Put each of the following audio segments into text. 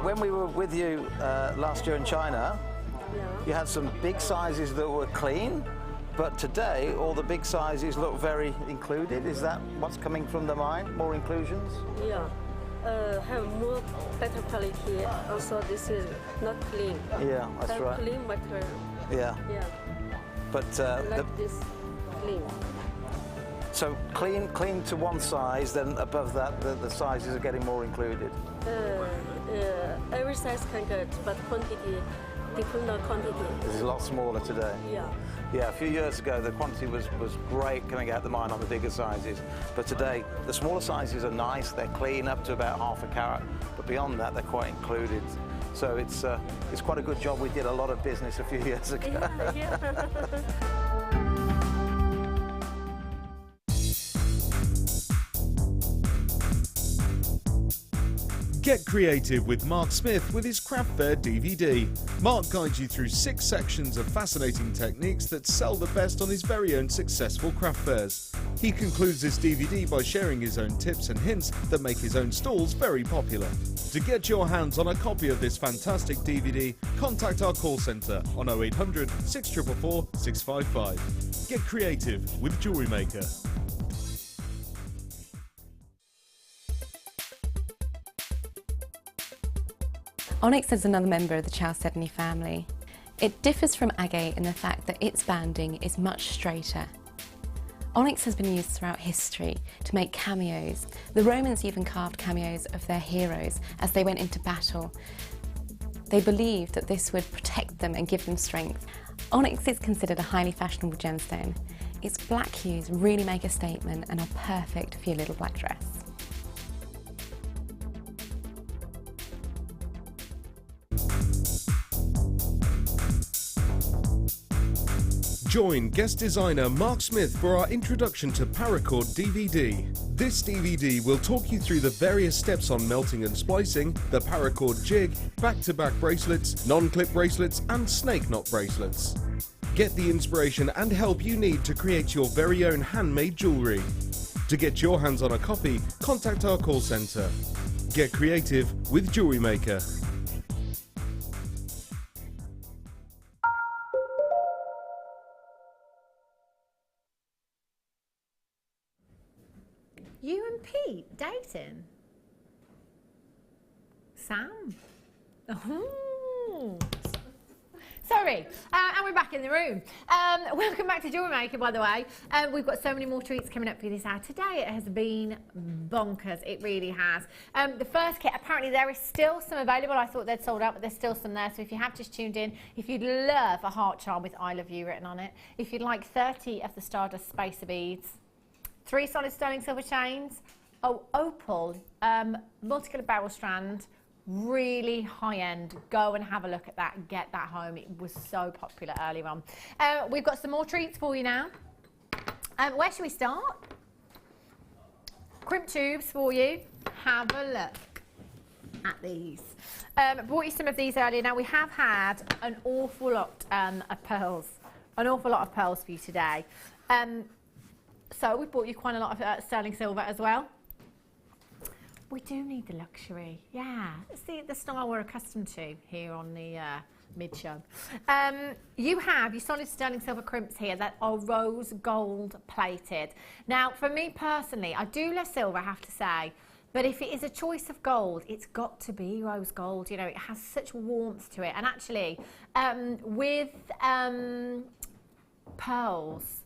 when we were with you last year in China, you had some big sizes that were clean, but today all the big sizes look very included. Is that what's coming from the mind? More inclusions? Yeah. Have more better quality. Also, this is not clean. Yeah, that's have right. Clean material. Yeah. Yeah. But Like this, clean. so clean to one size, then above that the sizes are getting more included. Every size can get, but quantity, depend on quantity. This is a lot smaller today. Yeah. Yeah, a few years ago the quantity was great coming out the mine on the bigger sizes, but today the smaller sizes are nice, they're clean up to about half a carat, but beyond that they're quite included. So it's quite a good job we did a lot of business a few years ago. Yeah. Get creative with Mark Smith with his Craft Fair DVD. Mark guides you through 6 sections of fascinating techniques that sell the best on his very own successful craft fairs. He concludes this DVD by sharing his own tips and hints that make his own stalls very popular. To get your hands on a copy of this fantastic DVD, contact our call centre on 0800 644 655. Get creative with Jewellery Maker. Onyx is another member of the Chalcedony family. It differs from agate in the fact that its banding is much straighter. Onyx has been used throughout history to make cameos. The Romans even carved cameos of their heroes as they went into battle. They believed that this would protect them and give them strength. Onyx is considered a highly fashionable gemstone. Its black hues really make a statement and are perfect for your little black dress. Join guest designer Mark Smith for our introduction to Paracord DVD. This DVD will talk you through the various steps on melting and splicing, the Paracord jig, back-to-back bracelets, non-clip bracelets and snake knot bracelets. Get the inspiration and help you need to create your very own handmade jewellery. To get your hands on a copy, contact our call centre. Get creative with Jewellery Maker. You and Pete dating? Sam? Oh. Sorry, and we're back in the room. Welcome back to Jewellery Maker, by the way. We've got so many more treats coming up for you this hour. Today it has been bonkers, it really has. The first kit, apparently there is still some available. I thought they'd sold out, but there's still some there. So if you have just tuned in, if you'd love a heart charm with I love you written on it, if you'd like 30 of the Stardust Spacer beads, 3 solid sterling silver chains, opal, multicolored barrel strand, really high end. Go and have a look at that, get that home. It was so popular earlier on. We've got some more treats for you now. Where should we start? Crimp tubes for you. Have a look at these. Brought you some of these earlier. Now we have had an awful lot of pearls, for you today. So we bought you quite a lot of sterling silver as well. We do need the luxury, yeah. It's the style we're accustomed to here on the mid-show. You have your solid sterling silver crimps here that are rose gold plated. Now, for me personally, I do love silver, I have to say, but if it is a choice of gold, it's got to be rose gold. You know, it has such warmth to it. And actually, with pearls,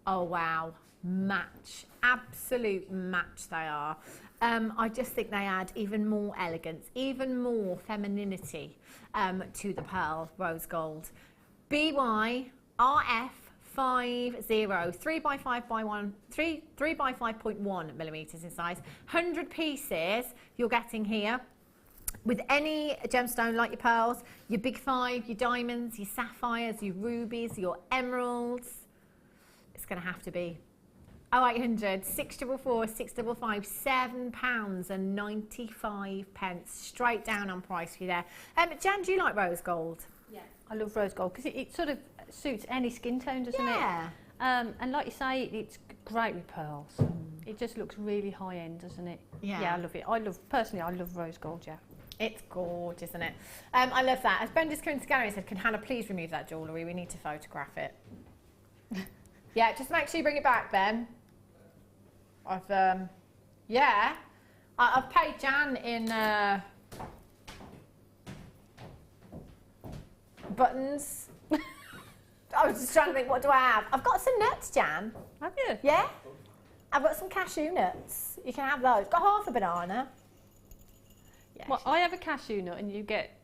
oh wow, match, absolute match they are. I just think they add even more elegance, even more femininity to the pearl rose gold. BY RF 50, 3x5.1 millimeters in size, 100 pieces you're getting here. With any gemstone like your pearls, your big 5, your diamonds, your sapphires, your rubies, your emeralds, it's going to have to be 0800 644 655, £7.95 straight down on price for you there. Jan, do you like rose gold? Yeah, I love rose gold because it sort of suits any skin tone, doesn't it? Yeah. And like you say, it's great with pearls. It just looks really high end, doesn't it? Yeah. Yeah, I love it. Personally, I love rose gold, yeah. It's gorgeous, isn't it? I love that. As Ben just came to gallery and said, can Hannah please remove that jewellery? We need to photograph it. Yeah, just make sure you bring it back, Ben. I've paid Jan in buttons. I was just trying to think, what do I have? I've got some nuts, Jan. Have you? Yeah? I've got some cashew nuts. You can have those. Got half a banana. Yeah. Well, I have a cashew nut and you get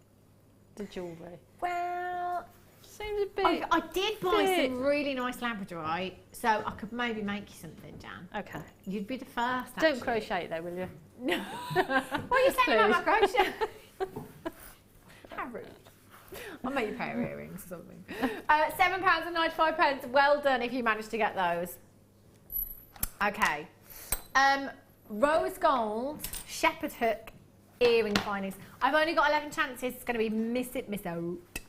the jewellery. Well, seems a bit. I did buy some really nice labradorite, so I could maybe make you something, Jan. Okay. You'd be the first. Don't actually. crochet though, will you? No. What are you saying about my crochet? How rude. I'll make you a pair of earrings or something. £7.95. Well done if you managed to get those. Okay. Rose gold shepherd hook earring findings. I've only got 11 chances. It's going to be miss out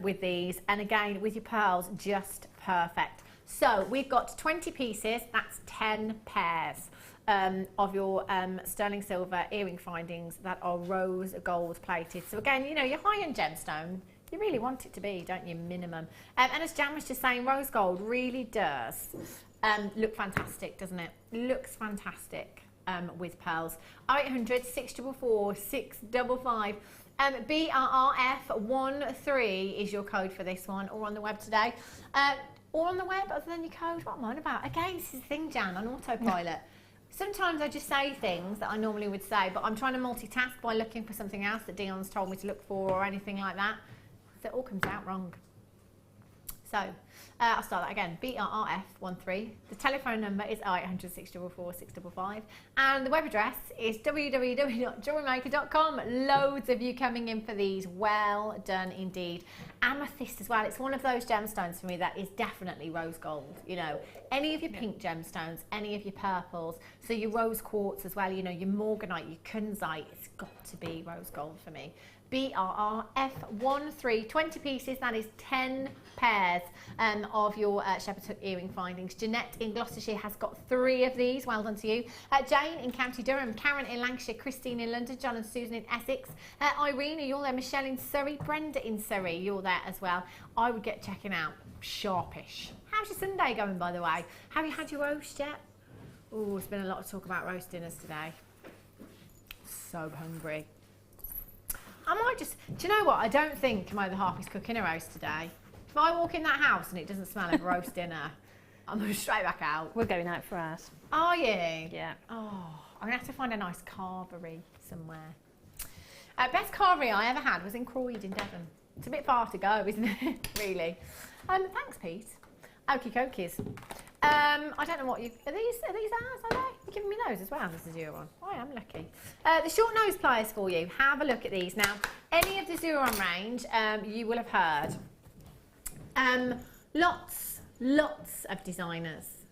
with these. And again, with your pearls, just perfect. So we've got 20 pieces. That's 10 pairs of your sterling silver earring findings that are rose gold plated. So again, you know, your high-end gemstone, you really want it to be, don't you, minimum. And as Jan was just saying, rose gold really does look fantastic, doesn't it? Looks fantastic. With pearls. 0800 644 655. BRRF13 is your code for this one, or on the web today. Or on the web, other than your code. What am I on about? Again, this is the thing, Jan, on autopilot. Sometimes I just say things that I normally would say, but I'm trying to multitask by looking for something else that Dion's told me to look for or anything like that. So it all comes out wrong. So, I'll start that again. BRRF13. The telephone number is 0800 644 655. And the web address is www.jewellerymaker.com. Loads of you coming in for these. Well done indeed. Amethyst as well. It's one of those gemstones for me that is definitely rose gold. You know, any of your pink gemstones, any of your purples. So your rose quartz as well, you know, your morganite, your kunzite. It's got to be rose gold for me. BRRF13, 20 pieces, that is 10 pairs of your shepherd's hook earring findings. Jeanette in Gloucestershire has got 3 of these, well done to you. Jane in County Durham, Karen in Lancashire, Christine in London, John and Susan in Essex, Irene, you're there, Michelle in Surrey, Brenda in Surrey, you're there as well. I would get checking out sharpish. How's your Sunday going, by the way? Have you had your roast yet? Oh, there's been a lot of talk about roast dinners today. So hungry. I might just, do you know what? I don't think my other half is cooking a roast today. If I walk in that house and it doesn't smell of roast dinner, I'm going straight back out. We're going out for ours. Are you? Yeah. Oh, I'm going to have to find a nice carvery somewhere. Best carvery I ever had was in Croyd in Devon. It's a bit far to go, isn't it? Really. Thanks, Pete. Okie dokies. I don't know what you... Are these ours, are they? You're giving me those as well. This is your one. I am lucky. The short nose pliers for you. Have a look at these. Now, any of the Zuron range, you will have heard. Lots of designers.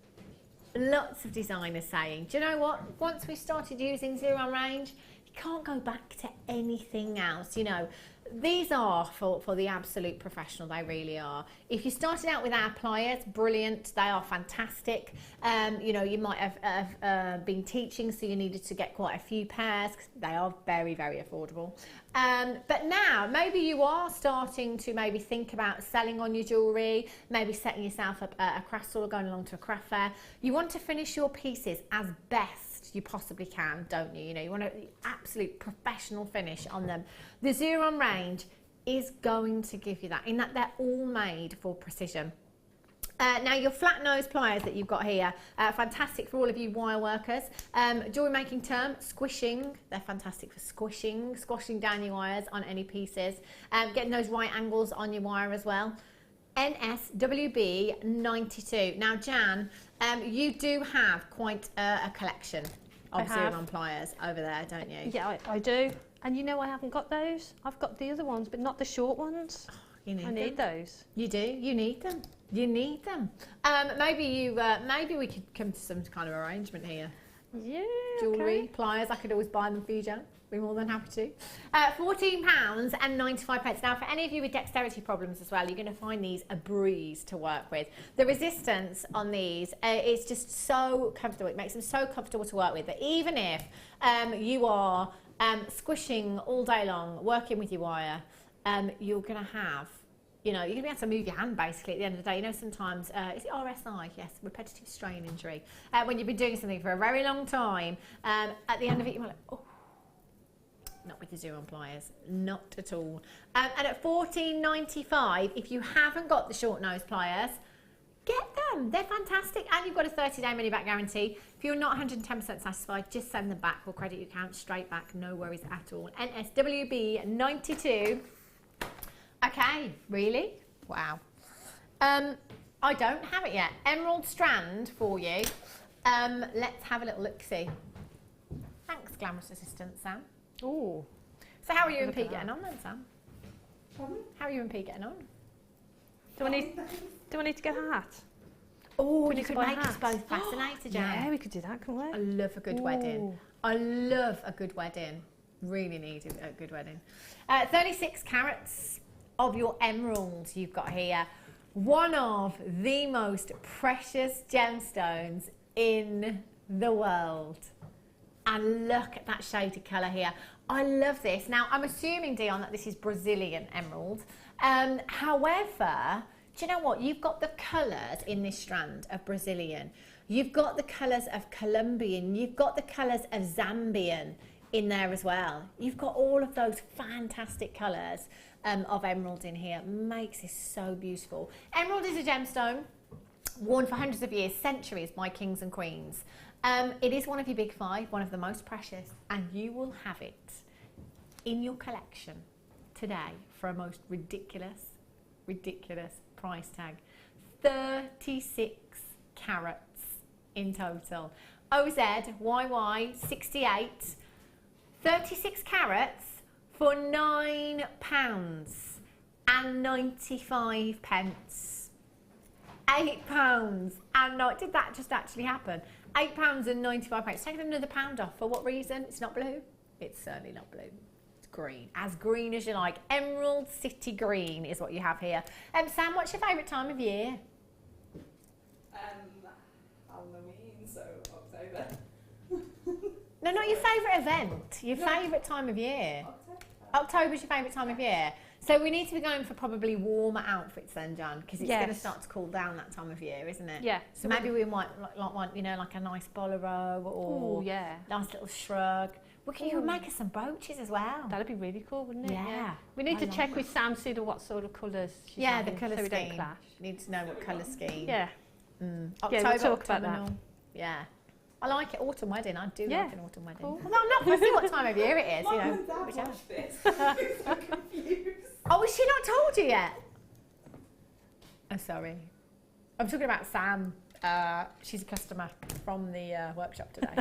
Lots of designers saying, do you know what? Once we started using Zuron range, you can't go back to anything else, you know. These are for the absolute professional, they really are. If you started out with our pliers, brilliant, they are fantastic. You know, you might have been teaching, so you needed to get quite a few pairs. They are very, very affordable. But now, maybe you are starting to maybe think about selling on your jewellery, maybe setting yourself up a craft stall or going along to a craft fair. You want to finish your pieces as best you possibly can, don't you? You know, you want an absolute professional finish on them. The Zuron range is going to give you that, in that they're all made for precision. Now your flat nose pliers that you've got here, fantastic for all of you wire workers. Jewellery making term, squishing, they're fantastic for squashing down your wires on any pieces, getting those right angles on your wire as well. NSWB92. Now Jan, you do have quite a collection of Zuron pliers over there, don't you? Yeah, I do. And you know I haven't got those. I've got the other ones, but not the short ones. Oh, you need I need those. You do. You need them. You need them. Maybe we could come to some kind of arrangement here. Yeah. Jewellery, pliers. I could always buy them for you, Jan. Be more than happy to. £14.95. Now, for any of you with dexterity problems as well, you're going to find these a breeze to work with. The resistance on these is just so comfortable. It makes them so comfortable to work with that even if you are squishing all day long, working with your wire, you're going to have, you're going to be able to move your hand basically at the end of the day. Sometimes, is it RSI? Yes, repetitive strain injury. When you've been doing something for a very long time, at the end of it, you're like, oh, not with the Zoom pliers, not at all. And at $14.95, if you haven't got the short nose pliers, get them. They're fantastic. And you've got a 30-day money-back guarantee. If you're not 110% satisfied, just send them back. We'll credit your account straight back. No worries at all. NSWB92. Okay, really? Wow. I don't have it yet. Emerald strand for you. Let's have a little look-see. Thanks, glamorous assistant, Sam. Oh. So how are you and Pete getting on then, Sam? How are you and Pete getting on? Do I need to get a hat? Oh, We you need to could buy make us hats. both fascinated, Yeah, we could do that, couldn't we? I love a good wedding. I love a good wedding. Really need a good wedding. 36 carats of your emeralds you've got here. One of the most precious gemstones in the world. And look at that shaded colour here. I love this. Now, I'm assuming, Dion, that this is Brazilian emerald. However, do you know what? You've got the colours in this strand of Brazilian. You've got the colours of Colombian. You've got the colours of Zambian in there as well. You've got all of those fantastic colours of emerald in here. Makes this so beautiful. Emerald is a gemstone worn for hundreds of years, centuries by kings and queens. It is one of your big five, one of the most precious, and you will have it in your collection today for a most ridiculous price tag. 36 carats in total. OZYY 68, 36 carats for £9.95. £8 and not, did that just actually happen? £8.95. Taking another pound off. For what reason? It's not blue. It's certainly not blue. It's green. As green as you like. Emerald City Green is what you have here. Sam, what's your favourite time of year? Halloween, so October. No, not your favourite event. Your favourite time of year. October's your favourite time of year. So we need to be going for probably warmer outfits then, Jan, because it's going to start to cool down that time of year, isn't it? Yeah. So maybe we might want, like a nice bolero or nice little shrug. You could make us some brooches as well. That'd be really cool, wouldn't it? Yeah. We need to check with Sam, see what sort of colours she's the having, colour so we don't scheme. clash. Need to know what colour scheme. Yeah. October, we'll talk about that. autumnal. Yeah. I like it. Autumn wedding. I do like an autumn wedding. Cool. Well, I'm not fussy what time of year it is, Mum and Dad watched this. I'm so confused. Oh, has she not told you yet? I'm sorry. I'm talking about Sam. She's a customer from the workshop today.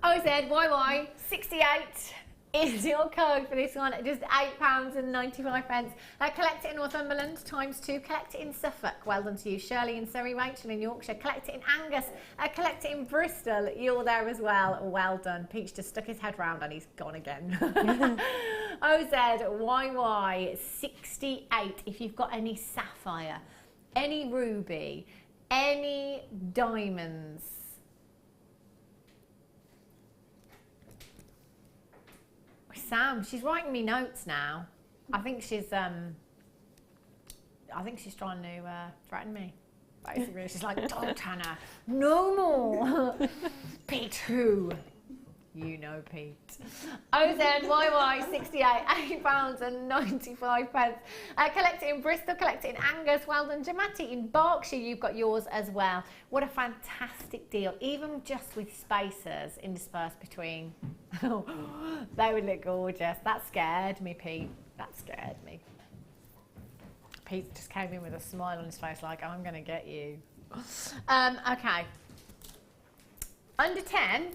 OZYY 68 is your code for this one. Just £8.95. Collect it in Northumberland ×2. Collect it in Suffolk. Well done to you. Shirley in Surrey. Rachel in Yorkshire. Collect it in Angus. Collect it in Bristol. You're there as well. Well done. Peach just stuck his head round and he's gone again. OZYY 68. If you've got any sapphire, any ruby, any diamonds, Sam, she's writing me notes now. I think she's trying to threaten me. Basically, she's like, "Don't, Hannah, no more." Pete, who? You know Pete. OZYY 68, £8.95. Collect it in Bristol, collect it in Angus. Well done, Jamati. In Berkshire, you've got yours as well. What a fantastic deal, even just with spacers interspersed between. They would look gorgeous. That scared me, Pete. That scared me. Pete just came in with a smile on his face like, I'm going to get you. Okay. Under 10.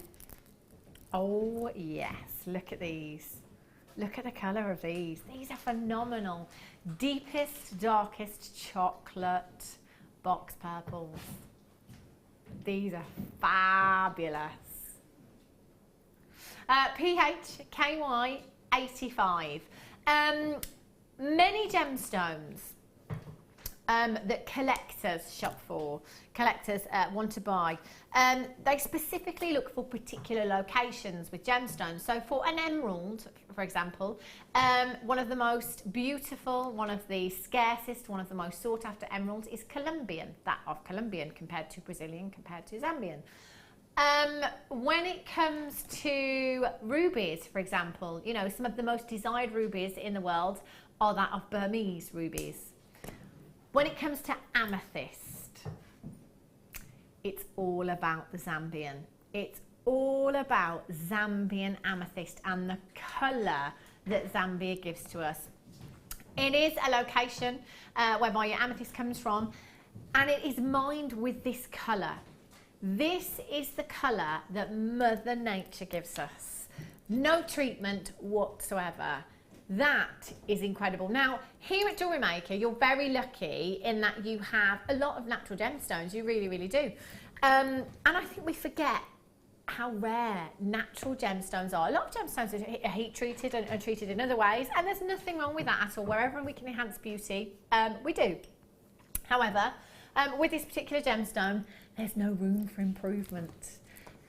Oh, yes. Look at these. Look at the colour of these. These are phenomenal. Deepest, darkest chocolate box purples. These are fabulous. PHKY 85. Many gemstones that collectors shop for, collectors want to buy. They specifically look for particular locations with gemstones. So for an emerald, for example, one of the most beautiful, one of the scarcest, one of the most sought after emeralds is Colombian, that of Colombian compared to Brazilian, compared to Zambian. When it comes to rubies, for example, you know, some of the most desired rubies in the world are that of Burmese rubies. When it comes to amethyst, it's all about the Zambian. It's all about Zambian amethyst and the colour that Zambia gives to us. It is a location whereby your amethyst comes from, and it is mined with this colour. This is the colour that Mother Nature gives us. No treatment whatsoever. That is incredible. Now, here at Jewellery Maker, you're very lucky in that you have a lot of natural gemstones. You really, really do. And I think we forget how rare natural gemstones are. A lot of gemstones are heat treated and are treated in other ways, and there's nothing wrong with that at all. Wherever we can enhance beauty, we do. However, with this particular gemstone, there's no room for improvement.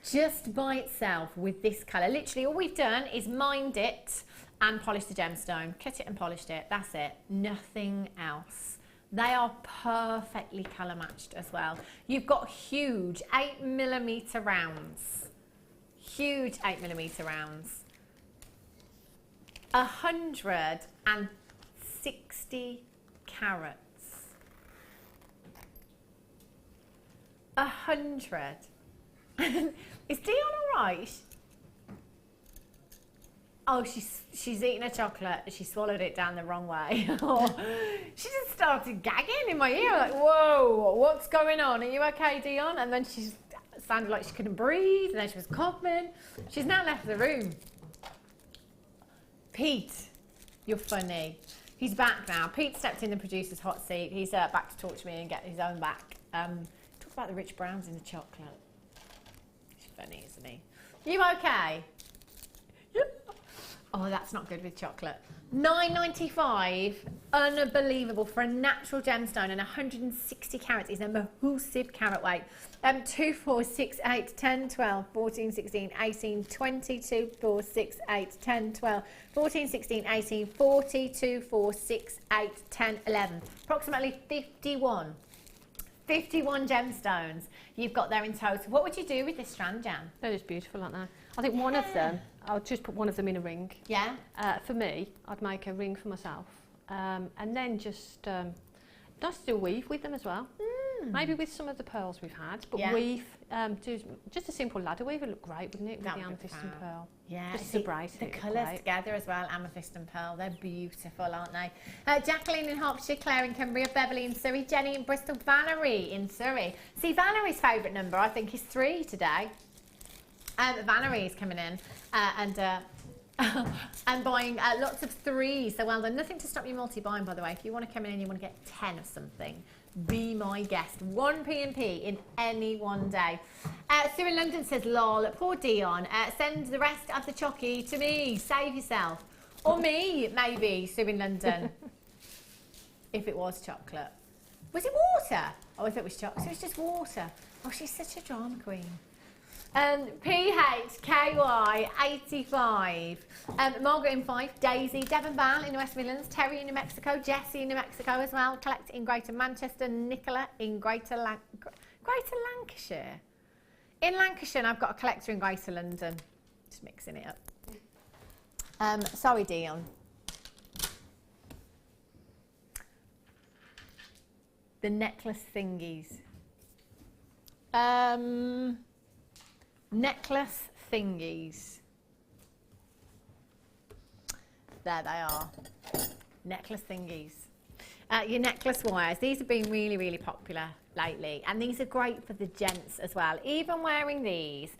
Just by itself with this colour, literally all we've done is mined it and polished the gemstone, cut it and polished it, that's it, nothing else. They are perfectly colour matched as well. You've got huge 8mm rounds, huge 8mm rounds, 160 carats, 100. Is Dion all right? Oh, she's eating a chocolate. She swallowed it down the wrong way. She just started gagging in my ear, like, whoa, what's going on? Are you okay, Dion? And then she sounded like she couldn't breathe, and then she was coughing. She's now left the room. Pete, you're funny. He's back now. Pete stepped in the producer's hot seat. He's back to talk to me and get his own back. Talk about the rich browns in the chocolate. He's funny, isn't he? You okay? Oh, that's not good with chocolate. $9.95, unbelievable for a natural gemstone, and 160 carats is a massive carat weight. 2, 4, 6, 8, 10, 12, 14, 16, 18, 22, 4, 6, 8, 10, 12, 14, 16, 18, 42, 4, 6, 8, 10, 11. Approximately 51 gemstones you've got there in total. What would you do with this strand, Jan? They're just beautiful, aren't they? I think one of them, I'll just put one of them in a ring. Yeah? For me, I'd make a ring for myself. And then just, nice to do a weave with them as well. Maybe with some of the pearls we've had, but weave, do just a simple ladder weave would look great, wouldn't it, with the amethyst and pearl? Yeah, just to brace the it. colours together as well, amethyst and pearl, they're beautiful, aren't they? Jacqueline in Hertfordshire, Claire in Cumbria, Beverly in Surrey, Jenny in Bristol, Valerie in Surrey. See, Valerie's favourite number, I think, is 3 today. Valerie is coming in and buying lots of 3s, so well done. Nothing to stop you multi-buying, by the way. If you want to come in and you want to get 10 of something, be my guest. 1 P&P in any one day. Sue in London says, lol, poor Dion. Send the rest of the chocky to me. Save yourself. Or me, maybe, Sue in London. If it was chocolate. Was it water? Oh, I thought it was chocolate. So it was just water. Oh, she's such a drama queen. PHKY 85. Margaret in 5, Daisy, Devon Val in the West Midlands, Terry in New Mexico, Jessie in New Mexico as well, Collect in Greater Manchester, Nicola in Greater Lancashire. In Lancashire, and I've got a collector in Greater London. Just mixing it up. Sorry, Dion. The necklace thingies. Necklace thingies. There they are. Necklace thingies. Your necklace wires. These have been really, really popular lately. And these are great for the gents as well. Even wearing these,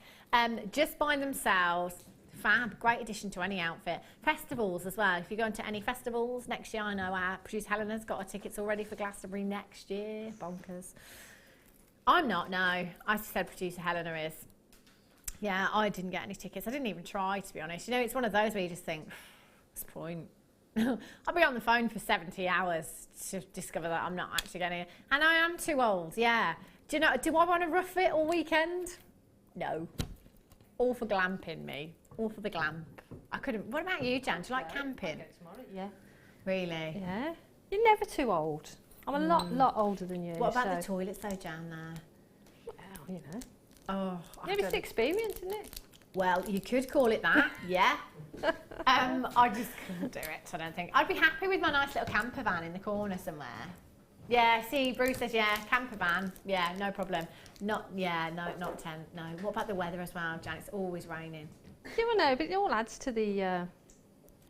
just by themselves, fab. Great addition to any outfit. Festivals as well. If you're going to any festivals next year, I know our producer Helena's got her tickets already for Glastonbury next year. Bonkers. I'm not, no. I said producer Helena is. Yeah, I didn't get any tickets. I didn't even try, to be honest. You know, it's one of those where you just think, what's the point? I'll be on the phone for 70 hours to discover that I'm not actually getting it. And I am too old, yeah. Do I want to rough it all weekend? No. All for glamping, me. All for the glamp. I couldn't. What about you, Jan? Do you like camping? Yeah. Really? Yeah. You're never too old. I'm a lot older than you. What about the toilets though, Jan, there? Well, you know. Oh, It's experience, isn't it? Well, you could call it that, yeah. I just couldn't do it, I don't think. I'd be happy with my nice little camper van in the corner somewhere. Yeah, see, Bruce says, yeah, camper van. Yeah, no problem. Not tent, no. What about the weather as well, Jan? It's always raining. You will know, but it all adds to the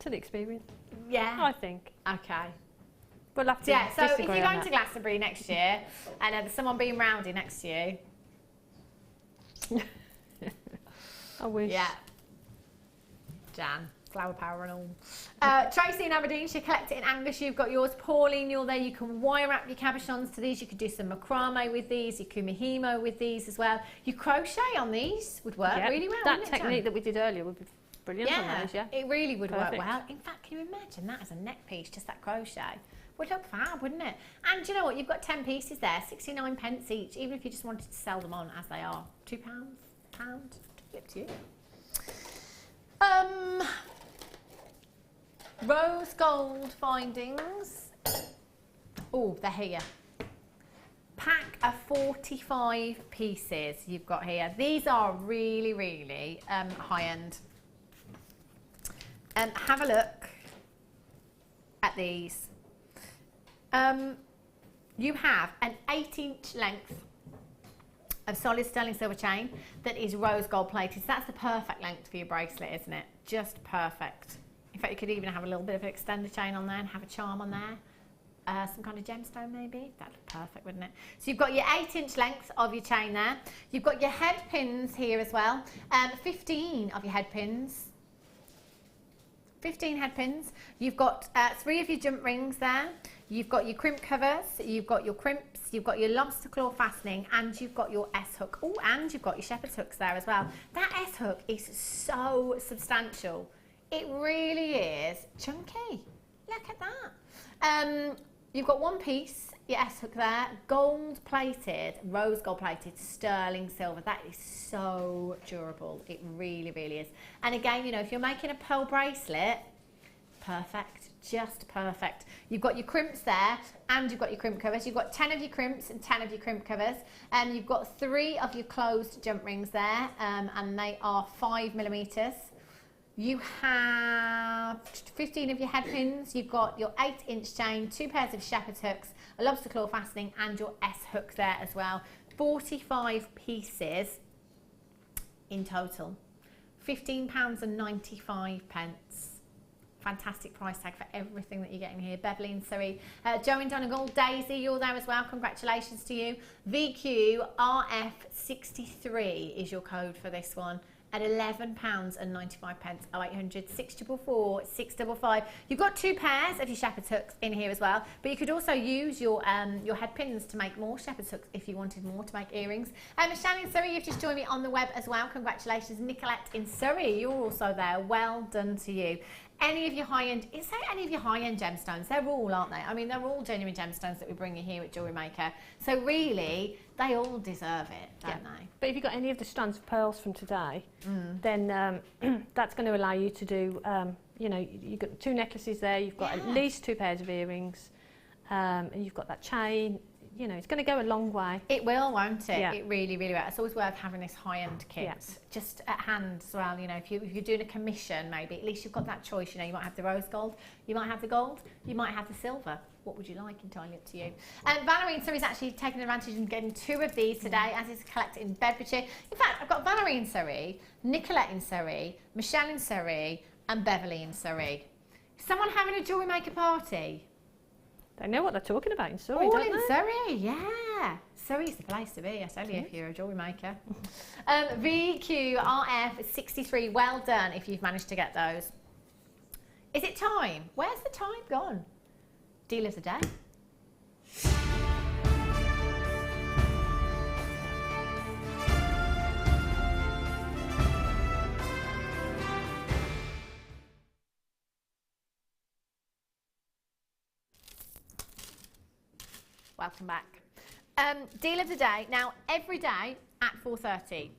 experience. Yeah. I think. Okay. We'll have to Yeah, so if disagree you're on going to that. Glastonbury next year and there's someone being rowdy next to you, I wish. yeah. Jan, flower power and all. Tracy in Aberdeen, she collected in Angus. You've got yours. Pauline, you're there. You can wire wrap your cabochons to these. You could do some macrame with these. You kumihimo with these as well. You crochet on these would work really well. That wouldn't it, technique Jan? that we did earlier would be brilliant on those, yeah. It really would Perfect. work well. In fact, can you imagine that as a neck piece, just that crochet? Would look fab, wouldn't it? And do you know what? You've got 10 pieces there, 69 pence each, even if you just wanted to sell them on as they are. £2, pound, flip to you. Rose gold findings. Oh, they're here. Pack of 45 pieces you've got here. These are really, really high-end. Have a look at these. You have an 8-inch length of solid sterling silver chain that is rose gold plated. So that's the perfect length for your bracelet, isn't it? Just perfect. In fact, you could even have a little bit of an extender chain on there and have a charm on there. Some kind of gemstone maybe. That'd be perfect, wouldn't it? So you've got your 8-inch length of your chain there. You've got your head pins here as well. 15 of your head pins. 15 head pins. You've got 3 of your jump rings there. You've got your crimp covers, you've got your crimps, you've got your lobster claw fastening, and you've got your S-hook. Oh, and you've got your shepherd's hooks there as well. That S-hook is so substantial. It really is chunky. Look at that. You've got one piece, your S-hook there, gold plated, rose gold plated, sterling silver. That is so durable. It really, really is. And again, you know, if you're making a pearl bracelet, perfect, just perfect. You've got your crimps there and you've got your crimp covers. You've got 10 of your crimps and 10 of your crimp covers. And you've got 3 of your closed jump rings there and they are 5mm. You have 15 of your head pins. You've got your 8-inch chain, 2 pairs of shepherd's hooks, a lobster claw fastening and your S-hook there as well. 45 pieces in total. £15.95. Fantastic price tag for everything that you're getting here. Beverly and Surrey. Joe in Donegal. Daisy, you're there as well. Congratulations to you. VQRF63 is your code for this one at £11.95. 0800 644 655. You've got 2 pairs of your shepherd's hooks in here as well, but you could also use your head pins to make more shepherd's hooks if you wanted more to make earrings. Michelle in Surrey, you've just joined me on the web as well. Congratulations. Nicolette in Surrey, you're also there. Well done to you. Any of your high-end, say any of your high-end gemstones, they're all, aren't they? I mean, they're all genuine gemstones that we bring you here at Jewellery Maker. So really, they all deserve it, don't they? But if you've got any of the strands of pearls from today, then that's going to allow you to do, you know, you've got 2 necklaces there, you've got at least 2 pairs of earrings, and you've got that chain. You know, it's going to go a long way. It will, won't it? Yeah. It really, really will. It's always worth having this high-end kit just at hand as well. You know, if you're doing a commission, maybe at least you've got that choice. You know, you might have the rose gold, you might have the gold, you might have the silver. What would you like? Entirely up to you. And Valerie in Surrey's actually taking advantage and getting 2 of these today, as is collected in Bedfordshire. In fact, I've got Valerie in Surrey, Nicolette in Surrey, Michelle in Surrey, and Beverly in Surrey. Is someone having a Jewellery Maker party? They know what they're talking about in Surrey, All don't in they? Surrey, yeah. Surrey's the place to be, I tell you, if you're a Jewellery Maker. VQRF63, well done if you've managed to get those. Is it time? Where's the time gone? Deal of the day. welcome back. Deal of the day. Now, every day at 4:30,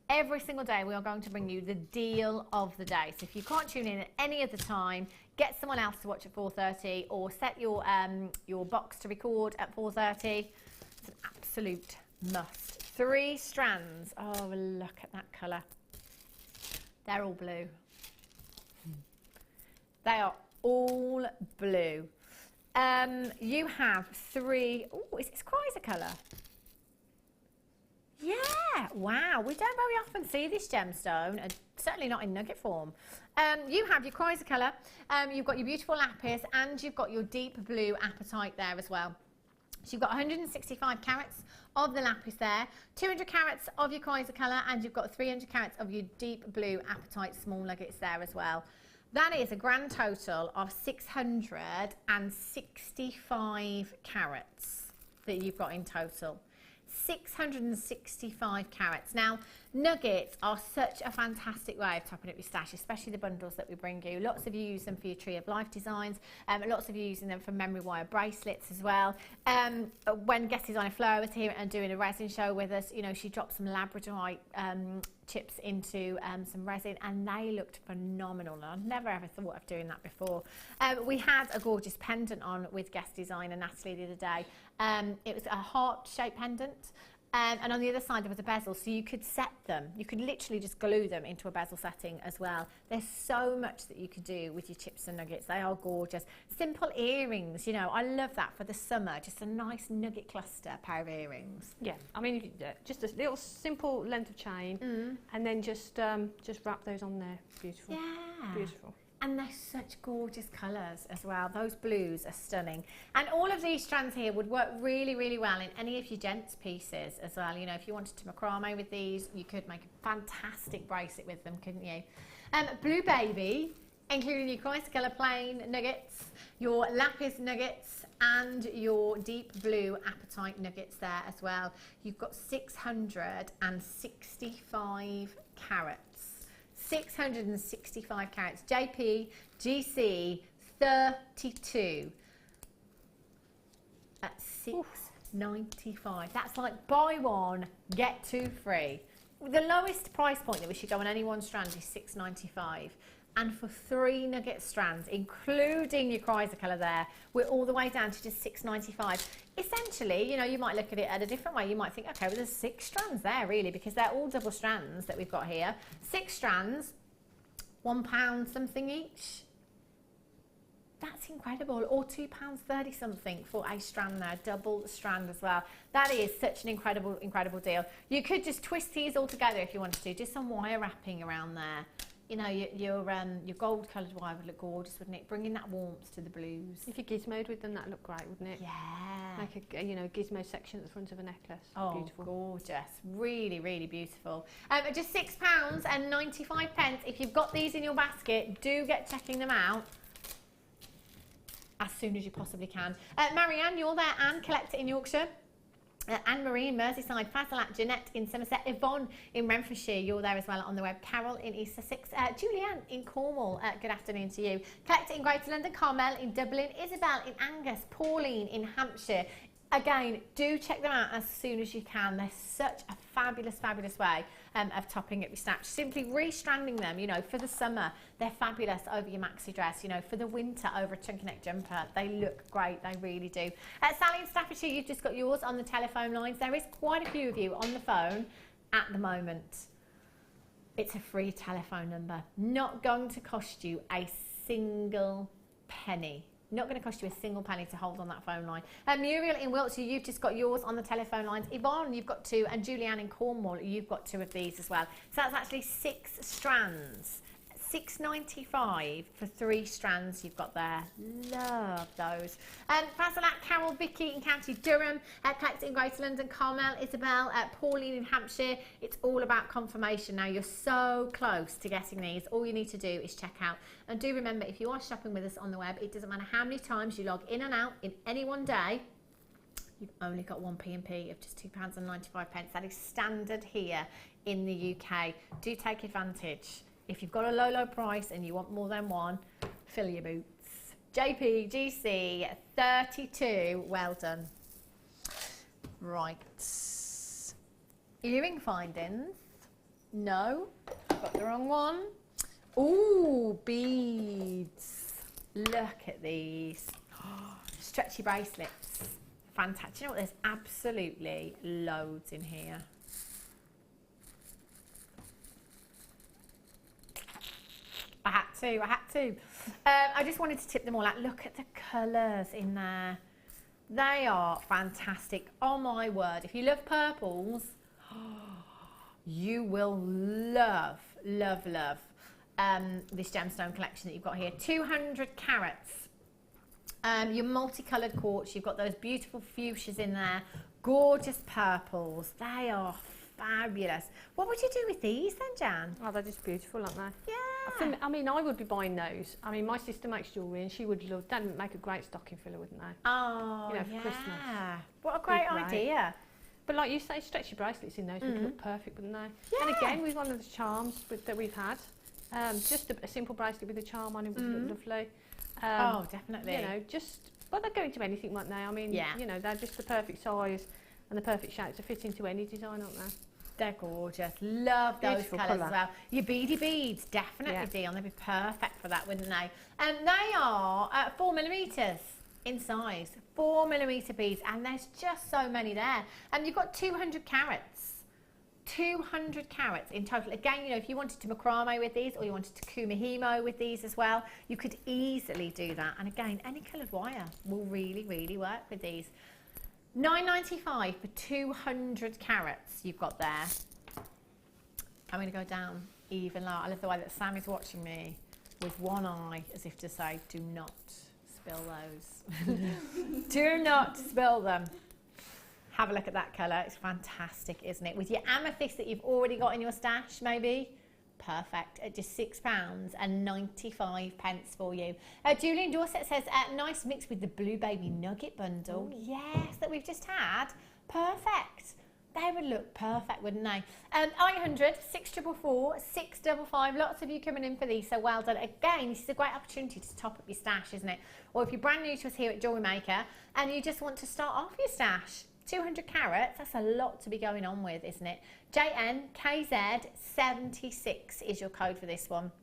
every single day we are going to bring you the deal of the day. So if you can't tune in at any other time, get someone else to watch at 4:30 or set your box to record at 4:30. It's an absolute must. 3 strands. Oh, look at that colour. They're all blue. They are all blue. You have 3. Oh, is this Chrysler colour? Yeah, wow. We don't very often see this gemstone, and certainly not in nugget form. You have your Chrysler colour, you've got your beautiful lapis, and you've got your deep blue apatite there as well. So you've got 165 carats of the lapis there, 200 carats of your Chrysler colour, and you've got 300 carats of your deep blue apatite small nuggets there as well. That is a grand total of 665 carats that you've got in total. 665 carats. Now, nuggets are such a fantastic way of topping up your stash, especially the bundles that we bring you. Lots of you use them for your Tree of Life designs, lots of you using them for memory wire bracelets as well. When guest designer Flora was here and doing a resin show with us, you know, she dropped some labradorite chips into some resin, and they looked phenomenal. And I'd never ever thought of doing that before. We had a gorgeous pendant on with guest designer Natalie the other day. It was a heart-shaped pendant. And on the other side there was a bezel, so you could set them. You could literally just glue them into a bezel setting as well. There's so much that you could do with your chips and nuggets. They are gorgeous. Simple earrings, you know, I love that for the summer. Just a nice nugget cluster pair of earrings. Yeah, I mean, just a little simple length of chain, and then just wrap those on there. Beautiful. Yeah. Beautiful. And they're such gorgeous colours as well. Those blues are stunning. And all of these strands here would work really, really well in any of your gents pieces as well. You know, if you wanted to macrame with these, you could make a fantastic bracelet with them, couldn't you? Blue Baby, including your Chrysler colour plain nuggets, your lapis nuggets, and your deep blue apatite nuggets there as well. You've got 665 carats. 665 carats. JP GC 32 at $6.95. That's like buy one get 2 free. The lowest price point that we should go on any one strand is $6.95. And for 3 nugget strands, including your Chrysler colour there, we're all the way down to just $6.95. Essentially, you know, you might look at it at a different way. You might think, okay, well, there's 6 strands there, really, because they're all double strands that we've got here. 6 strands, £1 something each. That's incredible. Or £2.30 something for a strand there, double strand as well. That is such an incredible, incredible deal. You could just twist these all together if you wanted to, just some wire wrapping around there. You know, your gold coloured wire would look gorgeous, wouldn't it? Bringing that warmth to the blues. If you gizmoed with them, that'd look great, wouldn't it? Yeah. Like a, you know, gizmo section at the front of a necklace. Oh, beautiful. Gorgeous. Really, really beautiful. Just £6.95. If you've got these in your basket, do get checking them out as soon as you possibly can. Marianne, you're there. Anne, collector in Yorkshire. Anne-Marie in Merseyside, Fazalat, Jeanette in Somerset, Yvonne in Renfrewshire, you're there as well on the web, Carol in East Sussex, Julianne in Cornwall, good afternoon to you, Collector in Greater London, Carmel in Dublin, Isabel in Angus, Pauline in Hampshire. Again, do check them out as soon as you can. They're such a fabulous, fabulous way of topping up your stash. Simply restranding them, you know, for the summer, they're fabulous over your maxi dress, you know, for the winter over a chunky neck jumper. They look great, they really do. Sally in Staffordshire, you've just got yours on the telephone lines. There is quite a few of you on the phone at the moment. It's a free telephone number. Not going to cost you a single penny. Not going to cost you a single penny to hold on that phone line. Muriel in Wiltshire, you've just got yours on the telephone lines. Yvonne, you've got 2. And Julianne in Cornwall, you've got 2 of these as well. So that's actually 6 strands. $6.95 for 3 strands you've got there. Love those. Fazalat, Carol, Vicky in County Durham, Collector in Greater London, Carmel, Isabel, Pauline in Hampshire. It's all about confirmation now. You're so close to getting these. All you need to do is check out. And do remember, if you are shopping with us on the web, it doesn't matter how many times you log in and out in any one day, you've only got one P&P of just £2.95. That is standard here in the UK. Do take advantage. If you've got a low, low price and you want more than one, fill your boots. JP, GC, 32, well done. Right. Earring findings. No, got the wrong one. Ooh, beads. Look at these. Stretchy bracelets. Fantastic. You know what? There's absolutely loads in here. I had to. I just wanted to tip them all out. Look at the colours in there. They are fantastic. Oh my word. If you love purples, you will love, love, love this gemstone collection that you've got here. 200 carats. Your multicoloured quartz. You've got those beautiful fuchsias in there. Gorgeous purples. They are fabulous. What would you do with these then, Jan? Oh, they're just beautiful, aren't they? Yeah. I mean, I would be buying those. I mean, my sister makes jewellery and she would love, they'd make a great stocking filler, wouldn't they? Oh, You know, for yeah. Christmas. What a great Great. idea. But like you say, stretchy bracelets in those would look perfect, wouldn't they? Yeah. And again, with one of the charms that we've had, just a simple bracelet with a charm on it would look lovely. Oh, definitely. You know, just, well, they'd go into anything, won't they? I mean, Yeah. you know, they're just the perfect size and the perfect shape to fit into any design, aren't they? They're gorgeous. Love those Beautiful colours as colour. well. Your beady beads, definitely, Yeah. Dion. They'd be perfect for that, wouldn't they? And they are 4mm in size. 4mm beads. And there's just so many there. And you've got 200 carats. 200 carats in total. Again, you know, if you wanted to macrame with these or you wanted to kumihimo with these as well, you could easily do that. And again, any coloured wire will really, really work with these. $9.95 for 200 carats you've got there. I'm going to go down even lower. I love the way that Sam is watching me with one eye as if to say, do not spill those. Do not spill them. Have a look at that colour. It's fantastic, isn't it? With your amethyst that you've already got in your stash, maybe. Perfect at just £6.95 for you. Julian Dorset says, nice mix with the Blue Baby Nugget bundle. Ooh. Yes, that we've just had. Perfect. They would look perfect, wouldn't they? 800, 644, 655. Lots of you coming in for these, so well done. Again, this is a great opportunity to top up your stash, isn't it? Or if you're brand new to us here at Jewellery Maker and you just want to start off your stash, 200 carats, that's a lot to be going on with, isn't it? JNKZ76 is your code for this one.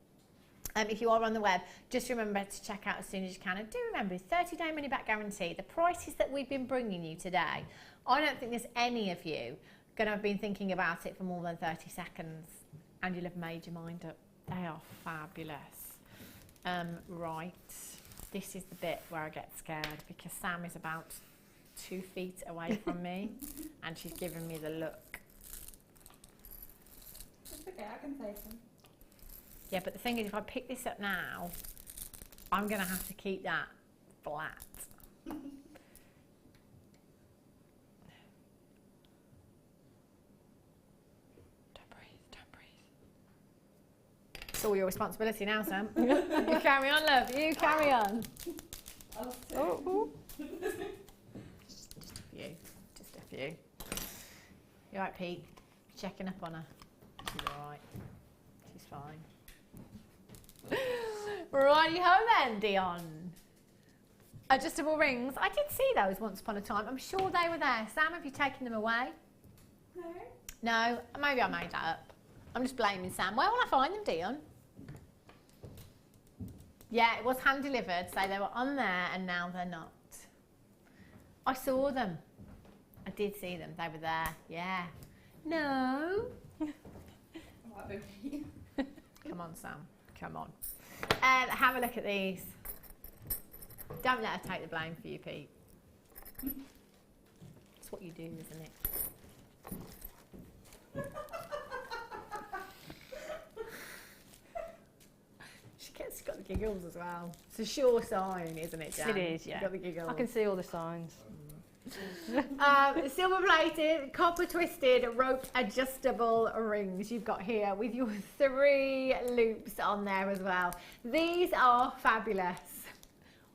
If you are on the web, just remember to check out as soon as you can. And do remember, 30-day money-back guarantee. The prices that we've been bringing you today, I don't think there's any of you going to have been thinking about it for more than 30 seconds. And you'll have made your mind up. They are fabulous. Right, this is the bit where I get scared because Sam is about 2 feet away from me and she's giving me the look. It's okay, I can say some. Yeah, but the thing is, if I pick this up now, I'm going to have to keep that flat. Don't breathe. It's all your responsibility now, Sam. You carry on, love. You carry on. Oh. Just a few. You alright, Pete? Checking up on her. She's alright. She's fine. Righty-ho then, Dion. Adjustable rings. I did see those once upon a time. I'm sure they were there. Sam, have you taken them away? No. No? Maybe I made that up. I'm just blaming Sam. Where will I find them, Dion? Yeah, it was hand-delivered, so they were on there and now they're not. I saw them. I did see them. They were there. Yeah. No. Come on, Sam. Come on. Have a look at these. Don't let her take the blame for you, Pete. It's what you do, isn't it? She's got the giggles as well. It's a sure sign, isn't it, Jan? It is, yeah. She's got the giggles. I can see all the signs. Silver plated, copper twisted, rope adjustable rings you've got here with your 3 loops on there as well. These are fabulous.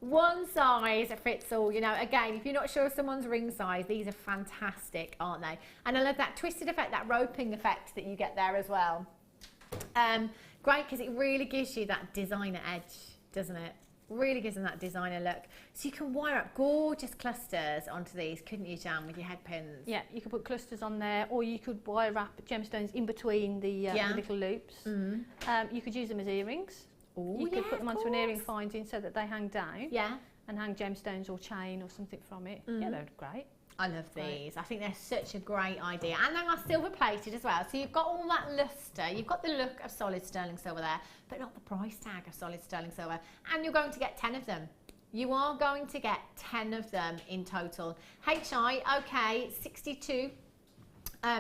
One size fits all. You know, again, if you're not sure of someone's ring size, these are fantastic, aren't they? And I love that twisted effect, that roping effect that you get there as well. Great, because it really gives you that designer edge, doesn't it? Really gives them that designer look. So you can wire up gorgeous clusters onto these, couldn't you, Jan, with your head pins? Yeah, you could put clusters on there, or you could wire wrap gemstones in between the little loops. You could use them as earrings. Ooh, You could put them onto an earring finding so that they hang down. Yeah. And hang gemstones or chain or something from it. Yeah, they're great. I love these. I think they're such a great idea. And they are silver plated as well. So you've got all that lustre. You've got the look of solid sterling silver there, but not the price tag of solid sterling silver. And you're going to get 10 of them. You are going to get 10 of them in total. HI, okay, 62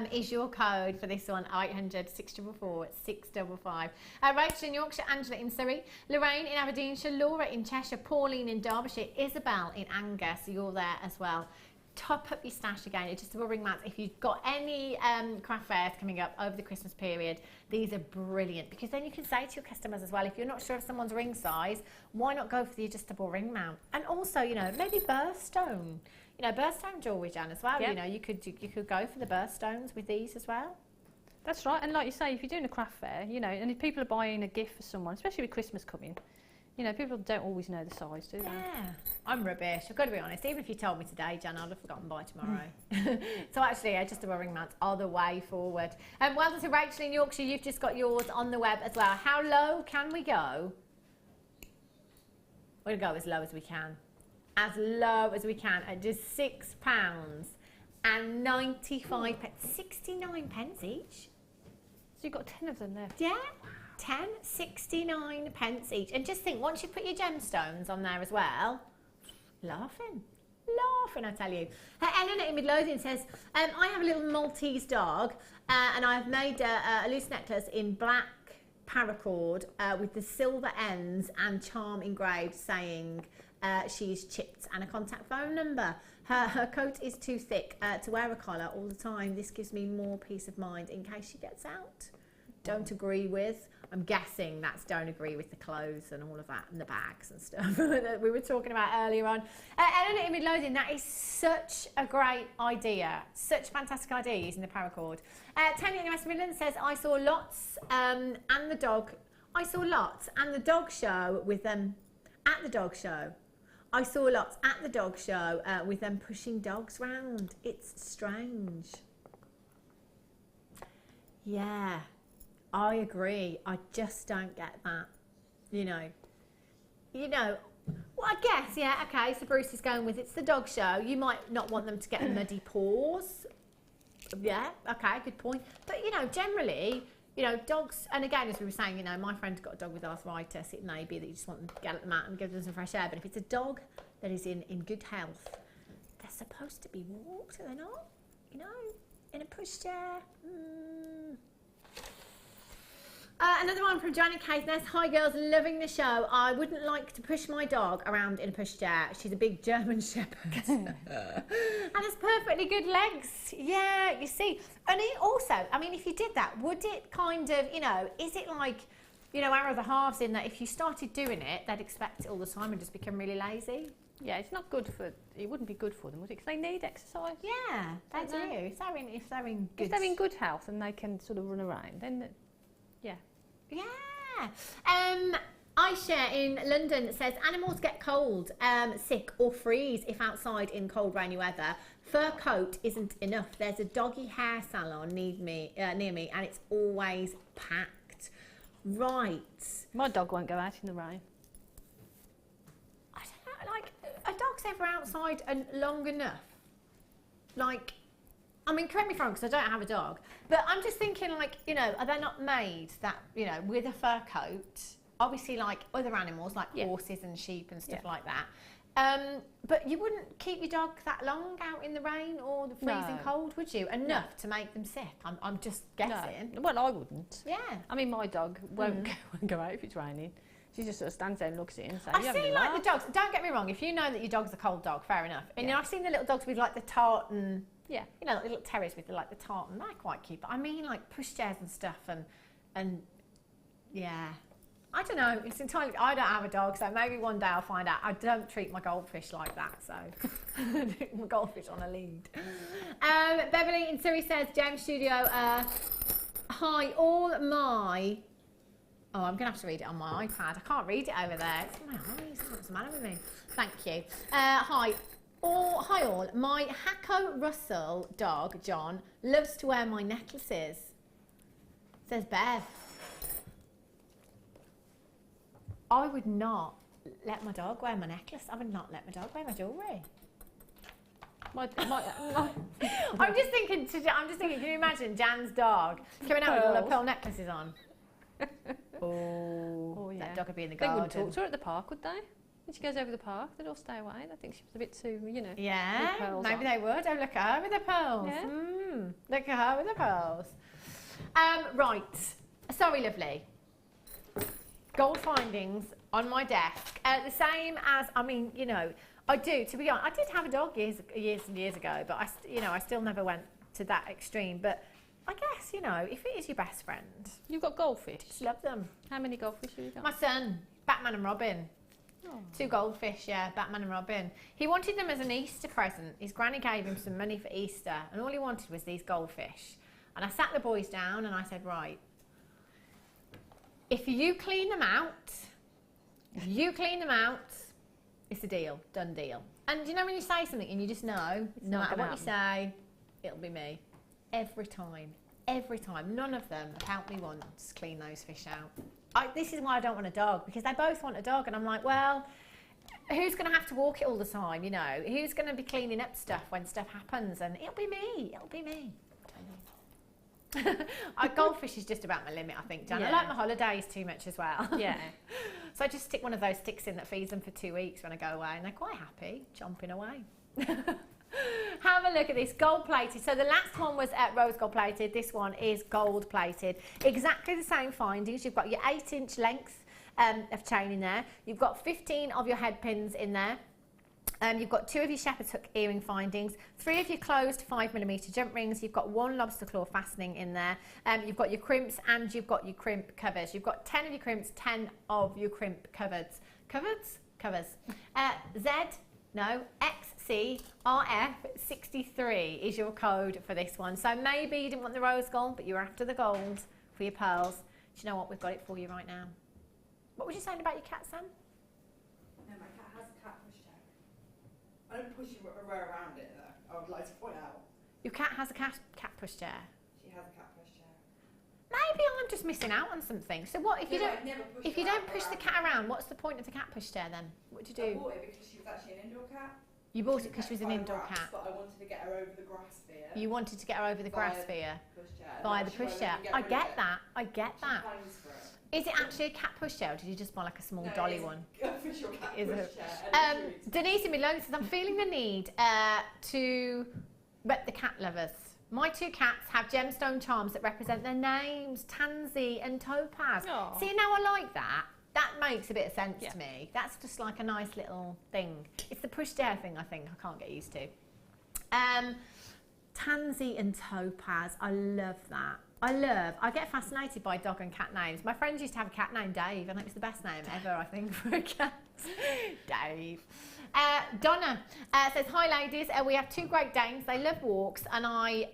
is your code for this one. 800 644 655. Rachel in Yorkshire, Angela in Surrey, Lorraine in Aberdeenshire, Laura in Cheshire, Pauline in Derbyshire, Isabel in Angus. You're there as well. Top up your stash again. Adjustable ring mats. If you've got any craft fairs coming up over the Christmas period, these are brilliant, because then you can say to your customers as well, if you're not sure of someone's ring size, why not go for the adjustable ring mount? And also, you know, maybe birthstone. You know, birthstone jewellery, Jan, as well. Yeah. You know, you could go for the birthstones with these as well. That's right. And like you say, if you're doing a craft fair, you know, and if people are buying a gift for someone, especially with Christmas coming, you know, people don't always know the size, do they? Yeah, I'm rubbish. I've got to be honest. Even if you told me today, Jan, I'd have forgotten by tomorrow. So actually, adjustable ring mounts are the way forward. Well done to Rachel in Yorkshire. You've just got yours on the web as well. How low can we go? We're going to go as low as we can. As low as we can at just £6.95. 69 pence each. So you've got 10 of them there. Yeah. 10, 69 pence each. And just think, once you put your gemstones on there as well, laughing, I tell you. Eleanor in Midlothian says, I have a little Maltese dog and I've made a loose necklace in black paracord with the silver ends and charm engraved saying she's chipped and a contact phone number. Her coat is too thick to wear a collar all the time. This gives me more peace of mind in case she gets out. Don't agree with. I'm guessing that's don't agree with the clothes and all of that and the bags and stuff that we were talking about earlier on. Eleanor in Midlothian, that is such a great idea. Such a fantastic idea using the paracord. Tanya in West Midlands says, I saw lots and the dog show with them at the dog show. I saw lots at the dog show with them pushing dogs round. It's strange. Yeah. I agree. I just don't get that. You know, well, I guess, yeah, okay, so Bruce is going with it's the dog show. You might not want them to get muddy paws. Yeah, okay, good point. But, you know, generally, you know, dogs, and again, as we were saying, you know, my friend's got a dog with arthritis. It may be that you just want them to get at the mat and give them some fresh air. But if it's a dog that is in good health, they're supposed to be walked, are they not? You know, in a pushchair. Another one from Joanna Caithness. Hi girls, loving the show. I wouldn't like to push my dog around in a pushchair. She's a big German Shepherd. And has perfectly good legs. Yeah, you see. And it also, I mean, if you did that, would it kind of, you know, is it like, you know, arrow the halves in that if you started doing it, they'd expect it all the time and just become really lazy? Yeah, it's not good for, it wouldn't be good for them, would it? Because they need exercise. Yeah, they do. If they're in good health and they can sort of run around, then, yeah. Yeah. Aisha in London says animals get cold, sick or freeze if outside in cold rainy weather. Fur coat isn't enough. There's a doggy hair salon near me and it's always packed. Right. My dog won't go out in the rain. I don't know, like, are dogs ever outside long enough? Like, I mean, correct me if I'm wrong, because I don't have a dog, but I'm just thinking, like, you know, are they not made that, you know, with a fur coat, obviously like other animals, like horses and sheep and stuff like that, but you wouldn't keep your dog that long out in the rain or the freezing cold, would you? Enough to make them sick? I'm just guessing. No. Well, I wouldn't. Yeah. I mean, my dog won't go out if it's raining. She just sort of stands there and looks at it and says, I see, like, the dogs, don't get me wrong, if you know that your dog's a cold dog, fair enough. And, you know, I've seen the little dogs with, like, the tartan... Yeah, you know, the little terriers with the tartan, they're quite cute. But I mean, like, pushchairs and stuff, and yeah, I don't know. It's entirely. I don't have a dog, so maybe one day I'll find out. I don't treat my goldfish like that, so my goldfish on a lead. Beverly in Surrey says, James Studio, hi, all my Oh, I'm going to have to read it on my iPad. I can't read it over there. It's my eyes. What's the matter with me? Thank you. Hi all. My Hacko Russell dog, John, loves to wear my necklaces. Says Bev. I would not let my dog wear my necklace. I would not let my dog wear my jewellery. I'm just thinking, can you imagine Jan's dog coming out with all her pearl necklaces on? Oh, yeah. That dog would be in the garden. They wouldn't talk to her at the park, would they? When she goes over the park, they'd all stay away. I think she was a bit too, you know. Yeah, maybe they would. Oh, look at her with the pearls. Yeah. Look at her with the pearls. Right. Sorry, lovely. Gold findings on my desk. The same as, I mean, you know, I do, to be honest. I did have a dog years and years ago, but I still never went to that extreme. But I guess, you know, if it is your best friend. You've got goldfish? Just love them. How many goldfish have you got? My son, Batman and Robin. Oh. 2 goldfish, yeah, Batman and Robin. He wanted them as an Easter present. His granny gave him some money for Easter, and all he wanted was these goldfish. And I sat the boys down and I said, right, if you clean them out, it's a deal, done deal. And you know when you say something and you just know, no matter what you say, it'll be me. Every time. None of them have helped me once clean those fish out. This is why I don't want a dog, because they both want a dog, and I'm like, well, who's going to have to walk it all the time, you know? Who's going to be cleaning up stuff when stuff happens? And it'll be me. Goldfish is just about my limit, I think, Jan. Yeah. I like my holidays too much as well. Yeah. So I just stick one of those sticks in that feeds them for 2 weeks when I go away, and they're quite happy, chomping away. Have a look at this, gold plated. So the last one was rose gold plated. This one is gold plated. Exactly the same findings. You've got your 8-inch length of chain in there. You've got 15 of your head pins in there. You've got 2 of your shepherd's hook earring findings, 3 of your closed 5mm jump rings. You've got 1 lobster claw fastening in there. You've got your crimps and you've got your crimp covers. You've got 10 of your crimps, 10 of your crimp covers. Covers. XCRF63 is your code for this one. So maybe you didn't want the rose gold, but you're after the gold for your pearls. Do you know what? We've got it for you right now. What was you saying about your cat, Sam? No, my cat has a cat pushchair. I don't push her around it though. I would like to point out. Your cat has a cat pushchair? She has a cat pushchair. Maybe I'm just missing out on something. So what if you don't push the cat around? What's the point of the cat pushchair then? What do you do? I bought it because she was actually an indoor cat. You bought it because she was an indoor cat. But I wanted to get her over the grass sphere. You wanted to get her over the grass sphere pushchair. By the pushchair. I get that. I get that. For it. Is it actually a cat pushchair, or did you just buy like a small dolly one? Official cat pushchair. Denise in Milone says, I'm feeling the need to rep the cat lovers. My 2 cats have gemstone charms that represent their names, Tansy and Topaz. Aww. See, now I like that. That makes a bit of sense to me. That's just like a nice little thing. It's the pushchair thing, I think, I can't get used to. Tansy and Topaz, I love that. I get fascinated by dog and cat names. My friends used to have a cat named Dave, and it was the best name ever, I think, for a cat. Dave. Donna says, hi ladies, we have 2 Great Danes. They love walks, and I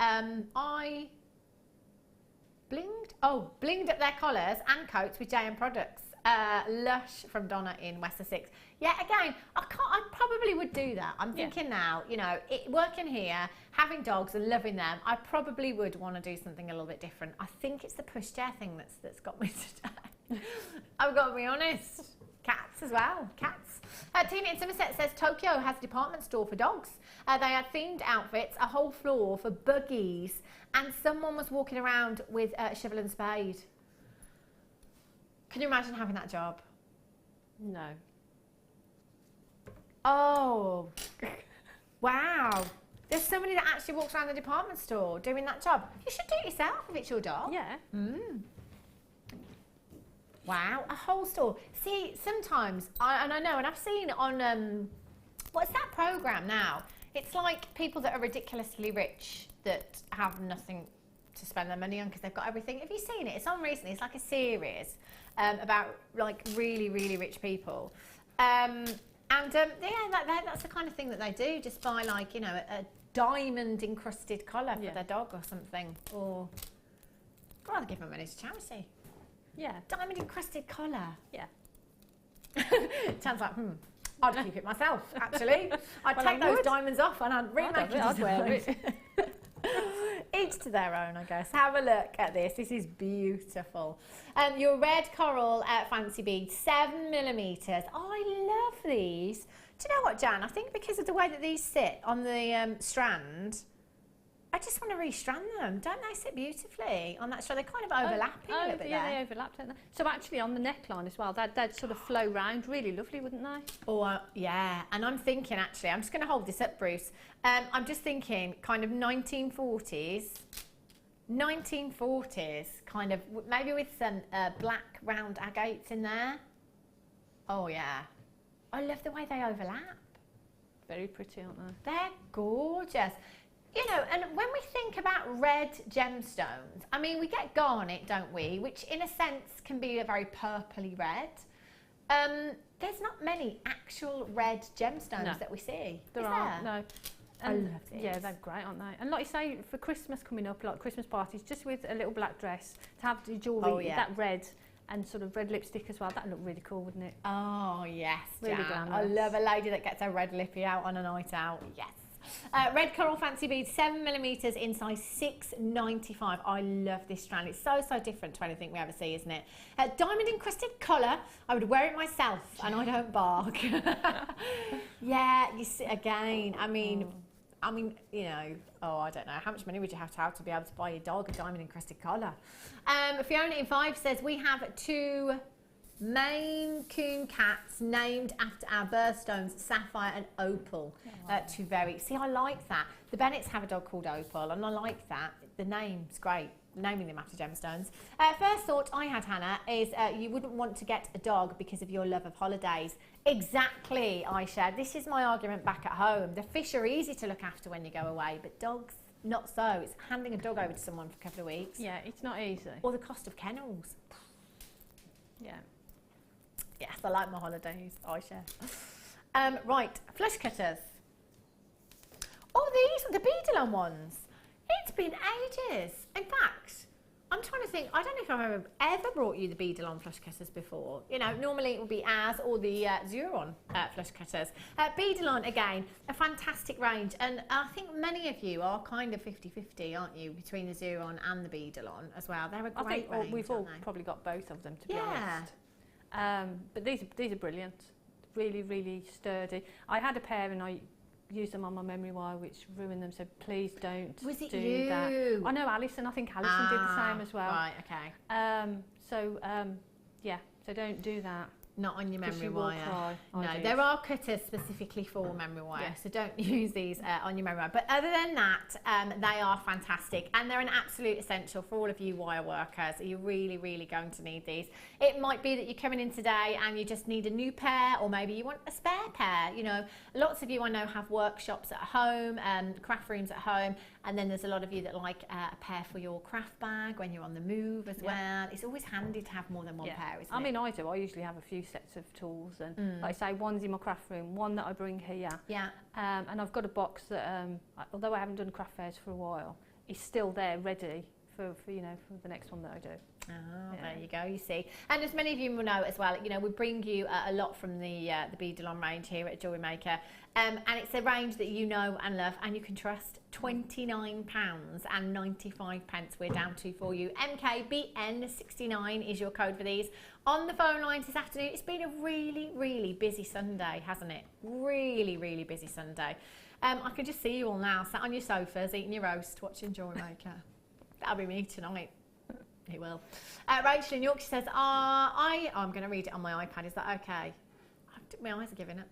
blinged up their collars and coats with JM products. Lush from Donna in West Sussex. Yeah, again, I probably would do that. I'm thinking now, you know, working here, having dogs and loving them, I probably would want to do something a little bit different. I think it's the pushchair thing that's got me today. I've got to be honest. Cats as well, cats. Tina in Somerset says Tokyo has a department store for dogs. They had themed outfits, a whole floor for buggies, and someone was walking around with a shovel and spade. Can you imagine having that job? No. Oh, wow. There's somebody that actually walks around the department store doing that job. You should do it yourself if it's your dog. Yeah. Wow, a whole store. See, sometimes, I know, and I've seen on, what's that programme now? It's like people that are ridiculously rich that have nothing to spend their money on because they've got everything. Have you seen it? It's on recently. It's like a series about like really, really rich people. Yeah, that's the kind of thing that they do. Just buy like, you know, a diamond encrusted collar for their dog or something. Or I'd rather give my money to charity. Yeah. Diamond encrusted collar. Yeah. Sounds like, I'd keep it myself, actually. I'd take those diamonds off and I'd remake it. I'd wear it. Each to their own, I guess. Have a look at this. This is beautiful. Your red coral fancy beads, 7mm. I love these. Do you know what, Jan? I think because of the way that these sit on the strand, I just want to restrand them. Don't they sit beautifully on that strand? They're kind of overlapping a little bit there. They overlap, don't they? So actually on the neckline as well, they'd sort of flow round really lovely, wouldn't they? Oh, yeah. And I'm thinking, actually, I'm just going to hold this up, Bruce. I'm just thinking kind of 1940s, kind of, maybe with some black round agates in there. Oh, yeah. I love the way they overlap. Very pretty, aren't they? They're gorgeous. You know, and when we think about red gemstones, I mean, we get garnet, don't we? Which in a sense can be a very purpley red. There's not many actual red gemstones that we see. There aren't, no. I love these. Yeah, they're great, aren't they? And like you say, for Christmas coming up, like Christmas parties, just with a little black dress, to have the jewellery, that red and sort of red lipstick as well, that'd look really cool, wouldn't it? Oh, yes, really Jan. glamorous. I love a lady that gets her red lippy out on a night out. Yes. Red coral fancy beads, 7mm in size 6.95. I love this strand. It's so different to anything we ever see, isn't it? Diamond encrusted collar. I would wear it myself, and I don't bark. Yeah, you see, again. I mean, you know. Oh, I don't know. How much money would you have to be able to buy your dog a diamond encrusted collar? Fiona in 5 says we have 2 Maine Coon cats named after our birthstones, Sapphire and Opal. See, I like that. The Bennetts have a dog called Opal, and I like that. The name's great, naming them after gemstones. First thought I had, Hannah, is you wouldn't want to get a dog because of your love of holidays. Exactly, Aisha. This is my argument back at home. The fish are easy to look after when you go away, but dogs, not so. It's handing a dog over to someone for a couple of weeks. Yeah, it's not easy. Or the cost of kennels. Yeah. Yes, I like my holidays, Aisha. Right, flush cutters. Oh, these are the beadle ones. It's been ages. In fact, I'm trying to think, I don't know if I've ever brought you the beadle flush cutters before. You know, normally it would be ours or the Xuron flush cutters. Beadle again, a fantastic range. And I think many of you are kind of 50-50, aren't you, between the Xuron and the beadle as well. They're a great range, we've all probably got both of them, to be honest. But these are brilliant, really sturdy. I had a pair and I used them on my memory wire, which ruined them, so please don't do that. I know Alison, I think Alison did the same as well. Right, okay. Yeah, so don't do that. Not on your memory wire. No, there are cutters specifically for memory wire, so don't use these on your memory wire. But other than that, they are fantastic, and they're an absolute essential for all of you wire workers. You're really going to need these. It might be that you're coming in today and you just need a new pair, or maybe you want a spare pair. You know, lots of you I know have workshops at home, craft rooms at home, and then there's a lot of you that like a pair for your craft bag when you're on the move as well. It's always handy to have more than one pair, isn't it? I mean, I do. I usually have a few sets of tools, and like I say, one's in my craft room, one that I bring here. Yeah. And I've got a box that, although I haven't done craft fairs for a while, is still there ready for you know, for the next one that I do. Oh, there you go, you see. And as many of you will know as well, you know, we bring you a lot from the beadle range here at Jewellery Maker. And it's a range that you know and love and you can trust. £29.95 we're down to for you. MKBN69 is your code for these. On the phone lines this afternoon, it's been a really busy Sunday, hasn't it? Really busy Sunday. I can just see you all now, sat on your sofas, eating your roast, watching Jewellery Maker. That'll be me tonight. He will. Rachel in Yorkshire says, I'm going to read it on my iPad. Is that okay? My eyes are giving it.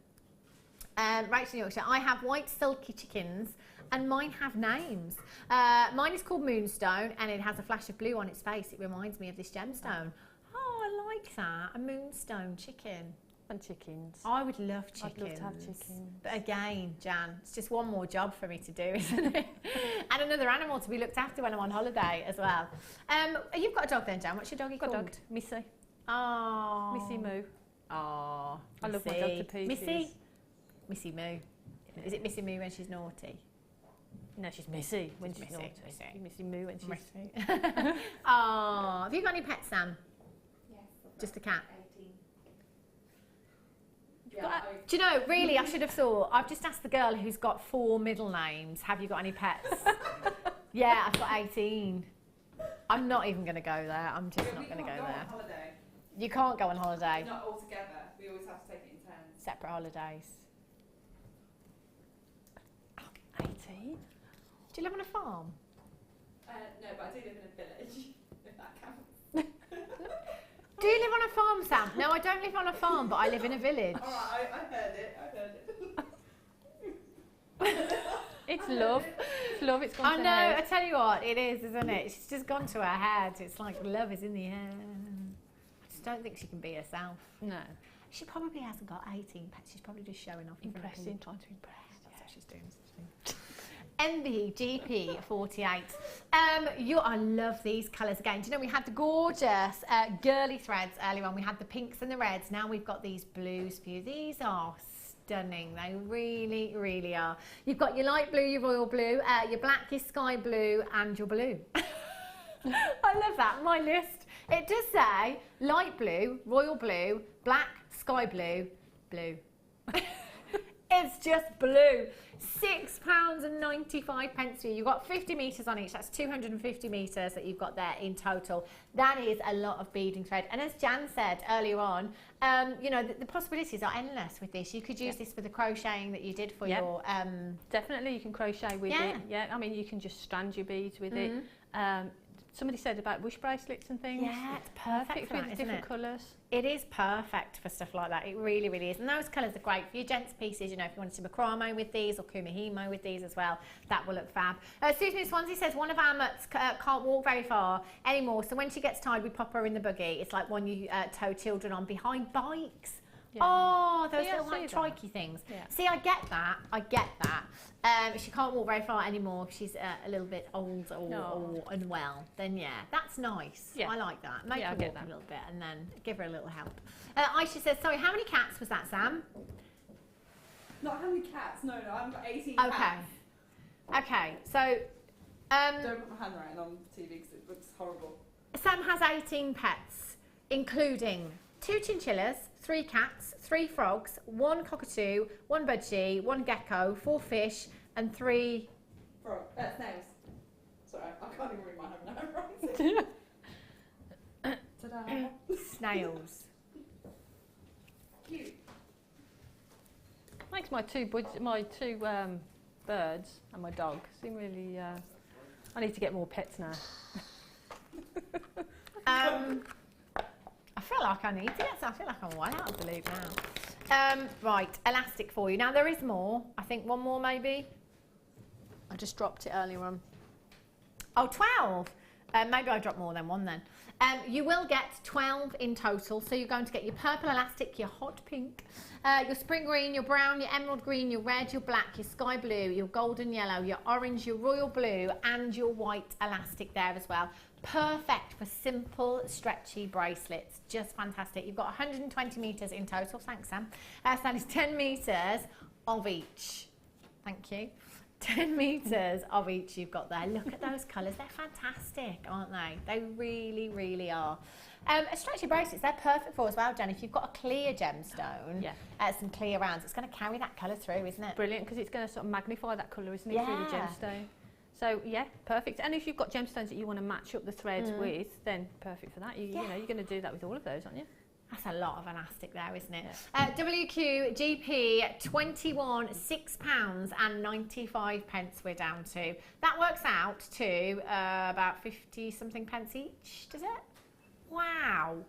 Rachel in Yorkshire, I have white silky chickens and mine have names. Mine is called Moonstone and it has a flash of blue on its face. It reminds me of this gemstone. Oh, I like that. A Moonstone chicken. And chickens. I would love chickens. I'd love to have chickens. But again, Jan, it's just one more job for me to do, isn't it? And another animal to be looked after when I'm on holiday as well. You've got a dog then, Jan. What's your doggy called? Dog, Missy. Oh. Missy Moo. Oh. I love my dog to pieces. Missy Moo. Is it Missy Moo when she's naughty? No, she's Missy when she's naughty. Missy Moo when she's... Oh. Have you got any pets, Sam? Just a cat. 18. Do you know, really, I should have thought, I've just asked the girl who's got 4 middle names, have you got any pets? Yeah, I've got 18. I'm not even going to go there. I'm just not going to go there. On holiday. You can't go on holiday. Not all together. We always have to take it in turns. Separate holidays. 18? Do you live on a farm? No, but I do live in a village, if that counts. Do you live on a farm, Sam? No, I don't live on a farm, but I live in a village. All right, I heard it. I heard it. It's love. It's love. It's gone I to her know, head. I tell you what, it is, isn't it? She's just gone to her head. It's like love is in the air. I just don't think she can be herself. No. She probably hasn't got 18 pets. She's probably just showing off. Impressing, trying to impress. That's what she's doing. NBGP48. I love these colours again. Do you know, we had the gorgeous girly threads earlier on. We had the pinks and the reds. Now we've got these blues for you. These are stunning. They really, really are. You've got your light blue, your royal blue, your black, your sky blue, and your blue. I love that. My list. It does say light blue, royal blue, black, sky blue, blue. It's just blue. £6.95 for you. You've got 50 metres on each. That's 250 metres that you've got there in total. That is a lot of beading thread. And as Jan said earlier on, you know, the possibilities are endless with this. You could use this for the crocheting that you did for your... Definitely, you can crochet with it. Yeah, I mean, you can just strand your beads with it. Somebody said about wish bracelets and things. Yeah, it's perfect for with that, the isn't different it? colours. It is perfect for stuff like that. It really, really is. And those colours are great for your gents pieces. You know, if you wanted to macrame with these or kumihimo with these as well, that will look fab. Susan Swansea says one of our mutts can't walk very far anymore. So when she gets tired, we pop her in the buggy. It's like when you tow children on behind bikes. Yeah. Oh, those little like trikey things. Yeah. See, I get that. I get that. If she can't walk very far anymore, if she's a little bit old or unwell, then yeah, that's nice. Yeah. I like that. Make her walk a little bit and then give her a little help. Aisha says, sorry, how many cats was that, Sam? Not how many cats, no, I've got 18 cats. Okay, so... don't put my handwriting on TV because it looks horrible. Sam has 18 pets, including 2 chinchillas, 3 cats, 3 frogs, 1 cockatoo, 1 budgie, 1 gecko, 4 fish, and 3... snails. Sorry, I can't even read my handwriting. Ta-da! Snails. Cute. Makes my two birds and my dog seem really... I need to get more pets now. I feel like I need to get some. I feel like I'm way out of the loop now. Right, elastic for you. Now there is more. I think one more maybe. I just dropped it earlier on. Oh, 12. Maybe I dropped more than one then. You will get 12 in total. So you're going to get your purple elastic, your hot pink, your spring green, your brown, your emerald green, your red, your black, your sky blue, your golden yellow, your orange, your royal blue, and your white elastic there as well. Perfect for simple, stretchy bracelets. Just fantastic. You've got 120 metres in total. Thanks, Sam. So that is 10 metres of each. Thank you. 10 metres of each you've got there. Look at those colours. They're fantastic, aren't they? They really, really are. Stretchy bracelets, they're perfect for as well, Jen. If you've got a clear gemstone, some clear rounds, it's going to carry that colour through, isn't it? Brilliant, because it's going to sort of magnify that colour, isn't it, through the gemstone. So, yeah, perfect. And if you've got gemstones that you want to match up the threads with, then perfect for that. You know, you're going to do that with all of those, aren't you? That's a lot of elastic there, isn't it? WQGP 21, £6.95 we're down to. That works out to about 50 something pence each, does it? Wow.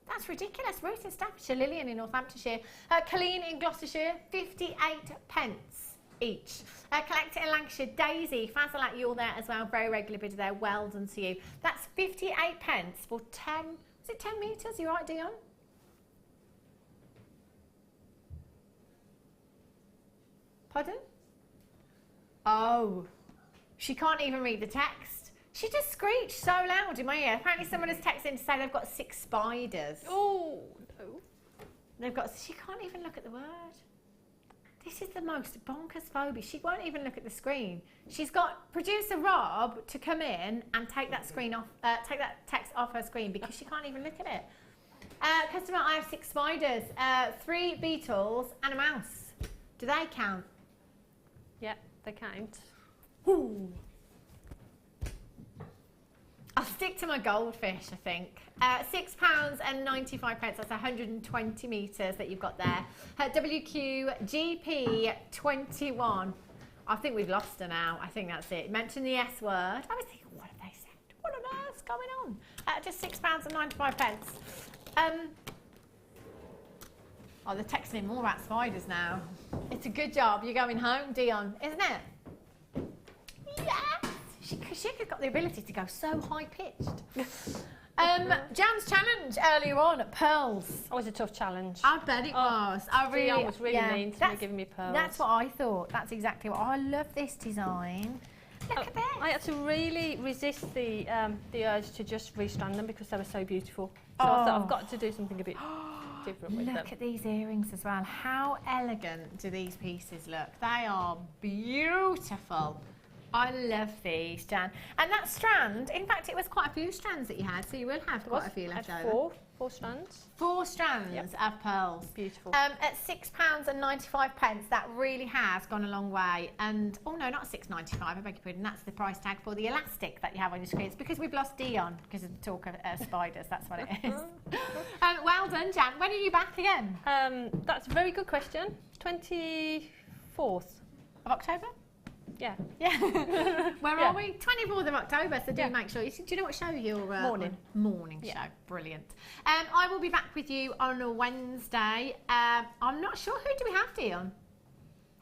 That's ridiculous. Ruth in Staffordshire, Lillian in Northamptonshire, Colleen in Gloucestershire, 58 pence each. Collector in Lancashire, Daisy, Fazalat, you're there as well, very regular bidder there, well done to you. That's 58 pence for 10, is it 10 metres? You right, Dion? Pardon? Oh, she can't even read the text. She just screeched so loud in my ear. Apparently someone has texted in to say they've got 6 spiders. Oh, no. They've got, she can't even look at the word. This is the most bonkers phobia. She won't even look at the screen. She's got producer Rob to come in and take that screen off, take that text off her screen because she can't even look at it. Customer, I have 6 spiders, 3 beetles and a mouse. Do they count? Yeah, they count. Ooh. I'll stick to my goldfish, I think. £6.95, that's 120 metres that you've got there. WQGP21. I think we've lost her now. I think that's it. Mention the S word. I was thinking, what have they said? What on earth's going on? Just £6.95. Oh, they're texting more about spiders now. It's a good job. You're going home, Dion, isn't it? Yes! She could got the ability to go so high-pitched. Jan's challenge earlier on at pearls. That was a tough challenge. I bet it was. I was really mean to me, giving me pearls. That's what I thought. That's exactly what. I love this design. Look at this. I had to really resist the urge to just restrand them because they were so beautiful. So I thought I've got to do something a bit different with them. Look at these earrings as well. How elegant do these pieces look? They are beautiful. I love these, Jan. And that strand, in fact, it was quite a few strands that you had, so you will have quite a few left over. 4 strands. 4 strands of pearls. Beautiful. At £6.95, that really has gone a long way. And, oh no, not £6.95, I beg your pardon, that's the price tag for the elastic that you have on your screen. It's because we've lost Dion, because of the talk of spiders, that's what it is. Well done, Jan. When are you back again? That's a very good question. 24th. Of October? Yeah. Yeah. Where are we? 24th of October, so do make sure. Do you know what show you're Morning. Morning show. Brilliant. I will be back with you on a Wednesday. I'm not sure. Who do we have, Dion?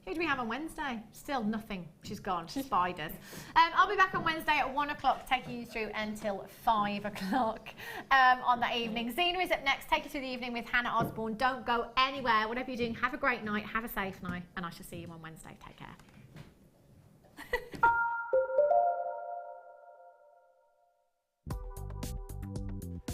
Who do we have on Wednesday? Still nothing. She's gone. Spiders. I'll be back on Wednesday at 1 o'clock, taking you through until 5 o'clock on that evening. Zena is up next. Take you through the evening with Hannah Osborne. Don't go anywhere. Whatever you're doing, have a great night. Have a safe night. And I shall see you on Wednesday. Take care.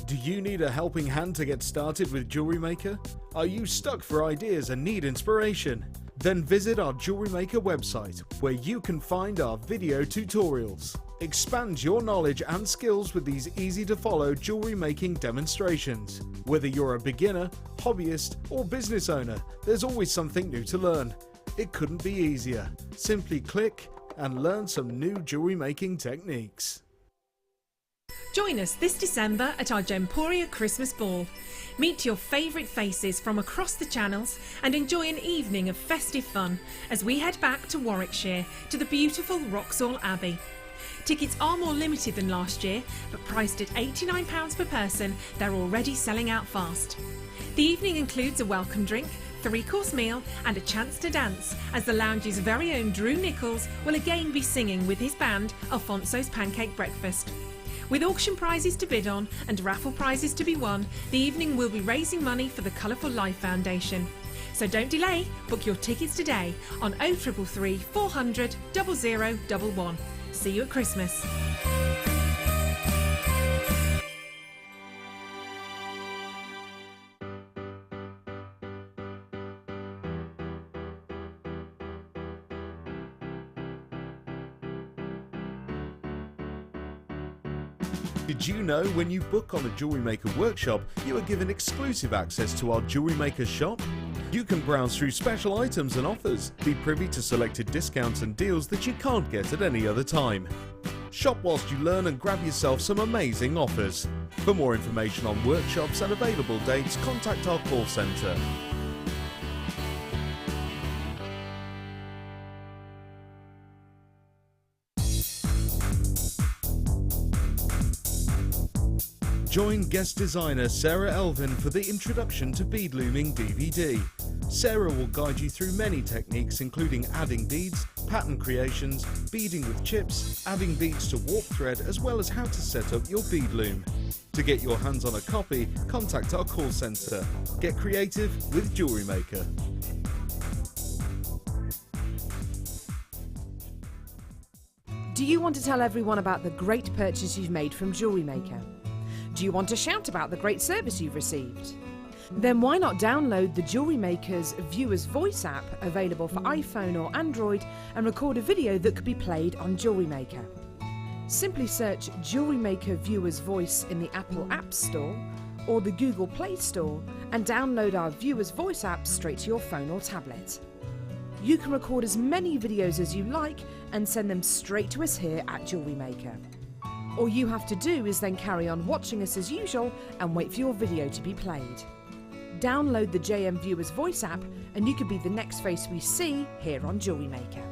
Do you need a helping hand to get started with Jewellery Maker? Are you stuck for ideas and need inspiration? Then visit our Jewellery Maker website, where you can find our video tutorials. Expand your knowledge and skills with these easy-to-follow jewellery making demonstrations. Whether you're a beginner, hobbyist, or business owner, there's always something new to learn. It couldn't be easier. Simply click and learn some new jewellery making techniques. Join us this December at our Gemporia Christmas Ball. Meet your favourite faces from across the channels and enjoy an evening of festive fun as we head back to Warwickshire to the beautiful Wroxall Abbey. Tickets are more limited than last year, but priced at £89 per person, they're already selling out fast. The evening includes a welcome drink, 3-course meal and a chance to dance as the lounge's very own Drew Nichols will again be singing with his band Alfonso's Pancake Breakfast. With auction prizes to bid on and raffle prizes to be won, the evening will be raising money for the Colourful Life Foundation. So don't delay, book your tickets today on 0333 400 0011. See you at Christmas. Did you know when you book on a Jewellery Maker workshop, you are given exclusive access to our Jewellery Maker shop? You can browse through special items and offers, be privy to selected discounts and deals that you can't get at any other time. Shop whilst you learn and grab yourself some amazing offers. For more information on workshops and available dates, contact our call centre. Join guest designer Sarah Elvin for the Introduction to Bead Looming DVD. Sarah will guide you through many techniques including adding beads, pattern creations, beading with chips, adding beads to warp thread, as well as how to set up your bead loom. To get your hands on a copy, contact our call centre. Get creative with Jewellery Maker. Do you want to tell everyone about the great purchase you've made from Jewellery Maker? Do you want to shout about the great service you've received? Then why not download the Jewellery Maker's Viewer's Voice app, available for iPhone or Android, and record a video that could be played on Jewellery Maker. Simply search Jewellery Maker Viewer's Voice in the Apple App Store or the Google Play Store and download our Viewers Voice app straight to your phone or tablet. You can record as many videos as you like and send them straight to us here at Jewellery Maker. All you have to do is then carry on watching us as usual and wait for your video to be played. Download the JM Viewers Voice app and you could be the next face we see here on Jewellery Maker.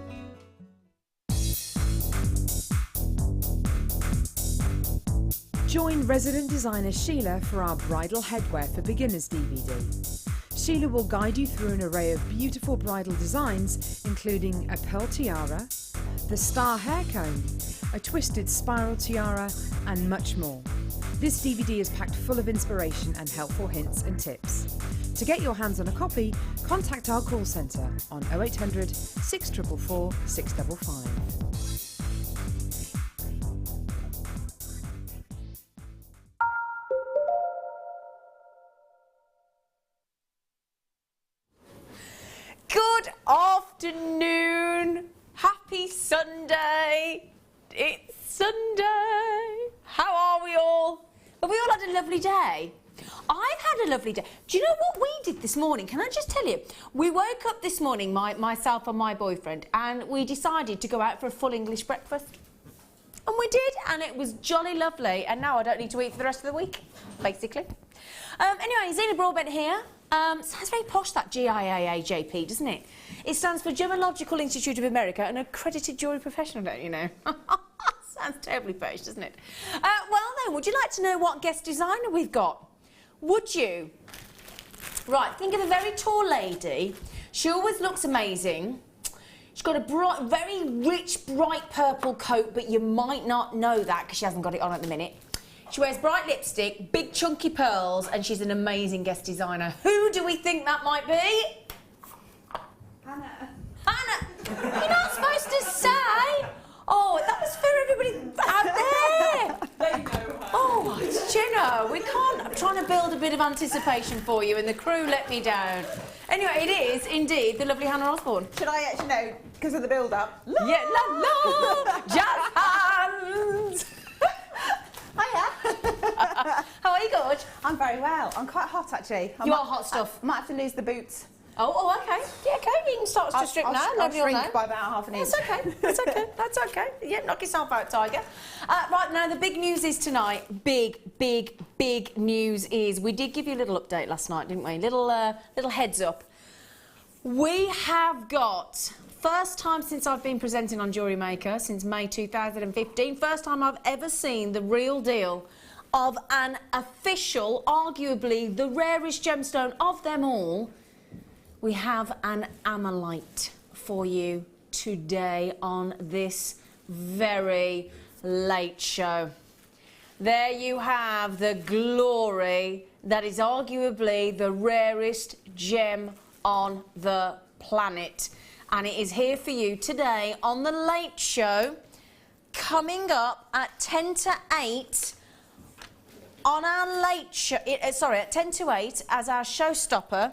Join resident designer Sheila for our Bridal Headwear for Beginners DVD. Sheila will guide you through an array of beautiful bridal designs, including a pearl tiara, the star hair comb, a twisted spiral tiara, and much more. This DVD is packed full of inspiration and helpful hints and tips. To get your hands on a copy, contact our call centre on 0800 644 655. Good afternoon. Happy Sunday. It's Sunday. How are we all? Have we all had a lovely day? I've had a lovely day. Do you know what we did this morning? Can I just tell you? We woke up this morning, myself and my boyfriend, and we decided to go out for a full English breakfast. And we did, and it was jolly lovely. And now I don't need to eat for the rest of the week, basically. Anyway, Zena Broadbent here. Sounds very posh, that GIAA-JP, doesn't it? It stands for Gemological Institute of America, an accredited jewellery professional, don't you know? Sounds terribly posh, doesn't it? Well then, would you like to know what guest designer we've got? Would you? Right, think of a very tall lady. She always looks amazing. She's got a very rich, bright purple coat, but you might not know that because she hasn't got it on at the minute. She wears bright lipstick, big chunky pearls, and she's an amazing guest designer. Who do we think that might be? Hannah. Hannah! You're not supposed to say! Oh, that was for everybody out there! They know her. Oh, Jenna, we can't... I'm trying to build a bit of anticipation for you, and the crew let me down. Anyway, it is, indeed, the lovely Hannah Osborne. Should I actually know, because of the build-up? Yeah, la la! Jazz hands! Hiya. How are you, Gorge? I'm very well. I'm quite hot, actually. You are hot stuff. I might have to lose the boots. Oh, okay. Yeah, okay, you can start to strip now. I'll shrink by about half an inch. That's okay, that's okay, that's okay. Yeah, knock yourself out, Tiger. Right, now the big news is tonight, big news is, we did give you a little update last night, didn't we? Little heads up. We have got, first time since I've been presenting on Jewellery Maker, since May 2015, first time I've ever seen the real deal of an official, arguably the rarest gemstone of them all. We have an Amalite for you today on this very late show. There you have the glory that is arguably the rarest gem on the planet. And it is here for you today on the late show, coming up at 10 to 8 on our late show, sorry, at 10 to 8 as our showstopper.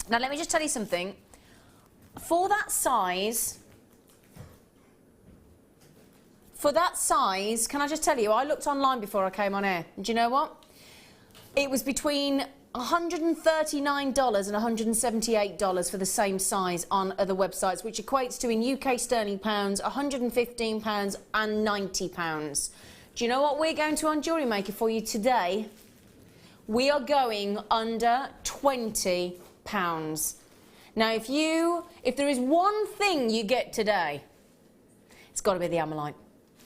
Now, let me just tell you something. For that size, can I just tell you, I looked online before I came on air. Do you know what? It was between $139 and $178 for the same size on other websites, which equates to, in UK sterling pounds, £115 and £90. Do you know what we're going to on Jewellery Maker for you today? We are going under £20. Now, if there is one thing you get today, it's got to be the Amalite.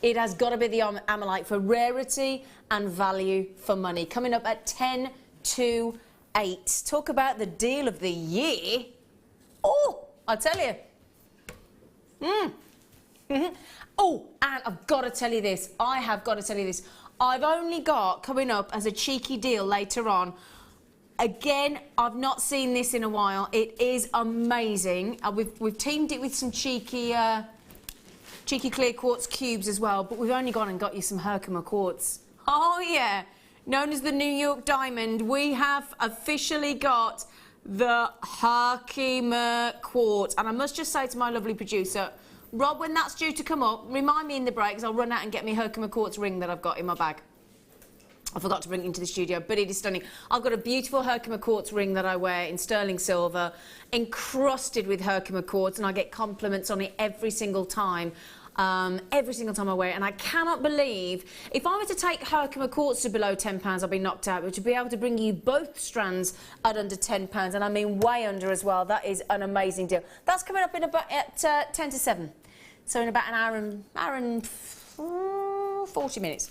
It has got to be the Amalite for rarity and value for money. Coming up at 10 to 8. Talk about the deal of the year. Oh, I tell you. Oh, and I've got to tell you this. I have got to tell you this. I've only got coming up as a cheeky deal later on. Again, I've not seen this in a while. It is amazing. We've teamed it with some cheeky clear quartz cubes as well, but we've only gone and got you some Herkimer quartz. Oh yeah, known as the New York Diamond, we have officially got the Herkimer quartz. And I must just say to my lovely producer, Rob, when that's due to come up, remind me in the breaks, I'll run out and get me Herkimer quartz ring that I've got in my bag. I forgot to bring it into the studio, but it is stunning. I've got a beautiful Herkimer quartz ring that I wear in sterling silver, encrusted with Herkimer quartz, and I get compliments on it every single time. Every single time I wear it, and I cannot believe if I were to take Herkimer quartz to below £10, I'd be knocked out. But to be able to bring you both strands at under £10, and I mean way under as well, that is an amazing deal. That's coming up in about at 10 to 7, so in about an hour and 40 minutes.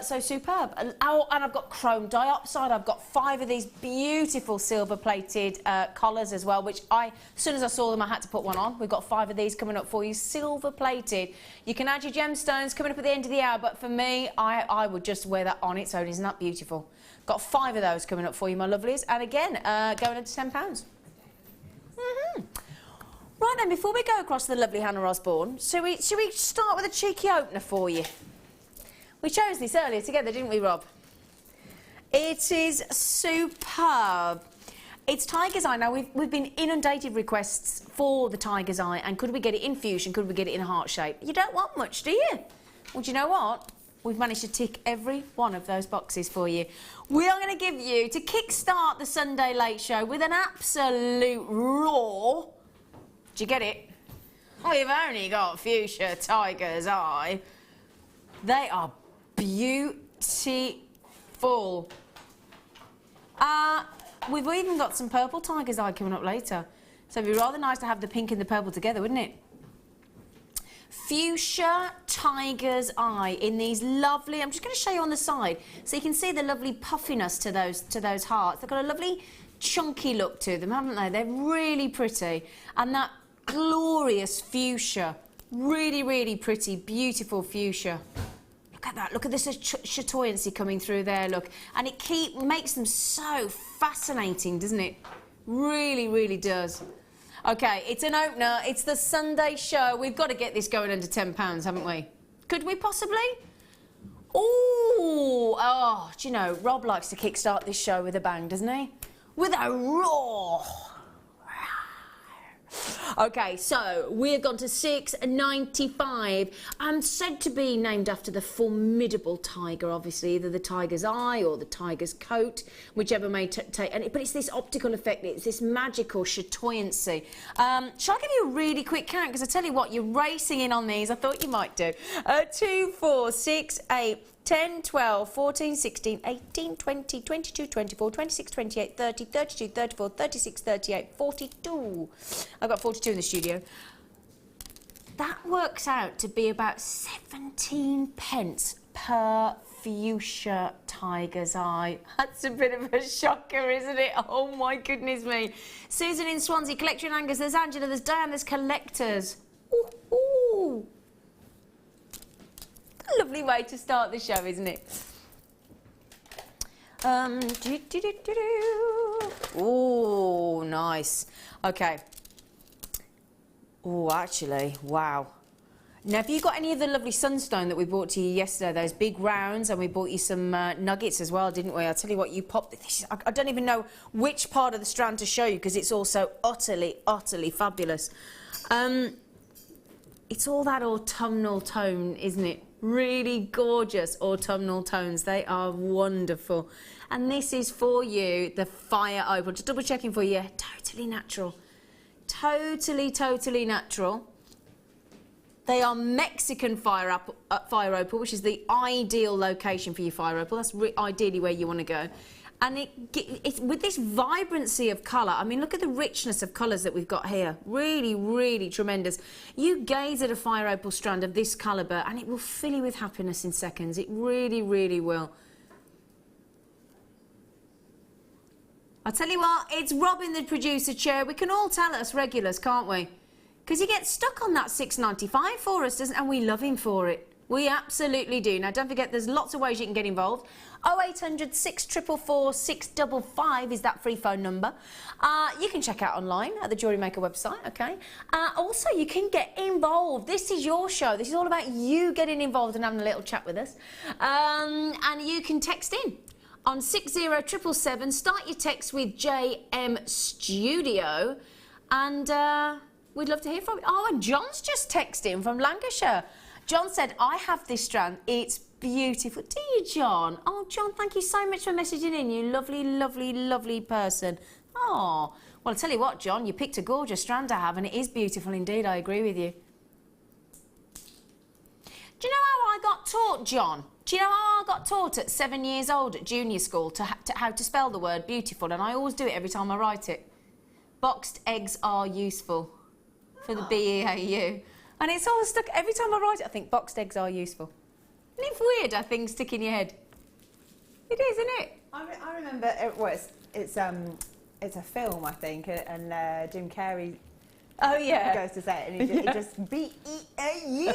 So superb. Oh, and I've got chrome dioxide. I've got 5 of these beautiful silver-plated collars as well, which as soon as I saw them, I had to put one on. We've got 5 of these coming up for you, silver-plated. You can add your gemstones coming up at the end of the hour, but for me, I would just wear that on its own. Isn't that beautiful? Got 5 of those coming up for you, my lovelies. And again, going up to £10. Right then, before we go across to the lovely Hannah Osborne, should we start with a cheeky opener for you? We chose this earlier together, didn't we, Rob? It is superb. It's Tiger's Eye. Now, we've been inundated requests for the Tiger's Eye, and could we get it in fusion? Could we get it in heart shape? You don't want much, do you? Well, do you know what? We've managed to tick every one of those boxes for you. We are going to give you, to kickstart the Sunday Late Show, with an absolute raw... Did you get it? Oh, you've only got fuchsia Tiger's Eye. They are beautiful. We've even got some purple Tiger's Eye coming up later. So it'd be rather nice to have the pink and the purple together, wouldn't it? Fuchsia Tiger's Eye in these lovely... I'm just going to show you on the side so you can see the lovely puffiness to those hearts. They've got a lovely chunky look to them, haven't they? They're really pretty. And that glorious fuchsia. Really, really pretty, beautiful fuchsia. Look at that. Look at this chatoyancy coming through there, look. And it makes them so fascinating, doesn't it? Really, really does. OK, it's an opener. It's the Sunday show. We've got to get this going under £10, haven't we? Could we possibly? Ooh, oh, do you know, Rob likes to kickstart this show with a bang, doesn't he? With a roar. OK, so we've gone to £6.95. I'm said to be named after the formidable tiger, obviously, either the tiger's eye or the tiger's coat, whichever may take. But it's this optical effect, it's this magical chatoyancy. Shall I give you a really quick count? Because I tell you what, you're racing in on these. I thought you might do. 2, 4, 6, 8. 10, 12, 14, 16, 18, 20, 22, 24, 26, 28, 30, 32, 34, 36, 38, 42. I've got 42 in the studio. That works out to be about 17 pence per fuchsia tiger's eye. That's a bit of a shocker, isn't it? Oh my goodness me. Susan in Swansea, Collector Angus, there's Angela, there's Diane, there's collectors. Ooh, ooh. Lovely way to start the show, isn't it? Oh, nice. Okay. Oh, actually, wow. Now, have you got any of the lovely sunstone that we brought to you yesterday? Those big rounds, and we bought you some nuggets as well, didn't we? I'll tell you what, you popped this. I don't even know which part of the strand to show you because it's all so utterly, utterly fabulous. It's all that autumnal tone, isn't it? Really gorgeous autumnal tones. They are wonderful. And this is for you, the fire opal. Just double checking for you. Totally natural. Totally, totally natural. They are Mexican fire opal, which is the ideal location for your fire opal. That's ideally where you want to go. And it's with this vibrancy of colour. I mean, look at the richness of colours that we've got here. Really, really tremendous. You gaze at a fire opal strand of this calibre and it will fill you with happiness in seconds. It really, really will. I'll tell you what, it's Rob in the producer chair. We can all tell us regulars, can't we? Because he gets stuck on that $6.95 for us, doesn't he? And we love him for it. We absolutely do. Now, don't forget, there's lots of ways you can get involved. 0800 644 655 is that free phone number. You can check out online at the Jewellery Maker website, OK? Also, you can get involved. This is your show. This is all about you getting involved and having a little chat with us. And you can text in on 60777. Start your text with JM Studio. And we'd love to hear from you. Oh, and John's just texted in from Lancashire. John said, I have this strand. It's beautiful. Do you, John? Oh, John, thank you so much for messaging in, you lovely, lovely, lovely person. Oh, well, I'll tell you what, John, you picked a gorgeous strand to have, and it is beautiful indeed, I agree with you. Do you know how I got taught, John? Do you know how I got taught at 7 years old at junior school to how to spell the word beautiful? And I always do it every time I write it. Boxed eggs are useful for the B-E-A-U. And it's always stuck, every time I write it, I think boxed eggs are useful. Isn't it weird how things stick in your head? It is, isn't it? I remember, it's a film, I think, and Jim Carrey. Oh, yeah. Goes to say it, and he just B-E-A-U.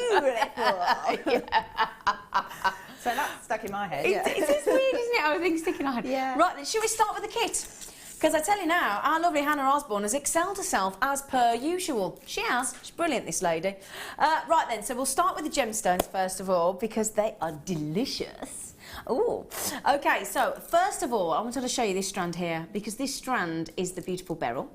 So that's stuck in my head. It is weird, isn't it? How things stick in our head. Yeah. Right, then, should we start with the kit? Because I tell you now, our lovely Hannah Osborne has excelled herself as per usual. She has. She's brilliant, this lady. Right then, so we'll start with the gemstones first of all, because they are delicious. Oh, okay, so first of all, I wanted to show you this strand here, because this strand is the beautiful beryl.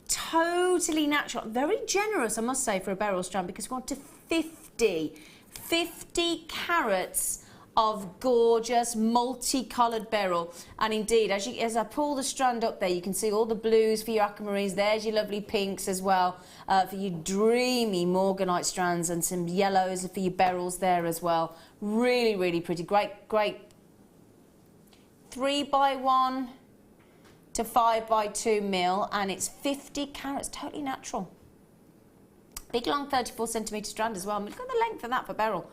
Totally natural, very generous, I must say, for a beryl strand, because we want to 50 carats of gorgeous multicoloured beryl. And indeed, as I pull the strand up there, you can see all the blues for your aquamarines. There's your lovely pinks as well for your dreamy morganite strands, and some yellows for your beryls there as well. Really, really pretty. Great 3x1 to 5x2 mil, and it's 50 carats, totally natural. Big long 34 centimetre strand as well. I mean, look at the length of that for beryl.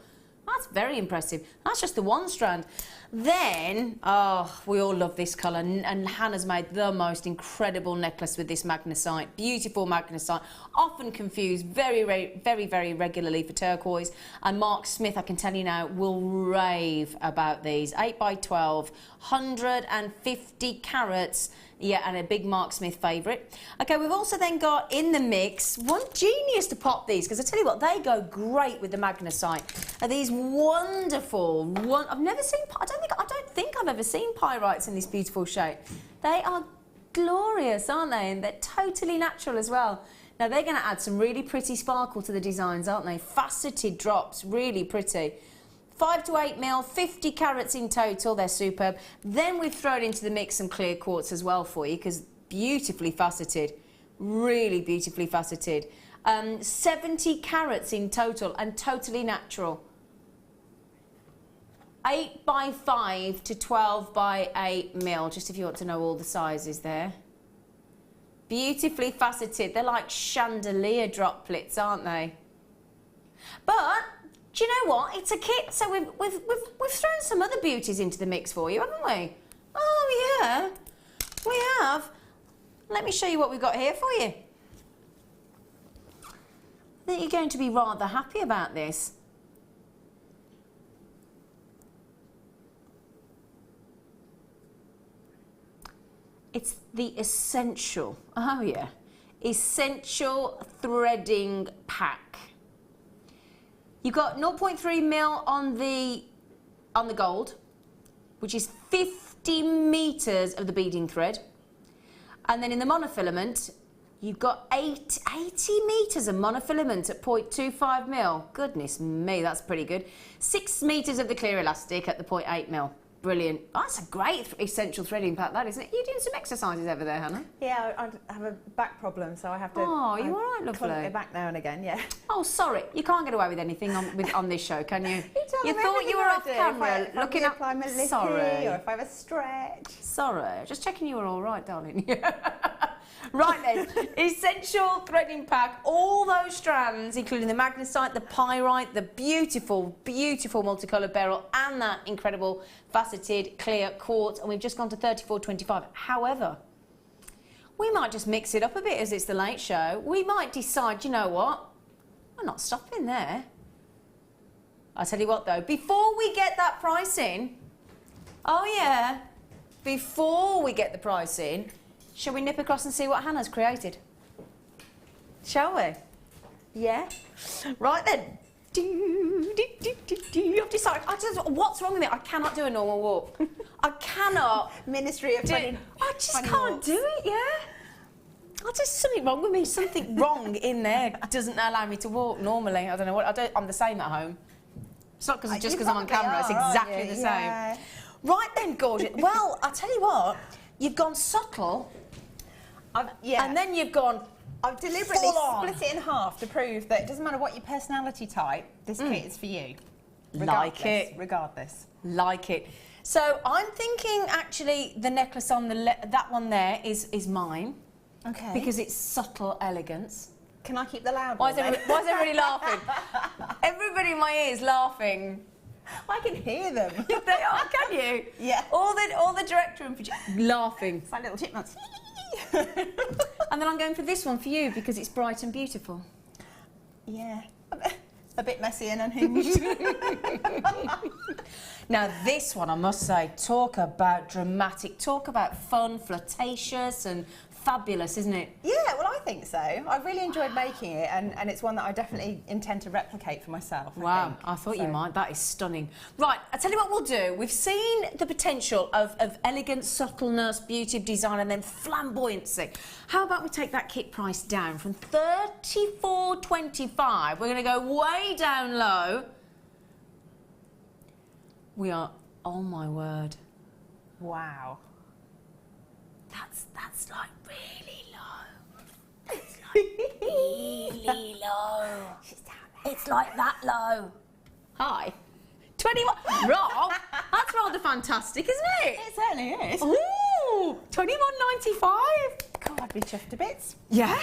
That's very impressive. That's just the one strand. Then, oh, we all love this colour, and Hannah's made the most incredible necklace with this magnesite. Beautiful magnesite, often confused very, very regularly for turquoise. And Mark Smith, I can tell you now, will rave about these. 8x12, 150 carats. Yeah, and a big Mark Smith favourite. Okay, we've also then got in the mix one genius to pop these, because I tell you what, they go great with the magnesite. Are these wonderful? I've never seen. I don't think I've ever seen pyrites in this beautiful shape. They are glorious, aren't they? And they're totally natural as well. Now they're going to add some really pretty sparkle to the designs, aren't they? Faceted drops, really pretty. 5 to 8 mil, 50 carats in total, they're superb. Then we've thrown into the mix some clear quartz as well for you, because beautifully faceted, really beautifully faceted. 70 carats in total and totally natural. 8x5 to 12x8 mil, just if you want to know all the sizes there. Beautifully faceted, they're like chandelier droplets, aren't they? But do you know what? It's a kit, so we've thrown some other beauties into the mix for you, haven't we? Oh yeah, we have. Let me show you what we've got here for you. I think you're going to be rather happy about this. It's the essential, oh yeah, essential threading pack. You've got 0.3 mil on the gold, which is 50 metres of the beading thread. And then in the monofilament, you've got 80 metres of monofilament at 0.25 mil. Goodness me, that's pretty good. 6 metres of the clear elastic at the 0.8 mil. Brilliant. Oh, that's a great essential threading pack, that, isn't it? You're doing some exercises over there, Hannah. Yeah, I have a back problem, so I have to. Oh, you all right, lovely? Clunk it back now and again, yeah. Oh, sorry. You can't get away with anything on this show, can you? You thought you were off camera looking up. Apply my lippy, sorry. or if I have a stretch. Sorry. Just checking you were all right, darling. Right then, essential threading pack, all those strands, including the magnesite, the pyrite, the beautiful, beautiful multicoloured beryl, and that incredible faceted clear quartz, and we've just gone to 34.25. However, we might just mix it up a bit as it's the late show. We might decide, you know what, we're not stopping there. I'll tell you what though, before we get that price in, oh yeah, before we get the price in, shall we nip across and see what Hannah's created? Shall we? Yeah? Right then. I've decided, what's wrong with me? I cannot do a normal walk. I cannot. Ministry of Funny. I just can't do it, yeah? There's something wrong with me. Something wrong in there doesn't allow me to walk normally. I don't know what. I'm the same at home. It's not because I'm on camera. It's exactly the same. Right then, gorgeous. Well, I'll tell you what. You've gone subtle. And then you've gone. I've deliberately split it in half to prove that it doesn't matter what your personality type. This kit is for you. Regardless. Like it. So I'm thinking actually the necklace on that one there is mine. Okay. Because it's subtle elegance. Can I keep the loud Why one? is everybody laughing? Everybody in my ears laughing. I can hear them. They are, can you? Yeah. All the director and producer laughing. It's like little chipmunks. And then I'm going for this one for you because it's bright and beautiful. Yeah. A bit messy and unhinged. Now this one, I must say, talk about dramatic, talk about fun, flirtatious and fabulous, isn't it? Yeah, well, I think so. I really enjoyed making it, and it's one that I definitely intend to replicate for myself. Wow, I thought you might. That is stunning. Right, I'll tell you what we'll do. We've seen the potential of elegance, subtleness, beauty of design, and then flamboyancy. How about we take that kit price down from $34.25? We're going to go way down low. We are, oh my word. Wow. That's like really low. It's like really low. She's down there. It's like that low. Hi. 21. Rob, that's rather fantastic, isn't it? It certainly is. Ooh, $21.95. God, I'd be chuffed to bits. Yeah.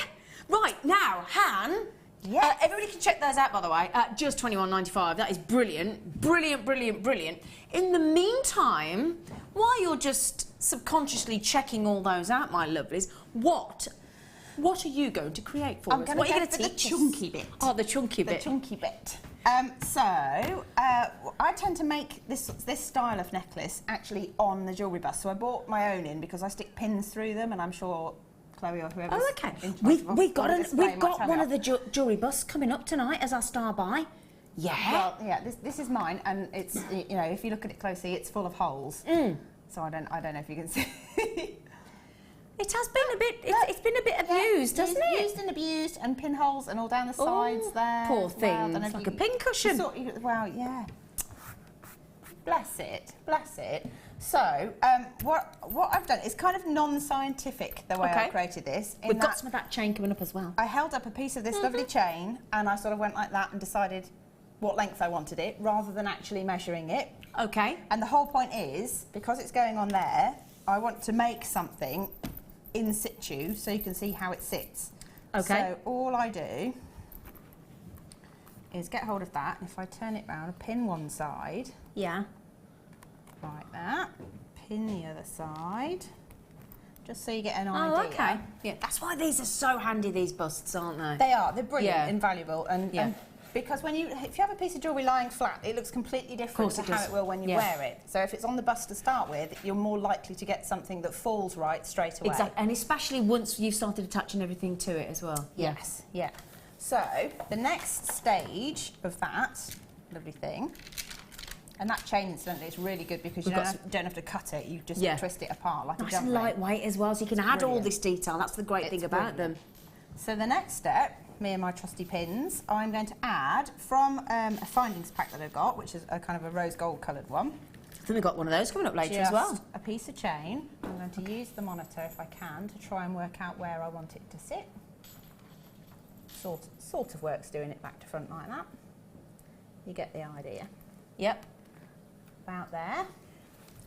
Right, now, Han. Yes. Everybody can check those out, by the way. Just $21.95. That is brilliant. Brilliant, brilliant, brilliant. In the meantime, while you're just subconsciously checking all those out, my lovelies, what are you going to create for us? What are you going to teach us? The chunky bit. Oh, the chunky bit. The chunky bit. I tend to make this style of necklace actually on the jewellery bus. So I bought my own in because I stick pins through them, and I'm sure Chloe or whoever. Oh, okay. We've got one of the jewellery busts coming up tonight as our star buy. Yeah. Well, yeah. This is mine, and it's if you look at it closely, it's full of holes. So I don't know if you can see. It has been a bit. It's been a bit abused, hasn't it? Used and abused, and pinholes and all down the sides there. Poor thing. It's like a pincushion. Well, yeah. Bless it. Bless it. So, what I've done is kind of non-scientific the way I created this. We've got some of that chain coming up as well. I held up a piece of this lovely chain, and I sort of went like that and decided what length I wanted it, rather than actually measuring it. Okay. And the whole point is, because it's going on there, I want to make something in situ so you can see how it sits. Okay. So all I do is get hold of that, and if I turn it round, pin one side. Yeah. Like that. Pin the other side. Just so you get an idea. Oh, okay. Yeah, that's why these are so handy, these busts, aren't they? They are. They're brilliant, invaluable, and because if you have a piece of jewellery lying flat, it looks completely different to how it will when you wear it. So if it's on the bust to start with, you're more likely to get something that falls right straight away. Exactly, and especially once you've started attaching everything to it as well. Yes, yeah. So the next stage of that lovely thing, and that chain incidentally is really good because you don't have to cut it, you just twist it apart like a jump ring. Nice and lightweight as well, so you can add all this detail. That's the great thing about them. So the next step, me and my trusty pins, I'm going to add from a findings pack that I've got, which is a kind of a rose gold coloured one. I think we've got one of those coming up later as well. A piece of chain. I'm going to use the monitor if I can to try and work out where I want it to sit. Sort of works doing it back to front like that. You get the idea. Yep. About there.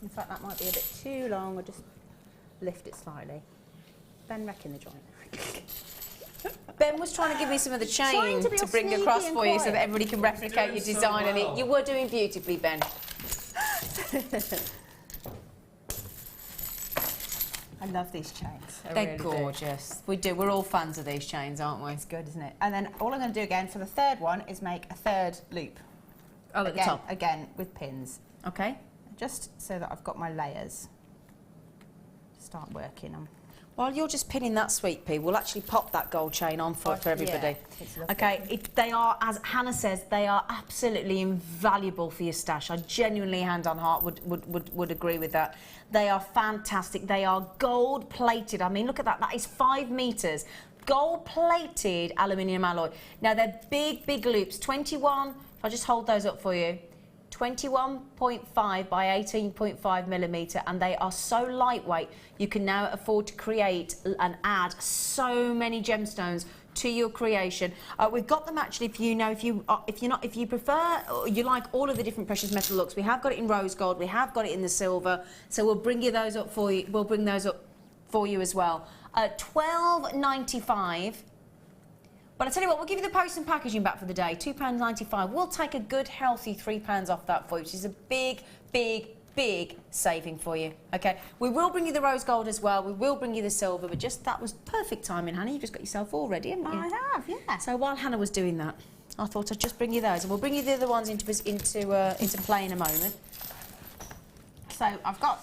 In fact, that might be a bit too long. I'll just lift it slightly. Ben, wrecking the joint. Ben was trying to give me some of the chain to bring across for you so that everybody can replicate your design, and you were doing beautifully, Ben. I love these chains. They're gorgeous. We do. We're all fans of these chains, aren't we? It's good, isn't it? And then all I'm going to do again for the third one is make a third loop. Oh, at the top. Again, with pins. Okay. Just so that I've got my layers to start working on. While you're just pinning that, sweet pea, we'll actually pop that gold chain on for everybody. Yeah, okay, they are, as Hannah says, they are absolutely invaluable for your stash. I genuinely, hand on heart, would agree with that. They are fantastic. They are gold-plated. I mean, look at that. That is 5 metres. Gold-plated aluminium alloy. Now, they're big, big loops. 21, if I just hold those up for you, 21.5 by 18.5 millimetre, and they are so lightweight you can now afford to create and add so many gemstones to your creation. We've got them actually, if you prefer, or you like all of the different precious metal looks. We have got it in rose gold, we have got it in the silver, so we'll bring you those up for you. We'll bring those up for you as well. $12.95. But I tell you what, we'll give you the post and packaging back for the day, £2.95. We'll take a good, healthy £3 off that for you, which is a big, big, big saving for you. Okay, we will bring you the rose gold as well. We will bring you the silver, but just that was perfect timing, Hannah. You just got yourself all ready, haven't you? I have, yeah. So while Hannah was doing that, I thought I'd just bring you those, and we'll bring you the other ones into play in a moment. So I've got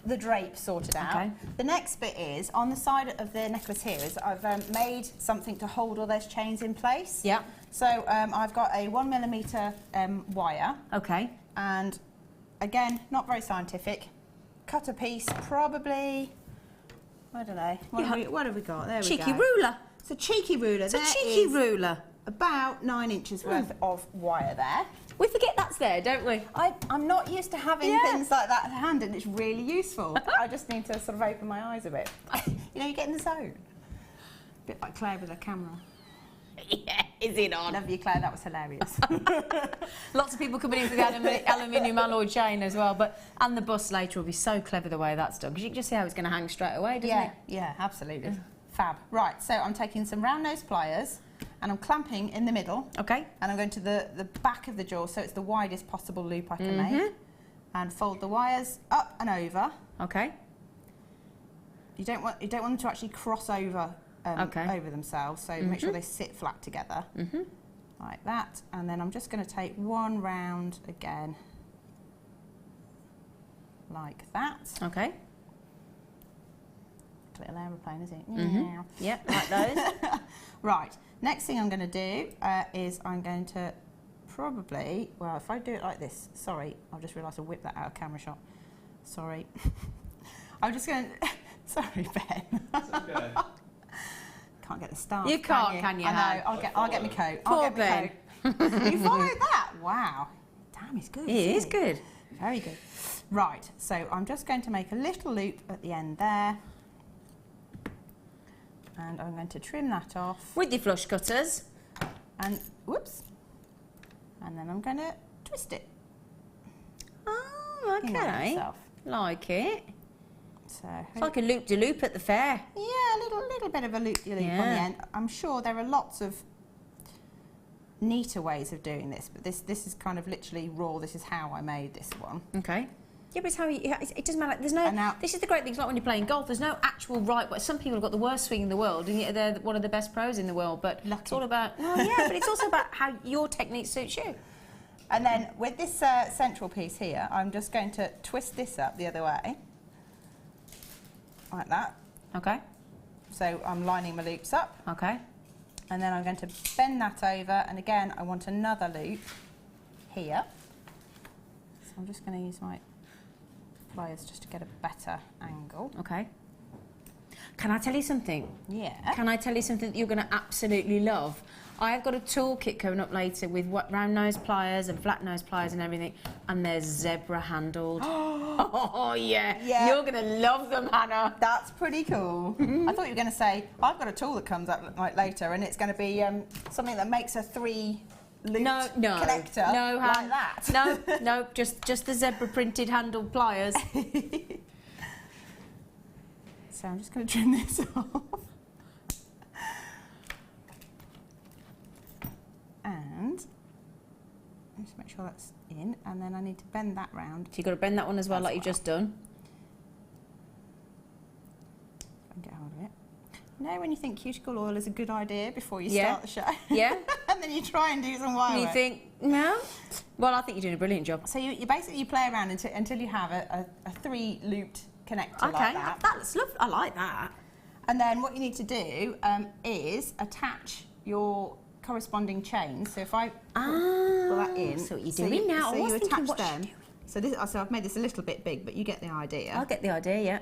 the drape sorted out. Okay. The next bit is, on the side of the necklace here, is I've made something to hold all those chains in place. Yeah. So I've got a 1mm wire. Okay. And again, not very scientific. Cut a piece, probably, I don't know. What have we got? There we go. Cheeky ruler. It's a cheeky ruler. It's a cheeky ruler. About 9 inches worth of wire there. We forget that's there, don't we? I'm not used to having things like that at hand, and it's really useful. I just need to sort of open my eyes a bit. You know, you get in the zone. A bit like Claire with her camera. Yeah, is it on? Love you, Claire. That was hilarious. Lots of people coming in for the aluminium alloy chain as well, and the bust later will be so clever the way that's done, because you can just see how it's going to hang straight away, doesn't it? Yeah, absolutely. Fab. Right, so I'm taking some round nose pliers, and I'm clamping in the middle. Okay. And I'm going to the back of the jewel, so it's the widest possible loop I can make. And fold the wires up and over. Okay. You don't want them to actually cross over over themselves, so make sure they sit flat together. Like that. And then I'm just going to take one round again. Like that. Okay. Little aeroplane, is it? Yep, like those. Right. Next thing I'm going to do is I'm going to probably, well, if I do it like this, sorry, I've just realised I whipped that out of camera shot. Sorry. I'm just going to, sorry, Ben. It's okay. Can't get the start. You can't, can you? I know. I'll get my coat. Poor I'll get Ben. my coat. You followed that? Wow. Damn, he's good. It is good. Very good. Right. So I'm just going to make a little loop at the end there. And I'm going to trim that off. With your flush cutters. And, whoops. And then I'm going to twist it. Oh, okay. Like it. So It's like a loop-de-loop at the fair. Yeah, a little bit of a loop-de-loop on the end. I'm sure there are lots of neater ways of doing this, but this is kind of literally raw. This is how I made this one. Okay. Yeah, but it's how it doesn't matter. There's no. This is the great thing. It's like when you're playing golf. There's no actual right way. Some people have got the worst swing in the world, and yet they're one of the best pros in the world. But it's all about. Well, yeah, but it's also about how your technique suits you. And then with this central piece here, I'm just going to twist this up the other way, like that. Okay. So I'm lining my loops up. Okay. And then I'm going to bend that over, and again I want another loop here. So I'm just going to use my pliers just to get a better angle. Okay. Can I tell you something? Yeah. Can I tell you something that you're going to absolutely love? I have got a toolkit coming up later with round nose pliers and flat nose pliers and everything, and they're zebra handled. Oh yeah. You're going to love them, Hannah. That's pretty cool. I thought you were going to say, I've got a tool that comes up like later, and it's going to be something that makes a three looped connector like that. No, just the zebra printed handled pliers. So I'm just going to trim this off. And just make sure that's in, and then I need to bend that round. So you've got to bend that one as well, like you've just done. If I can get hold of it. You know when you think cuticle oil is a good idea before you start the show? Yeah. And then you try and do some wire And you work. think, no? Well, I think you're doing a brilliant job. So you basically play around until you have a three looped connector like that. That's lovely. I like that. And then what you need to do is attach your corresponding chains. So if I put that in, so what you're doing now? So I was you thinking, attach what's them. So I've made this a little bit big, but you get the idea. I'll get the idea. Yeah.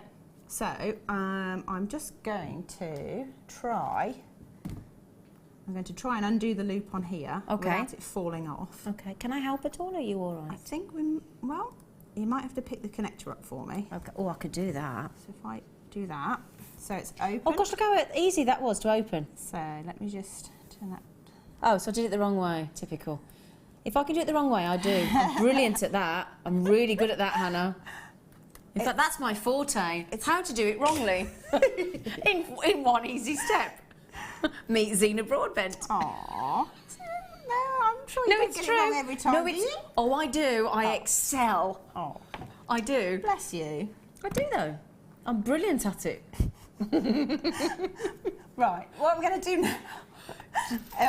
So I'm just going to try I'm going to try and undo the loop on here without it falling off. Okay, can I help at all, or are you all right? I think well, you might have to pick the connector up for me. Okay. Oh, I could do that. So if I do that, so it's open. Oh gosh, look how easy that was to open. So let me just turn that. Oh, so I did it the wrong way. Typical. If I can do it the wrong way, I do. I'm brilliant at that. I'm really good at that, Hannah. In fact, that's my forte. It's how to do it wrongly in one easy step. Meet Zena Broadbent. Aww. No, I'm sure you don't get it wrong every time. No, it's true. Oh, I do. I excel. Oh, I do. bless you. I do though. I'm brilliant at it. Right. What I'm going to do now.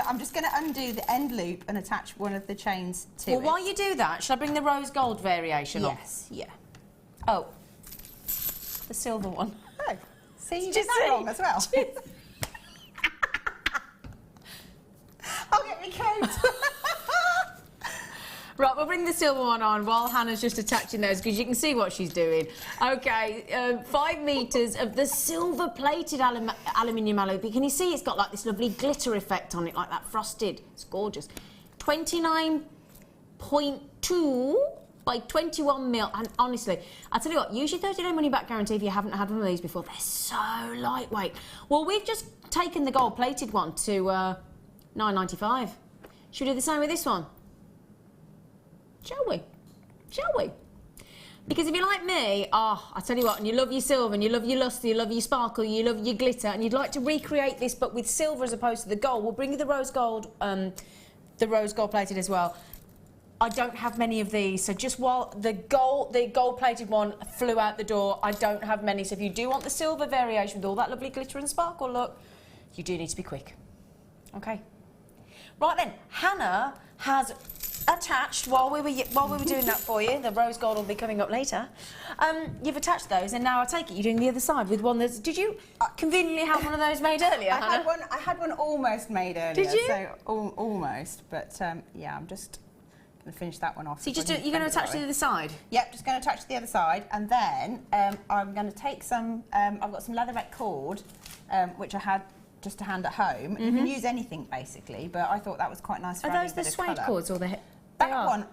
I'm just going to undo the end loop and attach one of the chains to it. Well, while you do that, shall I bring the rose gold variation on? Yes. Yeah. Oh, the silver one. Oh, see, you did that wrong as well. I'll get me coat. Right, we'll bring the silver one on while Hannah's just attaching those, because you can see what she's doing. Okay, 5 metres of the silver-plated aluminium alloy. Can you see it's got like this lovely glitter effect on it, like that frosted? It's gorgeous. 29.2 by 21 mil. And honestly, I tell you what, use your 30-day money-back guarantee if you haven't had one of these before. They're so lightweight. Well, we've just taken the gold-plated one to $9.95. Should we do the same with this one? Shall we? Shall we? Because if you're like me, I tell you what, and you love your silver, and you love your luster, you love your sparkle, you love your glitter, and you'd like to recreate this, but with silver as opposed to the gold, we'll bring you the rose gold plated as well. I don't have many of these, so just while the gold plated one flew out the door, I don't have many. So if you do want the silver variation with all that lovely glitter and sparkle look, you do need to be quick. Okay. Right then, Hannah has attached, while we were doing that for you, the rose gold will be coming up later. You've attached those, and now I take it you're doing the other side with one that's. Did you conveniently have one of those made earlier, Hannah? I had one almost made earlier. Did you? So almost, but yeah, I'm just going to finish that one off. So you're going to attach to the other side? Yep, just going to attach to the other side, and then I'm going to take some. I've got some leatherette cord, which I had just to hand at home. You can use anything basically, but I thought that was quite nice. Are those the suede cords or the? That one,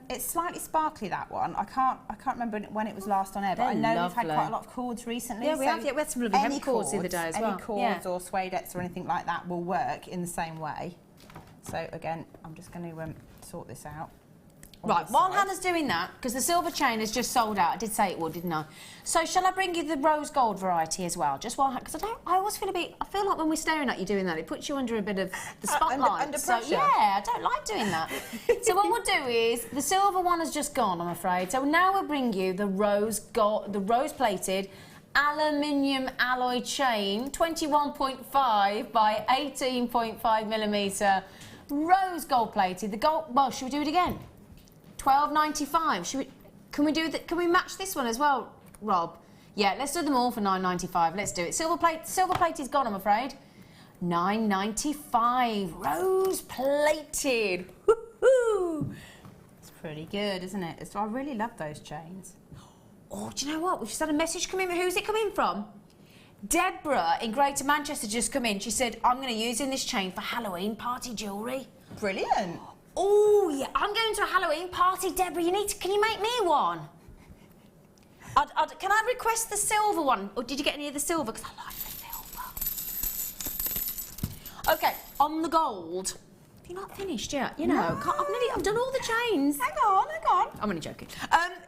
it's slightly sparkly. That one, I can't remember when it was last on air, but I know we've had quite a lot of cords recently. Yeah, we have. Yeah, we had some lovely hemp cords the other day as well. Any cords or suedettes or anything like that will work in the same way. So again, I'm just going to sort this out. Right, while Hannah's doing that, because the silver chain has just sold out. I did say it would, didn't I? So shall I bring you the rose gold variety as well? Just while, because I always feel I feel like when we're staring at you doing that, it puts you under a bit of the spotlight. Under pressure. So, yeah, I don't like doing that. So what we'll do is, the silver one has just gone, I'm afraid. So now we'll bring you the rose plated aluminium alloy chain, 21.5 by 18.5 millimetre, rose gold plated. The gold. Well, should we do it again? $12.95. Can we match this one as well, Rob? Yeah, let's do them all for $9.95. Let's do it. Silver plate is gone, I'm afraid. $9.95. Rose plated. Woohoo! It's pretty good, isn't it? I really love those chains. Oh, do you know what? We've just had a message come in. Who's it coming from? Deborah in Greater Manchester just come in. She said, I'm going to use this chain for Halloween party jewellery. Brilliant. Oh, yeah, I'm going to a Halloween party, Deborah. Can you make me one? Can I request the silver one? Or did you get any of the silver? Because I like the silver. Okay, on the gold. Have you not finished yet? You know, I've done all the chains. Hang on. I'm only joking.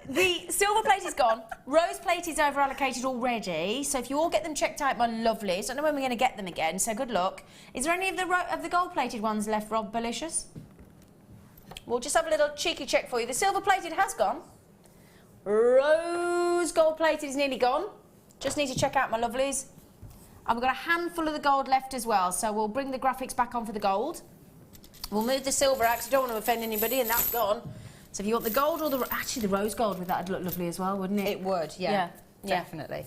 The silver plate is gone. Rose plate is over allocated already. So if you all get them checked out, my lovelies. I don't know when we're going to get them again, so good luck. Is there any of the gold plated ones left, Rob Belicious? We'll just have a little cheeky check for you. The silver plated has gone. Rose gold plated is nearly gone. Just need to check out my lovelies. And we've got a handful of the gold left as well, so we'll bring the graphics back on for the gold. We'll move the silver out because I don't want to offend anybody, and that's gone. So if you want the gold or actually the rose gold with that, would look lovely as well, wouldn't it? It would, yeah. Definitely.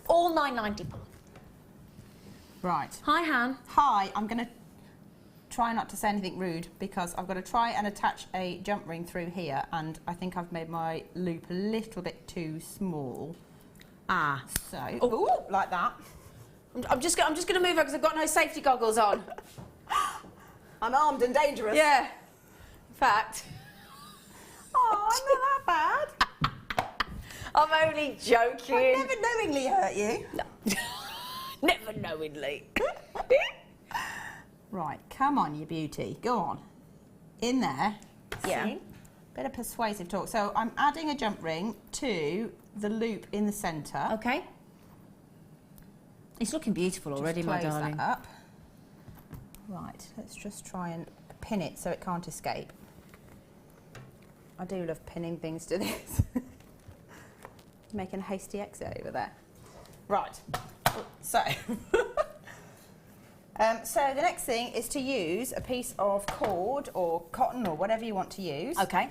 All $9.95. Right. Hi, Han. Hi, I'm going to try not to say anything rude because I've got to try and attach a jump ring through here, and I think I've made my loop a little bit too small. So, like that. I'm just going to move her because I've got no safety goggles on. I'm armed and dangerous. Yeah. In fact. Oh, I'm not that bad. I'm only joking. I never knowingly hurt you. No. Never knowingly. Right, come on, you beauty. Go on. In there. Yeah. See? Bit of persuasive talk. So I'm adding a jump ring to the loop in the centre. Okay. It's looking beautiful already, Just my close darling. that up. Right, let's just try and pin it so it can't escape. I do love pinning things to this. Making a hasty exit over there. Right, so. So the next thing is to use a piece of cord or cotton or whatever you want to use. Okay.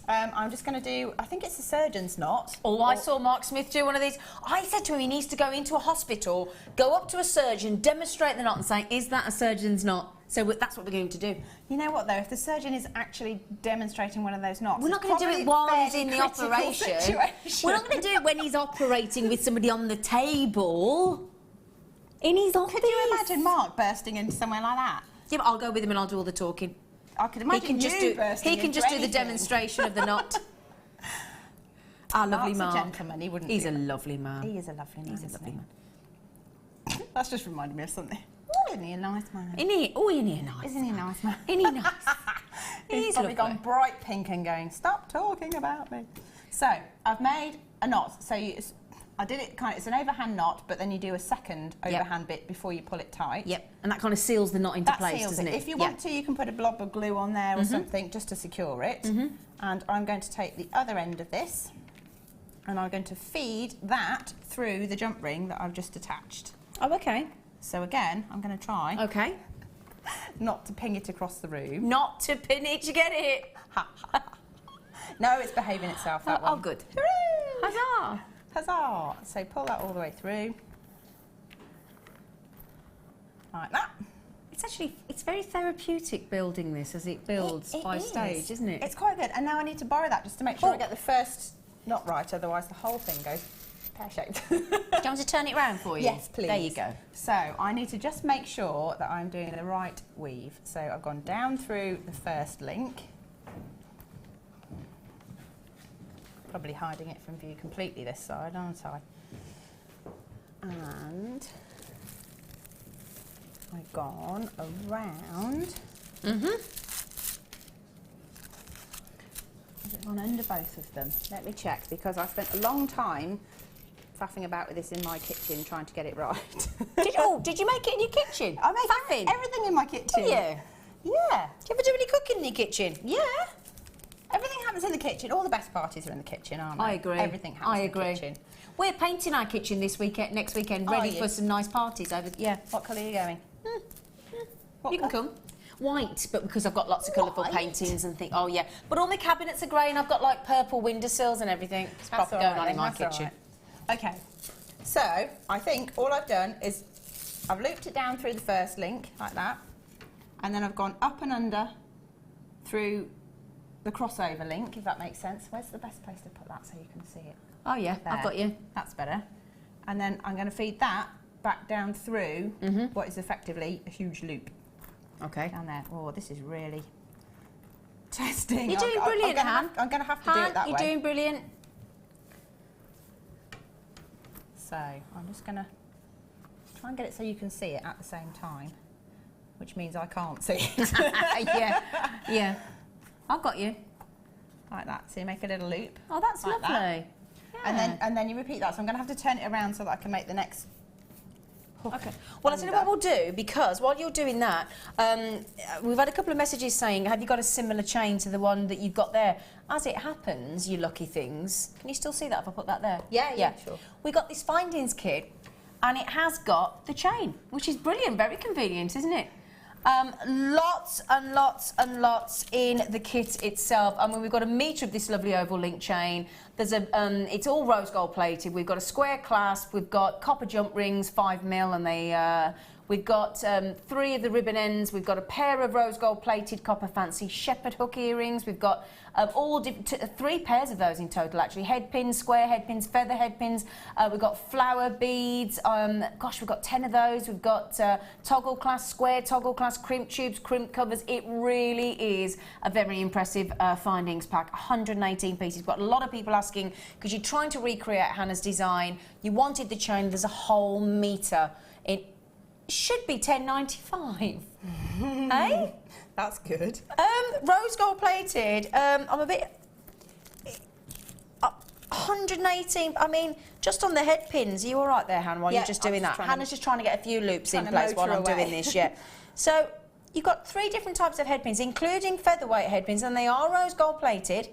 I'm just going to do, I think it's a surgeon's knot. Oh, I saw Mark Smith do one of these. I said to him he needs to go into a hospital, go up to a surgeon, demonstrate the knot and say, is that a surgeon's knot? So that's what we're going to do. You know what though, if the surgeon is actually demonstrating one of those knots, we're not going to do it while he's in the operation. We're not going to do it when he's operating with somebody on the table. In his office. Could you imagine Mark bursting into somewhere like that? Yeah, but I'll go with him and I'll do all the talking. I could imagine He can just do the demonstration of the knot. Our lovely Mark. Mark's a gentleman, he wouldn't. He's a lovely man. He is a lovely man. He's a lovely man. That's just reminded me of something. Oh, isn't he a nice man? Isn't he? Oh, isn't he a nice? Isn't he a nice man? Isn't he nice? He's probably gone bright pink and going, stop talking about me. So I've made a knot. So I did it kind of, it's an overhand knot, but then you do a second overhand bit before you pull it tight. Yep, and that kind of seals the knot into place, doesn't it? If you want to, you can put a blob of glue on there or something just to secure it. And I'm going to take the other end of this and I'm going to feed that through the jump ring that I've just attached. Oh, okay. So again, I'm going to try Okay. not to ping it across the room. Not to pin it, you get it. No, it's behaving itself, that one. Oh, good. Hooray! Huzzah. Huzzah! So pull that all the way through. Like that. It's very therapeutic building this as it builds by stage, isn't it? It's quite good. And now I need to borrow that just to make sure I get the first knot right, otherwise the whole thing goes pear-shaped. Do you want to turn it round for you? Yes, please. There you go. So I need to just make sure that I'm doing the right weave. So I've gone down through the first link. Probably hiding it from view completely this side, aren't I? And I've gone around. Has it gone under both of them? Let me check, because I spent a long time faffing about with this in my kitchen trying to get it right. Did you make it in your kitchen? I make everything in my kitchen. Do you? Yeah. Do you ever do any cooking in your kitchen? Yeah. Everything happens in the kitchen. All the best parties are in the kitchen, aren't they? I agree. Everything happens in the kitchen. We're painting our kitchen this weekend, next weekend, ready for some nice parties over. Yeah. What colour are you going? You can come. White, but because I've got lots of colourful paintings and things. Oh yeah. But all my cabinets are grey and I've got like purple windowsills and everything. It's proper going on in my kitchen. Okay. So I think all I've done is I've looped it down through the first link like that, and then I've gone up and under through the crossover link, if that makes sense. Where's the best place to put that so you can see it? Oh yeah, There. I've got you. That's better. And then I'm going to feed that back down through what is effectively a huge loop. Okay. Down there. Oh, this is really testing. You're doing brilliant, Han. I'm going to have to do it that way. You're doing brilliant. So I'm just going to try and get it so you can see it at the same time, which means I can't see it. Yeah. I've got you. Like that. So you make a little loop. Oh, that's like lovely. That. Yeah. And then you repeat that. So I'm going to have to turn it around so that I can make the next hook. Okay. Well, I'll tell you what we'll do, because while you're doing that, we've had a couple of messages saying, have you got a similar chain to the one that you've got there? As it happens, you lucky things. Can you still see that if I put that there? Yeah, sure. We got this findings kit, and it has got the chain, which is brilliant, very convenient, isn't it? Lots and lots and lots in the kit itself. I mean, we've got a metre of this lovely oval link chain. There's a, it's all rose gold plated. We've got a square clasp. We've got copper jump rings, 5mm, and they We've got 3 of the ribbon ends. We've got a pair of rose gold plated copper fancy shepherd hook earrings. We've got 3 pairs of those in total, actually. Head pins, square head pins, feather head pins. We've got flower beads. Gosh, we've got 10 of those. We've got toggle clasp, square toggle clasp, crimp tubes, crimp covers. It really is a very impressive findings pack. 118 pieces. We've got a lot of people asking, because you're trying to recreate Hannah's design. You wanted the chain. There's a whole metre. It should be $10.95. Eh? That's good. Rose gold plated. I'm a bit. 118. I mean, just on the head pins. Are you all right there, Hannah? While you're just doing that, Hannah's just trying to get a few loops in place while I'm doing this. Yeah. So you've got 3 different types of head pins, including featherweight head pins, and they are rose gold plated.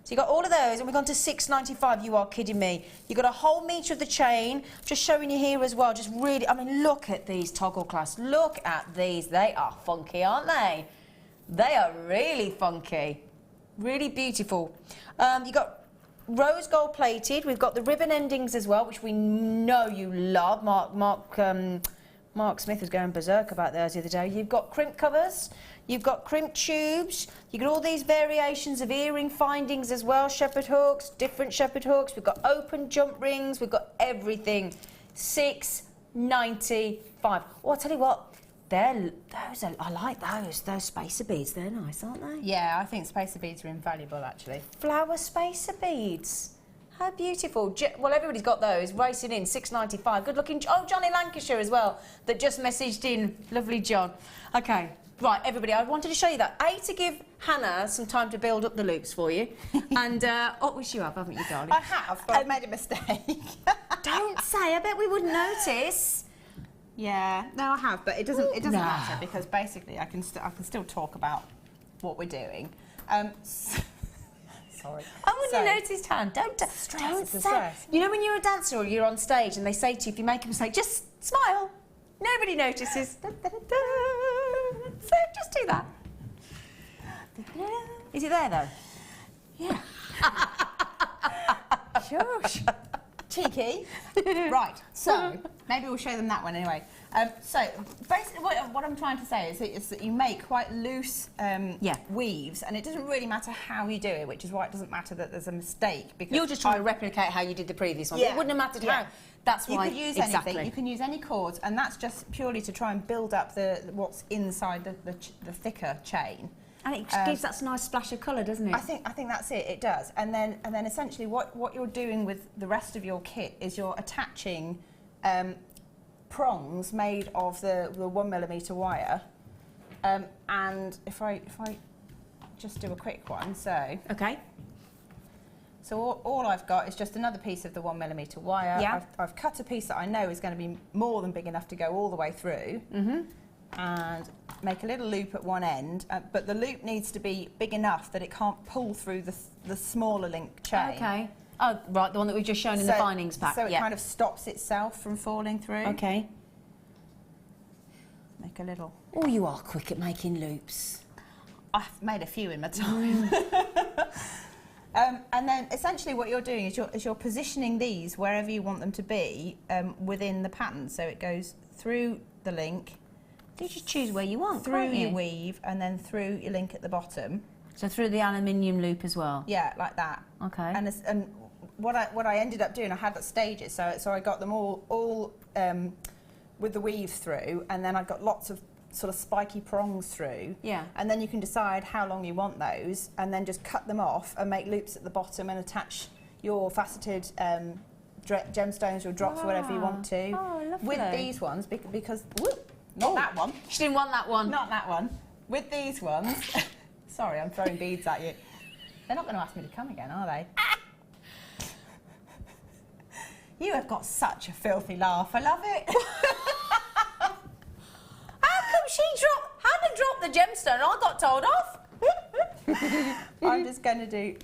So you've got all of those, and we've gone to $6.95. You are kidding me. You've got a whole metre of the chain. Just showing you here as well. Just really, I mean, look at these toggle clasps. Look at these. They are funky, aren't they? They are really funky. Really beautiful. You've got rose gold plated. We've got the ribbon endings as well, which we know you love. Mark Smith was going berserk about those the other day. You've got crimp covers. You've got crimp tubes. You've got all these variations of earring findings as well. Shepherd hooks, different shepherd hooks. We've got open jump rings. We've got everything. $6.95. Oh, I'll tell you what. I like those spacer beads. They're nice, aren't they? Yeah, I think spacer beads are invaluable, actually. Flower spacer beads. How beautiful. Well, everybody's got those. Racing in, $6.95. Good looking. Oh, Johnny Lancashire as well, that just messaged in. Lovely John. Okay. Right, everybody, I wanted to show you that. To give Hannah some time to build up the loops for you. And, which you have, haven't you, darling? I have, but I've made a mistake. Don't say, I bet we wouldn't notice. Yeah, no, I have, but it doesn't matter, because basically I can still talk about what we're doing. Sorry. I wouldn't have noticed, Han. Don't say. You know when you're a dancer or you're on stage and they say to you, if you make a mistake, just smile. Nobody notices. Da, da, da, da. So just do that. Is it there though? Yeah. Shush. Cheeky. Right, so maybe we'll show them that one anyway. So basically what I'm trying to say is that you make quite loose weaves, and it doesn't really matter how you do it, which is why it doesn't matter that there's a mistake. Because you're just trying to replicate how you did the previous one. Yeah. It wouldn't have mattered how. That's why. You could use anything. You can use any cords, and that's just purely to try and build up what's inside the thicker chain. And it gives that nice splash of colour, doesn't it? I think that's it. It does. And then essentially what you're doing with the rest of your kit is you're attaching prongs made of the 1mm wire. And if I just do a quick one, so okay. So all I've got is just another piece of the 1mm wire. Yeah. I've cut a piece that I know is going to be more than big enough to go all the way through. Mm-hmm. And make a little loop at one end, but the loop needs to be big enough that it can't pull through the smaller link chain. Okay. Oh, right, the one that we've just shown in the findings pack. So it kind of stops itself from falling through. Okay. Make a little. Oh, you are quick at making loops. I've made a few in my time. And then essentially what you're doing is you're positioning these wherever you want them to be within the pattern. So it goes through the link. You just choose where you want, through your weave, and then through your link at the bottom. So through the aluminium loop as well. Yeah, like that. Okay. And what I ended up doing, I had stages, so I got them all with the weave through, and then I got lots of sort of spiky prongs through. Yeah. And then you can decide how long you want those, and then just cut them off and make loops at the bottom and attach your faceted gemstones or drops, whatever you want to. Oh, lovely. With these ones, because whoop, not that one. She didn't want that one. Not that one. With these ones, sorry, I'm throwing beads at you. They're not going to ask me to come again, are they? You have got such a filthy laugh. I love it. How come Hannah dropped the gemstone and I got told off? I'm just going to do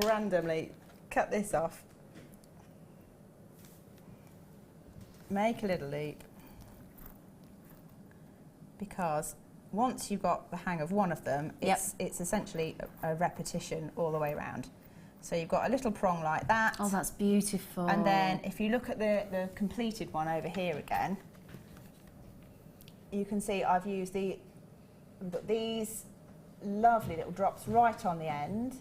randomly cut this off. Make a little loop. Because once you've got the hang of one of them, it's essentially a repetition all the way around. So you've got a little prong like that. Oh, that's beautiful. And then if you look at the completed one over here again, you can see I've used these lovely little drops right on the end,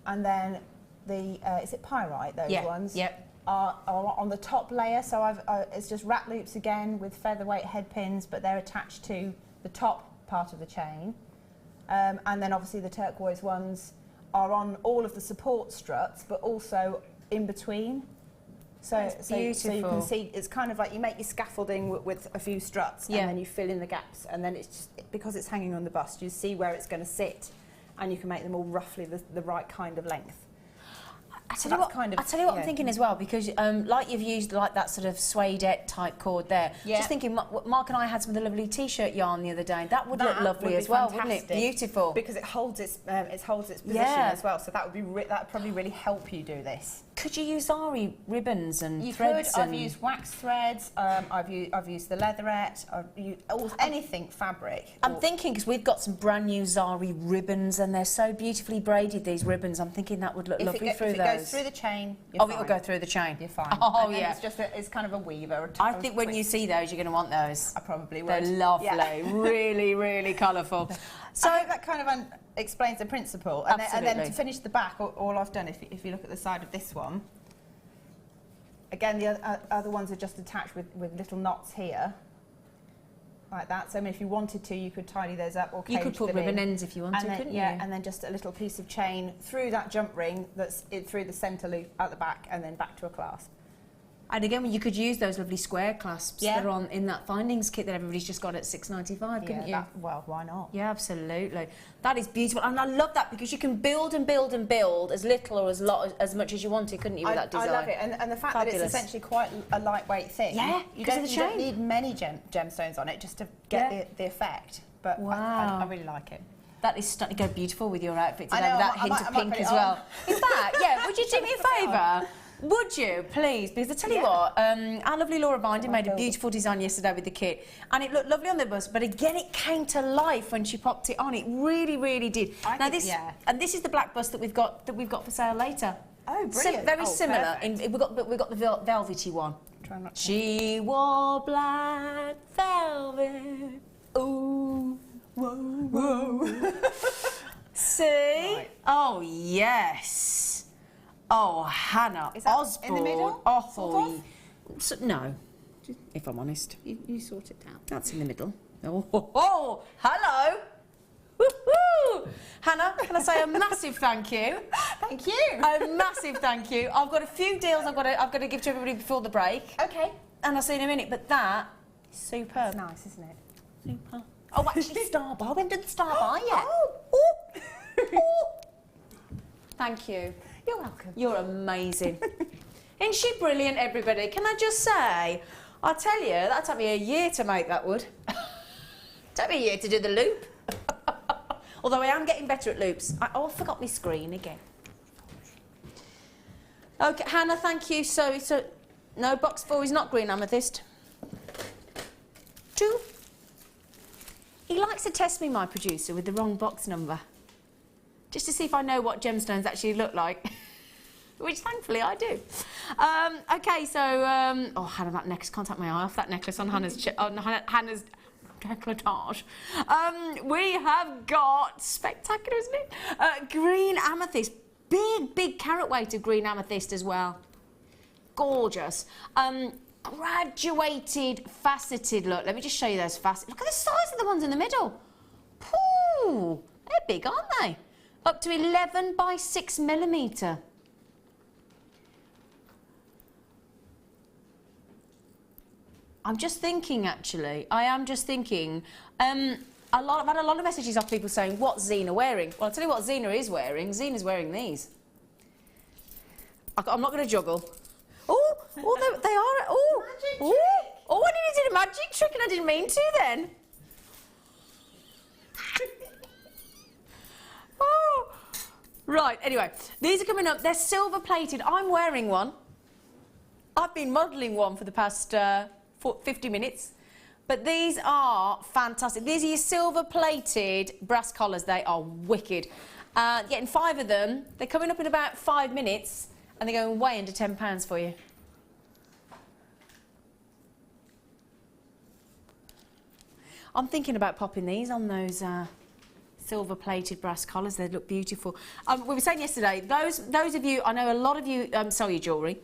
and then the is it pyrite, those ones? Yep. Are on the top layer, so it's just wrap loops again with featherweight head pins, but they're attached to the top part of the chain. And then obviously the turquoise ones are on all of the support struts, but also in between. So you can see it's kind of like you make your scaffolding with a few struts, and then you fill in the gaps, and then it's just, because it's hanging on the bust, you see where it's going to sit, and you can make them all roughly the right kind of length. I tell you what I'm thinking as well, because like you've used like that sort of suede type cord there. Just thinking, Mark and I had some of the lovely t-shirt yarn the other day. That would look lovely as well, wouldn't it? Beautiful. Because it holds its position as well. So that would probably really help you do this. Could you use Zari ribbons and threads? I've used wax threads. I've used the leatherette. I've used anything fabric. I'm thinking, because we've got some brand new Zari ribbons, and they're so beautifully braided, these ribbons. I'm thinking that would look lovely through those. If it goes through the chain, you're fine. It will go through the chain. You're fine. Oh, and yeah. It's just it's kind of a weaver. I think when you see those, you're going to want those. I probably would. They're lovely. Yeah. Really, really colourful. So I think that kind of explains the principle. And then to finish the back, all I've done, if you look at the side of this one, again, the other ones are just attached with little knots here, like that. So I mean, if you wanted to, you could tidy those up or cage them in. You could put ribbon ends if you wanted, couldn't you? Yeah, and then just a little piece of chain through that jump ring that's through the centre loop at the back, and then back to a clasp. And again, you could use those lovely square clasps that are on in that findings kit that everybody's just got at $6.95, couldn't you? Well, why not? Yeah, absolutely. That is beautiful, and I love that, because you can build and build and build as little or as much as you wanted, couldn't you, with that design? I love it, and the fact that it's essentially quite a lightweight thing. Yeah, you don't need many gemstones on it just to get the effect. But I really like it. That is starting to go beautiful with your outfit today, with that hint of pink as well. In fact, would you do me a favour? Would you, please? Because I tell you what, our lovely Laura Binding made a beautiful design yesterday with the kit, and it looked lovely on the bust, but again, it came to life when she popped it on. It really, really did. And this is the black bust that we've got for sale later. Oh, brilliant! Very similar. We've got the velvety one. Try not to. She wore black velvet. Ooh, whoa, whoa. See? Right. Oh yes. Oh, Hannah Osborne. In the middle? Oh, no. If I'm honest. You sort it out. That's in the middle. Oh, hello. Woo-hoo. Hannah, can I say a massive thank you? Thank you. A massive thank you. I've got a few deals I've got to give to everybody before the break. Okay. And I'll see you in a minute, but that is superb. It's nice, isn't it? Super. Oh, actually, Star Bar. We haven't done the Star Bar yet. Thank you. You're welcome. You're amazing. Isn't she brilliant, everybody? Can I just say, I tell you, that took me a year to make that wood. Took me a year to do the loop. Although I am getting better at loops. I forgot my screen again. Okay, Hannah, thank you. So no, box 4 is not green amethyst. 2. He likes to test me, my producer, with the wrong box number. Just to see if I know what gemstones actually look like, which thankfully I do. Okay, so oh, Hannah, that necklace, can't take my eye off that necklace on Hannah's Hannah's décolletage. We have got spectacular, isn't it? Green amethyst, big carat weight of green amethyst as well. Gorgeous. Graduated, faceted look. Let me just show you those facets. Look at the size of the ones in the middle. Pooh, they're big, aren't they? Up to 11 by 6 millimetre. I'm just thinking, actually. I am just thinking. I've had a lot of messages off people saying, what's Zena wearing? Well, I'll tell you what Zena is wearing. Zena's wearing these. I'm not going to juggle. Oh, they are. Oh, magic trick. Oh, I nearly did a magic trick and I didn't mean to then. Oh. Right, anyway, these are coming up. They're silver plated. I'm wearing one. I've been modelling one for the past 50 minutes. But these are fantastic. These are your silver plated brass collars. They are wicked. Getting 5 of them. They're coming up in about 5 minutes and they're going way under £10 for you. I'm thinking about popping these on those silver-plated brass collars. They look beautiful. We were saying yesterday, those of you, I know a lot of you sell your jewellery.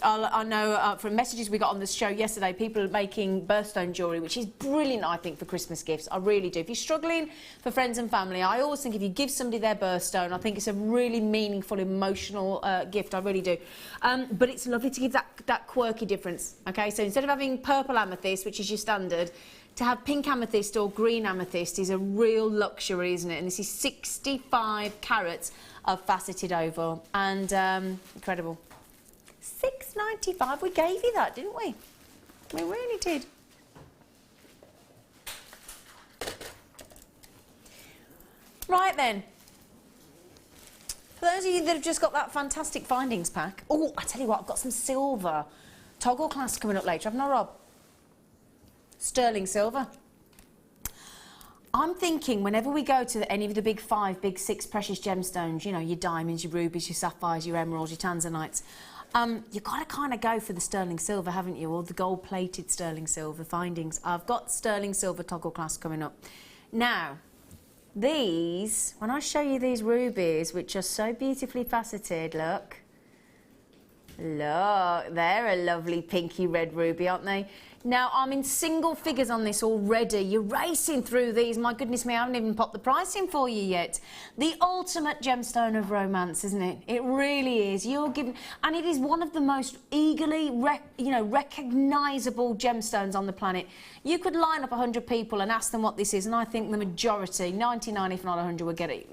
I know from messages we got on the show yesterday, people are making birthstone jewellery, which is brilliant, I think, for Christmas gifts. I really do. If you're struggling for friends and family, I always think if you give somebody their birthstone, I think it's a really meaningful, emotional gift. I really do. But it's lovely to give that quirky difference. Okay, so instead of having purple amethyst, which is your standard, to have pink amethyst or green amethyst is a real luxury, isn't it? And this is 65 carats of faceted oval, and incredible. $6.95. We gave you that, didn't we? We really did. Right then. For those of you that have just got that fantastic findings pack. Oh, I tell you what, I've got some silver toggle clasp coming up later, haven't I, Rob? Sterling silver. I'm thinking whenever we go to any of the big 5, big 6 precious gemstones, you know, your diamonds, your rubies, your sapphires, your emeralds, your tanzanites, you've got to kind of go for the sterling silver, haven't you? Or the gold-plated sterling silver findings. I've got sterling silver toggle clasp coming up. Now, these, when I show you these rubies, which are so beautifully faceted, look. Look, they're a lovely pinky red ruby, aren't they? Now, I'm in single figures on this already. You're racing through these. My goodness me, I haven't even popped the price in for you yet. The ultimate gemstone of romance, isn't it? It really is. You're giving, and it is one of the most eagerly, recognisable gemstones on the planet. You could line up 100 people and ask them what this is, and I think the majority, 99 if not 100, will get it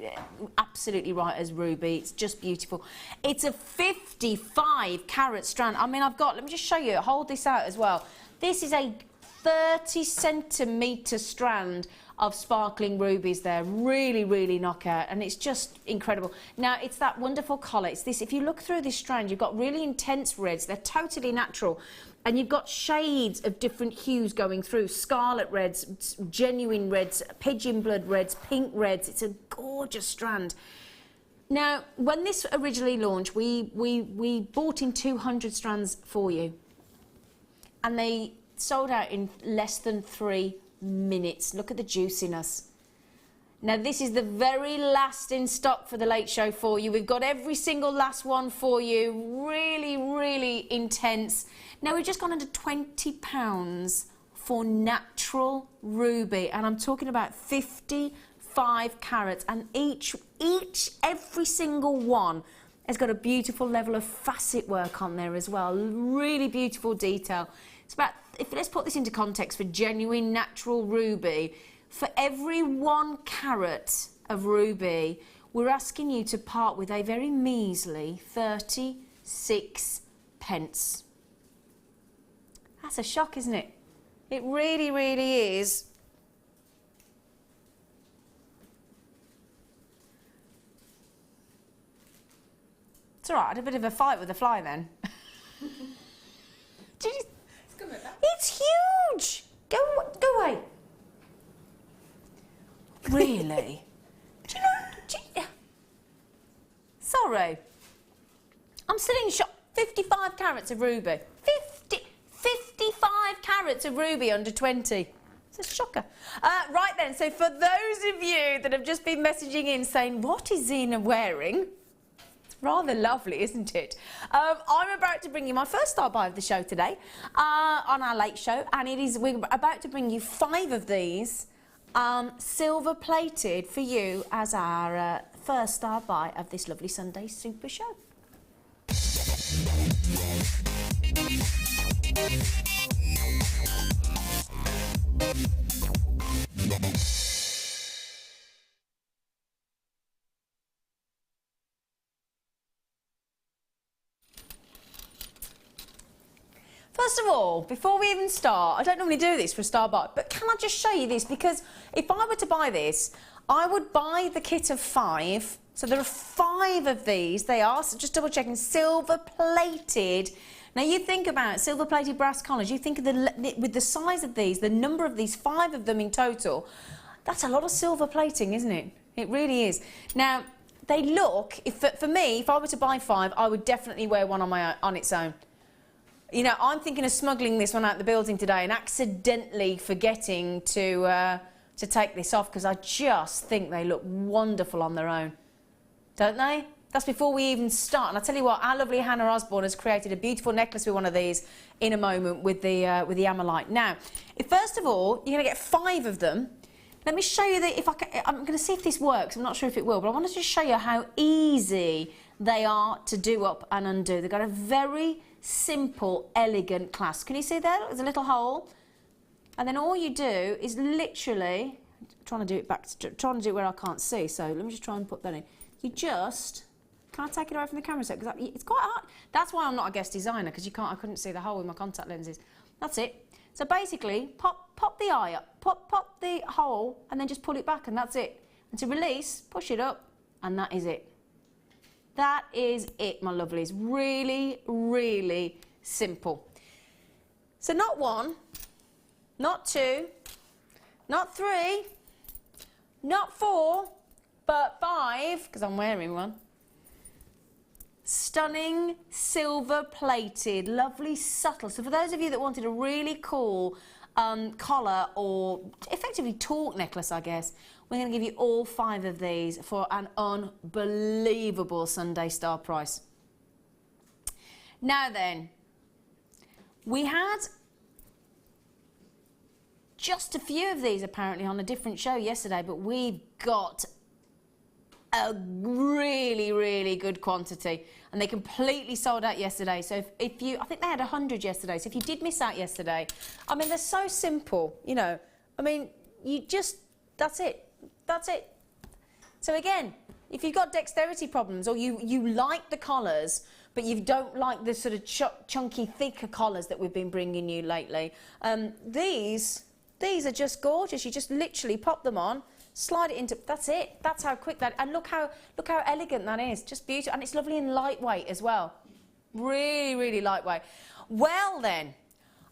absolutely right as ruby. It's just beautiful. It's a 55 carat strand. I mean, let me just show you, hold this out as well. This is a 30 centimetre strand of sparkling rubies there. Really, really knockout, and it's just incredible. Now, it's that wonderful colour. It's this, if you look through this strand, you've got really intense reds. They're totally natural. And you've got shades of different hues going through. Scarlet reds, genuine reds, pigeon blood reds, pink reds. It's a gorgeous strand. Now, when this originally launched, we bought in 200 strands for you. And they sold out in less than 3 minutes. Look at the juiciness. Now, this is the very last in stock for the late show for you. We've got every single last one for you. Really, really intense. Now, we've just gone under £20 for natural ruby. And I'm talking about 55 carats. And every single one has got a beautiful level of facet work on there as well. Really beautiful detail. It's about, let's put this into context for genuine natural ruby. For every 1 carat of ruby, we're asking you to part with a very measly 36 pence. That's a shock, isn't it? It really, really is. It's all right, I had a bit of a fight with the fly then. Did you? It's huge! Go away. Really? Sorry. I'm still in shock. 55 carats of ruby. 55 carats of ruby under 20. It's a shocker. Right then, so for those of you that have just been messaging in saying, what is Zena wearing? Rather lovely, isn't it? I'm about to bring you my first star buy of the show today on our late show, and we're about to bring you 5 of these silver plated for you as our first star buy of this lovely Sunday super show. First of all, before we even start, I don't normally do this for a star buy, but can I just show you this? Because if I were to buy this, I would buy the kit of 5. So there are 5 of these. They are, so just double checking, silver plated. Now you think about silver plated brass collars, you think of with the size of these, the number of these, 5 of them in total, that's a lot of silver plating, isn't it? It really is. Now, they look, for me, if I were to buy 5, I would definitely wear one on its own. You know, I'm thinking of smuggling this one out the building today and accidentally forgetting to take this off because I just think they look wonderful on their own. Don't they? That's before we even start. And I tell you what, our lovely Hannah Osborne has created a beautiful necklace with one of these in a moment with the Amalite. Now, first of all, you're going to get 5 of them. Let me show you I'm going to see if this works. I'm not sure if it will, but I want to just show you how easy they are to do up and undo. They've got a very simple, elegant clasp. Can you see there? There's a little hole. And then all you do is literally, trying to do it where I can't see. So let me just try and put that in. You just, can I take it away from the camera set? Because it's quite hard. That's why I'm not a guest designer, because I couldn't see the hole with my contact lenses. That's it. So basically, pop the eye up, pop the hole, and then just pull it back, and that's it. And to release, push it up, and that is it. That is it, my lovelies. Really, really simple. So not 1, not 2, not 3, not 4, but 5, because I'm wearing one. Stunning, silver-plated, lovely, subtle. So for those of you that wanted a really cool collar or effectively torque necklace, I guess, we're going to give you all 5 of these for an unbelievable Sunday star price. Now then, we had just a few of these apparently on a different show yesterday, but we've got a really, really good quantity, and they completely sold out yesterday. So if you, I think they had 100 yesterday. So if you did miss out yesterday, I mean, they're so simple, you know. I mean, you just, that's it. That's it. So again, if you've got dexterity problems, or you like the collars, but you don't like the sort of chunky, thicker collars that we've been bringing you lately, these are just gorgeous. You just literally pop them on, slide it into, that's it. That's how quick that, and look how elegant that is. Just beautiful, and it's lovely and lightweight as well. Really, really lightweight. Well then,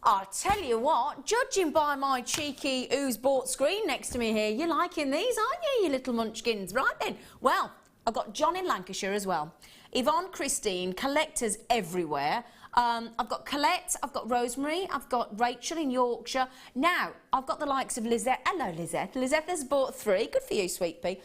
I'll tell you what, judging by my cheeky who's bought screen next to me here, you're liking these, aren't you, you little munchkins? Right then, well, I've got John in Lancashire as well. Yvonne, Christine, collectors everywhere. I've got Colette, I've got Rosemary, I've got Rachel in Yorkshire. Now, I've got the likes of Lizette. Hello, Lizette. Lizette has bought 3. Good for you, sweet pea.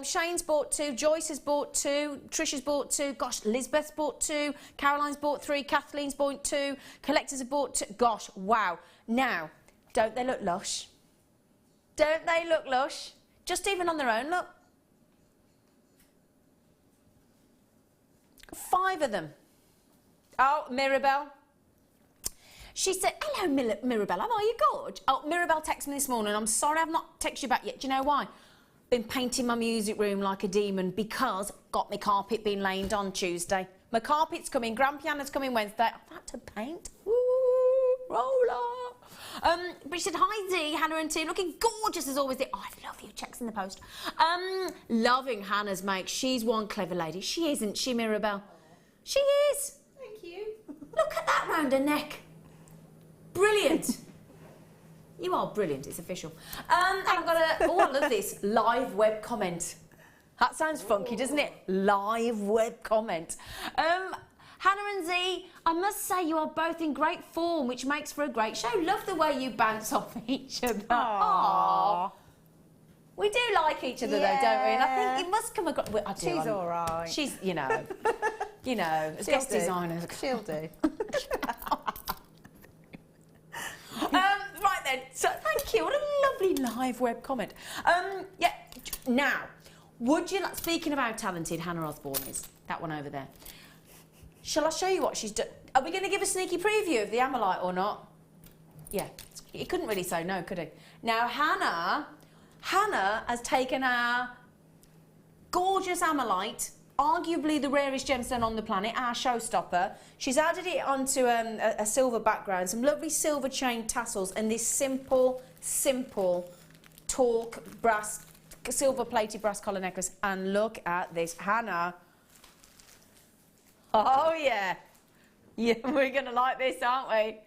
Shane's bought 2. Joyce has bought 2. Trisha's bought 2. Gosh, Lisbeth's bought 2. Caroline's bought 3. Kathleen's bought 2. Collectors have bought 2. Gosh, wow. Now, don't they look lush? Don't they look lush? Just even on their own, look. 5 of them. Oh, Mirabelle. She said, hello, Mirabelle, how are you? Good. Oh, Mirabelle texted me this morning. I'm sorry I've not texted you back yet. Do you know why? Been painting my music room like a demon because got my carpet being laid on Tuesday. My carpet's coming. Grand piano's coming Wednesday. I've had to paint. Woo, roller. But she said, hi, Dee, Hannah and team. Looking gorgeous as always. Oh, I love you. Checks in the post. Loving Hannah's make. She's one clever lady. She isn't she, Mirabelle? She is. Thank you. Look at that round her neck. Brilliant. You are brilliant, it's official. And I've got a, oh, I love this, live web comment. That sounds funky, doesn't it? Live web comment. Hannah and Z, I must say you are both in great form, which makes for a great show. Love the way you bounce off each other. Aww. We do like each other though, don't we? And I think it must come across. Well, She's all right. She's, you know, as guest designers. She'll do. Right then, so thank you. What a lovely live web comment. Yeah, now, would you like, speaking of how talented Hannah Osborne is, that one over there, shall I show you what she's done? Are we going to give a sneaky preview of the Amalite or not? Yeah, he couldn't really say no, could he? Now, Hannah has taken our gorgeous Amalite, arguably the rarest gemstone on the planet, our showstopper. She's added it onto a silver background, some lovely silver chain tassels, and this simple torque brass, silver-plated brass collar necklace. And look at this, Hannah. Oh, yeah. Yeah, we're going to like this, aren't we?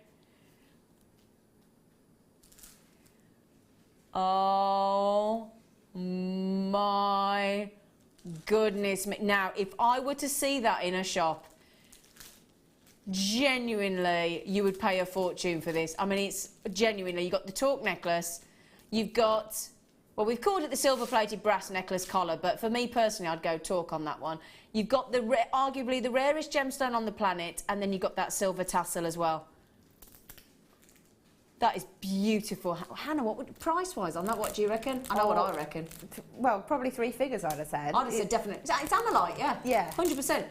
Oh, my goodness me. Now, if I were to see that in a shop, genuinely, you would pay a fortune for this. I mean, it's genuinely, you've got the torque necklace, you've got, well, we've called it the silver-plated brass necklace collar, but for me personally, I'd go torque on that one. You've got the arguably the rarest gemstone on the planet, and then you've got that silver tassel as well. That is beautiful. Hannah, what would, price-wise on that, what do you reckon? I know what I reckon. Well, probably 3 figures, I'd have said. I'd have said definitely. It's Ammonite, yeah. Yeah. 100%.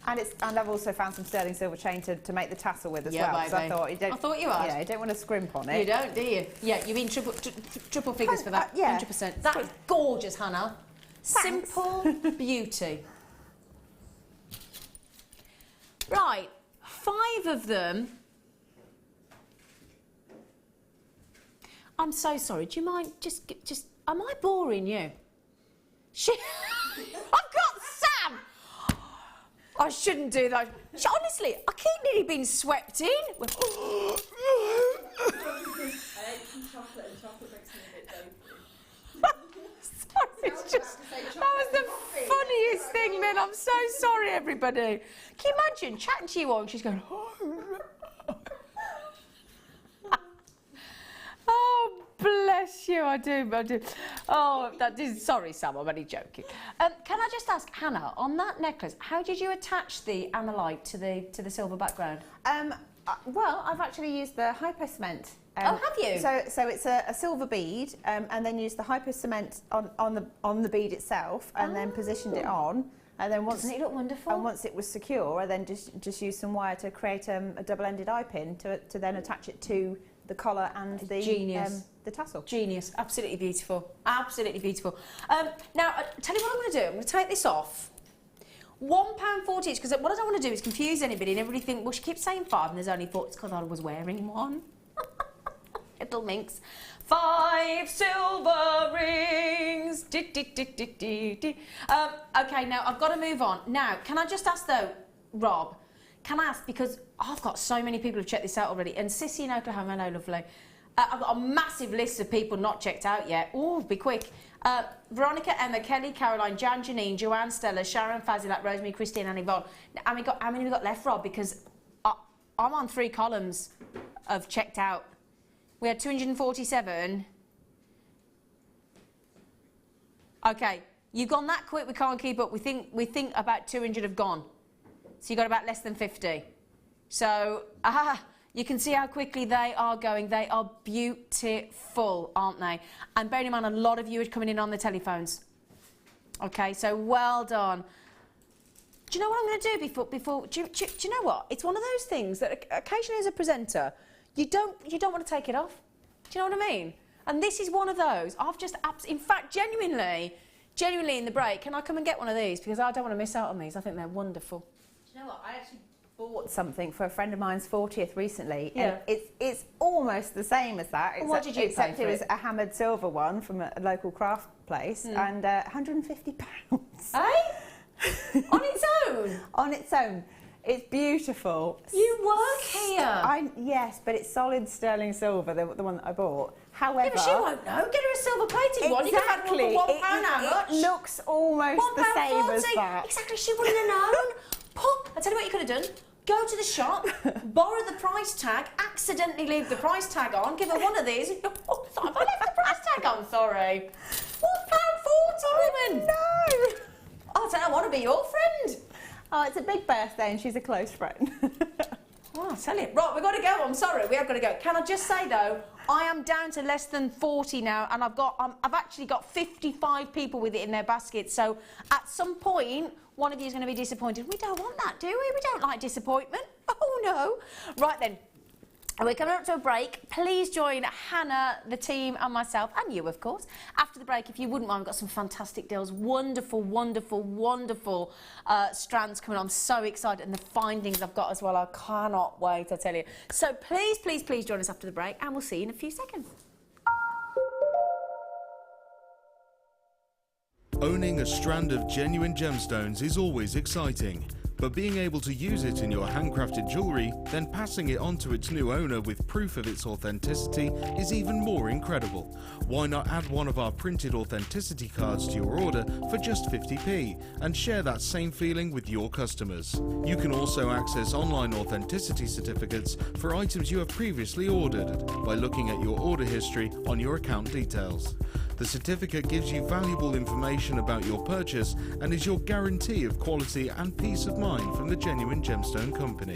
And I've also found some sterling silver chain to make the tassel with as well. Baby. I thought you had. Yeah, you don't want to scrimp on it. You don't, do you? Yeah, you mean triple figures for that? Yeah. 100%. That is gorgeous, Hannah. Thanks. Simple beauty. Right, 5 of them. I'm so sorry. Do you mind just? Am I boring you? I've got Sam. I shouldn't do that. Honestly, I keep nearly being swept in. I ate some chocolate and chocolate makes me a bit dopey. Sorry, it's just, that was the funniest thing then. I'm so sorry, everybody. Can you imagine chatting to you all and she's going, oh, bless you, I do. Oh, that is, sorry, Sam, I'm only joking. Can I just ask, Hannah, on that necklace, how did you attach the amylite to the silver background? Well, I've actually used the hypo cement. Oh, have you? So it's a silver bead, and then used the hypo cement on the bead itself, and then positioned it on. And then once Doesn't it look wonderful? And once it was secure, I then just used some wire to create a double-ended eye pin to then attach it to the collar and the tassel. Genius. Absolutely beautiful. Absolutely beautiful. Now, tell you what I'm going to do. I'm going to take this off. £1.40 each, because what I don't want to do is confuse anybody and everybody think, well, she keeps saying 5 and there's only 4. It's because I was wearing one. Little minx. 5 silver rings. Okay, now I've got to move on. Now, can I just ask though, Rob, can I ask, because I've got so many people who've checked this out already, and Sissy in Oklahoma, no, lovely. I've got a massive list of people not checked out yet. Oh, be quick. Veronica, Emma, Kelly, Caroline, Jan, Janine, Joanne, Stella, Sharon, Fazilat, Rosemary, Christine, and Yvonne. How many have we got left, Rob? Because I'm on 3 columns of checked out. We had 247. Okay, you've gone that quick, we can't keep up. We think about 200 have gone. So you got about less than 50. So, you can see how quickly they are going. They are beautiful, aren't they? And bearing in mind, a lot of you are coming in on the telephones. Okay, so well done. Do you know what I'm going to do before? Do you know what? It's one of those things that occasionally as a presenter, you don't want to take it off. Do you know what I mean? And this is one of those. I've just, in fact, genuinely in the break, can I come and get one of these? Because I don't want to miss out on these. I think they're wonderful. Do you know what? I actually bought something for a friend of mine's 40th recently. Yeah. And it's almost the same as that. What did you pay except for it was it? a hammered silver one from a local craft place, and £150. Eh? On its own? On its own. It's beautiful. You work here. Yes, but it's solid sterling silver, the one that I bought. However, Yeah, but she won't know. Get her a silver-plated one. You can have one exactly. for £1 how much? It looks almost the same as £1.40. that. Exactly, she wouldn't have known. Pop. I tell you what you could have done. Go to the shop, borrow the price tag, accidentally leave the price tag on, give her one of these. Oh, sorry, I left the price tag on, sorry. £1.40, woman. No. I'll tell her I want to be your friend. Oh, it's a big birthday and she's a close friend. Oh, I tell you. Right, we've got to go. I'm sorry, we have got to go. Can I just say, though, I am down to less than 40 now, and I've actually got 55 people with it in their basket. So at some point, one of you is going to be disappointed. We don't want that, do we? We don't like disappointment. Oh, no. Right, then. We're coming up to a break. Please join Hannah, the team, and myself, and you, of course. After the break, if you wouldn't mind, we've got some fantastic deals. Wonderful, wonderful, wonderful strands coming on. I'm so excited. And the findings I've got as well. I cannot wait, I tell you. So please, please, please join us after the break, and we'll see you in a few seconds. Owning a strand of genuine gemstones is always exciting. But being able to use it in your handcrafted jewellery, then passing it on to its new owner with proof of its authenticity is even more incredible. Why not add one of our printed authenticity cards to your order for just 50p and share that same feeling with your customers? You can also access online authenticity certificates for items you have previously ordered by looking at your order history on your account details. The certificate gives you valuable information about your purchase and is your guarantee of quality and peace of mind from the genuine gemstone company.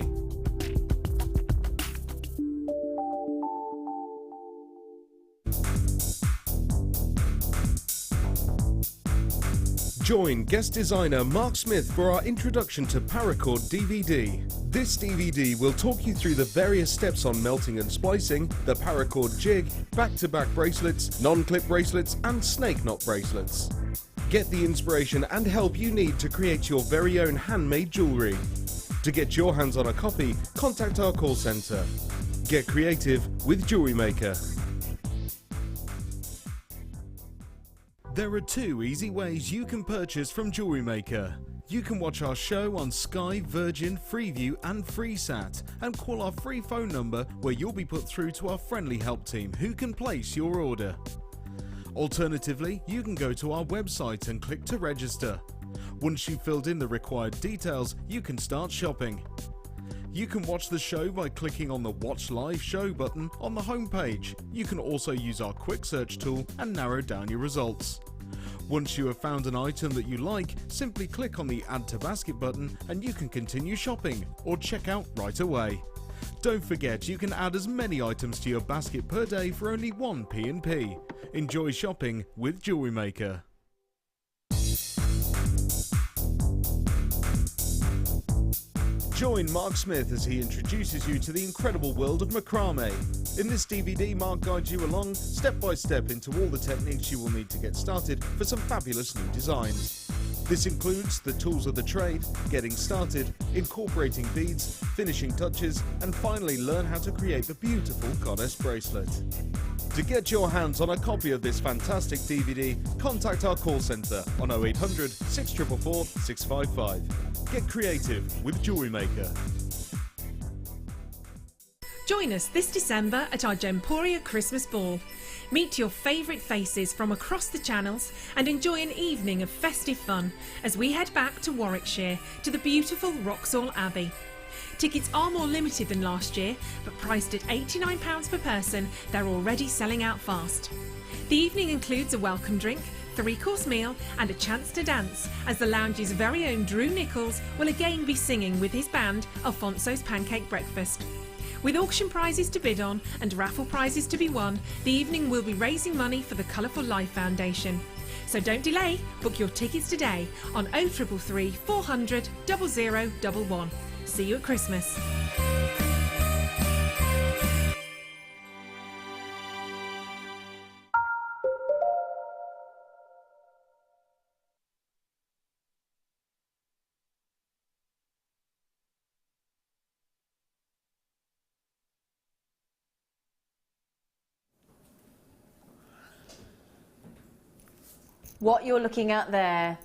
Join guest designer Mark Smith for our introduction to Paracord DVD. This DVD will talk you through the various steps on melting and splicing, the Paracord jig, back-to-back bracelets, non-clip bracelets and snake knot bracelets. Get the inspiration and help you need to create your very own handmade jewellery. To get your hands on a copy, contact our call centre. Get creative with Jewellery Maker. There are two easy ways you can purchase from Jewellery Maker. You can watch our show on Sky, Virgin, Freeview and FreeSat and call our free phone number where you'll be put through to our friendly help team who can place your order. Alternatively, you can go to our website and click to register. Once you've filled in the required details, you can start shopping. You can watch the show by clicking on the Watch Live Show button on the homepage. You can also use our quick search tool and narrow down your results. Once you have found an item that you like, simply click on the Add to Basket button and you can continue shopping or check out right away. Don't forget you can add as many items to your basket per day for only 1 P&P. Enjoy shopping with Jewellery Maker. Join Mark Smith as he introduces you to the incredible world of macrame. In this DVD, Mark guides you along, step by step, into all the techniques you will need to get started for some fabulous new designs. This includes the tools of the trade, getting started, incorporating beads, finishing touches, and finally learn how to create the beautiful goddess bracelet. To get your hands on a copy of this fantastic DVD, contact our call centre on 0800 644 655. Get creative with Jewellery Maker. Join us this December at our Gemporia Christmas Ball. Meet your favourite faces from across the channels and enjoy an evening of festive fun as we head back to Warwickshire to the beautiful Wroxall Abbey. Tickets are more limited than last year, but priced at £89 per person, they're already selling out fast. The evening includes a welcome drink, 3-course meal and a chance to dance as the lounge's very own Drew Nichols will again be singing with his band Alfonso's Pancake Breakfast. With auction prizes to bid on and raffle prizes to be won, the evening will be raising money for the Colourful Life Foundation. So don't delay, book your tickets today on 0333 400 0011. See you at Christmas. What you're looking at there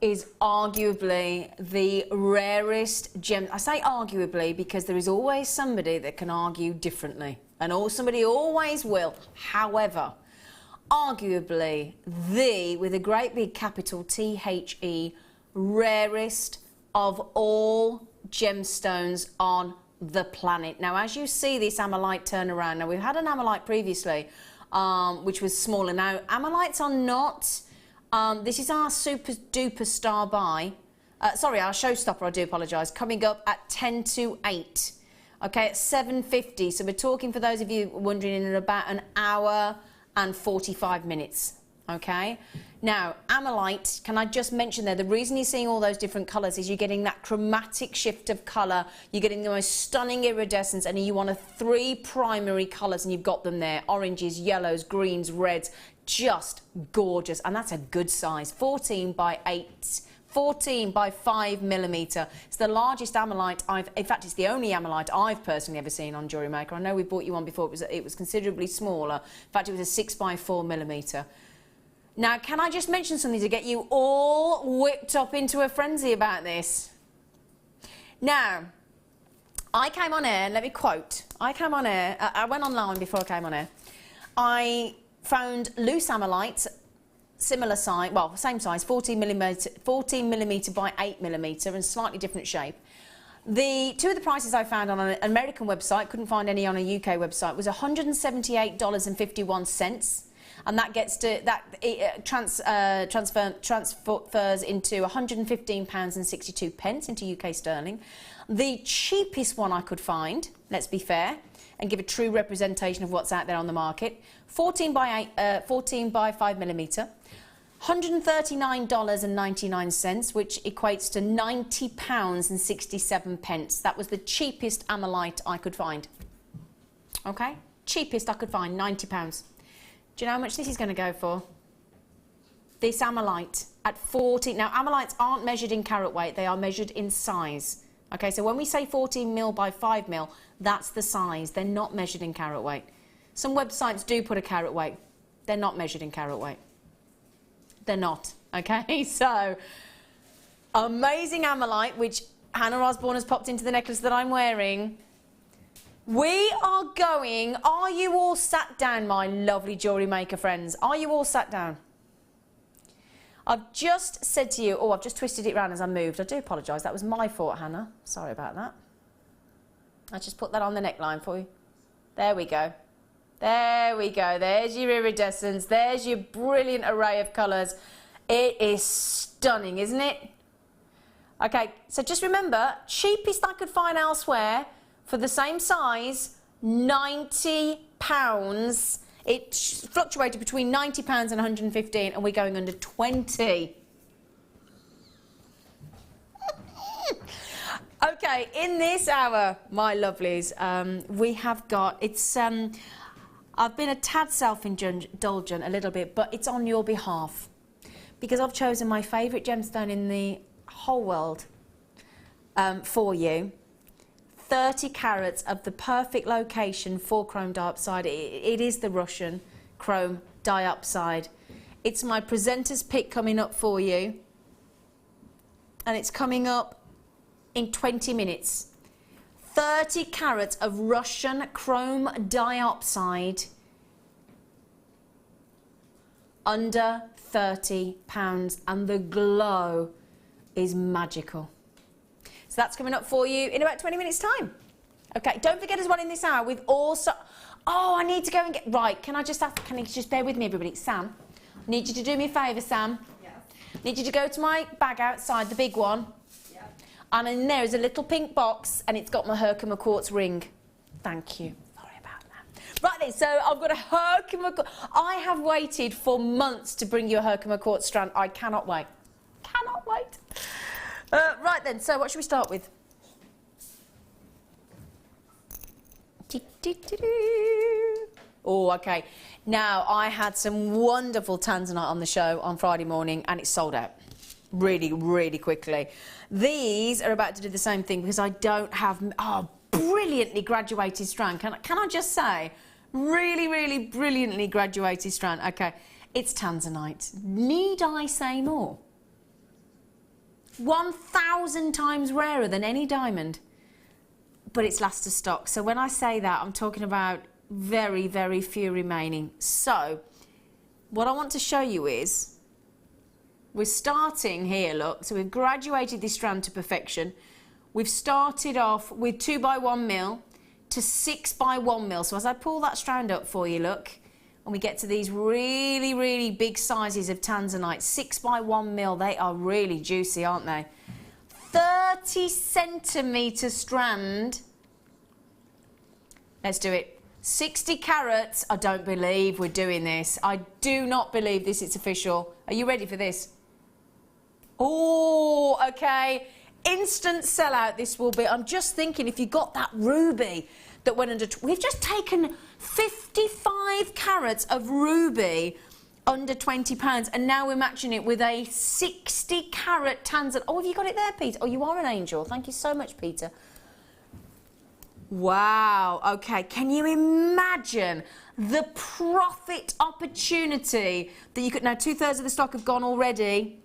is arguably the rarest gem. I say arguably because there is always somebody that can argue differently, and somebody always will. However, arguably the, with a great big capital THE, rarest of all gemstones on the planet. Now, as you see this amylite turn around, now we've had an amylite previously, which was smaller. Now, amylites are not. This is our super duper star buy. Sorry, our showstopper, I do apologise. Coming up at 10 to 8. Okay, at 7:50. So we're talking, for those of you wondering, in about an hour and 45 minutes. Okay. Now, amylite, can I just mention there, the reason you're seeing all those different colours is you're getting that chromatic shift of colour, you're getting the most stunning iridescence, and you want 3 primary colours, and you've got them there, oranges, yellows, greens, reds, just gorgeous, and that's a good size, 14 by 5 millimetre. It's the largest amylite in fact, it's the only amylite I've personally ever seen on Jewellery Maker. I know we bought you one before, it was considerably smaller. In fact, it was a 6 by 4 millimetre. Now, can I just mention something to get you all whipped up into a frenzy about this? Now, I came on air, let me quote, I came on air, I went online before I came on air. I found loose amylite, similar size, well, same size, 14 millimetre by 8 millimetre and slightly different shape. The two of the prices I found on an American website, couldn't find any on a UK website, was $178.51. And that gets to, transfers into £115.62 into UK sterling. The cheapest one I could find, let's be fair, and give a true representation of what's out there on the market, 14 by 5 millimetre, $139.99, which equates to £90.67. That was the cheapest amylite I could find. Okay, cheapest I could find, £90. Do you know how much this is going to go for? This amylite at 14. Now, amylites aren't measured in carat weight, they are measured in size. Okay, so when we say 14 mil by 5 mil, that's the size. They're not measured in carat weight. Some websites do put a carat weight. They're not measured in carat weight. They're not. Okay, so amazing amylite, which Hannah Osborne has popped into the necklace that I'm wearing. We are going, are you all sat down, my lovely Jewellery Maker friends? Are you all sat down? I've just said to you, oh, I've just twisted it around as I moved. I do apologise, that was my fault, Hannah. Sorry about that. I just put that on the neckline for you. There we go. There we go. There's your iridescence. There's your brilliant array of colours. It is stunning, isn't it? Okay, so just remember, cheapest I could find elsewhere for the same size, £90. It fluctuated between £90 and 115, and we're going under 20. Okay, in this hour, my lovelies, we have got, it's, I've been a tad self-indulgent a little bit, but it's on your behalf. Because I've chosen my favourite gemstone in the whole world for you. 30 carats of the perfect location for chrome diopside. It is the Russian chrome diopside. It's my presenter's pick coming up for you. And it's coming up in 20 minutes. 30 carats of Russian chrome diopside under £30, and the glow is magical. So that's coming up for you in about 20 minutes time. Okay, don't forget as well in this hour we've also, oh, I need to go and get, right, can I just ask, can you just bear with me everybody? Sam, I need you to do me a favour, Sam. Yes. I need you to go to my bag outside, the big one. Yeah. And in there is a little pink box and it's got my Herkimer quartz ring. Thank you. Sorry about that. Right then, so I've got a Herkimer quartz. I have waited for months to bring you a Herkimer quartz strand. I cannot wait. Cannot wait. Right then, so what should we start with? Oh, okay. Now, I had some wonderful tanzanite on the show on Friday morning and it sold out really, really quickly. These are about to do the same thing because I don't have, oh, brilliantly graduated strand. Can I just say, really, really brilliantly graduated strand. Okay, it's tanzanite. Need I say more? 1,000 times rarer than any diamond, but it's last of stock. So when I say that, I'm talking about very, very few remaining. So what I want to show you is we're starting here, look, so we've graduated this strand to perfection. We've started off with 2 by 1 mil to 6 by 1 mil. So as I pull that strand up for you, look, and we get to these really, really big sizes of tanzanite, 6 by 1 mil, they are really juicy, aren't they? 30 centimetre strand. Let's do it. 60 carats. I don't believe we're doing this. I do not believe this is official. Are you ready for this? Oh, okay. Instant sellout this will be. I'm just thinking if you got that ruby that went under... We've just taken 55 carats of ruby under £20 and now we're matching it with a 60 carat tanzanite. Oh, have you got it there, Peter? Oh, you are an angel. Thank you so much, Peter. Wow. Okay. Can you imagine the profit opportunity that you could... Now, 2/3 of the stock have gone already.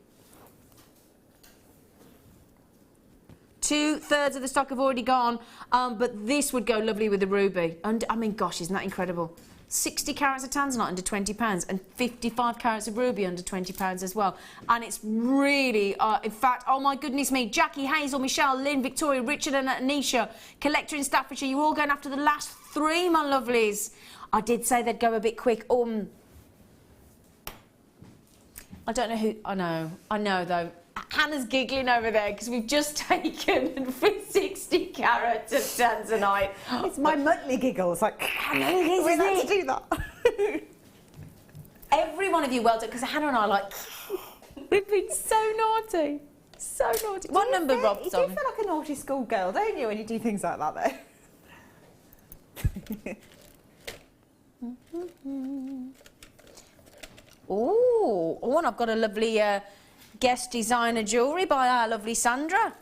2/3 of the stock have already gone, but this would go lovely with the ruby. And I mean, gosh, isn't that incredible? 60 carats of tanzanite under £20 and 55 carats of ruby under £20 as well. And it's really, in fact, oh my goodness me, Jackie, Hazel, Michelle, Lynn, Victoria, Richard and Anisha, collector in Staffordshire, you're all going after the last 3, my lovelies. I did say they'd go a bit quick. I don't know who, I know though. Hannah's giggling over there because we've just taken 60 carats of tanzanite. It's my monthly giggle. It's like, I know it is, we're isn't allowed it? to do that. Every one of you, well done, because Hannah and I, like, we've been so naughty. So naughty. What number, Rob? You do feel like a naughty schoolgirl, don't you, when you do things like that, though? Oh, and I've got a lovely guest designer jewellery by our lovely Sandra.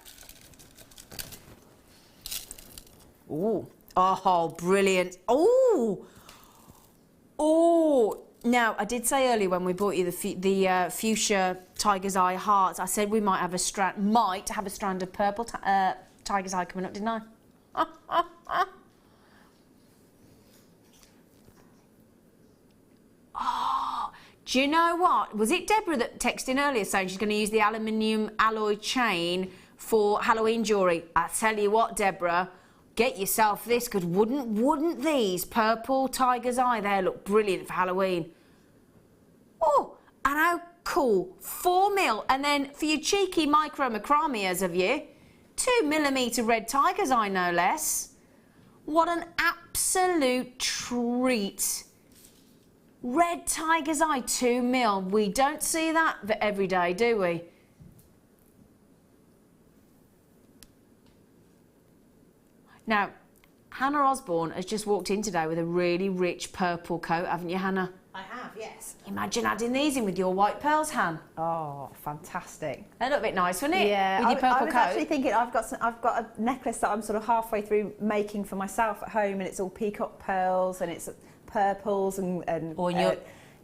Oh, brilliant. Oh, now I did say earlier when we bought you the fuchsia tiger's eye hearts, I said we might have a strand of purple tiger's eye coming up, didn't I? Do you know what? Was it Deborah that texted in earlier saying she's going to use the aluminium alloy chain for Halloween jewellery? I tell you what, Deborah, get yourself this, because wouldn't these purple tiger's eye there look brilliant for Halloween? Oh, and how cool. 4mm, and then for your cheeky micro macrameas of you, 2mm red tiger's eye, no less. What an absolute treat. Red tiger's eye, 2mm. We don't see that every day, do we? Now, Hannah Osborne has just walked in today with a really rich purple coat, haven't you, Hannah? I have, yes. Imagine adding these in with your white pearls, Han. Oh, fantastic. They look a bit nice, wouldn't it? Yeah, with your purple I was coat. actually thinking I've got a necklace that I'm sort of halfway through making for myself at home, and it's all peacock pearls and it's purples and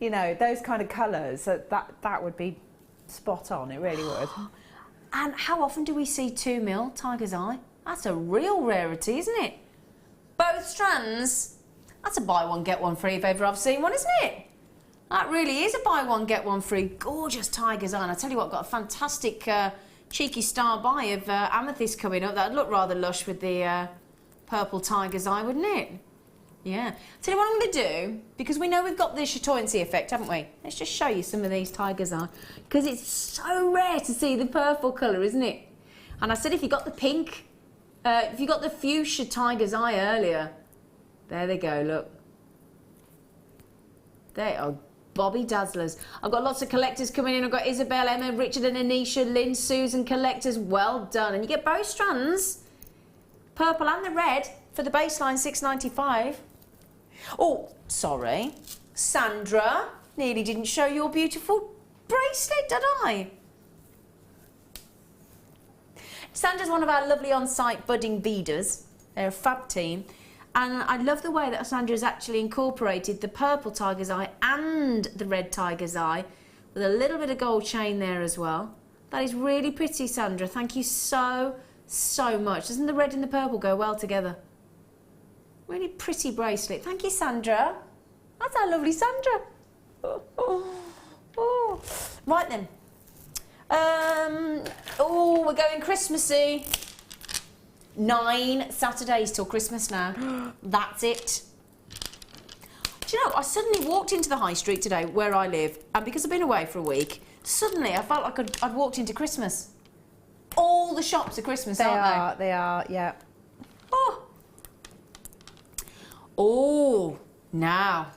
you know, those kind of colours. So that would be spot on. It really would. And how often do we see 2mm tiger's eye? That's a real rarity, isn't it? Both strands. That's a buy one get one free if ever I've seen one, isn't it? That really is a buy one get one free. Gorgeous tiger's eye. And I tell you what, I've got a fantastic cheeky star buy of amethyst coming up. That'd look rather lush with the purple tiger's eye, wouldn't it? Yeah. Tell you what I'm going to do, because we know we've got the chatoyancy effect, haven't we? Let's just show you some of these tiger's eye, because it's so rare to see the purple colour, isn't it? And I said if you got the pink, if you got the fuchsia tiger's eye earlier, there they go, look. They are Bobby Dazzlers. I've got lots of collectors coming in. I've got Isabel, Emma, Richard and Anisha, Lynn, Susan, collectors. Well done. And you get both strands, purple and the red, for the baseline $6.95. Oh, sorry. Sandra, nearly didn't show your beautiful bracelet, did I? Sandra's one of our lovely on-site budding beaders. They're a fab team. And I love the way that Sandra's actually incorporated the purple tiger's eye and the red tiger's eye with a little bit of gold chain there as well. That is really pretty, Sandra. Thank you so much. Doesn't the red and the purple go well together? Really pretty bracelet. Thank you, Sandra. That's our lovely Sandra. Oh. Right then. Oh, we're going Christmassy. 9 Saturdays till Christmas now. That's it. Do you know, I suddenly walked into the high street today where I live, and because I've been away for a week, suddenly I felt like I'd walked into Christmas. All the shops are Christmas, aren't they? They are, yeah. Oh, now.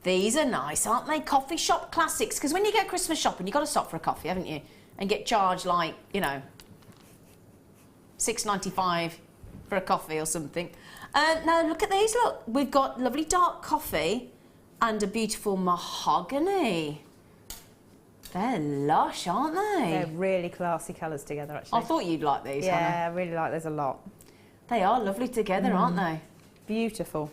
These are nice, aren't they? Coffee shop classics. Because when you go Christmas shopping, you've got to stop for a coffee, haven't you? And get charged like, you know, $6.95 for a coffee or something. Now, look at these, look. We've got lovely dark coffee and a beautiful mahogany. They're lush, aren't they? They're really classy colours together, actually. I thought you'd like these, yeah, Hannah. I really like those a lot. They are lovely together, aren't they? Beautiful.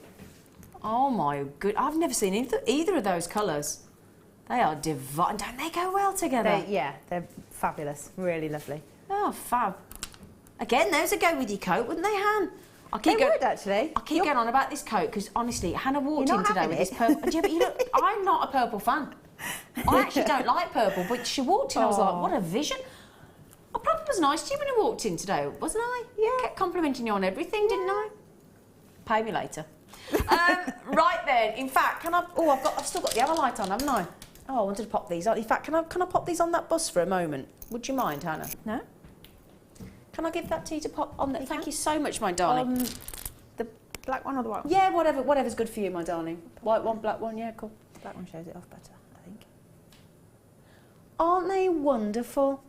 Oh my good! I've never seen either of those colours. They are divine. Don't they go well together? Yeah, they're fabulous. Really lovely. Oh, fab. Again, those would go with your coat, wouldn't they, Han? They would, actually. I keep going on about this coat because, honestly, Hannah walked in today with this purple... Yeah, but you look, I'm not a purple fan. I actually don't like purple, but she walked in, I was like, what a vision. I probably was nice to you when I walked in today, wasn't I? Yeah. I kept complimenting you on everything, didn't I? Pay me later. Right then, in fact, can I... Oh, I've still got the other light on, haven't I? Oh, I wanted to pop these on. In fact, can I pop these on that bus for a moment? Would you mind, Hannah? No. Can I give that to you to pop on there? Thank you so much, my darling. The black one or the white one? Yeah, whatever's good for you, my darling. White one, black one, yeah, cool. Black one shows it off better, I think. Aren't they wonderful?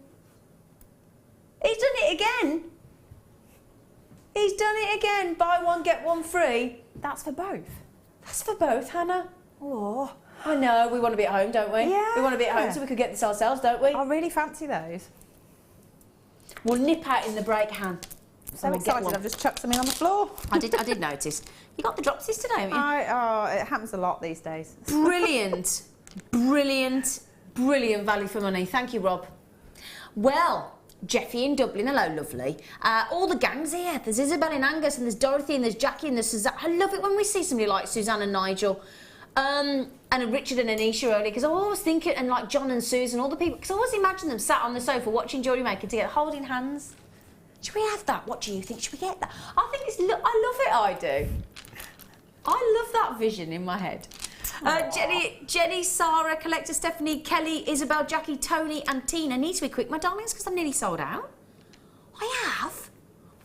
He's done it again. He's done it again. Buy one, get one free. That's for both. That's for both, Hannah. Oh. I know, we want to be at home, don't we? Yeah. We want to be at home so we could get this ourselves, don't we? I really fancy those. We'll nip out in the break, Han. So excited, I've just chucked some in on the floor. I did notice. You got the dropsies today, haven't you? It happens a lot these days. Brilliant. Brilliant value for money. Thank you, Rob. Well, Jeffy in Dublin, hello, lovely. All the gangs here. There's Isabel in Angus, and there's Dorothy, and there's Jackie, and there's Suzanne. I love it when we see somebody like Suzanne and Nigel. And Richard and Anisha earlier, because I always think it, and like John and Susan, all the people, because I always imagine them sat on the sofa watching Jewellery Maker together, holding hands. Should we have that? What do you think? Should we get that? I think it's, I love it, I do. I love that vision in my head. Jenny, Sarah, Collector, Stephanie, Kelly, Isabel, Jackie, Tony and Tina. Need to be quick, my darlings, because I'm nearly sold out. I have.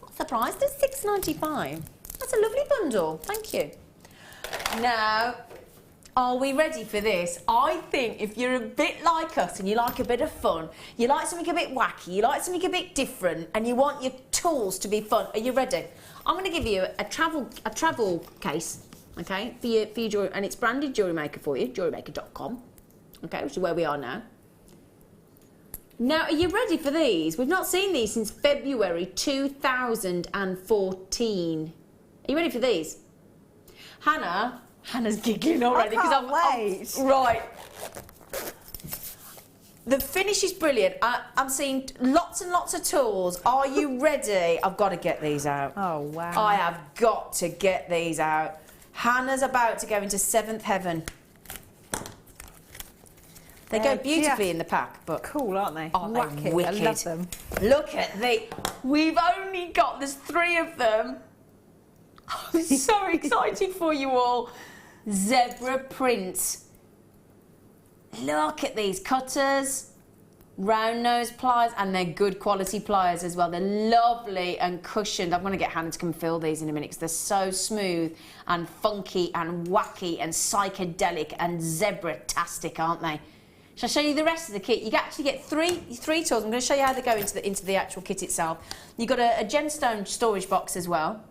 What's the price? That's $6.95. That's a lovely bundle. Thank you. Now, are we ready for this? I think if you're a bit like us and you like a bit of fun, you like something a bit wacky, you like something a bit different, and you want your tools to be fun, are you ready? I'm going to give you a travel case, okay, for your jewelry, and it's branded Jewellery Maker for you, JewelleryMaker.com, okay, which is where we are now. Now, are you ready for these? We've not seen these since February 2014. Are you ready for these? Hannah's giggling already. I can't wait. Right. The finish is brilliant. I'm seeing lots and lots of tools. Are you ready? I've got to get these out. Oh, wow. I have got to get these out. Hannah's about to go into seventh heaven. They go beautifully in the pack, but... Cool, aren't they? Oh, they're wacky. wicked. I love them. Look at We've only got... There's 3 of them. I'm so excited for you all. Zebra print. Look at these cutters, round nose pliers, and they're good quality pliers as well. They're lovely and cushioned. I'm going to get Hannah to come fill these in a minute because they're so smooth and funky and wacky and psychedelic and zebra-tastic, aren't they? Shall I show you the rest of the kit? You actually get three tools. I'm going to show you how they go into the actual kit itself. You've got a gemstone storage box as well.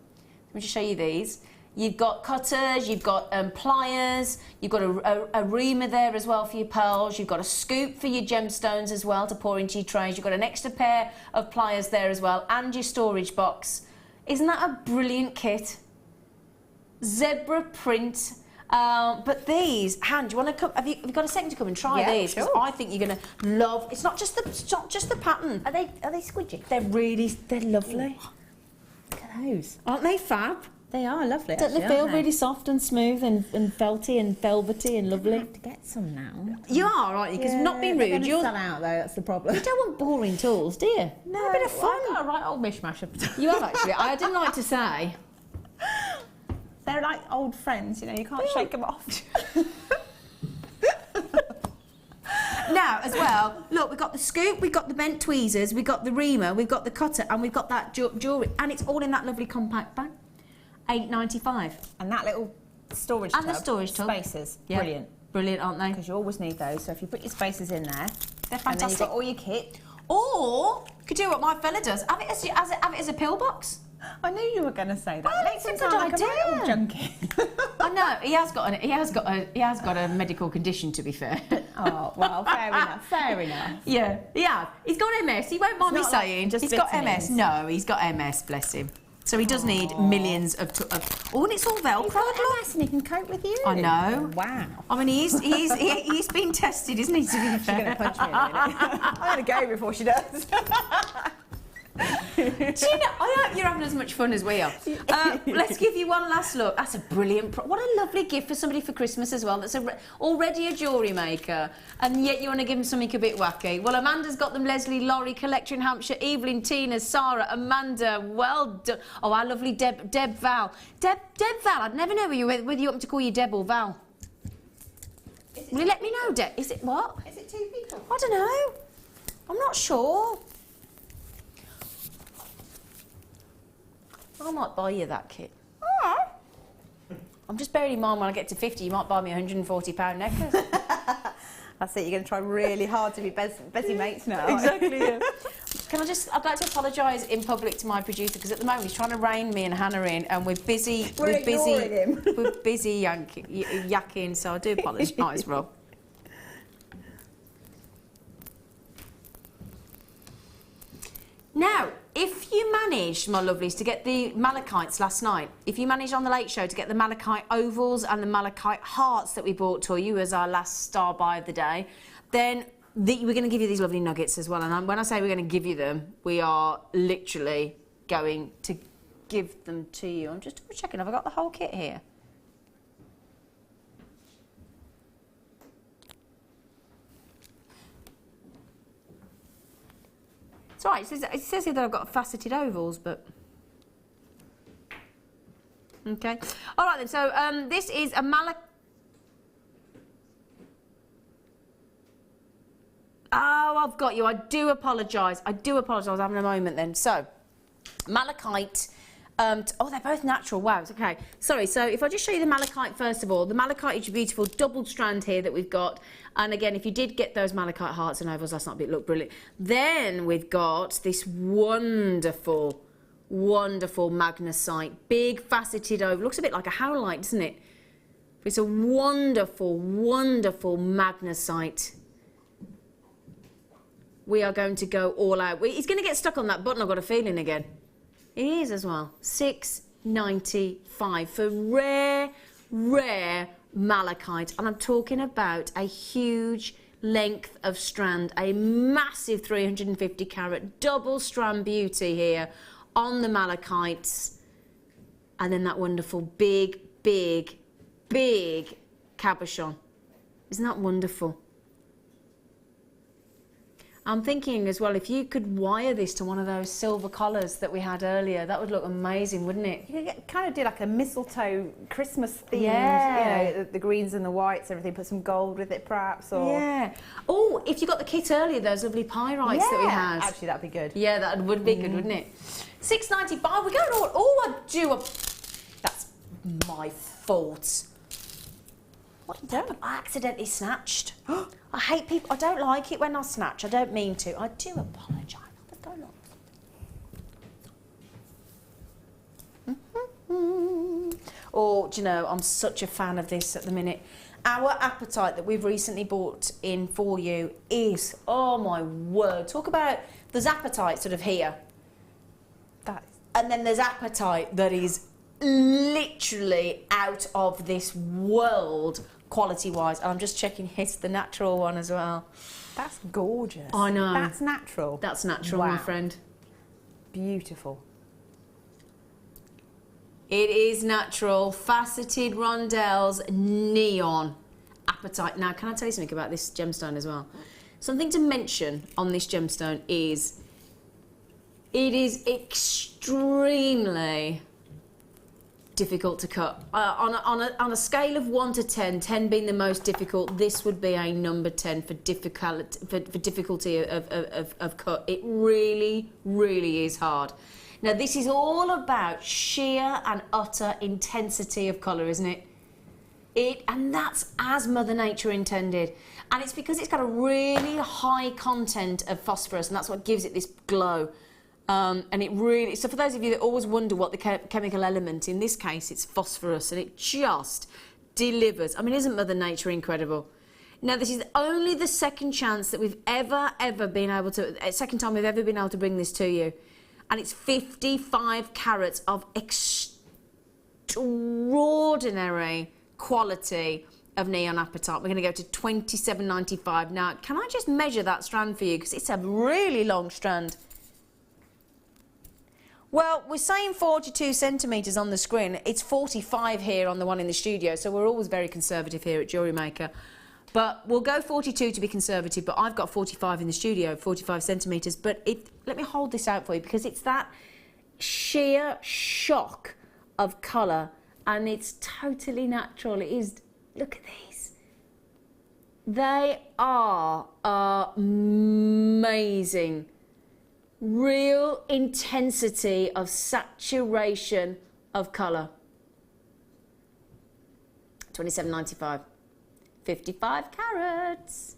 Let me just show you these. You've got cutters, you've got pliers, you've got a reamer there as well for your pearls, you've got a scoop for your gemstones as well to pour into your trays, you've got an extra pair of pliers there as well, and your storage box. Isn't that a brilliant kit? Zebra print. But these, Han, do you want to come? Have you got a second to come and try these? Sure. I think you're going to love. It's not just the pattern. Are they squidgy? They're lovely. Look at those. Aren't they fab? They are lovely. Don't they feel really soft and smooth and felty and velvety and lovely? I have to get some now. You are, aren't you? Because not being rude, you're sell out though. That's the problem. You don't want boring tools, do you? No, a bit of fun. I've got a right old mishmash of them. You have actually. I didn't like to say. They're like old friends, you know. You can't shake them off. Now, as well, look, we've got the scoop, we've got the bent tweezers, we've got the reamer, we've got the cutter, and we've got that jewellery, and it's all in that lovely compact bag. $8.95. And that little storage tub. And the storage tub. Spacers. Yeah. Brilliant. Brilliant, aren't they? Because you always need those. So if you put your spacers in there, they're fantastic. And then you've got all your kit. Or, you could do what my fella does, have it as a pillbox. I knew you were going to say that. Well, Makes it's him a sound good like a idea. little junkie. I know he has got a medical condition, to be fair. Oh well, fair enough. Fair enough. Yeah, he's got MS. He won't mind me saying. Just he's got vitamins. MS. No, he's got MS. Bless him. So he does need millions of. Oh, and it's all Velcro. He's got MS and he can cope with you. I know. Wow. I mean, he's been tested, isn't he? To be fair. She's going to punch me in a minute. I'm going to go before she does. Do you know, I hope you're having as much fun as we are. Let's give you one last look. That's a brilliant, what a lovely gift for somebody for Christmas as well. That's already a jewellery maker, and yet you want to give them something a bit wacky. Well, Amanda's got them. Leslie, Laurie, Collector in Hampshire, Evelyn, Tina, Sarah, Amanda, well done. Oh, our lovely Deb Val. Deb Val, I'd never know whether you want me to call you Deb or Val. Will you let me know, Deb? Is it what? Is it 2 people? I don't know. I'm not sure. I might buy you that kit. Oh. I'm just bearing in mind when I get to 50, you might buy me a £140 necklace. That's it, you're going to try really hard to be Bessie mates now. Exactly, yeah. I'd like to apologise in public to my producer, because at the moment he's trying to rein me and Hannah in, and we're busy yakking, so I do apologise, Rob. Now, if you managed, my lovelies, to get the malachites last night, if you managed on the Late Show to get the malachite ovals and the malachite hearts that we brought to you as our last star buy of the day, then we're going to give you these lovely nuggets as well. And when I say we're going to give you them, we are literally going to give them to you. I'm just checking, have I got the whole kit here? It's all right, it says here that I've got faceted ovals, but... Okay. All right then, so this is a malachite... Oh, I've got you. I do apologise. I was having a moment then. So, malachite... oh, they're both natural. Wow, it's okay. Sorry, so if I just show you the malachite first of all. The malachite is a beautiful double strand here that we've got. And again, if you did get those malachite hearts and ovals, that's not a bit, look brilliant. Then we've got this wonderful, wonderful magnesite. Big faceted oval. Looks a bit like a howlite, doesn't it? It's a wonderful, wonderful magnesite. We are going to go all out. He's going to get stuck on that button, I've got a feeling again. It is as well. £6.95 for rare, rare malachite. And I'm talking about a huge length of strand, a massive 350 carat double strand beauty here on the malachites. And then that wonderful big, big, big cabochon. Isn't that wonderful? I'm thinking as well, if you could wire this to one of those silver collars that we had earlier, that would look amazing, wouldn't it? You could kind of do like a mistletoe Christmas themed, yeah. You know, the greens and the whites, everything, put some gold with it perhaps, or... Yeah. Oh, if you got the kit earlier, those lovely pyrites that we had. Actually, that'd be good. Yeah, that would be good, wouldn't it? £6.95, we're going all... Oh, I do a... That's my fault. What you done? I accidentally snatched. I hate people. I don't like it when I snatch. I don't mean to. I do apologise. What's going on? Oh, do you know, I'm such a fan of this at the minute. Our appetite that we've recently bought in for you is, oh my word, talk about, there's appetite sort of here. And then there's appetite that is literally out of this world quality-wise. And I'm just checking it's the natural one as well. That's gorgeous. I know. That's natural. That's natural, wow. My friend. Beautiful. It is natural. Faceted rondelles, neon. Apatite. Now, can I tell you something about this gemstone as well? Something to mention on this gemstone is it is extremely difficult to cut. On a scale of 1 to 10, 10 being the most difficult, this would be a number 10 for difficulty of cut. It really, really is hard. Now, this is all about sheer and utter intensity of colour, isn't it? And that's as Mother Nature intended. And it's because it's got a really high content of phosphorus, and that's what gives it this glow. And it really, so for those of you that always wonder what the chemical element, in this case it's phosphorus, and it just delivers. I mean, isn't Mother Nature incredible? Now, this is only the second chance that we've ever been able to, second time we've ever been able to bring this to you. And it's 55 carats of extraordinary quality of neon apatite. We're going to go to £27.95. Now, can I just measure that strand for you? Because it's a really long strand. Well, we're saying 42 centimetres on the screen. It's 45 here on the one in the studio, so we're always very conservative here at Jewellery Maker. But we'll go 42 to be conservative, but I've got 45 in the studio, 45 centimetres. But let me hold this out for you, because it's that sheer shock of colour, and it's totally natural. It is, look at these. They are amazing. Real intensity of saturation of colour. $27.95. 55 carats.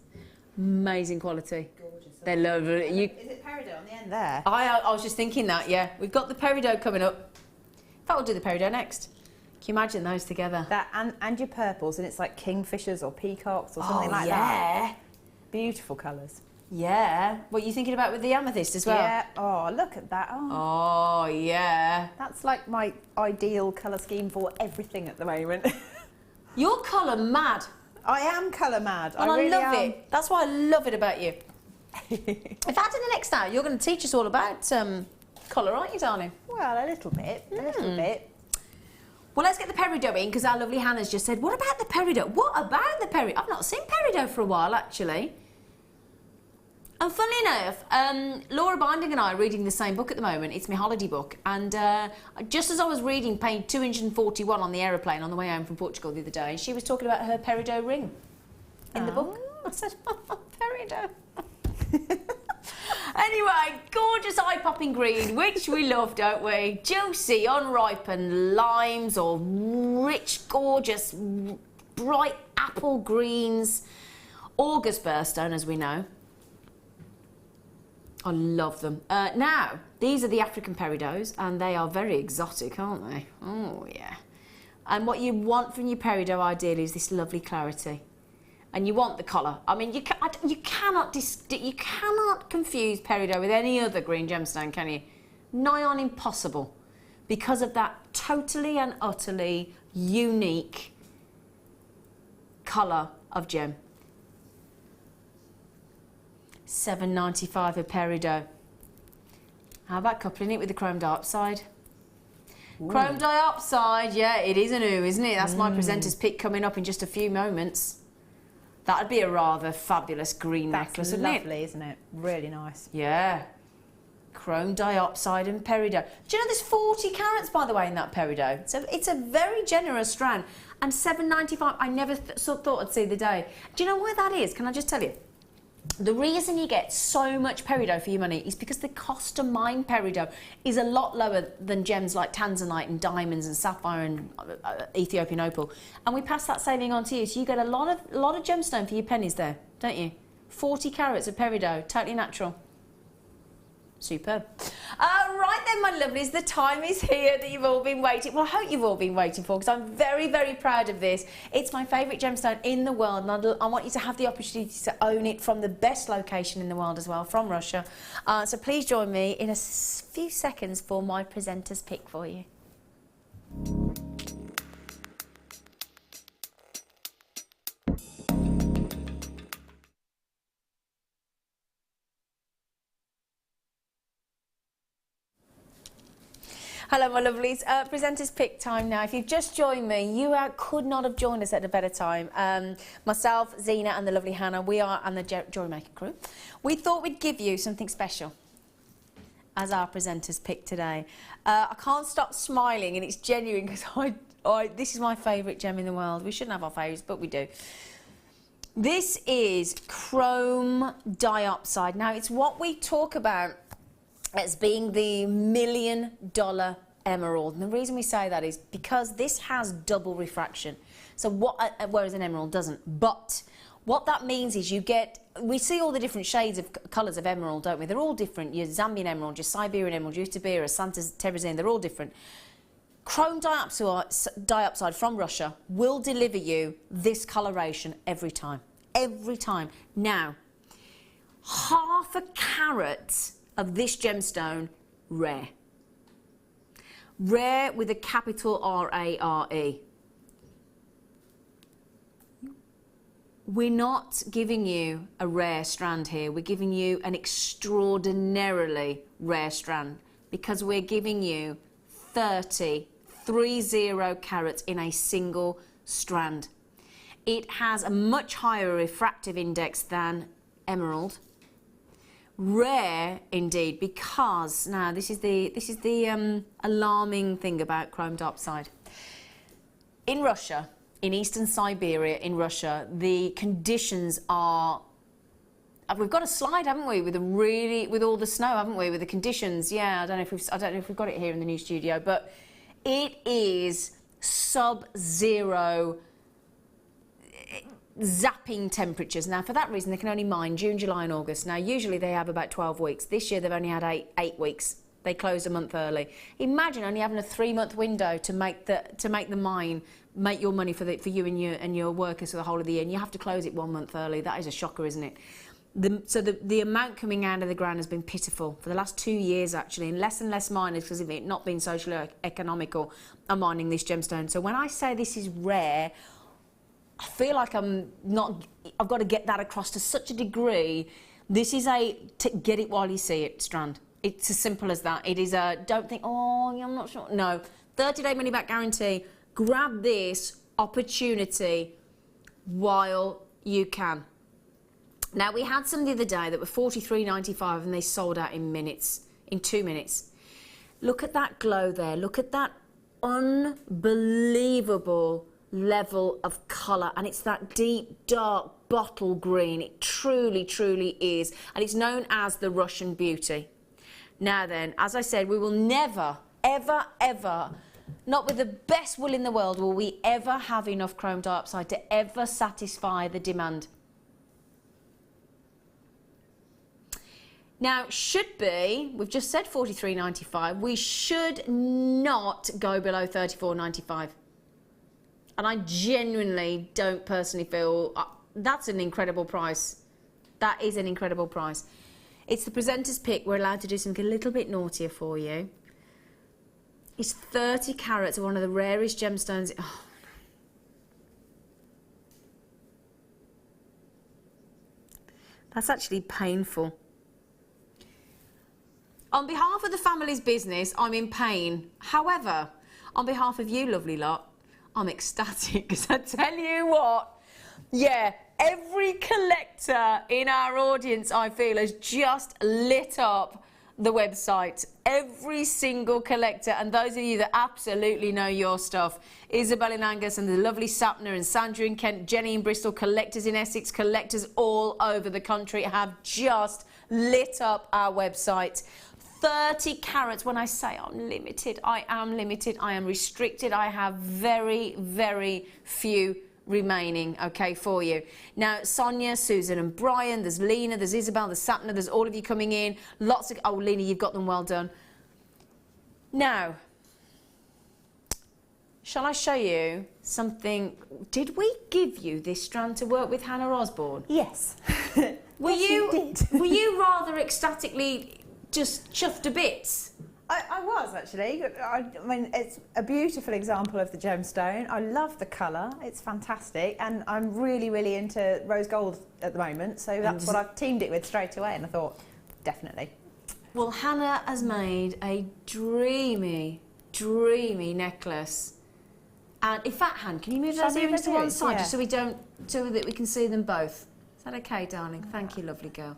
Amazing quality. Gorgeous. They're lovely. Is it peridot on the end there? I was just thinking that, yeah. We've got the peridot coming up. In fact, we'll do the peridot next. Can you imagine those together? That and your purples, and it's like kingfishers or peacocks or something like that. Beautiful colours. Yeah. What are you thinking about with the amethyst as well? Yeah. Oh, look at that. Oh, yeah. That's like my ideal colour scheme for everything at the moment. You're colour mad. I am colour mad. And I really love am. it. That's why I love it about you. In fact, in the next hour, you're going to teach us all about colour, aren't you, darling? Well, a little bit. A little bit. Well, let's get the peridot in, because our lovely Hannah's just said, what about the peridot? What about the peridot? I've not seen peridot for a while, actually. And funnily enough, Laura Binding and I are reading the same book at the moment. It's my holiday book. And just as I was reading page 241 on the aeroplane on the way home from Portugal the other day, she was talking about her peridot ring in the book. I said, peridot. Anyway, gorgeous eye-popping green, which we love, don't we? Juicy, unripened limes, or rich, gorgeous, bright apple greens. August birthstone, as we know. I love them. Now, these are the African peridots, and they are very exotic, aren't they? Oh, yeah. And what you want from your peridot, ideally, is this lovely clarity. And you want the colour. I mean, you cannot confuse peridot with any other green gemstone, can you? Nigh on impossible, because of that totally and utterly unique colour of gem. $7.95 a peridot. How about coupling it with the chrome dioxide? Ooh. Chrome dioxide, yeah, it is a new, isn't it? That's my presenter's pick coming up in just a few moments. That'd be a rather fabulous green necklace, wouldn't it? That's lovely, isn't it? Really nice. Yeah. Chrome dioxide and peridot. Do you know there's 40 carats, by the way, in that peridot? So it's a very generous strand. And $7.95, I never thought I'd see the day. Do you know why that is? Can I just tell you? The reason you get so much peridot for your money is because the cost to mine peridot is a lot lower than gems like tanzanite and diamonds and sapphire and Ethiopian opal. And we pass that saving on to you, so you get a lot of gemstone for your pennies there, don't you? 40 carats of peridot, totally natural. Superb. Right then, my lovelies, the time is here that you've all been waiting. Well, I hope you've all been waiting for, because I'm very, very proud of this. It's my favourite gemstone in the world, and I want you to have the opportunity to own it from the best location in the world as well, from Russia. So please join me in a few seconds for my presenter's pick for you. Hello, my lovelies. Presenter's pick time now. If you've just joined me, you could not have joined us at a better time. Myself, Zena, and the lovely Hannah, we are and the Jewellery Maker crew. We thought we'd give you something special as our presenter's pick today. I can't stop smiling, and it's genuine, because this is my favourite gem in the world. We shouldn't have our favourites, but we do. This is chrome dioxide. Now, it's what we talk about as being the $1 million emerald. And the reason we say that is because this has double refraction. So whereas an emerald doesn't. But what that means is we see all the different shades of colours of emerald, don't we? They're all different. Your Zambian emerald, your Siberian emerald, your Tabira, Santa Teresin, they're all different. Chrome dioxide from Russia will deliver you this coloration every time. Every time. Now, half a carat of this gemstone, rare. Rare with a capital R-A-R-E. We're not giving you a rare strand here. We're giving you an extraordinarily rare strand. because we're giving you 30 carats in a single strand. It has a much higher refractive index than emerald. Rare indeed, because now this is the alarming thing about chrome dioxide. In Russia, in eastern Siberia, in Russia, the conditions are. We've got a slide, haven't we, with all the snow, haven't we, with the conditions? Yeah, I don't know if we've got it here in the new studio, but it is sub-zero zapping temperatures. Now, for that reason, they can only mine June, July and August. Now, usually they have about 12 weeks. This year, they've only had eight weeks. They closed a month early. Imagine only having a 3-month window to make the mine, make your money for you and your workers for the whole of the year, and you have to close it 1 month early. That is a shocker, isn't it? So the amount coming out of the ground has been pitiful for the last 2 years, actually, and less miners, because of it not being socially economical, are mining this gemstone. So when I say this is rare, I feel like I've got to get that across to such a degree. This is get it while you see it strand. It's as simple as that. It is don't think, oh, I'm not sure. No, 30-day money back guarantee. Grab this opportunity while you can. Now, we had some the other day that were $43.95 and they sold out in 2 minutes. Look at that glow there. Look at that unbelievable level of colour, and it's that deep dark bottle green. It truly is, and it's known as the Russian beauty. Now then, as I said, we will never ever not with the best will in the world will we ever have enough chrome dioxide to ever satisfy the demand. Now, we've just said $43.95, we should not go below $34.95. And I genuinely don't personally feel that's an incredible price. That is an incredible price. It's the presenter's pick. We're allowed to do something a little bit naughtier for you. It's 30 carats of one of the rarest gemstones. Oh. That's actually painful. On behalf of the family's business, I'm in pain. However, on behalf of you lovely lot, I'm ecstatic, because I tell you what, yeah, every collector in our audience, I feel, has just lit up the website. Every single collector, and those of you that absolutely know your stuff, Isabel in Angus and the lovely Sapna and Sandra in Kent, Jenny in Bristol, collectors in Essex, collectors all over the country have just lit up our website. 30 carats. When I say I'm limited, I am limited, I am restricted, I have very, very few remaining, okay, for you. Now, Sonia, Susan and Brian, there's Lena, there's Isabel, there's Sapna, there's all of you coming in. Lots of, oh, Lena, you've got them well done. Now, shall I show you something? Did we give you this strand to work with Hannah Osborne? Yes. Were you rather ecstatically just chuffed to bits? I was actually. I mean, it's a beautiful example of the gemstone. I love the colour. It's fantastic, and I'm really, really into rose gold at the moment. So that's what I've teamed it with straight away, and I thought, definitely. Well, Hannah has made a dreamy, dreamy necklace. And in fact, Han, can you move those earrings to one side, just so that we can see them both? Is that okay, darling? Thank you, lovely girl.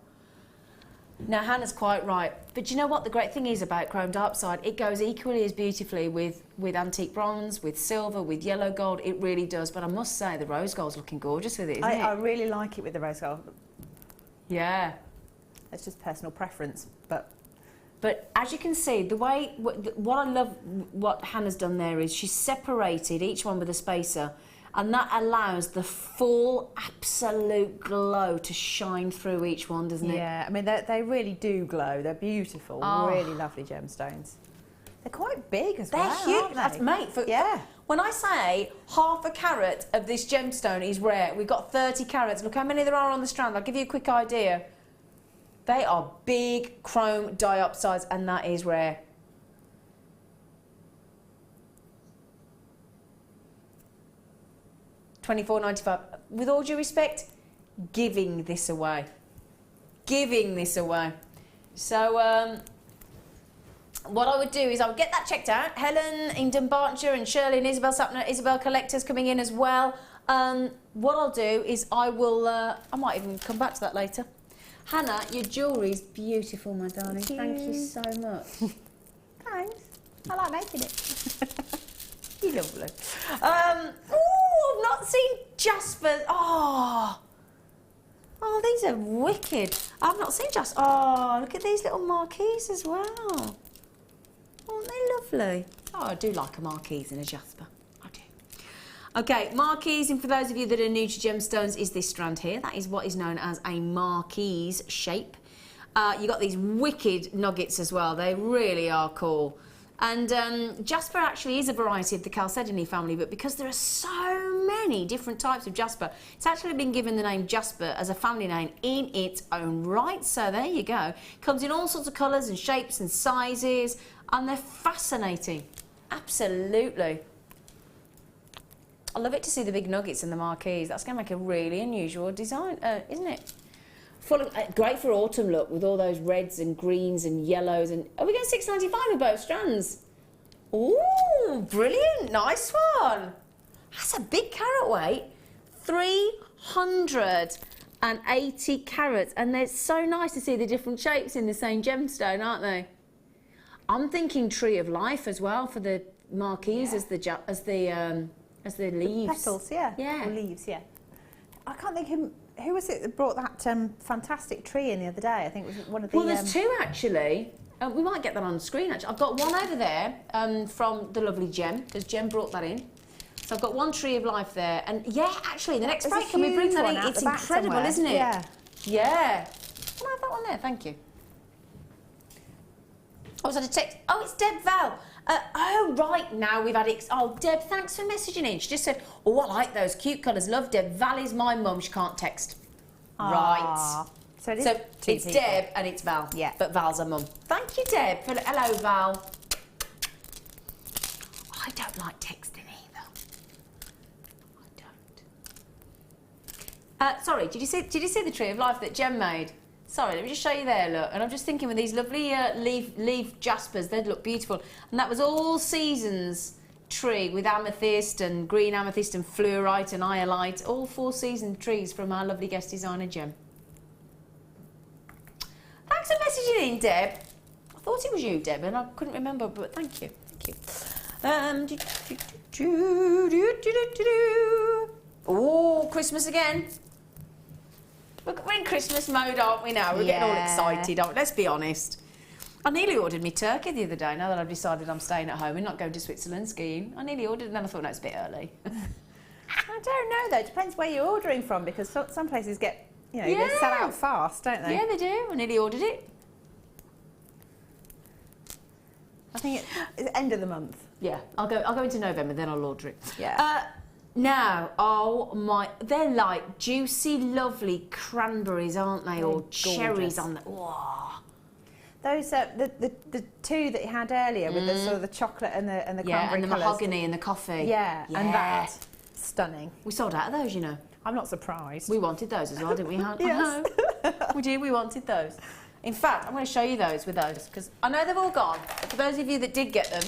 Now, Hannah's quite right. But do you know what the great thing is about chrome dioxide? It goes equally as beautifully with antique bronze, with silver, with yellow gold. It really does. But I must say, the rose gold's looking gorgeous with it, isn't it? I really like it with the rose gold. Yeah. It's just personal preference, but as you can see, the way what I love what Hannah's done there is she's separated each one with a spacer, and that allows the full absolute glow to shine through each one, doesn't it? Yeah, I mean they really do glow. They're beautiful, really lovely gemstones. They're quite big as well. They're huge. That's mate. When I say half a carat of this gemstone is rare, we've got 30 carats. Look how many there are on the strand. I'll give you a quick idea. They are big chrome dioxides, and that is rare. $24.95. With all due respect, giving this away. Giving this away. So, what I would do is I would get that checked out. Helen in Dunbartonshire and Shirley and Isabel Sapner, Isabel Collectors coming in as well. What I'll do is I will, I might even come back to that later. Hannah, your jewellery's beautiful, my darling. Thank you so much. Thanks. I like making it. You're lovely. Oh, I've not seen Jasper. Oh, these are wicked. I've not seen Jasper. Oh, look at these little marquees as well. Aren't they lovely? Oh, I do like a marquise and a Jasper. I do. Okay, marquise, and for those of you that are new to gemstones, is this strand here. That is what is known as a marquise shape. You got these wicked nuggets as well. They really are cool. And Jasper actually is a variety of the Chalcedony family, but because there are so many different types of Jasper, it's actually been given the name Jasper as a family name in its own right. So there you go. Comes in all sorts of colours and shapes and sizes, and they're fascinating. Absolutely. I love it to see the big nuggets and the marquees. That's going to make a really unusual design, isn't it? Full of, great for autumn look with all those reds and greens and yellows. And are we going $6.95 with both strands? Ooh, brilliant, nice one. That's a big carat weight, 380 carats, and they're so nice to see the different shapes in the same gemstone, aren't they? I'm thinking tree of life as well for the marquees, as the leaves. Petals, yeah. Yeah. Or leaves, yeah. I can't think who was it that brought that fantastic tree in the other day? I think it was one of the... Well, there's two actually. We might get that on the screen actually. I've got one over there from the lovely Jem, because Jem brought that in. So I've got one tree of life there. And yeah, actually, the next break, can we bring that in? It's incredible, isn't it? Yeah. Yeah. Can I have that one there? Thank you. I was at a text. Oh, it's Deb Val. Oh, right, now we've had it. Oh, Deb, thanks for messaging in. She just said, oh, I like those cute colours. Love Deb. Val is my mum. She can't text. Aww. Right. So it's people. Deb and it's Val. Yeah. But Val's her mum. Thank you, Deb. Hello, Val. I don't like texting either. I don't. Sorry, did you see the tree of life that Jem made? Sorry, let me just show you there, look. And I'm just thinking with these lovely leaf jaspers, they'd look beautiful. And that was all seasons tree with amethyst and green amethyst and fluorite and iolite, all 4 season trees from our lovely guest designer, Jem. Thanks for messaging in, Deb. I thought it was you, Deb, and I couldn't remember, but thank you. Thank you. Oh, Christmas again. Look, we're in Christmas mode, aren't we now? We're getting all excited, aren't we? Let's be honest. I nearly ordered me turkey the other day, now that I've decided I'm staying at home and not going to Switzerland skiing. I nearly ordered and then I thought, no, it's a bit early. I don't know, though. It depends where you're ordering from, because some places get, you know, they sell out fast, don't they? Yeah, they do. I nearly ordered it. I think it's end of the month. Yeah, I'll go into November, then I'll order it. Yeah. Now, oh my, they're like juicy, lovely cranberries, aren't they? Or cherries on the. Whoa. Those the two that you had earlier with the sort of the chocolate and the cranberry and the colours. mahogany and the coffee. Yeah, and that stunning. We sold out of those, you know. I'm not surprised. We wanted those as well, didn't we? Yes. I know. We did. We wanted those. In fact, I'm going to show you those with those because I know they've all gone. But for those of you that did get them.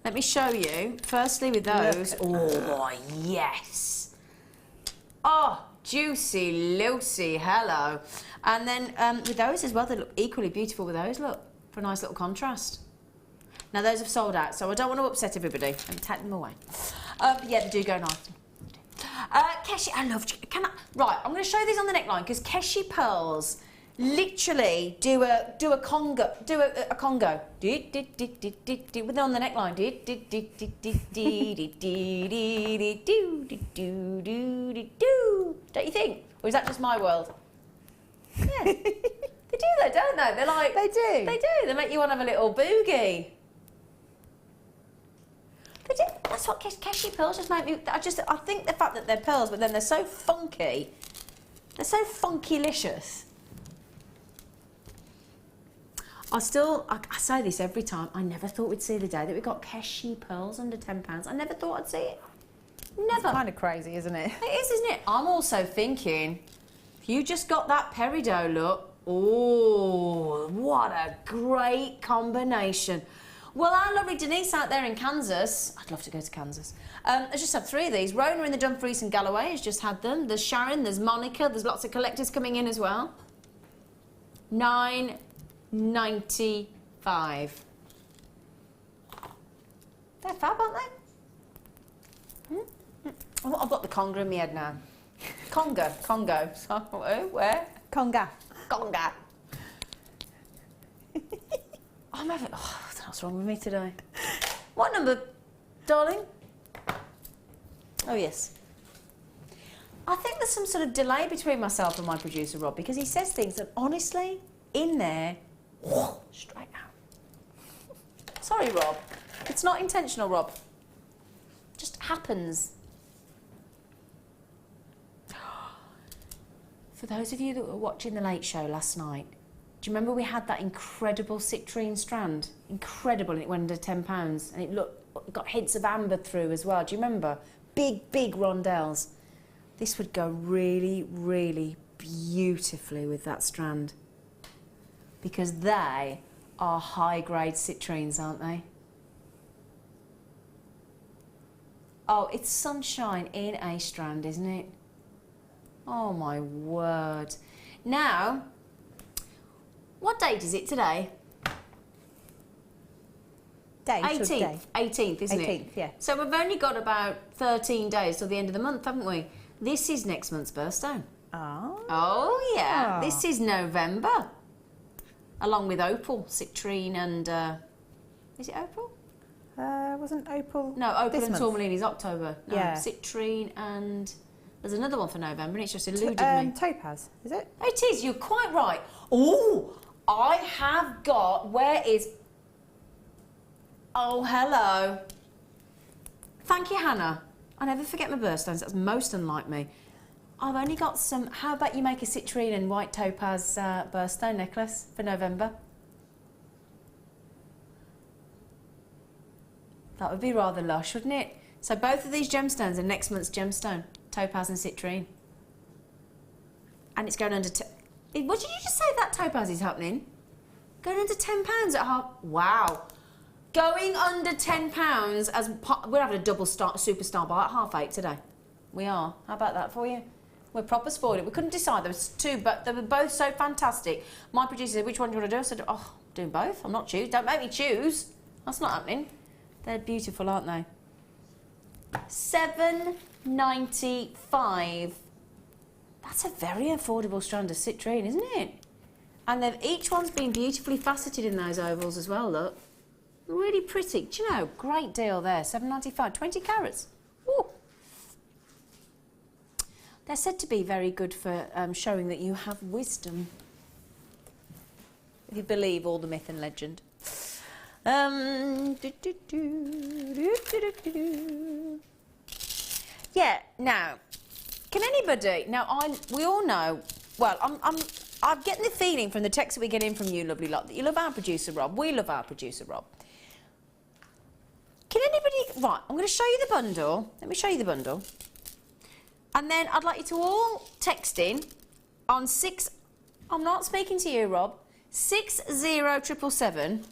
Let me show you, firstly with those. Oh, yes. Oh, juicy, Lucy, hello. And then with those as well, they look equally beautiful with those, look, for a nice little contrast. Now, those have sold out, so I don't want to upset everybody. Let me take them away. But yeah, they do go nice. Keshi, I love, right, I'm going to show you these on the neckline, because Keshi pearls literally do a congo, a congo. With it on the neckline. Don't you think? Or is that just my world? Yeah. They do that, don't they? They're like... They do. They do. They make you want to have a little boogie. They do. That's what Keshi pearls just make me... I think the fact that they're pearls, but then they're so funky. They're so funky-licious. I say this every time, I never thought we'd see the day that we got Keshi pearls under £10. I never thought I'd see it. Never. It's kind of crazy, isn't it? It is, isn't it? I'm also thinking, if you just got that peridot look, Oh, what a great combination. Well, our lovely Denise out there in Kansas, I'd love to go to Kansas, has just had 3 of these. Rona in the Dumfries and Galloway has just had them. There's Sharon, there's Monica, there's lots of collectors coming in as well. $9.95. They're fab, aren't they? Oh, I've got the conga in my head now. Congo. Oh, where? Conga. I'm having... Oh, I don't know what's wrong with me today. What number, darling? Oh, yes. I think there's some sort of delay between myself and my producer, Rob, because he says things that, honestly, in there, straight out. Sorry, Rob. It's not intentional, Rob. It just happens. For those of you that were watching The Late Show last night, do you remember we had that incredible citrine strand? Incredible, and it went under £10, and it got hints of amber through as well. Do you remember? Big, big rondelles. This would go really, really beautifully with that strand, because they are high-grade citrines, aren't they? Oh, it's sunshine in a strand, isn't it? Oh, my word. Now, what date is it today? Day. 18th, isn't it? 18th, yeah. So we've only got about 13 days till the end of the month, haven't we? This is next month's birthstone. Oh. Oh, yeah. Oh. This is November. Along with opal, citrine and... is it opal? Wasn't opal... No, opal this and month? tourmaline is October. No, yeah. Citrine and... There's another one for November, and it's just eluded me. Topaz, is it? It is, you're quite right. Oh, I have got... Where is... Oh, hello. Thank you, Hannah. I never forget my birthstones. That's most unlike me. I've only got some... How about you make a citrine and white topaz birthstone necklace for November? That would be rather lush, wouldn't it? So both of these gemstones are next month's gemstone. Topaz and citrine. And it's going under... What did you just say that topaz is happening? Going under £10 at half... Wow. Going under £10 as... We're having a double superstar bar at 8:30 today. We are. How about that for you? We're proper spoiled. We couldn't decide. There was 2, but they were both so fantastic. My producer said, which one do you want to do? I said, oh, I'm doing both. I'm not choosing. Don't make me choose. That's not happening. They're beautiful, aren't they? $7.95. That's a very affordable strand of citrine, isn't it? And each one's been beautifully faceted in those ovals as well, look. Really pretty. Do you know, great deal there. $7.95, 20 carats. Ooh. They're said to be very good for showing that you have wisdom, if you believe all the myth and legend. Yeah, now, can anybody... Now, we all know... Well, I'm getting the feeling from the text that we get in from you, lovely lot, that you love our producer, Rob. We love our producer, Rob. Can anybody... Right, I'm going to show you the bundle. Let me show you the bundle. And then I'd like you to all text in on 6... I'm not speaking to you, Rob. 60777.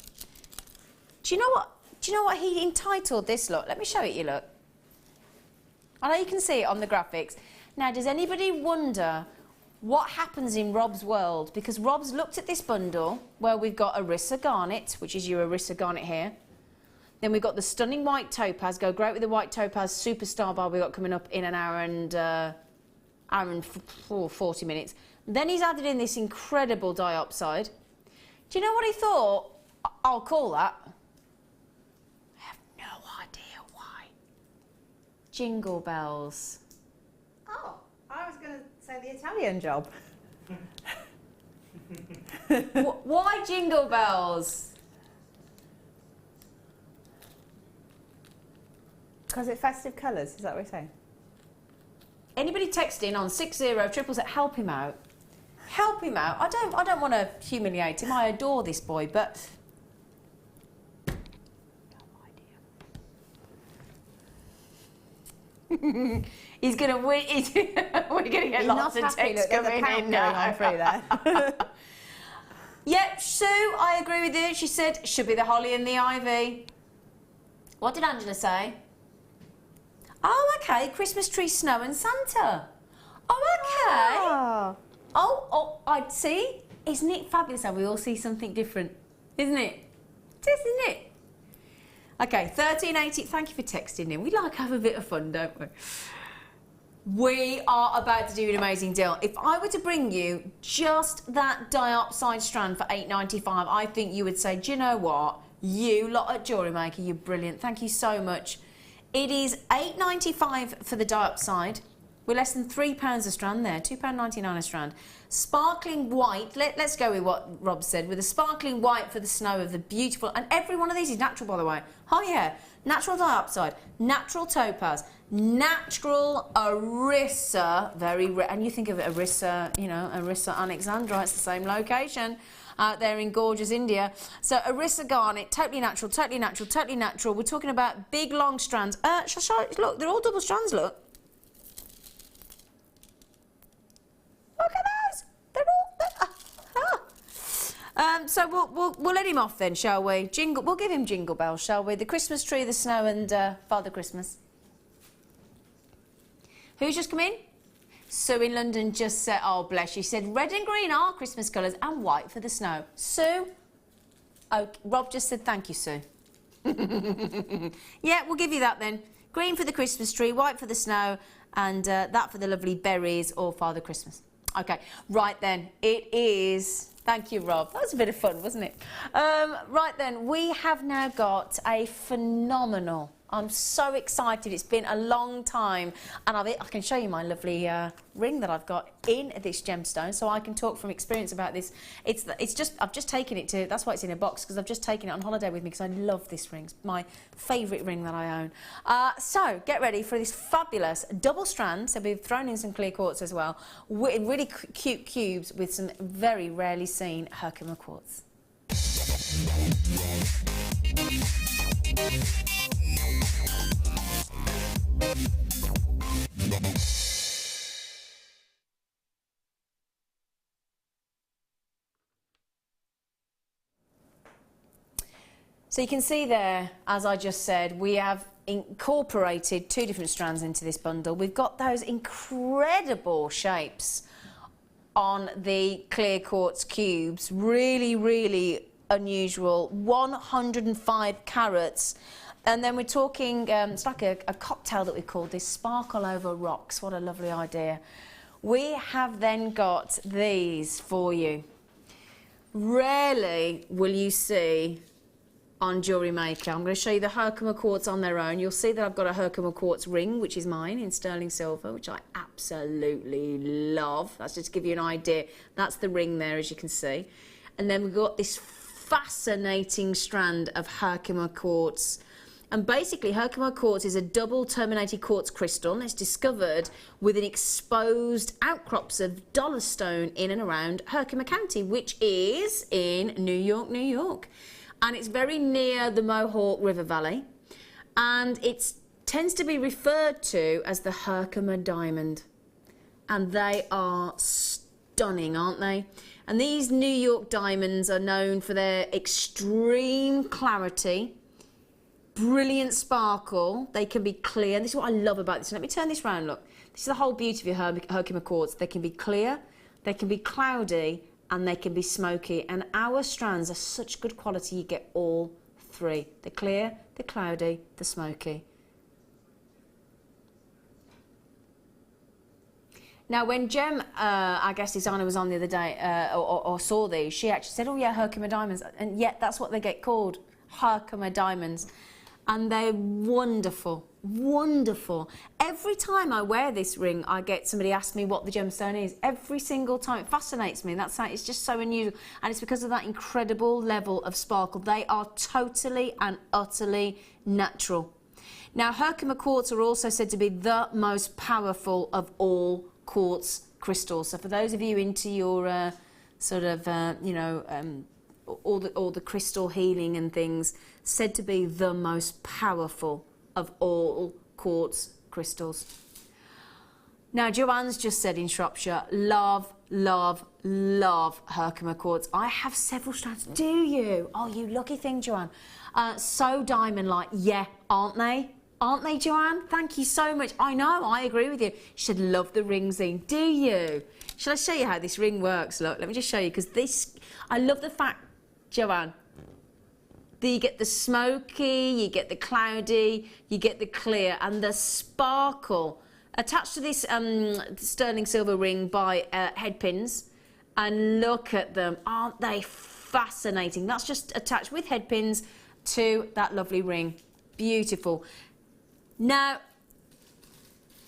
Do you know what he entitled this, look? Let me show it you, look. I know you can see it on the graphics. Now, does anybody wonder what happens in Rob's world? Because Rob's looked at this bundle where we've got Arissa Garnet, which is your Arissa Garnet here. Then we've got the stunning white topaz, go great with the white topaz superstar bar we've got coming up in an hour and 40 minutes. Then he's added in this incredible diopside. Do you know what he thought? I'll call that. I have no idea why. Jingle bells. Oh, I was going to say the Italian job. Why jingle bells? Because it's festive colours, is that what we're saying? Anybody text in on 60777, help him out. Help him out. I don't want to humiliate him. I adore this boy, but no idea. He's going to win. We're going to get lots of texts coming in now. Going on through there. Sue, I agree with you. She said, should be the holly and the ivy. What did Angela say? Oh, okay, Christmas tree, snow and Santa. Oh, okay. Oh, I'd see. Isn't it fabulous how we all see something different? Isn't it? Isn't it? Okay, 1380, thank you for texting in. We like to have a bit of fun, don't we? We are about to do an amazing deal. If I were to bring you just that diopside strand for $8.95, I think you would say, do you know what? You lot at Jewellery Maker, you're brilliant. Thank you so much. It is $8.95 for the diopside. We're less than £3 a strand there, £2.99 a strand. Sparkling white, let's go with what Rob said, with a sparkling white for the snow of the beautiful, and every one of these is natural, by the way. Oh yeah, natural diopside, natural topaz, natural Arissa, very rare, and you think of Arissa, you know, Arissa Alexandra, it's the same location out there in gorgeous India. So Arissa garnet, totally natural, totally natural, totally natural. We're talking about big long strands. Look, they're all double strands, look. Look at those. They're all... So we'll let him off then, shall we? Jingle. We'll give him Jingle Bells, shall we? The Christmas tree, the snow, and Father Christmas. Who's just come in? Sue in London just said, oh bless you, she said red and green are Christmas colours and white for the snow. Sue? Oh, Rob just said thank you, Sue. Yeah, we'll give you that then. Green for the Christmas tree, white for the snow, and that for the lovely berries or Father Christmas. Okay, right then, it is... Thank you, Rob. That was a bit of fun, wasn't it? Right then, we have now got a phenomenal... I'm so excited. It's been a long time, and I can show you my lovely ring that I've got in this gemstone, so I can talk from experience about this. It's just I've just taken it to. That's why it's in a box, because I've just taken it on holiday with me because I love this ring. It's my favourite ring that I own. So get ready for this fabulous double strand. So we've thrown in some clear quartz as well, with really cute cubes with some very rarely seen Herkimer quartz. So you can see there, as I just said, we have incorporated 2 different strands into this bundle. We've got those incredible shapes on the clear quartz cubes, really, really unusual, 105 carats. And then we're talking, it's like a cocktail that we called this, sparkle over rocks. What a lovely idea. We have then got these for you. Rarely will you see on Jewellery Maker. I'm going to show you the Herkimer quartz on their own. You'll see that I've got a Herkimer quartz ring, which is mine in sterling silver, which I absolutely love. That's just to give you an idea. That's the ring there, as you can see. And then we've got this fascinating strand of Herkimer quartz. And basically, Herkimer quartz is a double terminated quartz crystal, and it's discovered within exposed outcrops of dollar stone in and around Herkimer County, which is in New York, New York. And it's very near the Mohawk River Valley, and it tends to be referred to as the Herkimer diamond. And they are stunning, aren't they? And these New York diamonds are known for their extreme clarity, brilliant sparkle. They can be clear, and this is what I love about this. Let me turn this round, look. This is the whole beauty of your Herkimer quartz. They can be clear, they can be cloudy, and they can be smoky. And our strands are such good quality, you get all 3. The clear, the cloudy, the smoky. Now, when Jem, our guest designer, was on the other day, or saw these, she actually said, oh yeah, Herkimer diamonds. And yet that's what they get called, Herkimer diamonds. And they're wonderful, wonderful. Every time I wear this ring, I get somebody ask me what the gemstone is. Every single time. It fascinates me. It's just so unusual. And it's because of that incredible level of sparkle. They are totally and utterly natural. Now, Herkimer quartz are also said to be the most powerful of all quartz crystals. So for those of you into your sort of, you know, all the crystal healing and things, said to be the most powerful of all quartz crystals. Now, Joanne's just said in Shropshire, love, love, love Herkimer quartz. I have several strands. Do you? Oh, you lucky thing, Joanne. So diamond-like. Yeah, aren't they? Aren't they, Joanne? Thank you so much. I know, I agree with you. You should love the ring zine. Do you? Shall I show you how this ring works? Look, let me just show you, because this... I love the fact, Joanne, that you get the smoky, you get the cloudy, you get the clear, and the sparkle attached to this sterling silver ring by head pins. And look at them. Aren't they fascinating? That's just attached with head pins to that lovely ring. Beautiful. Now,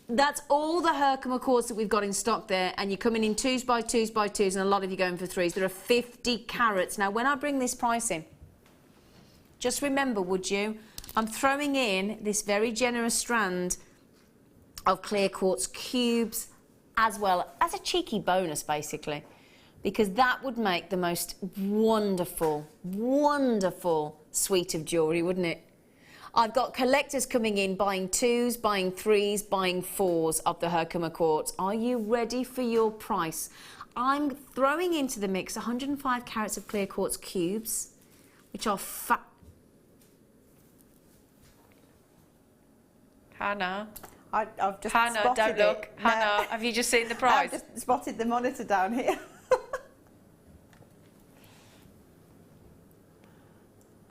that's all the Herkimer quartz that we've got in stock there, and you're coming in 2s by 2s by 2s, and a lot of you going for 3s. There are 50 carats. Now, when I bring this price in, just remember, would you, I'm throwing in this very generous strand of clear quartz cubes as well as a cheeky bonus, basically, because that would make the most wonderful, wonderful suite of jewellery, wouldn't it? I've got collectors coming in, buying 2s, buying 3s, buying 4s of the Herkimer quartz. Are you ready for your price? I'm throwing into the mix 105 carats of clear quartz cubes, which are Hannah. I've just Hannah, spotted don't look. it. Hannah, have you just seen the price? I've just spotted the monitor down here.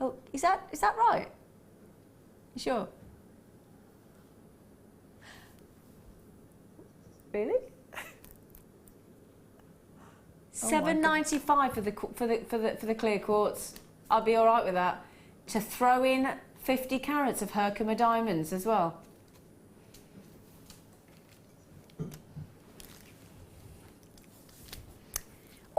Oh, is that right? You sure? Really? $7.95 for the clear quartz. I'll be all right with that. To throw in 50 carats of Herkimer diamonds as well.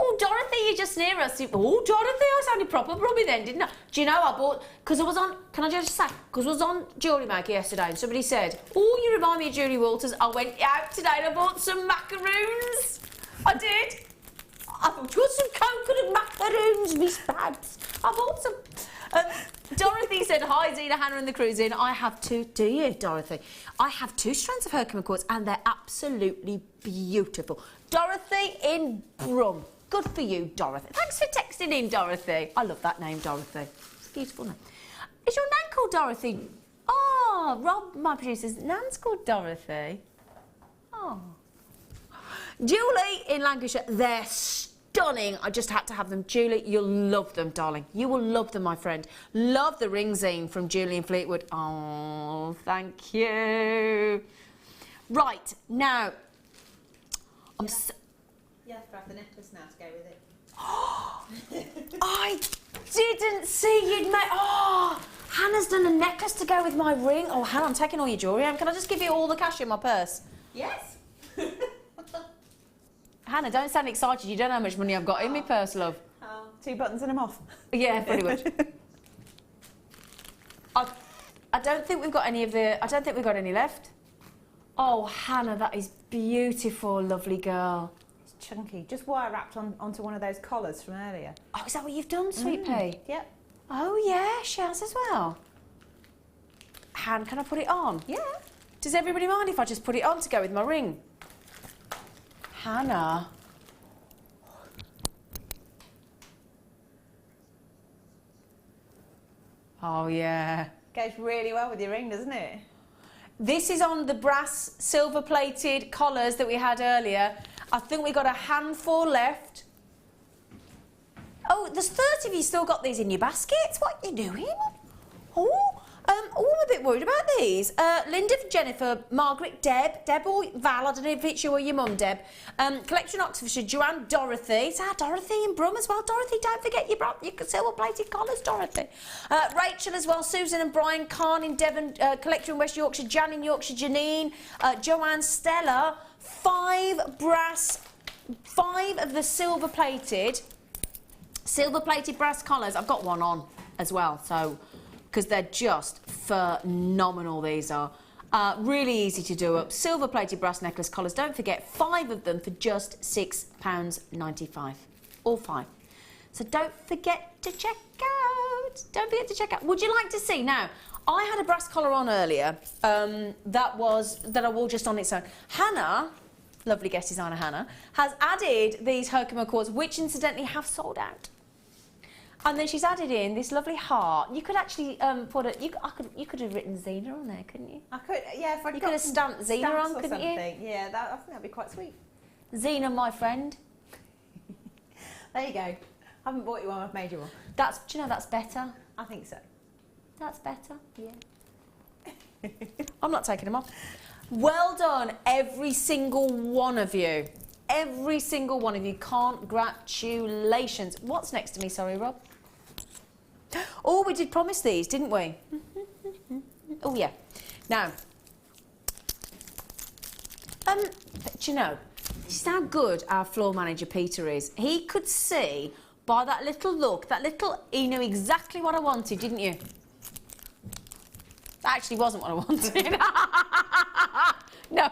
Oh, Dorothy, you're just near us. Oh, Dorothy, I sounded proper brummy then, didn't I? Do you know, I bought... Because I was on... Can I just say? Because I was on Jewellery Maker yesterday and somebody said, oh, you remind me of Julie Walters. I went out today and I bought some macaroons. I did. I bought some coconut macaroons, Miss Babs. I bought some... Dorothy said, hi, Zena, Hannah and the crew's in. I have 2... Do you, Dorothy? I have 2 strands of Herkimer quartz and they're absolutely beautiful. Dorothy in Brum. Good for you, Dorothy. Thanks for texting in, Dorothy. I love that name, Dorothy. It's a beautiful name. Is your nan called Dorothy? Oh, Rob, my producer, says, nan's called Dorothy. Oh. Julie in Lancashire, they're stunning. I just had to have them. Julie, you'll love them, darling. You will love them, my friend. Love the ring zine from Julie in Fleetwood. Oh, thank you. Right, now, I'm so... You have to have the necklace now to go with it. I didn't see you'd made... Oh, Hannah's done a necklace to go with my ring. Oh, Hannah, I'm taking all your jewellery. Can I just give you all the cash in my purse? Yes. Hannah, don't sound excited. You don't know how much money I've got in my purse, love. 2 buttons and I'm off. Yeah, pretty much. I don't think we've got any of the... I don't think we've got any left. Oh, Hannah, that is beautiful, lovely girl. Chunky, just wire wrapped onto one of those collars from earlier. Oh, is that what you've done, Sweet Pea? Yep. Oh, yeah, she has as well. Han, can I put it on? Yeah. Does everybody mind if I just put it on to go with my ring? Hannah. Oh, yeah. Goes really well with your ring, doesn't it? This is on the brass silver-plated collars that we had earlier. I think we got a handful left. Oh, there's 30 of you still got these in your baskets. What are you doing? Oh, I'm a bit worried about these. Linda, Jennifer, Margaret, Deb or Val, I don't know if it's you or your mum, Deb. Collection Oxfordshire, Joanne, Dorothy. It's our Dorothy in Brum as well. Dorothy, don't forget your silver-plated collars, Dorothy. Rachel as well, Susan and Brian, Khan in Devon, Collector in West Yorkshire, Jan in Yorkshire, Janine, Joanne, Stella. 5 of the silver-plated brass collars. I've got one on as well, so... because they're just phenomenal, these are. Really easy to do up. Silver-plated brass necklace collars. Don't forget, 5 of them for just £6.95. All 5. So don't forget to check out. Don't forget to check out. Would you like to see? Now, I had a brass collar on earlier that I wore just on its own. Hannah, lovely guest designer Hannah, has added these Herkimer cords, which incidentally have sold out. And then she's added in this lovely heart. You could actually put a. You could have written Zena on there, couldn't you? I could, yeah. If I You could have stamped Zena on, couldn't you? Yeah, I think that'd be quite sweet. Zena, my friend. There you go. I haven't bought you one. I've made you one. Do you know that's better? I think so. That's better. Yeah. I'm not taking them off. Well done, every single one of you. Every single one of you. Congratulations. What's next to me? Sorry, Rob. Oh, we did promise these, didn't we? Oh, yeah. Now, do you know, this is how good our floor manager Peter is. He could see by that little look, he knew exactly what I wanted, didn't you? That actually wasn't what I wanted. No.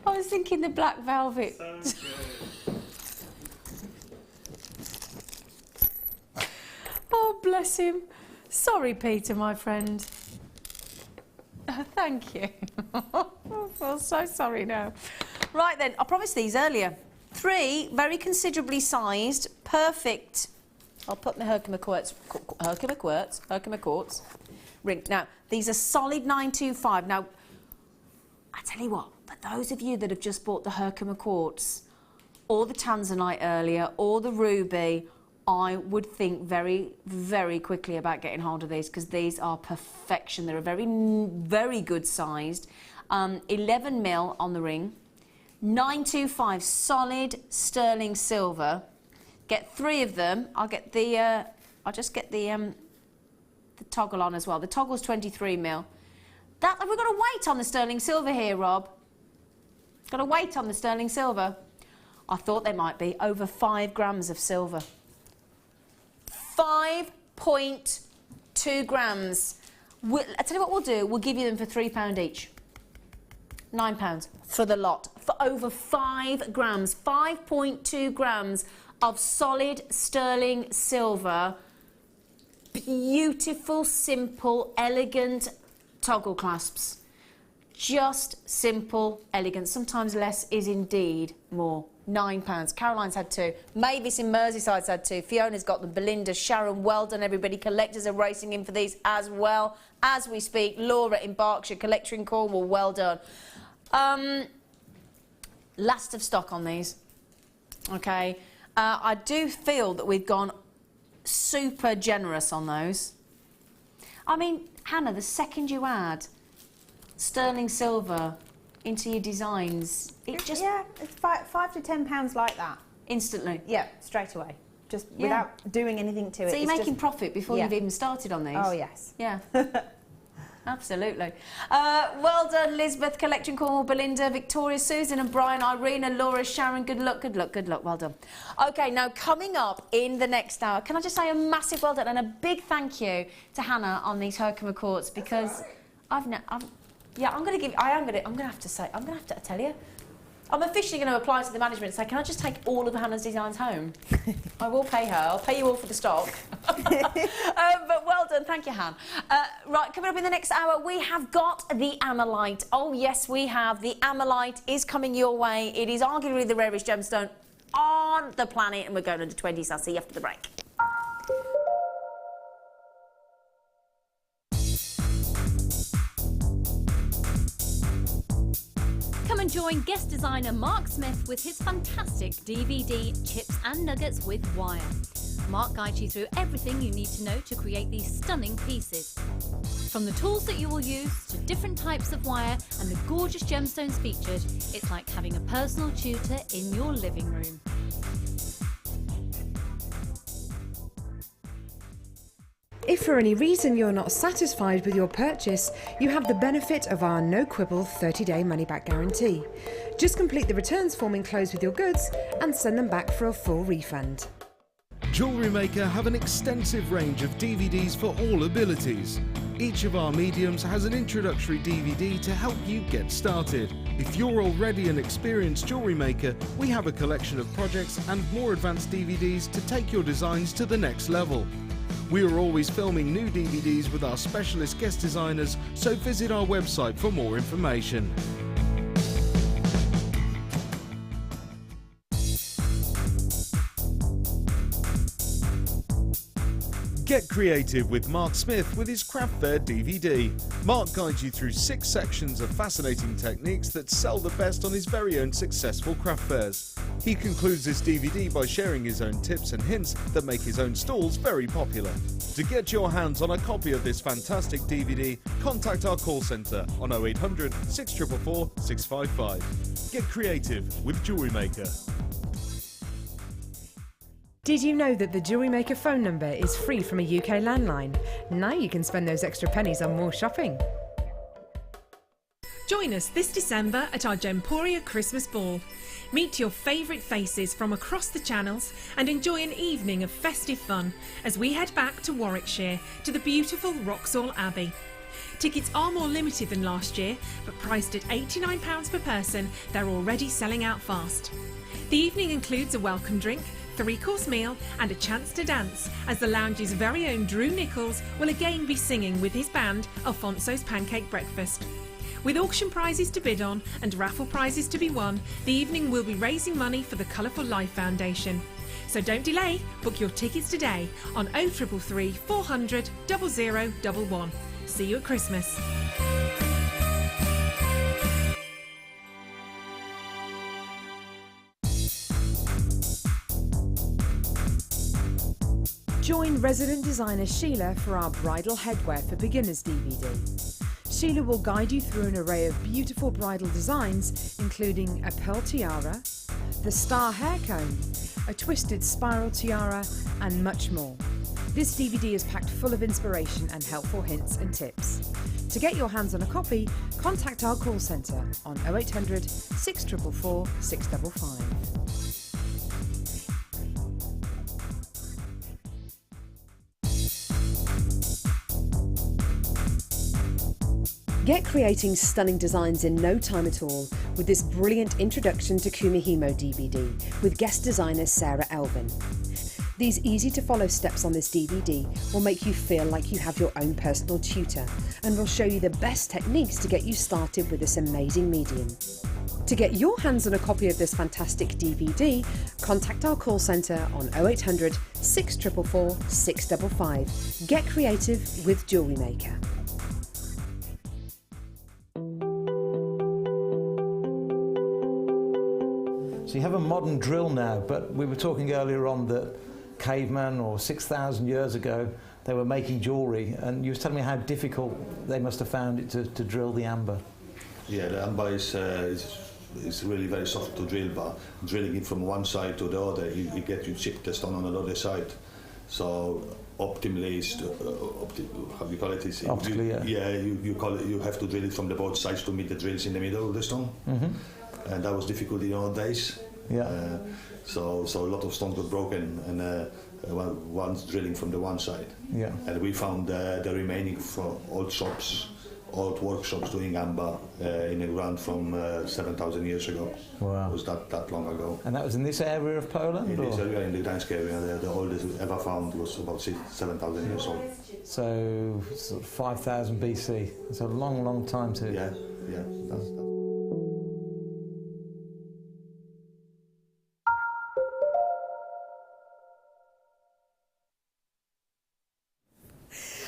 I was thinking the black velvet. So good. Oh, bless him. Sorry, Peter, my friend. Thank you. I feel so sorry now. Right then, I promised these earlier. 3 very considerably sized, perfect. I'll put my Herkimer quartz ring. Now, these are solid 925. Now, I tell you what, for those of you that have just bought the Herkimer quartz, or the tanzanite earlier, or the ruby, I would think very, very quickly about getting hold of these, because these are perfection. They're a very, very good sized. 11 mil on the ring, 925 solid sterling silver. Get 3 of them. I'll just get the toggle on as well. The toggle's 23 mil. We've got to wait on the sterling silver here, Rob. Got to wait on the sterling silver. I thought there might be over 5 grams of silver. 5.2 grams. I tell you what we'll do. We'll give you them for £3 each. £9 for the lot. For over 5 grams. 5.2 grams of solid sterling silver. Beautiful, simple, elegant toggle clasps. Just simple, elegant. Sometimes less is indeed more. £9. Caroline's had 2. Mavis in Merseyside's had 2. Fiona's got them. Belinda, Sharon, well done everybody. Collectors are racing in for these as well as we speak. Laura in Berkshire, collector in Cornwall, well done. Last of stock on these. Okay. I do feel that we've gone super generous on those. I mean, Hannah, the second you add sterling silver into your designs, it's £5 to £10 like that. Instantly? Yeah, straight away. Just without doing anything to it. So you're making profit before you've even started on these? Oh, yes. Yeah. Absolutely. Well done, Lisbeth, Collection Cornwall, Belinda, Victoria, Susan and Brian, Irina, Laura, Sharon, good luck, good luck, good luck, well done. Okay, now coming up in the next hour, can I just say a massive well done and a big thank you to Hannah on these Herkimer quartz, because I'm going to have to tell you, I'm officially going to apply to the management and say, can I just take all of Hannah's designs home? I will pay her. I'll pay you all for the stock. But well done. Thank you, Han. Right, coming up in the next hour, we have got the Amalite. Oh, yes, we have. The Amalite is coming your way. It is arguably the rarest gemstone on the planet, and we're going under 20, so I'll see you after the break. Come and join guest designer Mark Smith with his fantastic DVD Chips and Nuggets with Wire. Mark guides you through everything you need to know to create these stunning pieces. From the tools that you will use to different types of wire and the gorgeous gemstones featured, it's like having a personal tutor in your living room. If for any reason you're not satisfied with your purchase, you have the benefit of our no-quibble 30-day money-back guarantee. Just complete the returns form enclosed with your goods and send them back for a full refund. Jewellery Maker have an extensive range of DVDs for all abilities. Each of our mediums has an introductory DVD to help you get started. If you're already an experienced jewellery maker, we have a collection of projects and more advanced DVDs to take your designs to the next level. We are always filming new DVDs with our specialist guest designers, so visit our website for more information. Get creative with Mark Smith with his Craft Fair DVD. Mark guides you through 6 sections of fascinating techniques that sell the best on his very own successful craft fairs. He concludes this DVD by sharing his own tips and hints that make his own stalls very popular. To get your hands on a copy of this fantastic DVD, contact our call centre on 0800 644 655. Get creative with Jewellery Maker. Did you know that the Jewellery Maker phone number is free from a UK landline? Now you can spend those extra pennies on more shopping. Join us this December at our Gemporia Christmas Ball. Meet your favourite faces from across the channels and enjoy an evening of festive fun as we head back to Warwickshire to the beautiful Wroxall Abbey. Tickets are more limited than last year, but priced at £89 per person, they're already selling out fast. The evening includes a welcome drink, 3-course meal and a chance to dance as the lounge's very own Drew Nichols will again be singing with his band Alfonso's Pancake Breakfast. With auction prizes to bid on and raffle prizes to be won, the evening will be raising money for the Colourful Life Foundation. So don't delay, book your tickets today on 0333 400 0011. See you at Christmas. Join resident designer Sheila for our Bridal Headwear for Beginners DVD. Sheila will guide you through an array of beautiful bridal designs, including a pearl tiara, the star hair comb, a twisted spiral tiara, and much more. This DVD is packed full of inspiration and helpful hints and tips. To get your hands on a copy, contact our call centre on 0800 644 655. Get creating stunning designs in no time at all with this brilliant Introduction to Kumihimo DVD with guest designer Sarah Elvin. These easy-to-follow steps on this DVD will make you feel like you have your own personal tutor and will show you the best techniques to get you started with this amazing medium. To get your hands on a copy of this fantastic DVD, contact our call centre on 0800 644 655. Get creative with Jewellery Maker. So you have a modern drill now, but we were talking earlier on that caveman or 6,000 years ago they were making jewellery, and you were telling me how difficult they must have found it to drill the amber. Yeah, the amber is really very soft to drill, but drilling it from one side to the other, you get you chip the stone on the other side. So optimally, how do you call it? Optically, you call it. You have to drill it from the both sides to meet the drills in the middle of the stone. Mm-hmm. And that was difficult in our days. Yeah. So a lot of stones got broken, and one's drilling from the one side. Yeah. And we found the remaining from old shops, old workshops doing amber in the ground from 7,000 years ago. Wow. It was that long ago. And that was in this area of Poland? In this area, in the Gdańsk area, the oldest ever found was about 7,000 years old. So sort of 5,000 BC. It's a long, long time to... Yeah. That's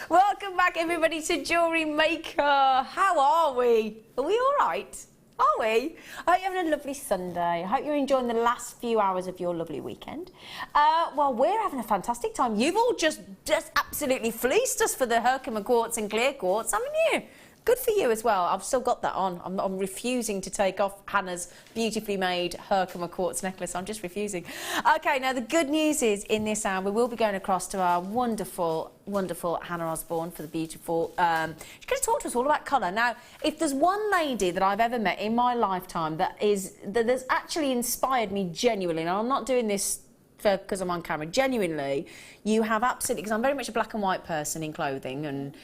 Welcome back, everybody, to Jewellery Maker. How are we? Are we all right? Are we? I hope you're having a lovely Sunday. I hope you're enjoying the last few hours of your lovely weekend. Well, we're having a fantastic time. You've all just absolutely fleeced us for the Herkimer quartz and clear quartz, haven't you? Good for you as well. I've still got that on. I'm refusing to take off Hannah's beautifully made Herkimer quartz necklace. I'm just refusing. OK, now the good news is in this hour we will be going across to our wonderful, wonderful Hannah Osborne for the beautiful... she's going to talk to us all about colour. Now, if there's one lady that I've ever met in my lifetime that has actually inspired me genuinely, and I'm not doing this because I'm on camera, genuinely, you have absolutely... Because I'm very much a black and white person in clothing, and...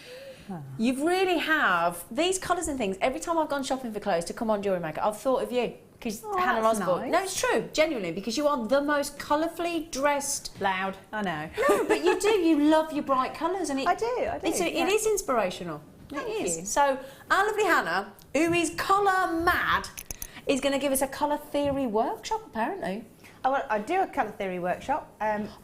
You really have these colours and things. Every time I've gone shopping for clothes to come on Jewellery Maker, I've thought of you. Because Hannah Osborne. nice. No, it's true, genuinely, because you are the most colourfully dressed. Loud, I know. No, but you do. You love your bright colours, and I do. It is inspirational. Thank it is. you. So our lovely Hannah, who is colour mad, is going to give us a colour theory workshop. Apparently. Oh, well, I do a colour theory workshop.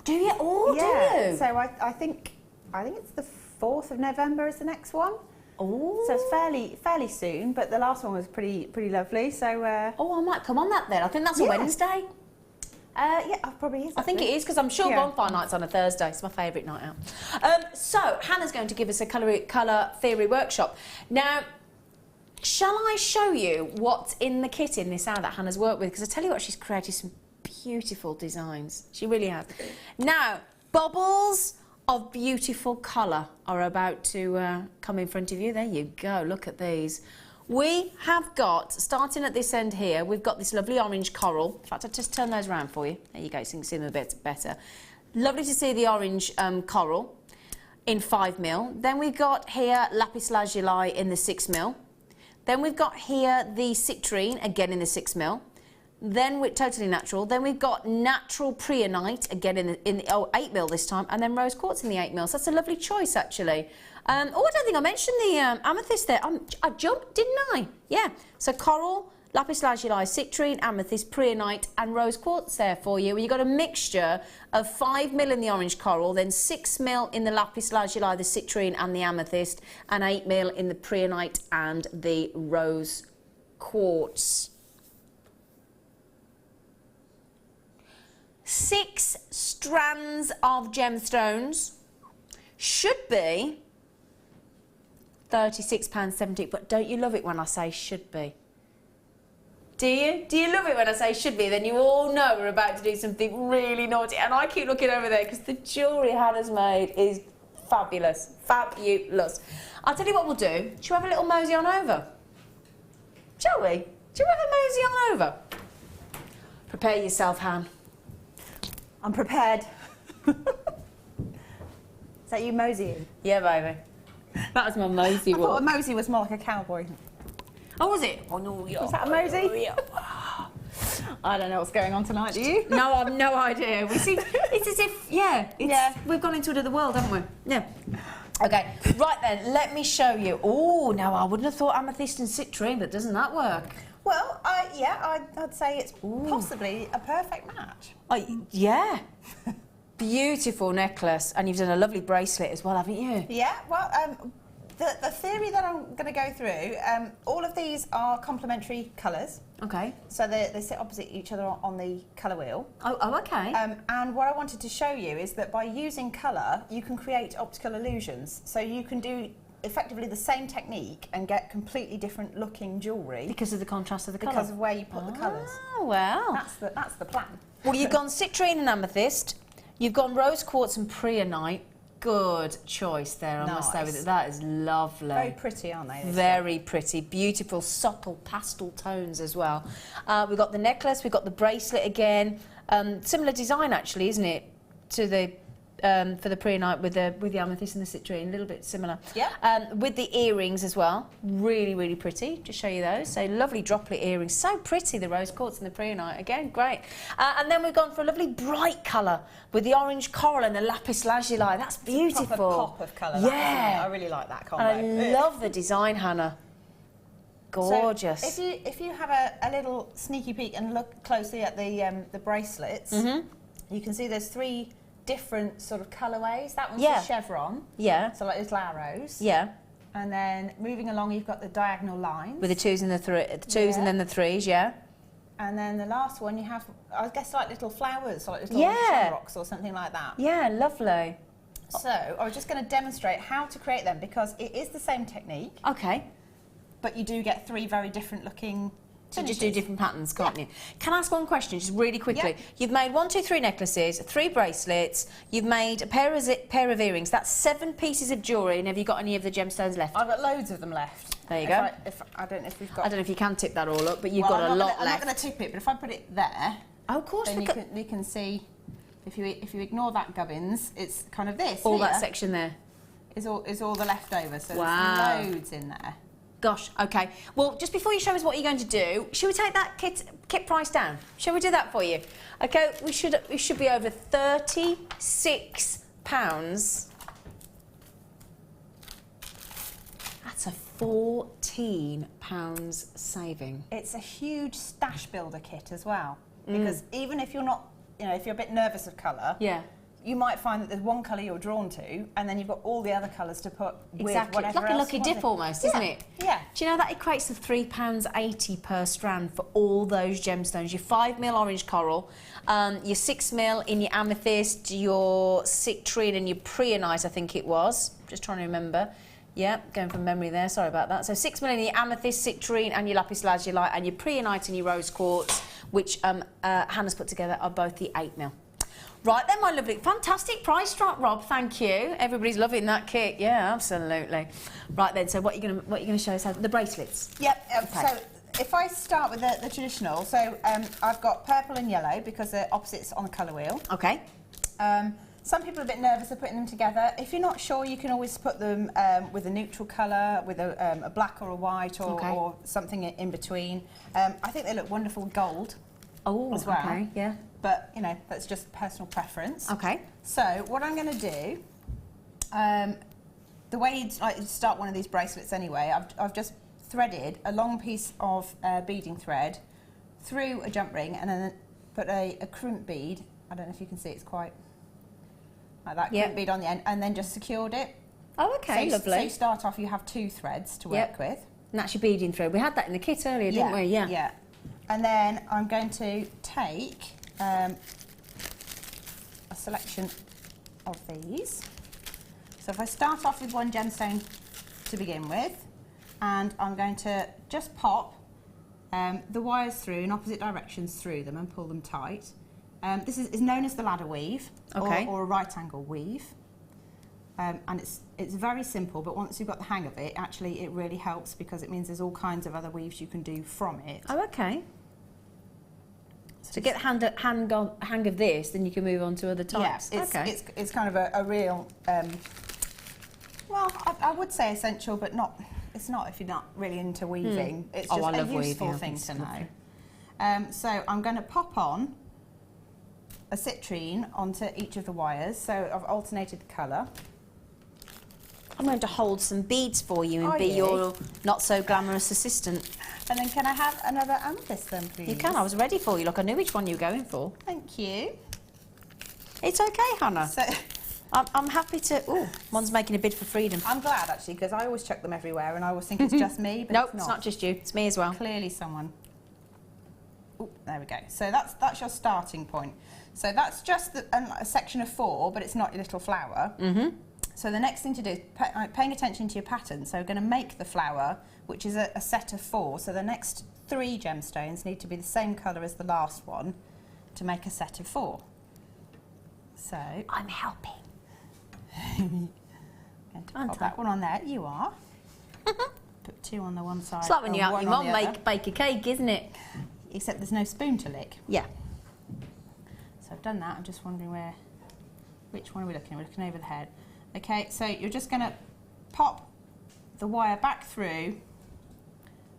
Do you? Oh, yeah. do you? So I think it's the 4th of November is the next one. Oh. So it's fairly soon, but the last one was pretty lovely. So. Oh, I might come on that then. I think that's a Wednesday. Yeah, probably is. I think it is because I'm sure Bonfire Night's on a Thursday. It's my favourite night out. So Hannah's going to give us a colour theory workshop. Now, shall I show you what's in the kit in this hour that Hannah's worked with? Because I tell you what, she's created some beautiful designs. She really has. Now, bubbles of beautiful colour are about to come in front of you. There you go. Look at these. We have got, starting at this end here, we've got this lovely orange coral. In fact, I'll just turn those around for you. There you go, so you can see them a bit better. Lovely to see the orange coral in 5mm. Then we've got here lapis lazuli in the 6mm. Then we've got here the citrine, again in the 6mm. Then we're totally natural. Then we've got natural preonite, again in the 8mm this time, and then rose quartz in the 8mm. So that's a lovely choice, actually. Oh, I don't think I mentioned the amethyst there. I jumped, didn't I? Yeah. So coral, lapis lazuli, citrine, amethyst, preonite, and rose quartz there for you. You've got a mixture of 5mm in the orange coral, then 6mm in the lapis lazuli, the citrine, and the amethyst, and 8mm in the preonite and the rose quartz. 6 strands of gemstones should be £36.70, but don't you love it when I say should be? Do you? Do you love it when I say should be? Then you all know we're about to do something really naughty, and I keep looking over there because the jewellery Hannah's made is fabulous. Fabulous. I'll tell you what we'll do. Shall we have a little mosey on over? Shall we? Shall we have a mosey on over? Prepare yourself, Han. I'm prepared. Is that you moseying? Yeah, baby. That was my mosey I thought a mosey was more like a cowboy. Oh, was it? Oh, no, Was that a mosey? I don't know what's going on tonight, do you? No, I've no idea. We seem, it's as if, we've gone into another world, haven't we? Yeah. Okay, right then, let me show you. Oh, no, I wouldn't have thought amethyst and citrine, but doesn't that work? Well, I'd say it's possibly a perfect match. Yeah. Beautiful necklace, and you've done a lovely bracelet as well, haven't you? Yeah, well, the theory that I'm going to go through, all of these are complementary colours. Okay. So they sit opposite each other on the colour wheel. Oh, okay. And what I wanted to show you is that by using colour, you can create optical illusions. So you can do effectively the same technique and get completely different looking jewellery. Because of the contrast of the colour? Because of where you put the colours. Oh, well. That's the plan. Well, you've gone citrine and amethyst. You've gone rose quartz and preonite. Good choice there, I must say. With it. That is lovely. Very pretty, aren't they? Very pretty. Beautiful, subtle pastel tones as well. We've got the necklace, we've got the bracelet again. Similar design, actually, isn't it, to the for the preonite with the amethyst and the citrine, a little bit similar. Yeah. With the earrings as well, really, really pretty. Just show you those. So lovely droplet earrings, so pretty. The rose quartz and the preonite, again, great. And then we've gone for a lovely bright colour with the orange coral and the lapis lazuli. That's beautiful. It's a proper pop of colour. Yeah. I really like that combo. And I love the design, Hannah. Gorgeous. So if you have a little sneaky peek and look closely at the bracelets, you can see there's 3 different sort of colourways. That one's the chevron. Yeah. So like little arrows. Yeah. And then moving along, you've got the diagonal lines. With the 2s and the 3s and then the 3s, yeah. And then the last one, you have, I guess, like little flowers, like little shamrocks or something like that. Yeah, lovely. So I was just going to demonstrate how to create them because it is the same technique. Okay. But you do get 3 very different looking So just do different patterns, can't you? Can I ask one question, just really quickly? You've made 1, 2, 3 necklaces, 3 bracelets. You've made a pair of earrings. That's 7 pieces of jewellery. And have you got any of the gemstones left? I've got loads of them left. There you go. I don't know if we've got. I don't know if you can tip that all up, but you've got a lot left. I'm not going to tip it, but if I put it there, oh, of course, then you can see. If you ignore that gubbins, it's kind of this. All that section there is all the leftover. So wow. there's loads in there. Gosh, okay. Well, just before you show us what you're going to do, should we take that kit price down? Shall we do that for you? Okay, we should be over £36. That's a £14 saving. It's a huge stash builder kit as well, because even if you're not, you know, if you're a bit nervous of colour, yeah, you might find that there's one colour you're drawn to, and then you've got all the other colours to put with exactly. whatever It's like a else lucky you dip wanted. almost, isn't it? Yeah. Do you know that equates to £3.80 per strand for all those gemstones? Your 5mm orange coral, your 6mm in your amethyst, your citrine and your preonite, I think it was. Just trying to remember. Yeah, going from memory there, sorry about that. So 6mm in your amethyst, citrine and your lapis lazuli, and your preonite and your rose quartz, which Hannah's put together, are both the 8mm. Right then, my lovely, fantastic price drop, Rob. Thank you. Everybody's loving that kit. Yeah, absolutely. Right then, so what are you gonna show us? The bracelets. Yep. Okay. So if I start with the traditional, so I've got purple and yellow because they're opposites on the colour wheel. Okay. Some people are a bit nervous of putting them together. If you're not sure, you can always put them with a neutral colour, with a black or a white, or something in between. I think they look wonderful with gold. Oh, as well. okay, yeah. But, you know, that's just personal preference. Okay. So, what I'm going to do, the way you'd like to start one of these bracelets anyway, I've just threaded a long piece of beading thread through a jump ring and then put a crimp bead, I don't know if you can see, it's quite like that, crimp bead on the end, and then just secured it. Oh, okay, lovely. So you start off, you have 2 threads to work with. And that's your beading thread. We had that in the kit earlier, didn't we? Yeah. Yeah. And then I'm going to take a selection of these. So if I start off with one gemstone to begin with, and I'm going to just pop the wires through in opposite directions through them and pull them tight. This is known as the ladder weave, or a right angle weave. And it's very simple, but once you've got the hang of it, actually it really helps because it means there's all kinds of other weaves you can do from it. Oh, okay. So to get hang of this, then you can move on to other types. Yeah, it's kind of a real, well, I would say essential, but not. It's not if you're not really into weaving. It's just a useful thing to know. So I'm going to pop on a citrine onto each of the wires. So I've alternated the colour. I'm going to hold some beads for you and be your not so glamorous assistant. And then can I have another amethyst then, please? You can. I was ready for you. Look, I knew which one you were going for. Thank you. It's okay, Hannah. So I'm happy to... Oh, one's making a bid for freedom. I'm glad, actually, because I always chuck them everywhere and I always think it's just me, but nope, it's not just you. It's me as well. Clearly someone. Oh, there we go. So that's your starting point. So that's just a section of 4, but it's not your little flower. So the next thing to do is paying attention to your pattern. So we're going to make the flower, which is a set of 4. So the next 3 gemstones need to be the same colour as the last one to make a set of 4. So I'm helping. Going to pop that one on there. You are. Put 2 on the one side. It's like when you help your mum bake a cake, isn't it? Except there's no spoon to lick. Yeah. So I've done that. I'm just wondering which one are we looking at? We're looking over the head. Okay, so you're just going to pop the wire back through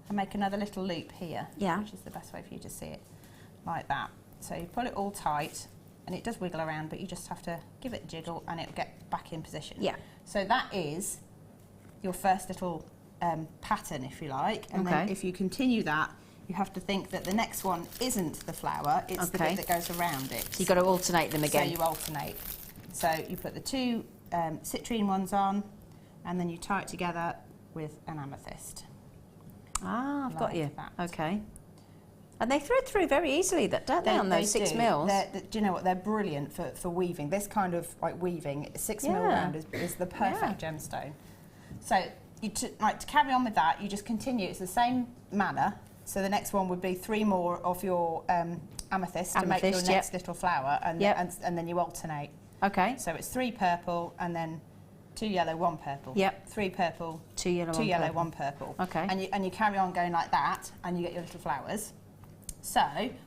and make another little loop here. Yeah. Which is the best way for you to see it, like that. So you pull it all tight, and it does wiggle around, but you just have to give it a jiggle, and it'll get back in position. Yeah. So that is your first little pattern, if you like. And then if you continue that, you have to think that the next one isn't the flower, it's the bit that goes around it. So you've got to alternate them again. So you alternate. So you put the 2 citrine ones on, and then you tie it together with an amethyst. Ah, I've got you. Okay. And they thread through very easily, don't they, on those 6 mils? Do you know what? They're brilliant for weaving. This kind of like weaving, 6 mil round is the perfect gemstone. So to carry on with that, you just continue. It's the same manner. So the next one would be 3 more of your amethyst to make your next little flower, and then you alternate. Okay. So it's 3 purple and then 2 yellow, 1 purple. Yep. 3 purple, 2 yellow, 2 yellow, 1 purple. Okay. And you carry on going like that, and you get your little flowers. So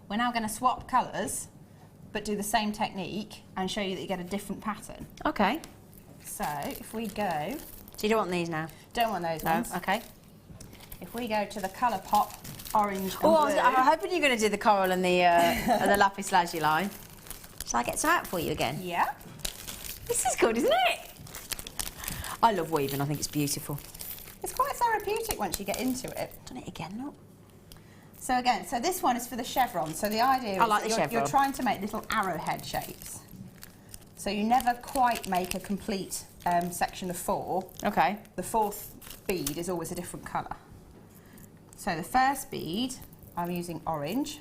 we're now going to swap colours, but do the same technique and show you that you get a different pattern. if we go to the colour pop, orange and Oh, blue. I'm hoping you're going to do the coral and the, and the lapis lazuli. Shall I get some out for you again? Yeah. This is good, isn't it? I love weaving, I think it's beautiful. It's quite therapeutic once you get into it. Done it again, look. So again, so this one is for the chevron. So the idea is like the that chevron. you're trying to make little arrowhead shapes. So you never quite make a complete section of 4. Okay. The 4th bead is always a different colour. So the first bead, I'm using orange.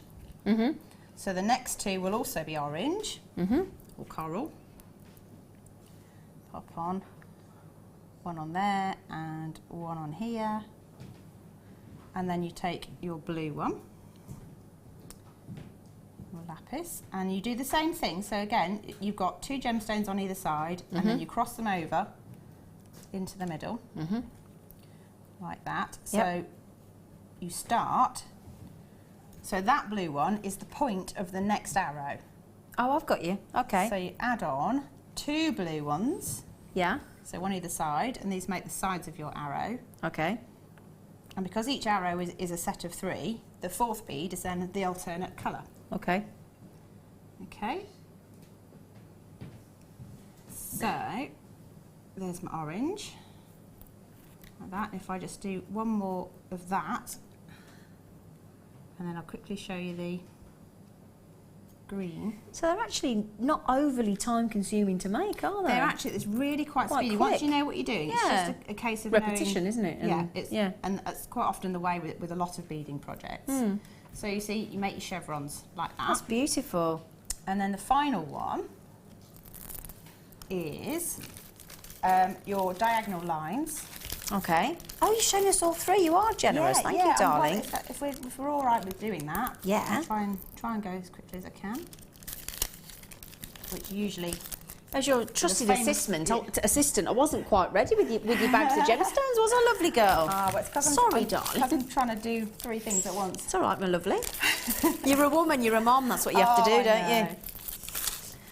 So the next 2 will also be orange or coral. Pop on. One on there and one on here. And then you take your blue one, your lapis, and you do the same thing. So again, you've got 2 gemstones on either side, and then you cross them over into the middle, like that. So you start, so that blue one is the point of the next arrow. Oh, I've got you. Okay. So you add on 2 blue ones. Yeah. So one either side, and these make the sides of your arrow. Okay. And because each arrow is a set of 3, the 4th bead is then the alternate colour. Okay. Okay. So, there's my orange. Like that. If I just do one more of that, and then I'll quickly show you the green. So they're actually not overly time consuming to make, are they? They're actually, it's really quite speedy. quick. Once you know what you're doing, it's just a case of repetition, knowing, isn't it? And and that's quite often the way with a lot of beading projects. So you see, you make your chevrons like that. That's beautiful. And then the final one is your diagonal lines. Okay. Oh, you're showing us all 3. You are generous. Thank you, darling. Well, if we're all right with doing that, Yeah. I'll try and go as quickly as I can. Which usually, as your trusted famous- assistant, I wasn't quite ready with your bags of gemstones, was I, lovely girl? well, it's 'cause Sorry, I'm darling. trying to do 3 things at once. It's all right, my lovely. You're a woman, you're a mom, that's what you have to do, I don't you? know.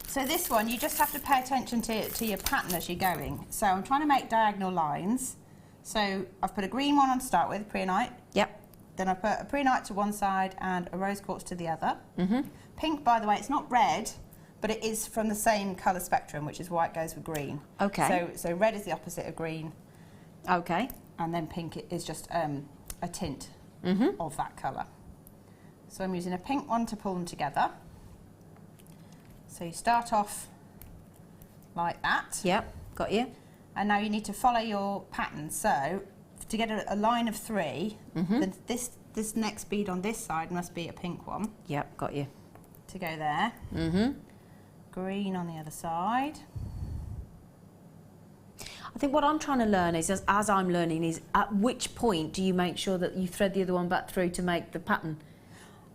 So this one, you just have to pay attention to your pattern as you're going. So I'm trying to make diagonal lines. So I've put a green one on to start with, preonite. Yep. Then I put a preonite to one side and a rose quartz to the other. Pink, by the way, it's not red, but it is from the same colour spectrum, which is why it goes with green. Okay. So red is the opposite of green. Okay. And then pink is just a tint of that colour. So I'm using a pink one to pull them together. So you start off like that. Yep, got you. And now you need to follow your pattern. So to get a line of 3, then this next bead on this side must be a pink one. Yep, got you. To go there. Green on the other side. I think what I'm trying to learn is, as I'm learning, is at which point do you make sure that you thread the other one back through to make the pattern?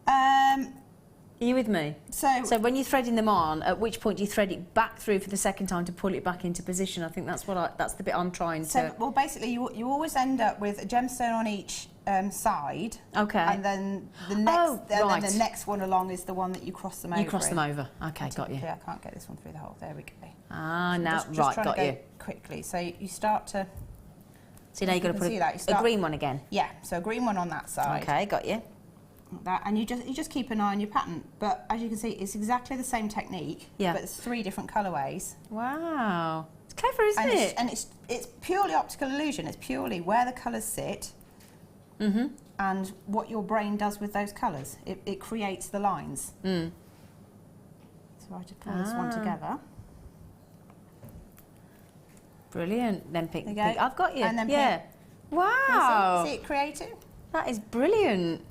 Are you with me? So when you're threading them on, at which point do you thread it back through for the second time to pull it back into position? I think that's that's the bit I'm trying to... Well, basically, you always end up with a gemstone on each side. Okay. And then the next, then the next one along is the one that you cross them over. You cross them over. Okay, got you. Yeah, I can't get this one through the hole. There we go. Ah, So now, just right, trying got to go you. Quickly. So you start to... So now you've got to put a green one again. Yeah, so a green one on that side. Okay, got you. Like that, and you just keep an eye on your pattern. But as you can see, it's exactly the same technique. Yeah. But it's 3 different colourways. Wow. It's clever, isn't it? And it's purely optical illusion. It's purely where the colours sit and what your brain does with those colours. It creates the lines. So I just pull this one together. Brilliant. Then pick. There you go. I've got you. And then yeah. Wow. See it creative? That is brilliant.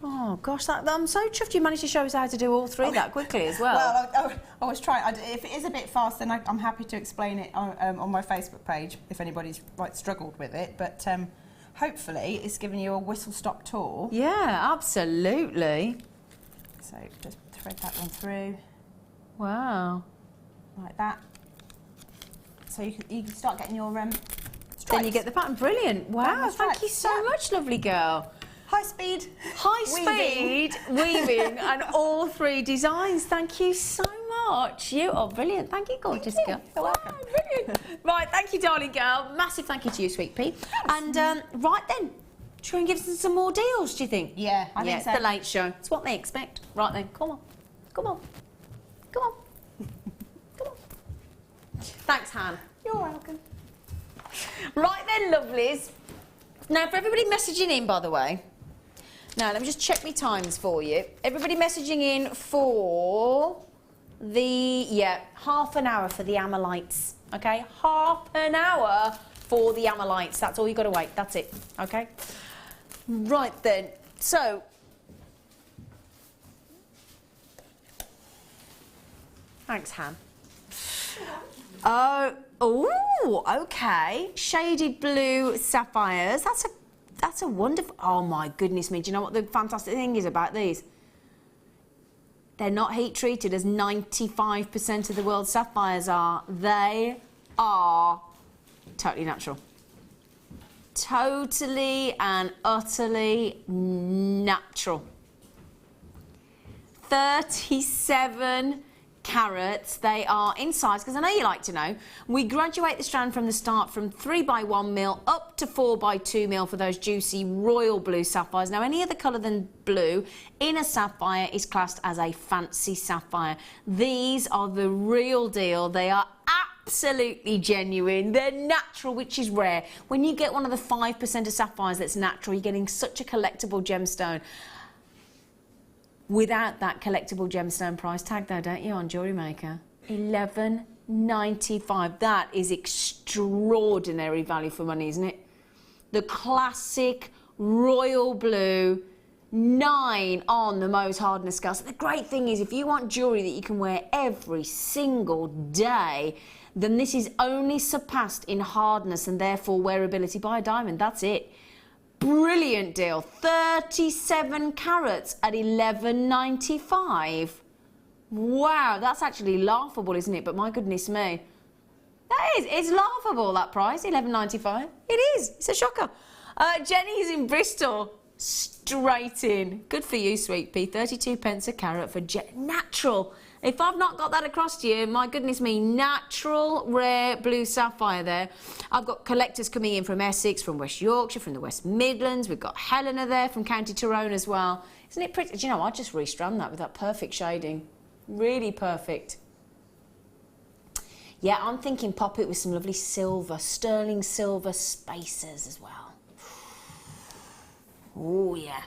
Oh gosh, I'm so chuffed you managed to show us how to do all 3 that quickly as well. Well, I was trying. If it is a bit fast, then I'm happy to explain it on my Facebook page if anybody's struggled with it. But hopefully, it's given you a whistle-stop tour. Yeah, absolutely. So just thread that one through. Wow. Like that. So you can start getting your stripes. Then you get the pattern. Brilliant. Wow, thank you so much, lovely girl. High speed weaving and all 3 designs. Thank you so much. You are brilliant. Thank you, gorgeous girl. You're welcome. Brilliant. Right, thank you, darling girl. Massive thank you to you, sweet pea. And right then, try and give us some more deals, do you think? Yeah, I think so. It's the late show. It's what they expect. Right then, come on. Come on. Come on. Come on. Thanks, Han. You're welcome. Right then, lovelies. Now, for everybody messaging in, by the way, now let me just check my times for you. Everybody messaging in for half an hour for the Amalettes, okay? Half an hour for the Amalettes. That's all you got to wait. That's it, okay? Right then. So, thanks, Han. Oh, okay. Shaded blue sapphires. That's a wonderful. Oh my goodness me! Do you know what the fantastic thing is about these? They're not heat treated, as 95% of the world's sapphires are. They are totally natural. Totally and utterly natural. 37 carats. They are in size, because I know you like to know. We graduate the strand from the start from 3x1 mil up to 4x2 mil for those juicy royal blue sapphires. Now, any other colour than blue in a sapphire is classed as a fancy sapphire. These are the real deal. They are absolutely genuine. They're natural, which is rare. When you get one of the 5% of sapphires that's natural, you're getting such a collectible gemstone. Without that collectible gemstone price tag, though, don't you, on Jewellery Maker? $11.95. That is extraordinary value for money, isn't it? The classic royal blue, 9 on the Mohs hardness scale. So the great thing is, if you want jewellery that you can wear every single day, then this is only surpassed in hardness and therefore wearability by a diamond. That's it. Brilliant deal. 37 carats at $11.95. Wow, that's actually laughable, isn't it? But my goodness me. That is. It's laughable, that price, $11.95. It is. It's a shocker. Jenny's in Bristol. Straight in. Good for you, sweet pea. 32 pence a carat for natural. If I've not got that across to you, my goodness me, natural rare blue sapphire there. I've got collectors coming in from Essex, from West Yorkshire, from the West Midlands. We've got Helena there from County Tyrone as well. Isn't it pretty? Do you know, I just restrand that with that perfect shading. Really perfect. Yeah, I'm thinking pop it with some lovely silver, sterling silver spacers as well. Oh, yeah.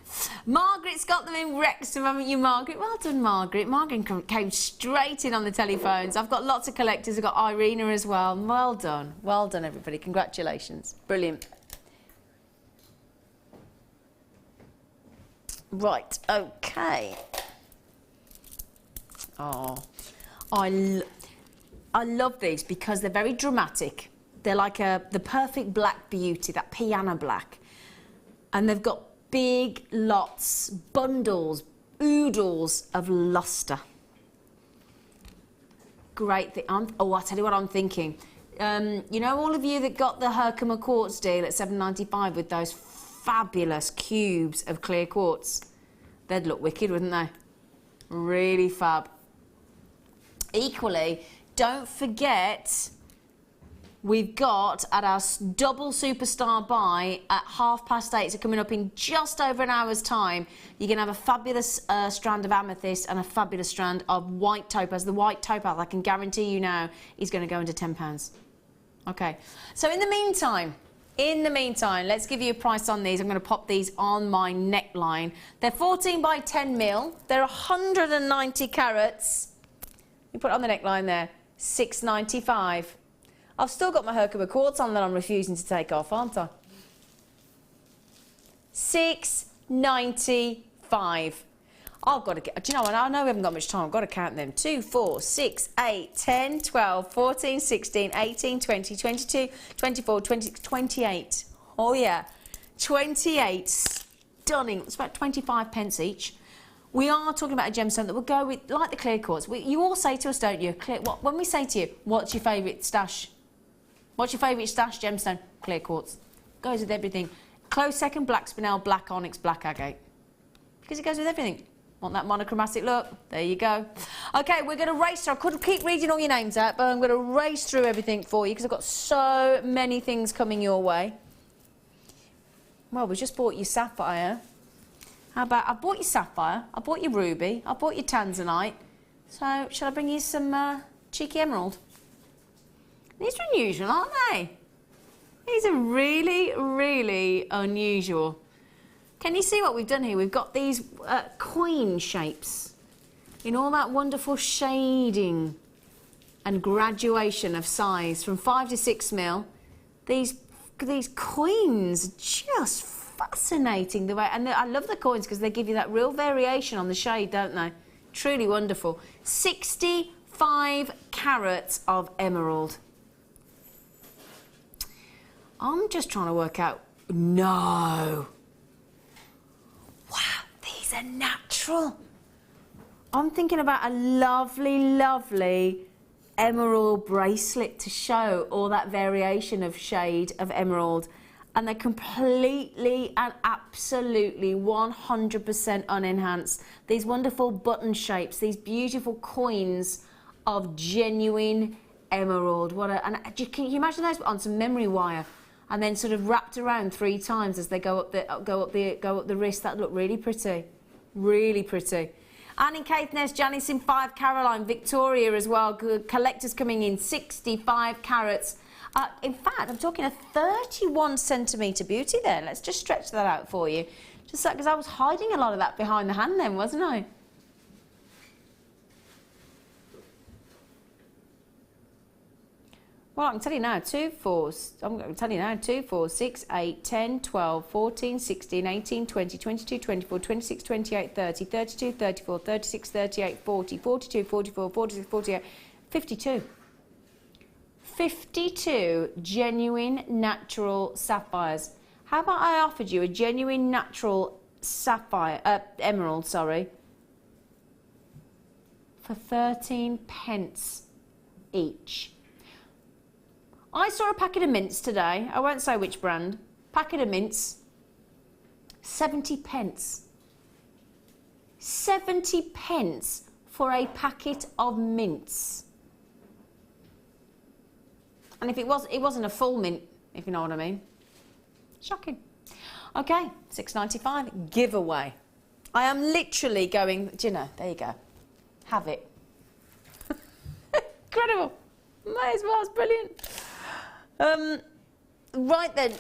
Margaret's got them in Wrexham, haven't you, Margaret? Well done, Margaret. Margaret came straight in on the telephones. I've got lots of collectors. I've got Irina as well. Well done. Well done, everybody. Congratulations. Brilliant. Right, okay. Oh, I love these because they're very dramatic. They're like the perfect black beauty, that piano black. And they've got big lots, bundles, oodles of lustre. Great thing. I'll tell you what I'm thinking. You know, all of you that got the Herkimer quartz deal at $7.95 with those fabulous cubes of clear quartz, they'd look wicked, wouldn't they? Really fab. Equally, don't forget, we've got at our double superstar buy at 8:30, so coming up in just over an hour's time, you're going to have a fabulous strand of amethyst and a fabulous strand of white topaz. The white topaz, I can guarantee you now, is going to go into £10. Okay, so in the meantime, let's give you a price on these. I'm going to pop these on my neckline. They're 14 by 10 mil. They're 190 carats. You put it on the neckline there, $6.95. I've still got my Herkimer quartz on that I'm refusing to take off, aren't I? $6.95. I've got to get, do you know what, I know we haven't got much time, I've got to count them. 2, 4, 6, 8, 10, 12, 14, 16, 18, 20, 22, 24, 20, 28. Oh yeah, 28. Stunning. It's about 25 pence each. We are talking about a gemstone that will go with, like the clear quartz. You all say to us, don't you, when we say to you, what's your favourite stash? What's your favourite stash gemstone? Clear quartz. Goes with everything. Close second, black spinel, black onyx, black agate. Because it goes with everything. Want that monochromatic look? There you go. Okay, we're going to race through. I could keep reading all your names out, but I'm going to race through everything for you because I've got so many things coming your way. Well, we just bought you sapphire. How about, I bought you sapphire, I bought you ruby, I bought you tanzanite. So, shall I bring you some cheeky emerald? These are unusual, aren't they? These are really, really unusual. Can you see what we've done here? We've got these coin shapes in all that wonderful shading and graduation of size from 5 to 6 mil. These coins are just fascinating the way, and I love the coins because they give you that real variation on the shade, don't they? Truly wonderful. 65 carats of emerald. I'm just trying to work out. No. Wow, these are natural. I'm thinking about a lovely, lovely emerald bracelet to show all that variation of shade of emerald. And they're completely and absolutely 100% unenhanced. These wonderful button shapes, these beautiful coins of genuine emerald. Can you imagine those on some memory wire and then sort of wrapped around 3 times as they go up the wrist? That look really pretty, really pretty. Anne in Caithness, Janice in 5, Caroline, Victoria as well. Good collectors coming in, 65 carats. In fact, I'm talking a 31 centimetre beauty there. Let's just stretch that out for you. Just because I was hiding a lot of that behind the hand then, wasn't I? Well, I can tell you now, 2, 4, 6, 8, 10, 12, 14, 16, 18, 20, 22, 24, 26, 28, 30, 32, 34, 36, 38, 40, 42, 44, 46, 48, 52. 52 genuine natural sapphires. How about I offered you a genuine natural sapphire, emerald, sorry, for 13 pence each. I saw a packet of mints today. I won't say which brand. Packet of mints, 70 pence. 70 pence for a packet of mints. And if it wasn't a full mint, if you know what I mean. Shocking. Okay, £6.95 giveaway. I am literally going, do you know, there you go. Have it. Incredible. May as well, it's brilliant. Right then.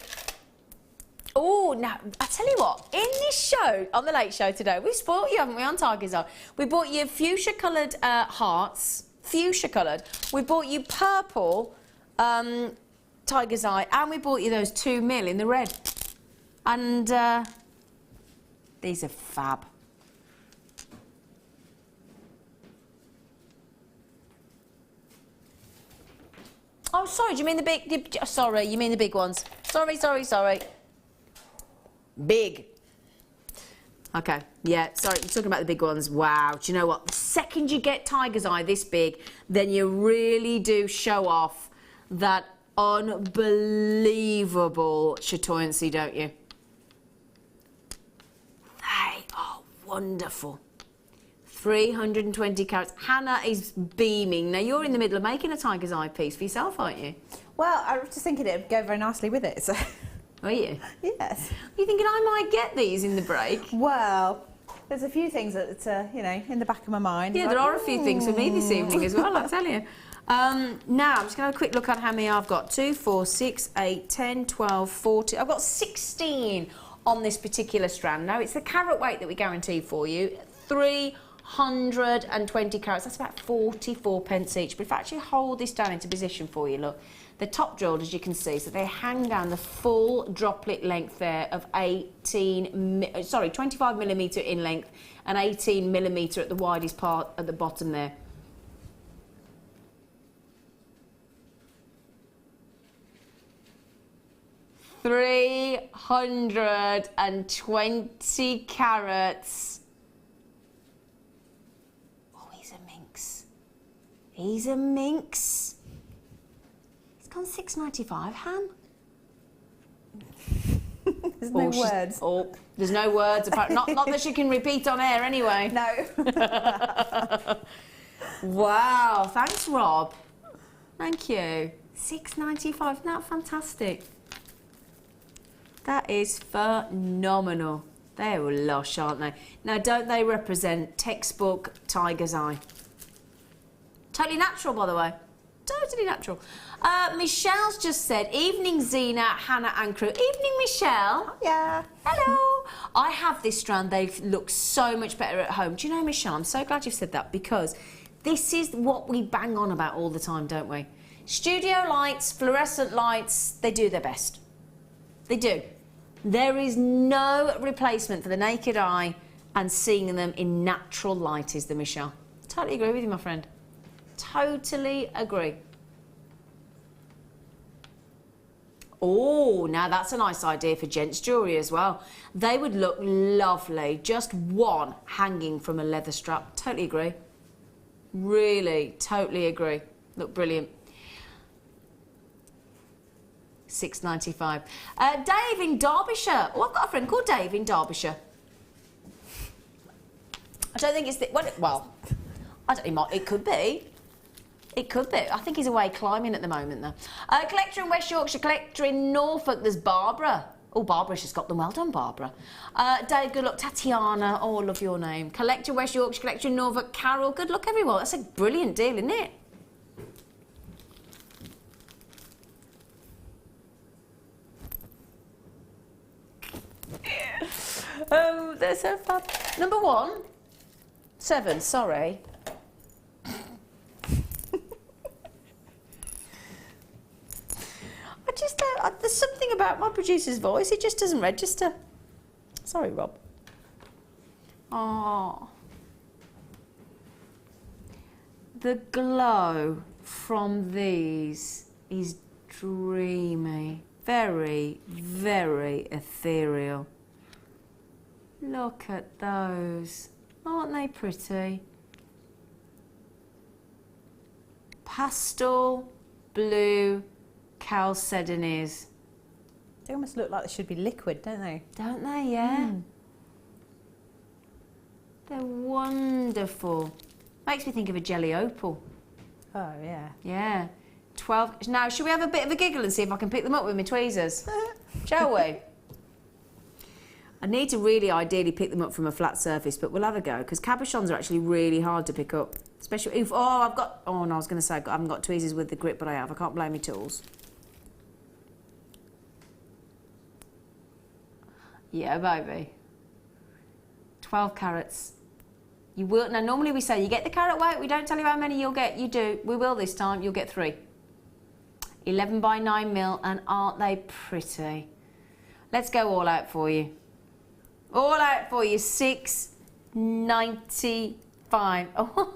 Oh, now, I tell you what, in this show, on the Late Show today, we've spoiled you, haven't we, on Tiger's Eye? We bought you fuchsia-coloured hearts, fuchsia-coloured. We bought you purple Tiger's Eye, and we bought you those 2 mil in the red. And these are fab. Oh, sorry, do you mean the big... sorry, you mean the big ones. Sorry. Big. Okay, yeah, sorry, you're talking about the big ones. Wow, do you know what? The second you get Tiger's Eye this big, then you really do show off that unbelievable chatoyancy, don't you? They are wonderful. 320 carats. Hannah is beaming. Now, you're in the middle of making a Tiger's Eye piece for yourself, aren't you? Well, I was just thinking it would go very nicely with it, so... Are you? Yes. Are you thinking I might get these in the break? Well, there's a few things that, you know, in the back of my mind. Yeah, there are a few things for me this evening as well, I tell you. Now, I'm just going to have a quick look at how many I've got. 2, 4, 6, 8, 10, 12, 14. I've got 16 on this particular strand. Now, it's the carat weight that we guarantee for you. 320 carats. That's about 44 pence each. But if I actually hold this down into position for you, look. They're top drilled, as you can see, so they hang down the full droplet length there of 25 millimetre in length and 18 millimetre at the widest part at the bottom there. £320 carats. Oh, he's a minx. He's a minx. It's gone £6.95, Han. There's no words. Oh, there's no words. Not that she can repeat on air anyway. No. Wow, thanks, Rob. Thank you. £6.95, isn't that fantastic? That is phenomenal. They're lush, aren't they? Now, don't they represent textbook tiger's eye? Totally natural, by the way. Totally natural. Michelle's just said, evening Zena, Hannah and crew. Evening, Michelle. Yeah. Hello. I have this strand. They look so much better at home. Do you know, Michelle, I'm so glad you've said that, because this is what we bang on about all the time, don't we? Studio lights, fluorescent lights, they do their best. They do. There is no replacement for the naked eye and seeing them in natural light, is there, Michelle? Totally agree with you, my friend. Totally agree. Oh, now that's a nice idea for gents' jewellery as well. They would look lovely. Just one hanging from a leather strap. Totally agree. Really, totally agree. Look brilliant. £6.95. Dave in Derbyshire. Oh, I've got a friend called Dave in Derbyshire. I don't think it's the... Well, I don't know. It could be. It could be. I think he's away climbing at the moment, though. Collector in West Yorkshire, collector in Norfolk. There's Barbara. Oh, Barbara's just got them. Well done, Barbara. Dave, good luck. Tatiana. Oh, love your name. Collector West Yorkshire, collector in Norfolk. Carol, good luck, everyone. That's a brilliant deal, isn't it? They're so fab. Number 1. 7, sorry. There's something about my producer's voice, it just doesn't register. Sorry, Rob. Oh. The glow from these is dreamy. Very, very ethereal. Look at those. Aren't they pretty? Pastel blue chalcedonies. They almost look like they should be liquid, don't they? Don't they, yeah? They're wonderful. Makes me think of a jelly opal. Oh, yeah. Yeah. 12. Now, should we have a bit of a giggle and see if I can pick them up with my tweezers? Shall we? I need to really ideally pick them up from a flat surface, but we'll have a go, because cabochons are actually really hard to pick up. Especially if, I've got, no, I was going to say I haven't got tweezers with the grip, but I have. I can't blame my tools. Yeah, baby. 12 carats. You will, now normally we say you get the carat weight, we don't tell you how many you'll get, you do. We will this time, you'll get 3. 11 by 9 mil, and aren't they pretty? Let's go all out for you. All out for you, £6.95. Oh,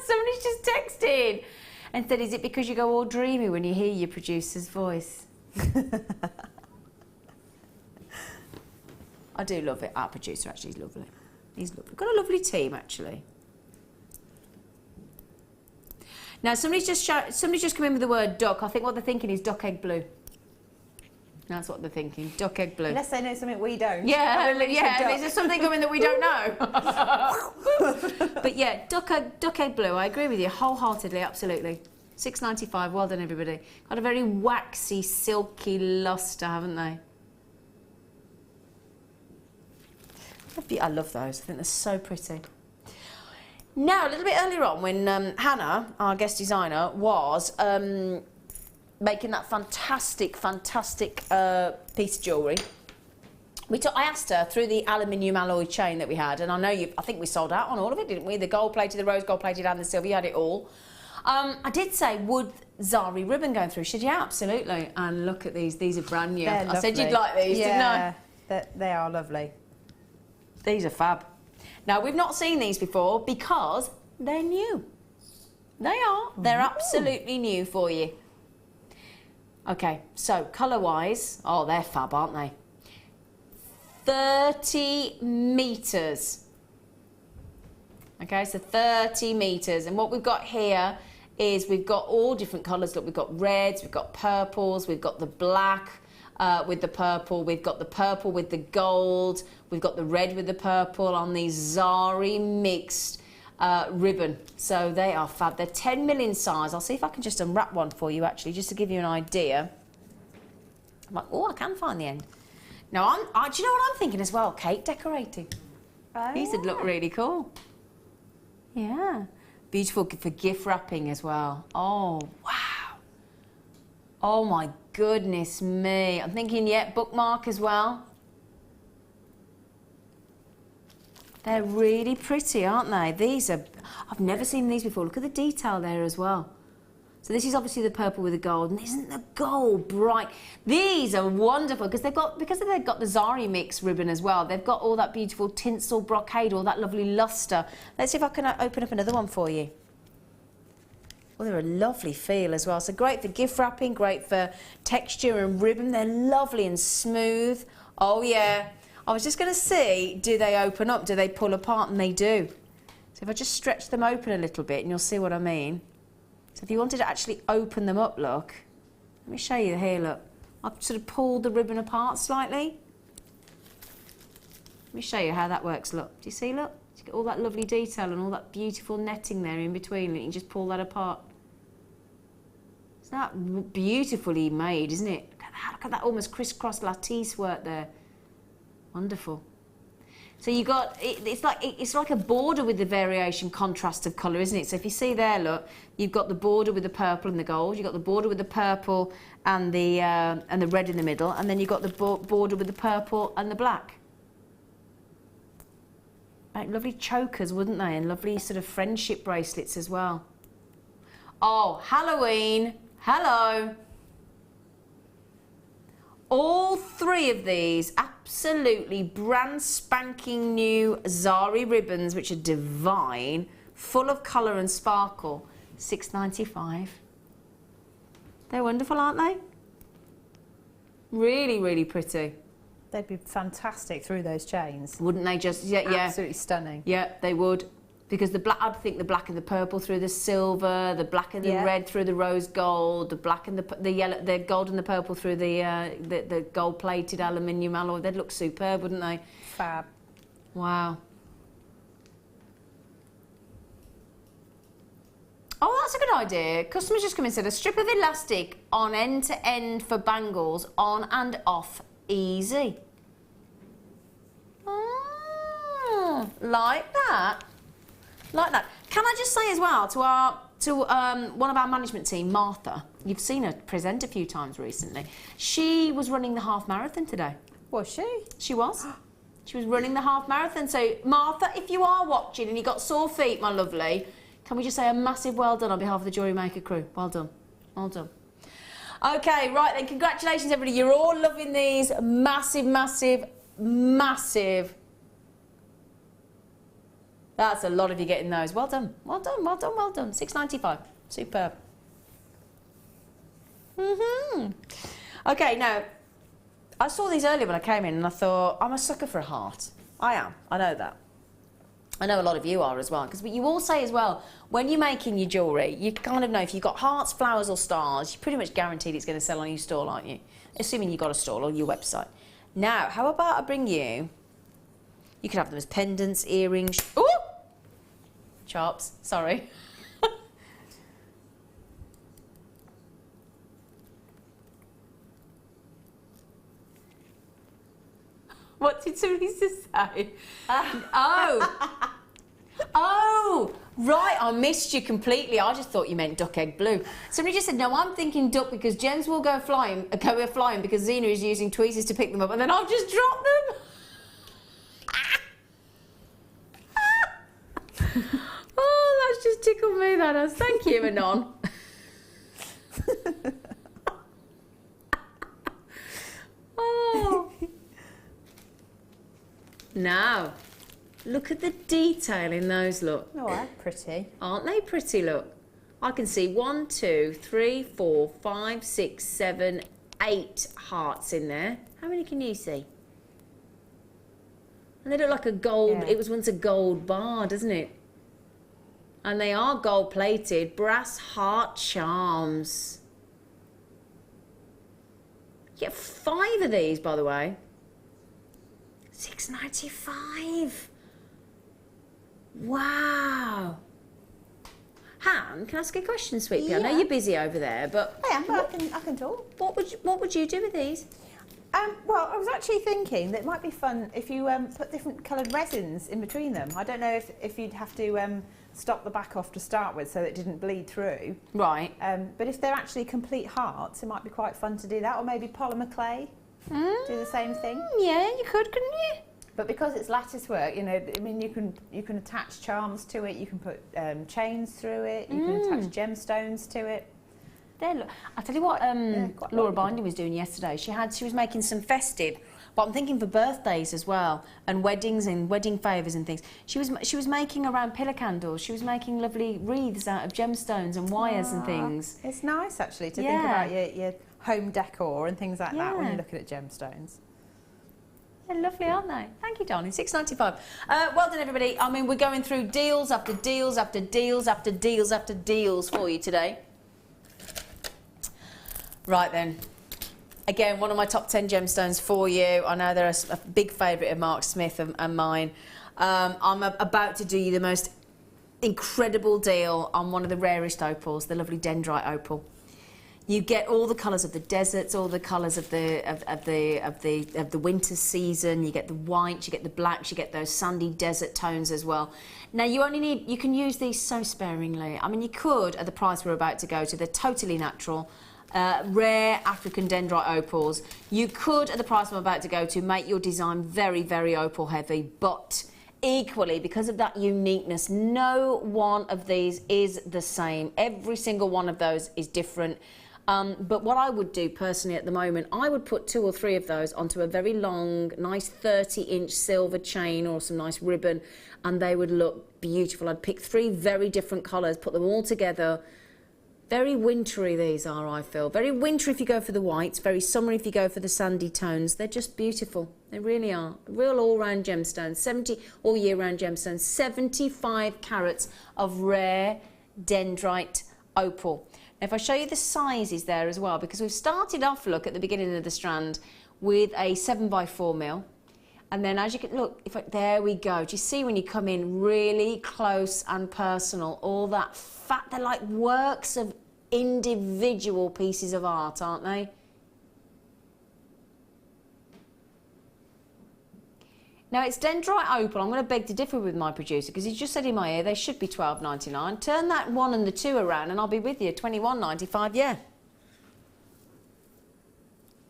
somebody's just texted and said, is it because you go all dreamy when you hear your producer's voice? I do love it. Our producer actually is lovely. He's lovely. We've got a lovely team, actually. Now, somebody's just come in with the word duck. I think what they're thinking is duck egg blue. That's what they're thinking. Duck egg blue. Unless they know something we don't. Yeah, yeah. Is there something coming that we don't know? But yeah, duck egg blue. I agree with you wholeheartedly. Absolutely. £6.95. Well done, everybody. Got a very waxy, silky lustre, haven't they? I love those. I think they're so pretty. Now, a little bit earlier on, when Hannah, our guest designer, was making that fantastic piece of jewellery, I asked her through the aluminium alloy chain that we had, and I think we sold out on all of it, didn't we? The gold-plated, the rose-gold-plated, and the silver. You had it all. I did say, would Zari ribbon going through? She said, yeah, absolutely. And look at these. These are brand new. I said you'd like these, didn't I? They are lovely. These are fab. Now, we've not seen these before because they're new. They are. They're absolutely new for you. Okay, so colour-wise, oh, they're fab, aren't they? 30 metres. Okay, so 30 metres. And what we've got here is we've got all different colours. Look, we've got reds, we've got purples, we've got the black. with the purple. We've got the purple with the gold. We've got the red with the purple on the Zari mixed ribbon. So they are fab. They're 10 mil in size. I'll see if I can just unwrap one for you actually, just to give you an idea. I'm like, oh, I can find the end. Now, do you know what I'm thinking as well? Cake decorating. Oh, These would look really cool. Yeah. Beautiful for gift wrapping as well. Oh, wow. Oh my goodness me. I'm thinking, yeah, bookmark as well. They're really pretty, aren't they? These are, I've never seen these before. Look at the detail there as well. So this is obviously the purple with the gold, and isn't the gold bright? These are wonderful because they've got the Zari mix ribbon as well. They've got all that beautiful tinsel brocade, all that lovely luster. Let's see if I can open up another one for you. Well, they're a lovely feel as well. So great for gift wrapping, great for texture and ribbon. They're lovely and smooth. Oh yeah. I was just going to see, do they open up? Do they pull apart? And they do. So if I just stretch them open a little bit, and you'll see what I mean. So if you wanted to actually open them up, look. Let me show you here, look. I've sort of pulled the ribbon apart slightly. Let me show you how that works, look. Do you see, look? You get all that lovely detail and all that beautiful netting there in between, and you can just pull that apart. It's that beautifully made, isn't it? Look at that almost crisscross lattice work there. Wonderful. So you got, it's like a border with the variation contrast of colour, isn't it? So if you see there, look, you've got the border with the purple and the gold, you've got the border with the purple and the red in the middle, and then you've got the border with the purple and the black. Like lovely chokers, wouldn't they? And lovely sort of friendship bracelets as well. Oh, Halloween, hello. All three of these absolutely brand spanking new Zari ribbons, which are divine, full of colour and sparkle, £6.95. They're wonderful, aren't they? Really, really pretty. They'd be fantastic through those chains. Wouldn't they just? Yeah, yeah. Absolutely stunning. Yeah, they would. Because the black, I'd think the black and the purple through the silver, the black and the red through the rose gold, the black and the yellow, the gold and the purple through the gold-plated aluminium alloy. They'd look superb, wouldn't they? Fab. Wow. Oh, that's a good idea. Customers just come in and said a strip of elastic on end to end for bangles, on and off, easy. Oh, like that. Like that. Can I just say as well to one of our management team, Martha, you've seen her present a few times recently. She was running the half marathon today. Was she? She was. She was running the half marathon. So Martha, if you are watching and you got sore feet, my lovely, can we just say a massive well done on behalf of the Jewellery Maker crew? Well done. Well done. Okay, right then, congratulations everybody. You're all loving these massive, massive, massive. That's a lot of you getting those. Well done. Well done, well done, well done. £6.95. Superb. Okay, now, I saw these earlier when I came in and I thought, I'm a sucker for a heart. I am. I know that. I know a lot of you are as well, because you all say as well, when you're making your jewellery, you kind of know if you've got hearts, flowers or stars, you're pretty much guaranteed it's going to sell on your stall, aren't you? Assuming you've got a stall on your website. Now, how about I bring you... You could have them as pendants, earrings... Ooh! Chops, sorry. What did Teresa say? Oh! Oh! Right, I missed you completely. I just thought you meant duck egg blue. Somebody just said, no, I'm thinking duck because gems will go flying because Zena is using tweezers to pick them up, and then I've just dropped them. Oh, that's just tickled me, that has. Thank you, Anon. Oh. Now, look at the detail in those, look. Oh, they're pretty. Aren't they pretty, look? I can see 1, 2, 3, 4, 5, 6, 7, 8 hearts in there. How many can you see? And they look like a gold, it was once a gold bar, doesn't it? And they are gold plated, brass heart charms. You get 5 of these, by the way. £6.95. Wow. Han, can I ask you a question, sweet pea? I know you're busy over there, but I am, but I can talk. What would you do with these? Well, I was actually thinking that it might be fun if you put different coloured resins in between them. I don't know if you'd have to stop the back off to start with so that it didn't bleed through. Right. But if they're actually complete hearts, it might be quite fun to do that, or maybe polymer clay. Do the same thing. Yeah, you could, couldn't you? But because it's lattice work, you know, I mean, you can attach charms to it, you can put chains through it, you can attach gemstones to it. There, I'll tell you what Laura Binding was doing yesterday. She was making some festive, but I'm thinking for birthdays as well, and weddings and wedding favours and things. She was making around pillar candles. She was making lovely wreaths out of gemstones and wires and things. It's nice actually to think about your home decor and things like that when you're looking at gemstones. They're lovely, aren't they? Thank you, darling. £6.95. Well done, everybody. I mean, we're going through deals after deals after deals after deals after deals for you today. Right then. Again, one of my top 10 gemstones for you. I know they're a big favourite of Mark Smith and mine. I'm about to do you the most incredible deal on one of the rarest opals, the lovely dendrite opal. You get all the colours of the deserts, all the colours of the winter season. You get the whites, you get the blacks, you get those sandy desert tones as well. Now you can use these so sparingly. I mean, you could at the price we're about to go to. They're totally natural. Rare African dendrite opals. You could, at the price I'm about to go to, make your design very, very opal heavy, but equally, because of that uniqueness, no one of these is the same. Every single one of those is different. But what I would do personally at the moment, I would put 2 or 3 of those onto a very long, nice 30-inch silver chain or some nice ribbon, and they would look beautiful. I'd pick 3 very different colours, put them all together. Very wintry these are, I feel. Very wintry if you go for the whites, very summery if you go for the sandy tones. They're just beautiful. They really are. Real all-round gemstones, all year-round gemstones, 75 carats of rare dendrite opal. Now, if I show you the sizes there as well, because we've started off, look, at the beginning of the strand with a 7x4 mil. And then as you can look, there we go. Do you see when you come in really close and personal, all that fat, they're like works of individual pieces of art, aren't they? Now it's dendrite opal. I'm going to beg to differ with my producer because he's just said in my ear they should be $12.99. Turn that 1 and the 2 around and I'll be with you. $21.95, yeah.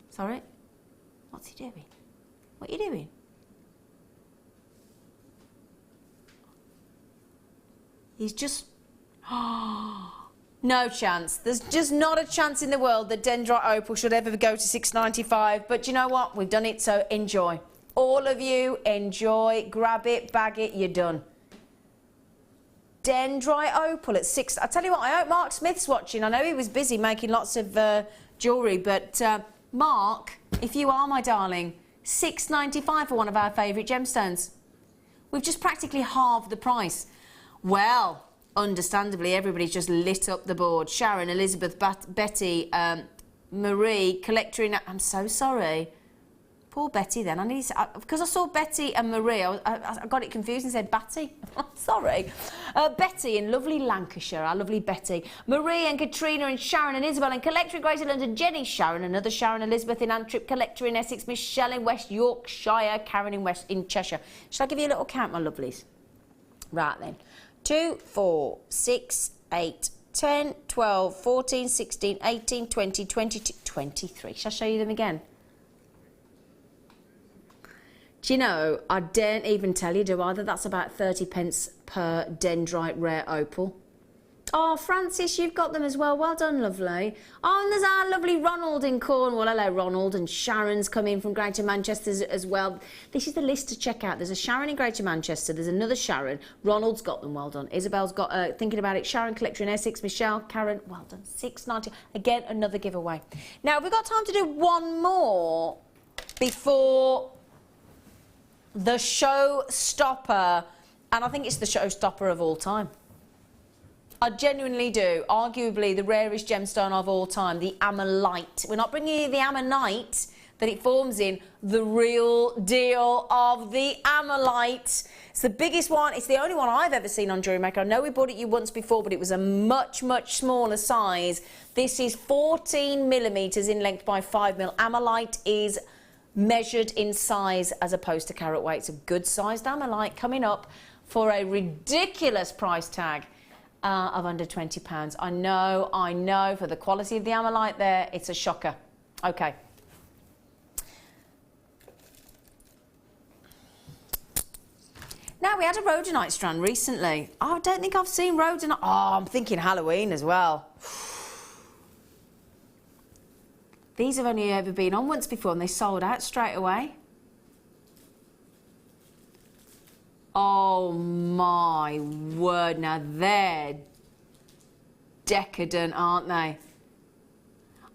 Sorry? What's he doing? What are you doing? He's just... no chance. There's just not a chance in the world that dendrite opal should ever go to $6.95. But you know what? We've done it, so enjoy. All of you, enjoy. Grab it, bag it, you're done. Dendrite opal at $6. I tell you what, I hope Mark Smith's watching. I know he was busy making lots of jewellery, but Mark, if you are my darling, $6.95 for one of our favourite gemstones. We've just practically halved the price. Well, understandably, everybody's just lit up the board. Sharon, Elizabeth, Betty, Marie, collector in... I'm so sorry. Poor Betty then. Because I saw Betty and Marie, I got it confused and said Batty. Sorry. Betty in lovely Lancashire, our lovely Betty. Marie and Katrina and Sharon and Isabel and collector in Greater London, Jenny, Sharon, another Sharon, Elizabeth in Antrim, collector in Essex, Michelle in West Yorkshire, Karen in Cheshire. Shall I give you a little count, my lovelies? Right then. 2, 4, 6, 8, 10, 12, 14, 16, 18, 20, 22, 23. Shall I show you them again? Do you know, I daren't even tell you, do I, that that's about 30 pence per dendrite rare opal. Oh, Francis, you've got them as well. Well done, lovely. Oh, and there's our lovely Ronald in Cornwall. Hello, Ronald. And Sharon's come in from Greater Manchester as well. This is the list to check out. There's a Sharon in Greater Manchester. There's another Sharon. Ronald's got them. Well done. Isabel's got, thinking about it, Sharon, collector in Essex. Michelle, Karen, well done. $6.90. Again, another giveaway. Now, have we got time to do one more before the showstopper? And I think it's the showstopper of all time. I genuinely do. Arguably the rarest gemstone of all time, the ammolite. We're not bringing you the ammonite that it forms in, the real deal of the ammolite. It's the biggest one. It's the only one I've ever seen on Jewellery Maker. I know we bought it you once before, but it was a much, much smaller size. This is 14 millimetres in length by 5 mil. Ammolite is measured in size as opposed to carat weight. It's a good sized ammolite coming up for a ridiculous price tag of under £20. I know, for the quality of the ammolite there, it's a shocker. Okay. Now, we had a rhodonite strand recently. I don't think I've seen rhodonite. Oh, I'm thinking Halloween as well. These have only ever been on once before and they sold out straight away. Oh my word, now they're decadent, aren't they?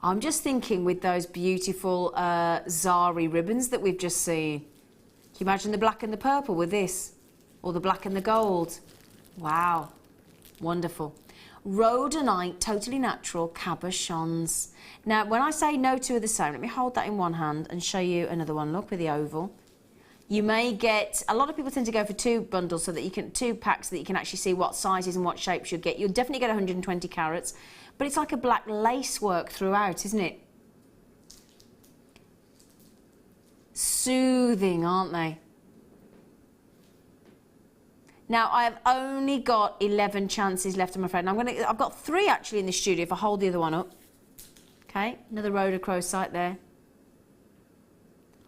I'm just thinking with those beautiful Zari ribbons that we've just seen. Can you imagine the black and the purple with this? Or the black and the gold? Wow, wonderful. Rhodonite, totally natural, cabochons. Now, when I say no two are the same, let me hold that in one hand and show you another one. Look, with the oval. You may get, a lot of people tend to go for 2 bundles so that you can, 2 packs so that you can actually see what sizes and what shapes you'll get. You'll definitely get 120 carats, but it's like a black lace work throughout, isn't it? Soothing, aren't they? Now, I have only got 11 chances left, I'm afraid. And I've got 3 actually in the studio if I hold the other one up. Okay, another rhodochrosite there.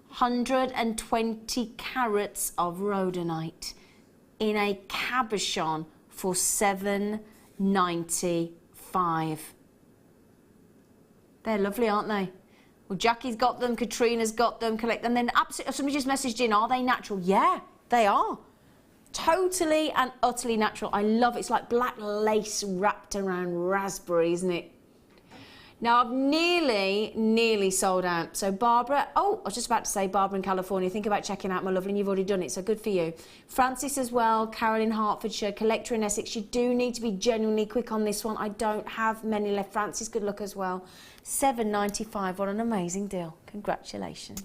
120 carats of rhodonite in a cabochon for $7.95. They're lovely, aren't they? Well, Jackie's got them, Katrina's got them, collect them. Then absolutely, somebody just messaged in, are they natural? Yeah, they are. Totally and utterly natural. I love it. It's like black lace wrapped around raspberry, isn't it? Now, I've nearly sold out. So, Barbara, oh, I was just about to say, Barbara in California, think about checking out my lovely, and you've already done it, so good for you. Francis as well, Carol in Hertfordshire, Collector in Essex. You do need to be genuinely quick on this one. I don't have many left. Francis, good luck as well. $7.95, what an amazing deal. Congratulations.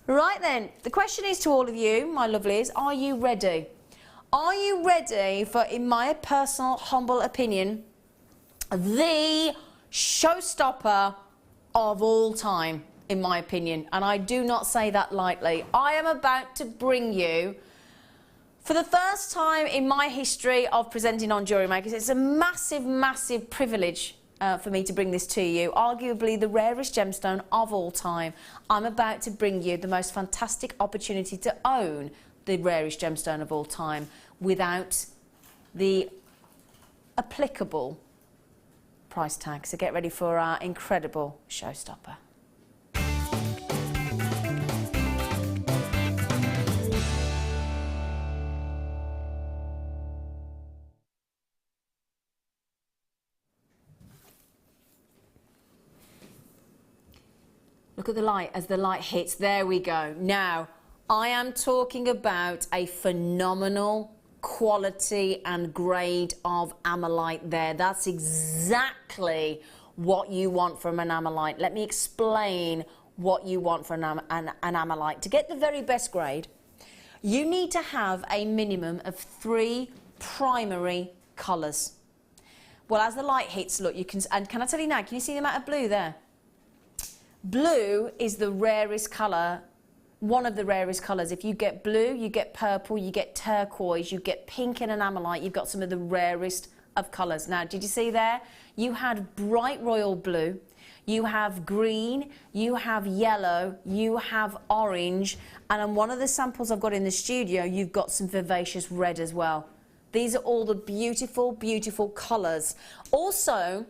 Right then, the question is to all of you, my lovelies, are you ready? Are you ready for, in my personal, humble opinion, the showstopper of all time, in my opinion? And I do not say that lightly. I am about to bring you, for the first time in my history of presenting on Jewellery Makers, it's a massive, massive privilege for me to bring this to you, arguably the rarest gemstone of all time. I'm about to bring you the most fantastic opportunity to own the rarest gemstone of all time without the applicable price tag. So get ready for our incredible showstopper. Look at the light as the light hits. There we go. Now, I am talking about a phenomenal quality and grade of ammolite there. That's exactly what you want from an ammolite. Let me explain what you want from an ammolite. To get the very best grade, you need to have a minimum of 3 primary colours. Well, as the light hits, look, you can, and can I tell you now, can you see the amount of blue there? Blue is the rarest colour, one of the rarest colours. If you get blue, you get purple, you get turquoise, you get pink in an ammolite, you've got some of the rarest of colours. Now, did you see there? You had bright royal blue, you have green, you have yellow, you have orange, and on one of the samples I've got in the studio, you've got some vivacious red as well. These are all the beautiful, beautiful colours. Also,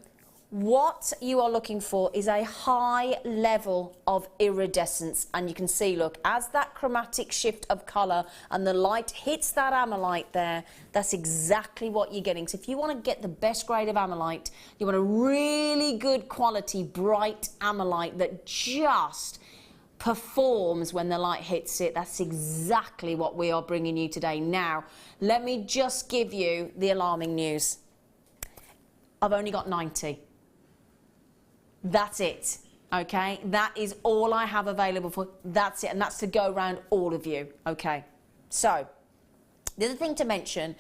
what you are looking for is a high level of iridescence, and you can see, look, as that chromatic shift of colour and the light hits that ammolite there, that's exactly what you're getting. So if you want to get the best grade of ammolite, you want a really good quality bright ammolite that just performs when the light hits it, that's exactly what we are bringing you today. Now, let me just give you the alarming news. I've only got 90. That's it, okay? That is all I have available for, that's it, and that's to go around all of you, okay? So, the other thing to mention,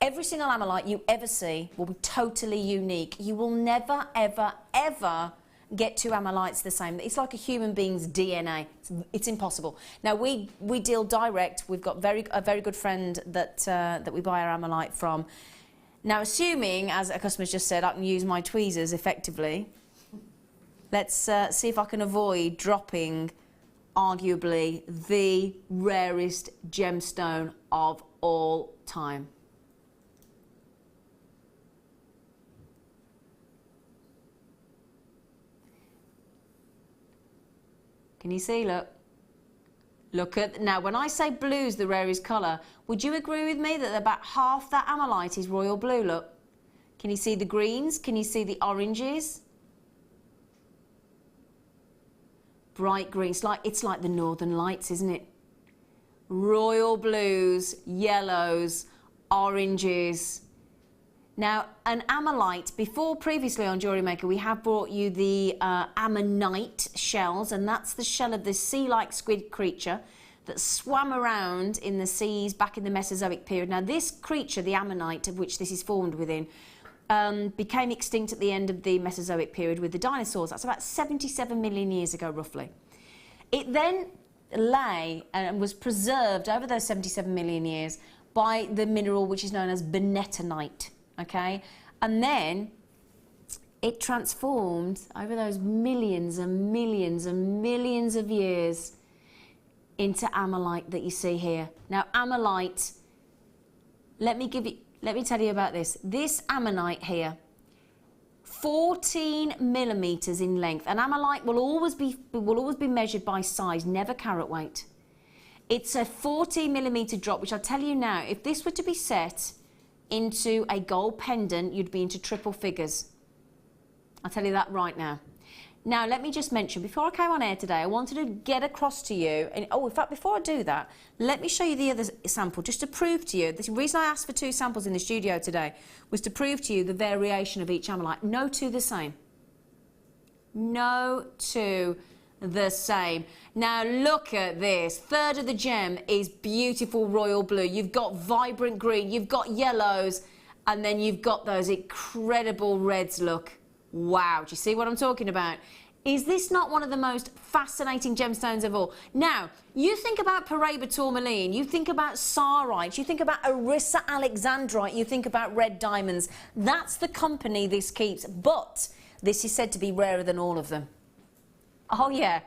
every single Amolite you ever see will be totally unique. You will never, ever, ever get two Amolites the same. It's like a human being's DNA. It's impossible. Now, we deal direct. We've got a very good friend that we buy our Amolite from. Now, assuming, as a customer's just said, I can use my tweezers effectively, let's see if I can avoid dropping arguably the rarest gemstone of all time. Can you see? Look. Look at, now when I say blue's the rarest colour, would you agree with me that about half that Amolite is royal blue? Look. Can you see the greens? Can you see the oranges? Bright green. It's like the Northern Lights, isn't it? Royal blues, yellows, oranges. Now, an Amolite, previously on Jewellery Maker, we have brought you the ammonite shells, and that's the shell of this sea-like squid creature that swam around in the seas back in the Mesozoic period. Now, this creature, the ammonite, of which this is formed within, became extinct at the end of the Mesozoic period with the dinosaurs. That's about 77 million years ago, roughly. It then lay and was preserved over those 77 million years by the mineral which is known as benetanite. Okay, and then it transformed over those millions and millions and millions of years into Amolite that you see here. Now, Amolite, let me tell you about this. This Ammonite here, 14 millimeters in length. An Amolite will always be measured by size, never carat weight. It's a 14 millimeter drop, which I'll tell you now, if this were to be set into a gold pendant, you'd be into triple figures. I'll tell you that right now. Now, let me just mention, before I came on air today, I wanted to get across to you, and in fact, before I do that, let me show you the other sample, just to prove to you, the reason I asked for two samples in the studio today was to prove to you the variation of each Amolite. No two the same. No two the same. Now look at this. Third of the gem is beautiful royal blue. You've got vibrant green, you've got yellows, and then you've got those incredible reds. Look. Wow. Do you see what I'm talking about? Is this not one of the most fascinating gemstones of all? Now, you think about Paraiba tourmaline, you think about sarite, you think about Orissa alexandrite, you think about red diamonds. That's the company this keeps, but this is said to be rarer than all of them. Oh yeah.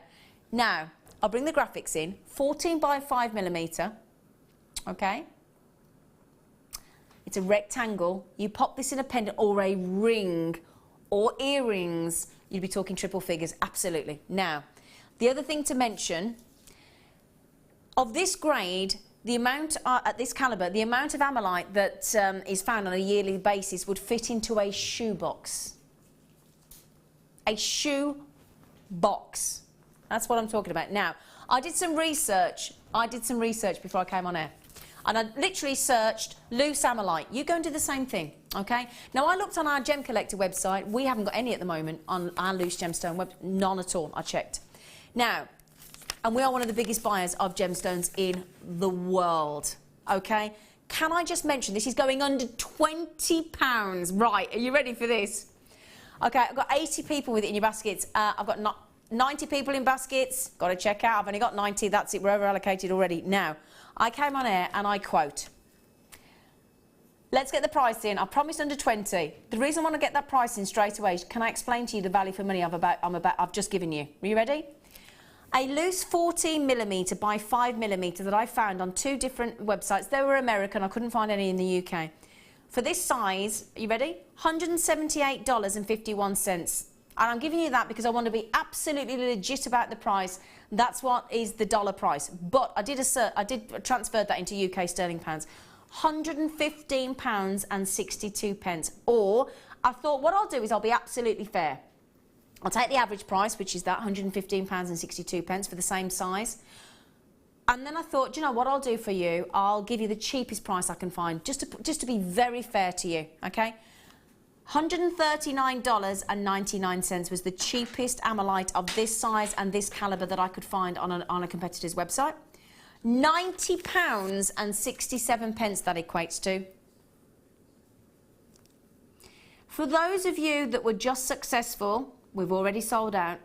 Now, I'll bring the graphics in. 14 by 5 millimeter. Okay. It's a rectangle. You pop this in a pendant or a ring or earrings, you'd be talking triple figures, absolutely. Now, the other thing to mention, of this grade, the amount, at this calibre, the amount of Amolite that is found on a yearly basis would fit into a shoebox. A shoe box. That's what I'm talking about. Now, I did some research before I came on air. And I literally searched loose Amolite. You go and do the same thing, okay? Now, I looked on our Gem Collector website. We haven't got any at the moment on our loose gemstone web. None at all, I checked. Now, and we are one of the biggest buyers of gemstones in the world, okay? Can I just mention, this is going under £20. Right, are you ready for this? Okay, I've got 80 people with it in your baskets. I've got 90 people in baskets. Got to check out. I've only got 90. That's it. We're over allocated already. Now, I came on air and I quote, let's get the price in. I promised under 20. The reason I want to get that price in straight away is, can I explain to you the value for money I've just given you? Are you ready? A loose 14 millimeter by 5 millimeter that I found on 2 different websites. They were American. I couldn't find any in the UK. For this size, are you ready? $178.51. And I'm giving you that because I want to be absolutely legit about the price. That's what is the dollar price. But I did transfer that into UK sterling pounds. £115.62. Or I thought what I'll do is I'll be absolutely fair. I'll take the average price, which is that £115.62 for the same size. And then I thought, do you know what I'll do for you? I'll give you the cheapest price I can find, just to be very fair to you, okay? $139.99 was the cheapest Amalite of this size and this calibre that I could find on a competitor's website. £90.67 that equates to. For those of you that were just successful, we've already sold out,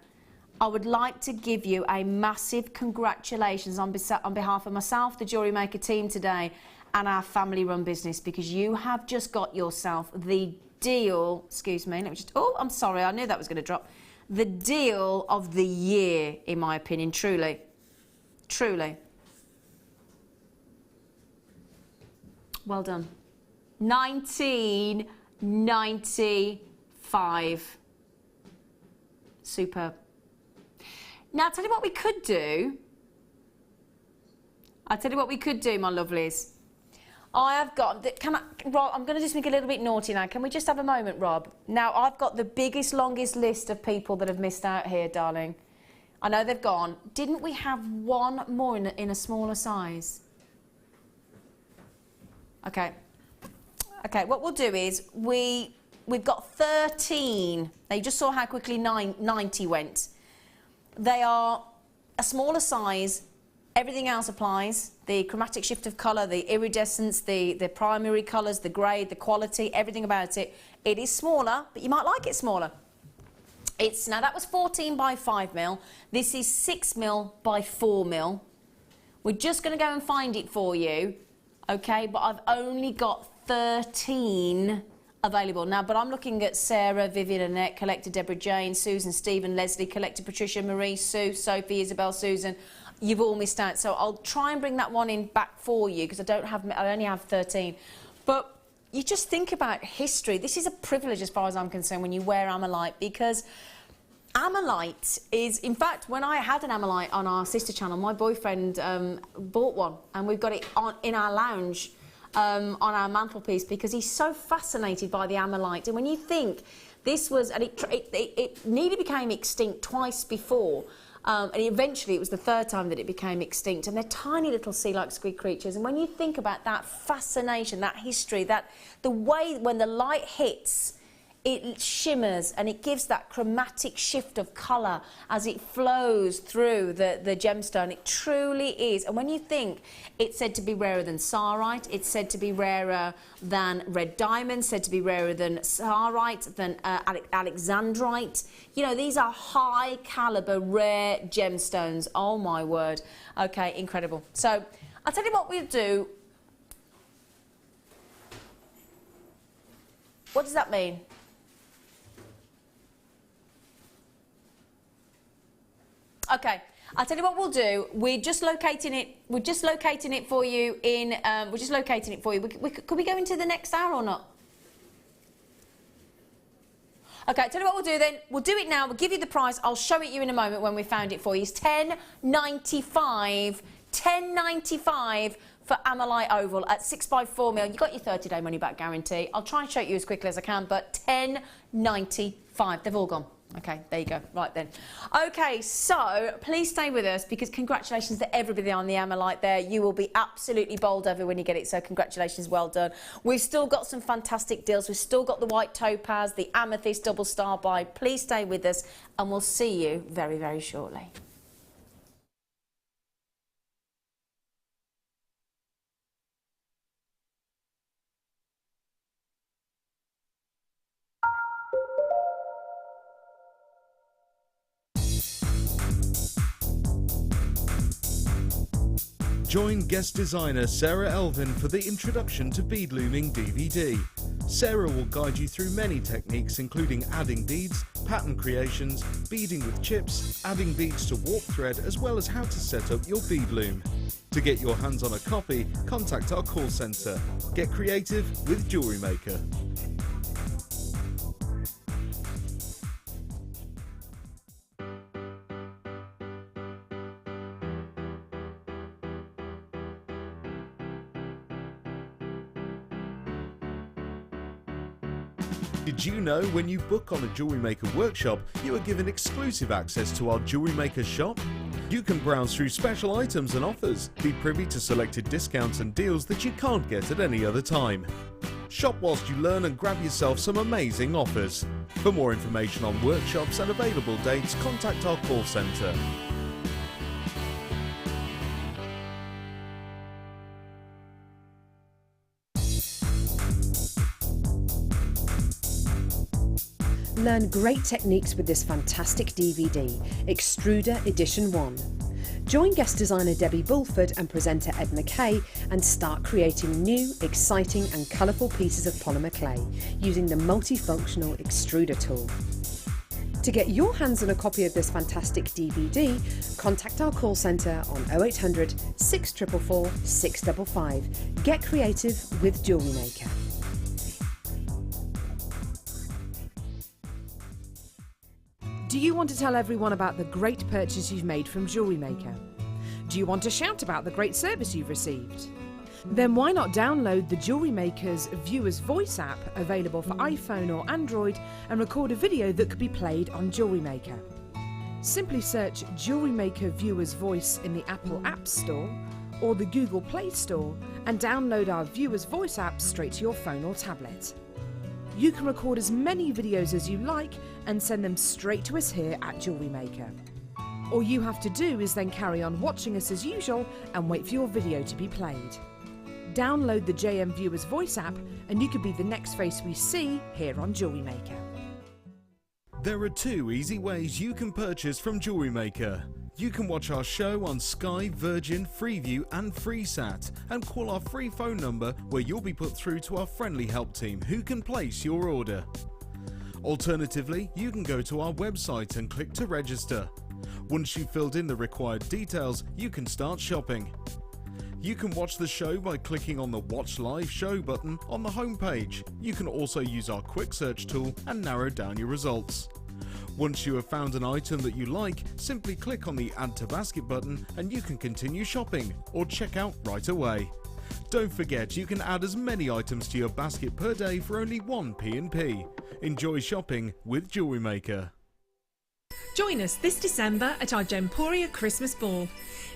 I would like to give you a massive congratulations on behalf of myself, the Jewellery Maker team today, and our family-run business, because you have just got yourself the deal, excuse me, let me just, oh, I'm sorry, I knew that was going to drop. The deal of the year, in my opinion, truly. Truly. Well done. 1995. Superb. Now, I'll tell you what we could do. I'll tell you what we could do, my lovelies. I have got, Rob, I'm going to just make a little bit naughty now. Can we just have a moment, Rob? Now, I've got the biggest, longest list of people that have missed out here, darling. I know they've gone. Didn't we have one more in a smaller size? Okay. Okay, what we'll do is we've got 13. Now, you just saw how quickly 90 went. They are a smaller size. Everything else applies. The chromatic shift of colour, the iridescence, the primary colours, the grade, the quality, everything about it. It is smaller, but you might like it smaller. Now that was 14 by 5mm. This is 6mm by 4mm. We're just going to go and find it for you, okay? But I've only got 13 available now. But I'm looking at Sarah, Vivian, Annette, Collector Deborah Jane, Susan, Stephen, Leslie, Collector Patricia, Marie, Sue, Sophie, Isabel, Susan. You've all missed out, so I'll try and bring that one in back for you because I only have 13. But you just think about history. This is a privilege as far as I'm concerned when you wear Amalite, because Amalite is, in fact, when I had an Amalite on our sister channel, my boyfriend bought one, and we've got it in our lounge on our mantelpiece because he's so fascinated by the Amalite. And when you think this was, and it nearly became extinct twice before. And eventually it was the third time that it became extinct, and they're tiny little sea-like squid creatures. And when you think about that fascination, that history, that the way when the light hits, it shimmers and it gives that chromatic shift of colour as it flows through the gemstone. It truly is. And when you think it's said to be rarer than sarite, it's said to be rarer than red diamond, said to be rarer than sarite, than alexandrite. You know, these are high calibre, rare gemstones. Oh my word. Okay, incredible. So I'll tell you what we'll do. What does that mean? Okay, I'll tell you what we'll do. We're just locating it. We're just locating it for you in. We're just locating it for you. Could we go into the next hour or not? Okay, I'll tell you what we'll do then. We'll do it now. We'll give you the price. I'll show it you in a moment when we found it for you. It's $10.95. $10.95 for Amalite Oval at 6x4mm. You got your 30-day money-back guarantee. I'll try and show it you as quickly as I can, but $10.95. They've all gone. Okay, there you go. Right then. Okay, so please stay with us because congratulations to everybody on the Amalite there. You will be absolutely bowled over when you get it, so congratulations, well done. We've still got some fantastic deals. We've still got the white topaz, the amethyst double star buy. Please stay with us and we'll see you very, very shortly. Join guest designer Sarah Elvin for the Introduction to Bead Looming DVD. Sarah will guide you through many techniques including adding beads, pattern creations, beading with chips, adding beads to warp thread, as well as how to set up your bead loom. To get your hands on a copy, contact our call centre. Get creative with Jewellery Maker. Did you know when you book on a Jewellery Maker workshop, you are given exclusive access to our Jewellery Maker shop? You can browse through special items and offers, be privy to selected discounts and deals that you can't get at any other time. Shop whilst you learn and grab yourself some amazing offers. For more information on workshops and available dates, contact our call centre. Learn great techniques with this fantastic DVD, Extruder Edition 1. Join guest designer Debbie Bulford and presenter Ed McKay and start creating new, exciting and colourful pieces of polymer clay using the multifunctional extruder tool. To get your hands on a copy of this fantastic DVD, contact our call centre on 0800 644 655. Get creative with Jewellery Maker. Do you want to tell everyone about the great purchase you've made from Jewellery Maker? Do you want to shout about the great service you've received? Then why not download the Jewellery Maker's Viewer's Voice app, available for iPhone or Android, and record a video that could be played on Jewellery Maker. Simply search Jewellery Maker Viewer's Voice in the Apple App Store or the Google Play Store and download our Viewer's Voice app straight to your phone or tablet. You can record as many videos as you like and send them straight to us here at Jewellery Maker. All you have to do is then carry on watching us as usual and wait for your video to be played. Download the JM Viewer's Voice app and you could be the next face we see here on Jewellery Maker. There are 2 easy ways you can purchase from Jewellery Maker. You can watch our show on Sky, Virgin, Freeview and FreeSat and call our free phone number where you'll be put through to our friendly help team who can place your order. Alternatively, you can go to our website and click to register. Once you've filled in the required details, you can start shopping. You can watch the show by clicking on the Watch Live Show button on the homepage. You can also use our quick search tool and narrow down your results. Once you have found an item that you like, simply click on the Add to Basket button and you can continue shopping or check out right away. Don't forget, you can add as many items to your basket per day for only 1 P&P. Enjoy shopping with Jewellery Maker. Join us this December at our Gemporia Christmas Ball.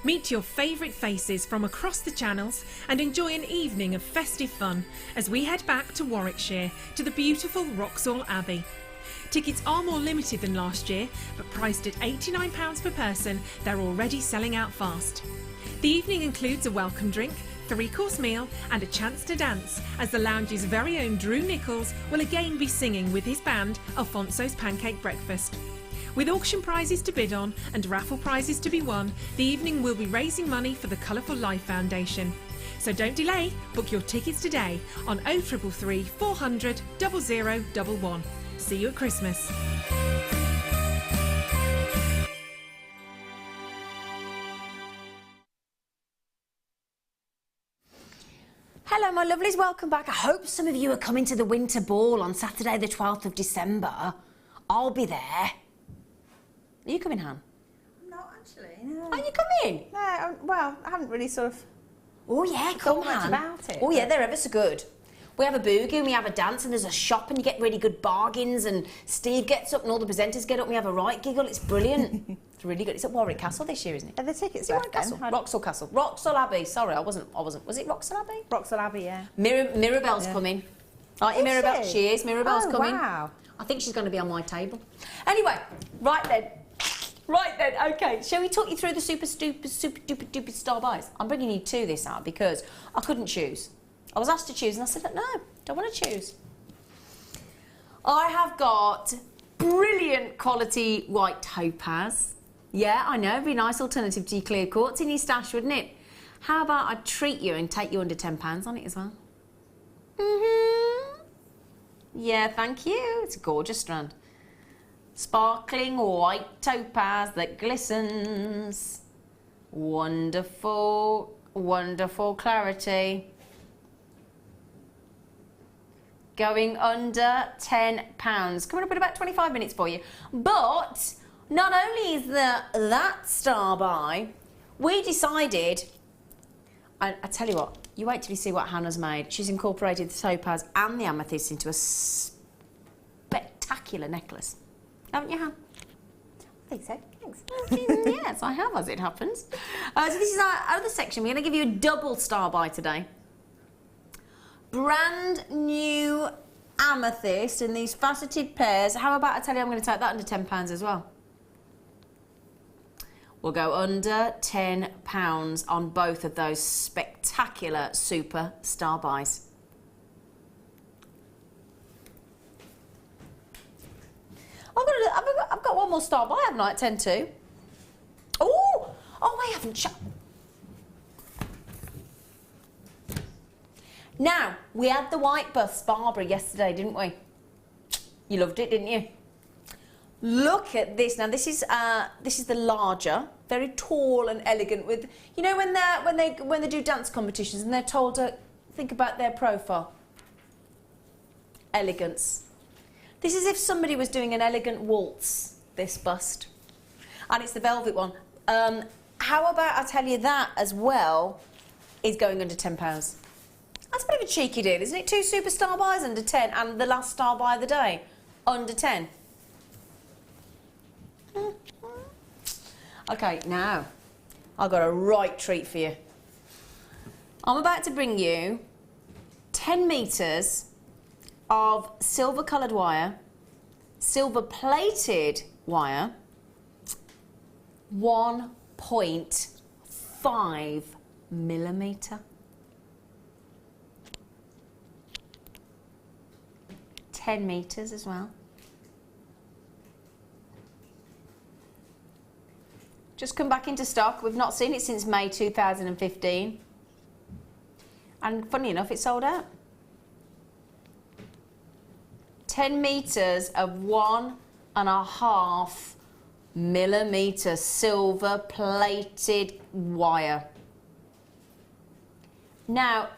Meet your favourite faces from across the channels and enjoy an evening of festive fun as we head back to Warwickshire to the beautiful Wroxall Abbey. Tickets are more limited than last year, but priced at £89 per person, they're already selling out fast. The evening includes a welcome drink, 3-course meal and a chance to dance as the lounge's very own Drew Nichols will again be singing with his band Alfonso's Pancake Breakfast. With auction prizes to bid on and raffle prizes to be won, the evening will be raising money for the Colourful Life Foundation. So don't delay, book your tickets today on 0333 400 0011. See you at Christmas. Hello my lovelies, welcome back. I hope some of you are coming to the Winter Ball on Saturday the 12th of December. I'll be there. Are you coming, Han? Not actually, no. Are you coming? No, well, I haven't really sort of... Oh yeah, come much Han. about it. Oh yeah, they're ever so good. We have a boogie and we have a dance and there's a shop and you get really good bargains and Steve gets up and all the presenters get up and we have a right giggle. It's brilliant. It's really good. It's at Warwick Castle this year, isn't it? Are the tickets Is it left Warwick Castle? then? Wroxall Castle. Wroxall Abbey. Sorry, I wasn't. Was it Wroxall Abbey? Wroxall Abbey, yeah. Mirabelle's coming. Aren't you, Mirabelle? She is. Mirabelle's coming. Wow. I think she's going to be on my table. Anyway, right then. Okay. Shall we talk you through the super duper star buys? I'm bringing you 2 this hour because I couldn't choose. I was asked to choose and I said, no, don't want to choose. I have got brilliant quality white topaz. Yeah, I know, it'd be a nice alternative to your clear quartz in your stash, wouldn't it? How about I treat you and take you under £10 on it as well? Yeah, thank you. It's a gorgeous strand. Sparkling white topaz that glistens. Wonderful, wonderful clarity. Going under £10. Coming up in about 25 minutes for you. But not only is there that star buy, we decided, I tell you what, you wait till you see what Hannah's made. She's incorporated the topaz and the amethyst into a spectacular necklace. Haven't you, Hannah? I think so, thanks. Yes, I have, as it happens. So this is our other section. We're going to give you a double star buy today. brand new amethyst in these faceted pairs. How about I tell you I'm going to take that under £10 as well? We'll go under £10 on both of those spectacular super star buys. I've got one more star buy, haven't I, at 10-2? Oh, I haven't shut. Now, we had the white bust Barbara yesterday, didn't we? You loved it, didn't you? Look at this. Now, this is the larger, very tall and elegant. With, you know, when they do dance competitions and they're told to think about their profile. Elegance. This is if somebody was doing an elegant waltz. This bust, and it's the velvet one. How about I tell you that as well is going under £10. That's a bit of a cheeky deal, isn't it? 2 superstar buys under 10, and the last star buy of the day under 10. Okay, now I've got a right treat for you. I'm about to bring you 10 metres of silver coloured wire, silver plated wire, 1.5 millimetre. 10 metres as well. Just come back into stock. We've not seen it since May 2015. And funny enough, it's sold out. 10 metres of 1.5 millimetre silver plated wire. Now,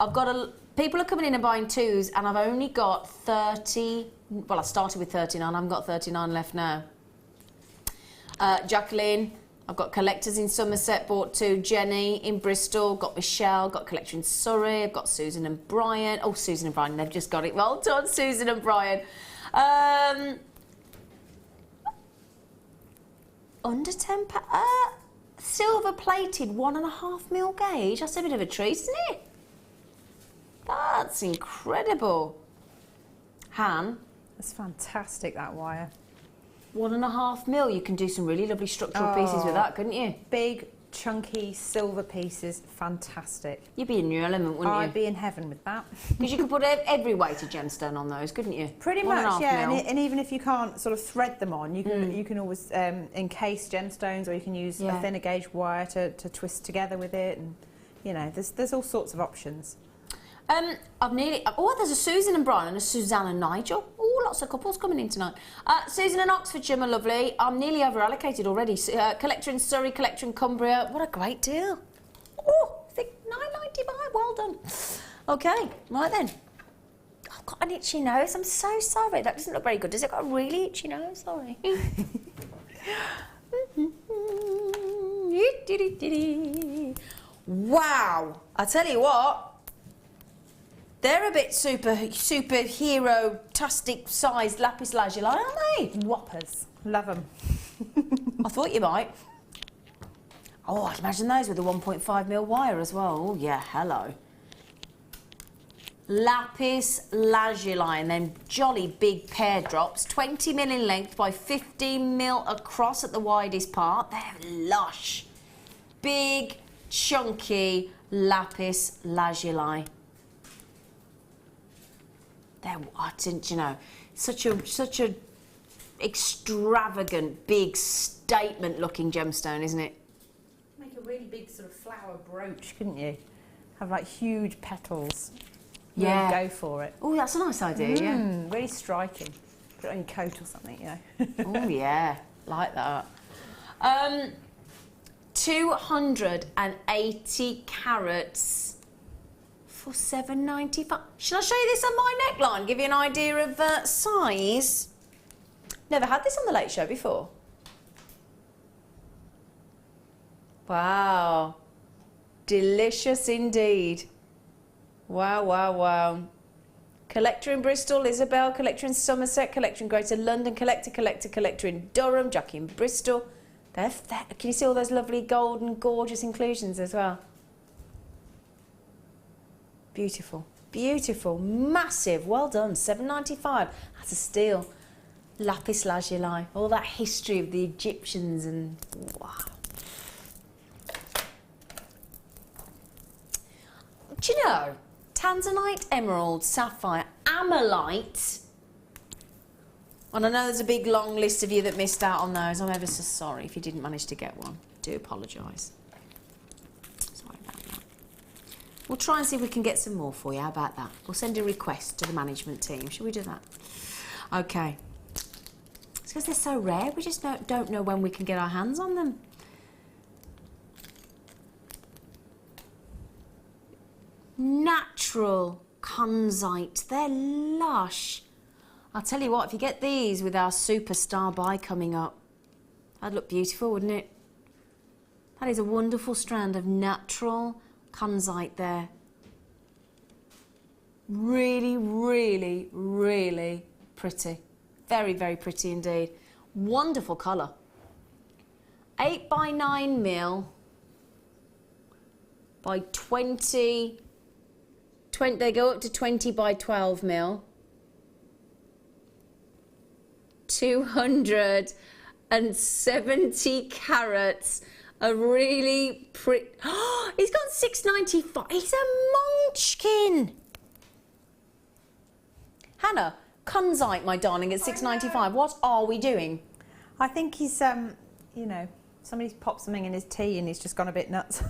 people are coming in and buying 2s, and I've only got 30, well, I started with 39, I haven't got 39 left now. Jacqueline, I've got collectors in Somerset, bought 2. Jenny in Bristol, got Michelle, got collector in Surrey, I've got Susan and Brian. Oh, Susan and Brian, they've just got it. Well done, Susan and Brian. Under £10, silver plated 1.5 gauge. That's a bit of a treat, isn't it? That's incredible. Han, that's fantastic, that wire. 1.5 mil. You can do some really lovely structural pieces with that, couldn't you? Big, chunky silver pieces, fantastic. You'd be in your element, wouldn't you? I'd be in heaven with that. Because you could put every weighted gemstone on those, couldn't you? Pretty much, yeah. And even if you can't sort of thread them on, you can always encase gemstones, or you can use a thinner gauge wire to twist together with it, and you know, there's all sorts of options. There's a Susan and Brian and a Suzanne and Nigel. Oh, lots of couples coming in tonight. Susan and Oxfordshire, my lovely. I'm nearly over allocated already. Collector in Surrey, collector in Cumbria. What a great deal. Oh, I think £9.95. Well done. Okay, right then. I've got an itchy nose. I'm so sorry. That doesn't look very good. Does it? Got a really itchy nose? Sorry. Wow. I tell you what. They're a bit superhero-tastic sized lapis lazuli, aren't they? Whoppers. Love them. I thought you might. Oh, I'd imagine those with the 1.5 mil wire as well. Oh, yeah, hello. Lapis lazuli, and then jolly big pear drops. 20 mil in length by 15 mil across at the widest part. They're lush. Big, chunky lapis lazuli. Didn't you know? Such a extravagant, big, statement-looking gemstone, isn't it? Make a really big sort of flower brooch, couldn't you? Have like huge petals. Yeah. Really go for it. Oh, that's a nice idea. Yeah. Really striking. Put it on your coat or something, you know. Oh yeah, like that. 280 carats. For £7.95. Shall I show you this on my neckline? Give you an idea of size. Never had this on the Late Show before. Wow. Delicious indeed. Wow, wow, wow. Collector in Bristol, Isabel. Collector in Somerset. Collector in Greater London. Collector in Durham. Jackie in Bristol. Can you see all those lovely golden, gorgeous inclusions as well? Beautiful. Beautiful, massive, well done, £7.95. That's a steal. Lapis lazuli, all that history of the Egyptians and wow. Do you know, tanzanite, emerald, sapphire, amalite, and I know there's a big long list of you that missed out on those. I'm ever so sorry if you didn't manage to get one. I do apologise. Sorry about that. We'll try and see if we can get some more for you. How about that? We'll send a request to the management team. Shall we do that? Okay. It's because they're so rare, we just don't know when we can get our hands on them. Natural kunzite, they're lush. I'll tell you what, if you get these with our superstar buy coming up, that'd look beautiful, wouldn't it? That is a wonderful strand of natural kunzite there. Really, really, really pretty. Very, very pretty indeed. Wonderful colour. 8x9mm by 20, they go up to 20x12mm. 270 carats. A really pretty. Oh, he's got £6.95. He's a munchkin. Hannah, kunzite, my darling, at £6.95. What are we doing? I think he's, you know, somebody's popped something in his tea and he's just gone a bit nuts.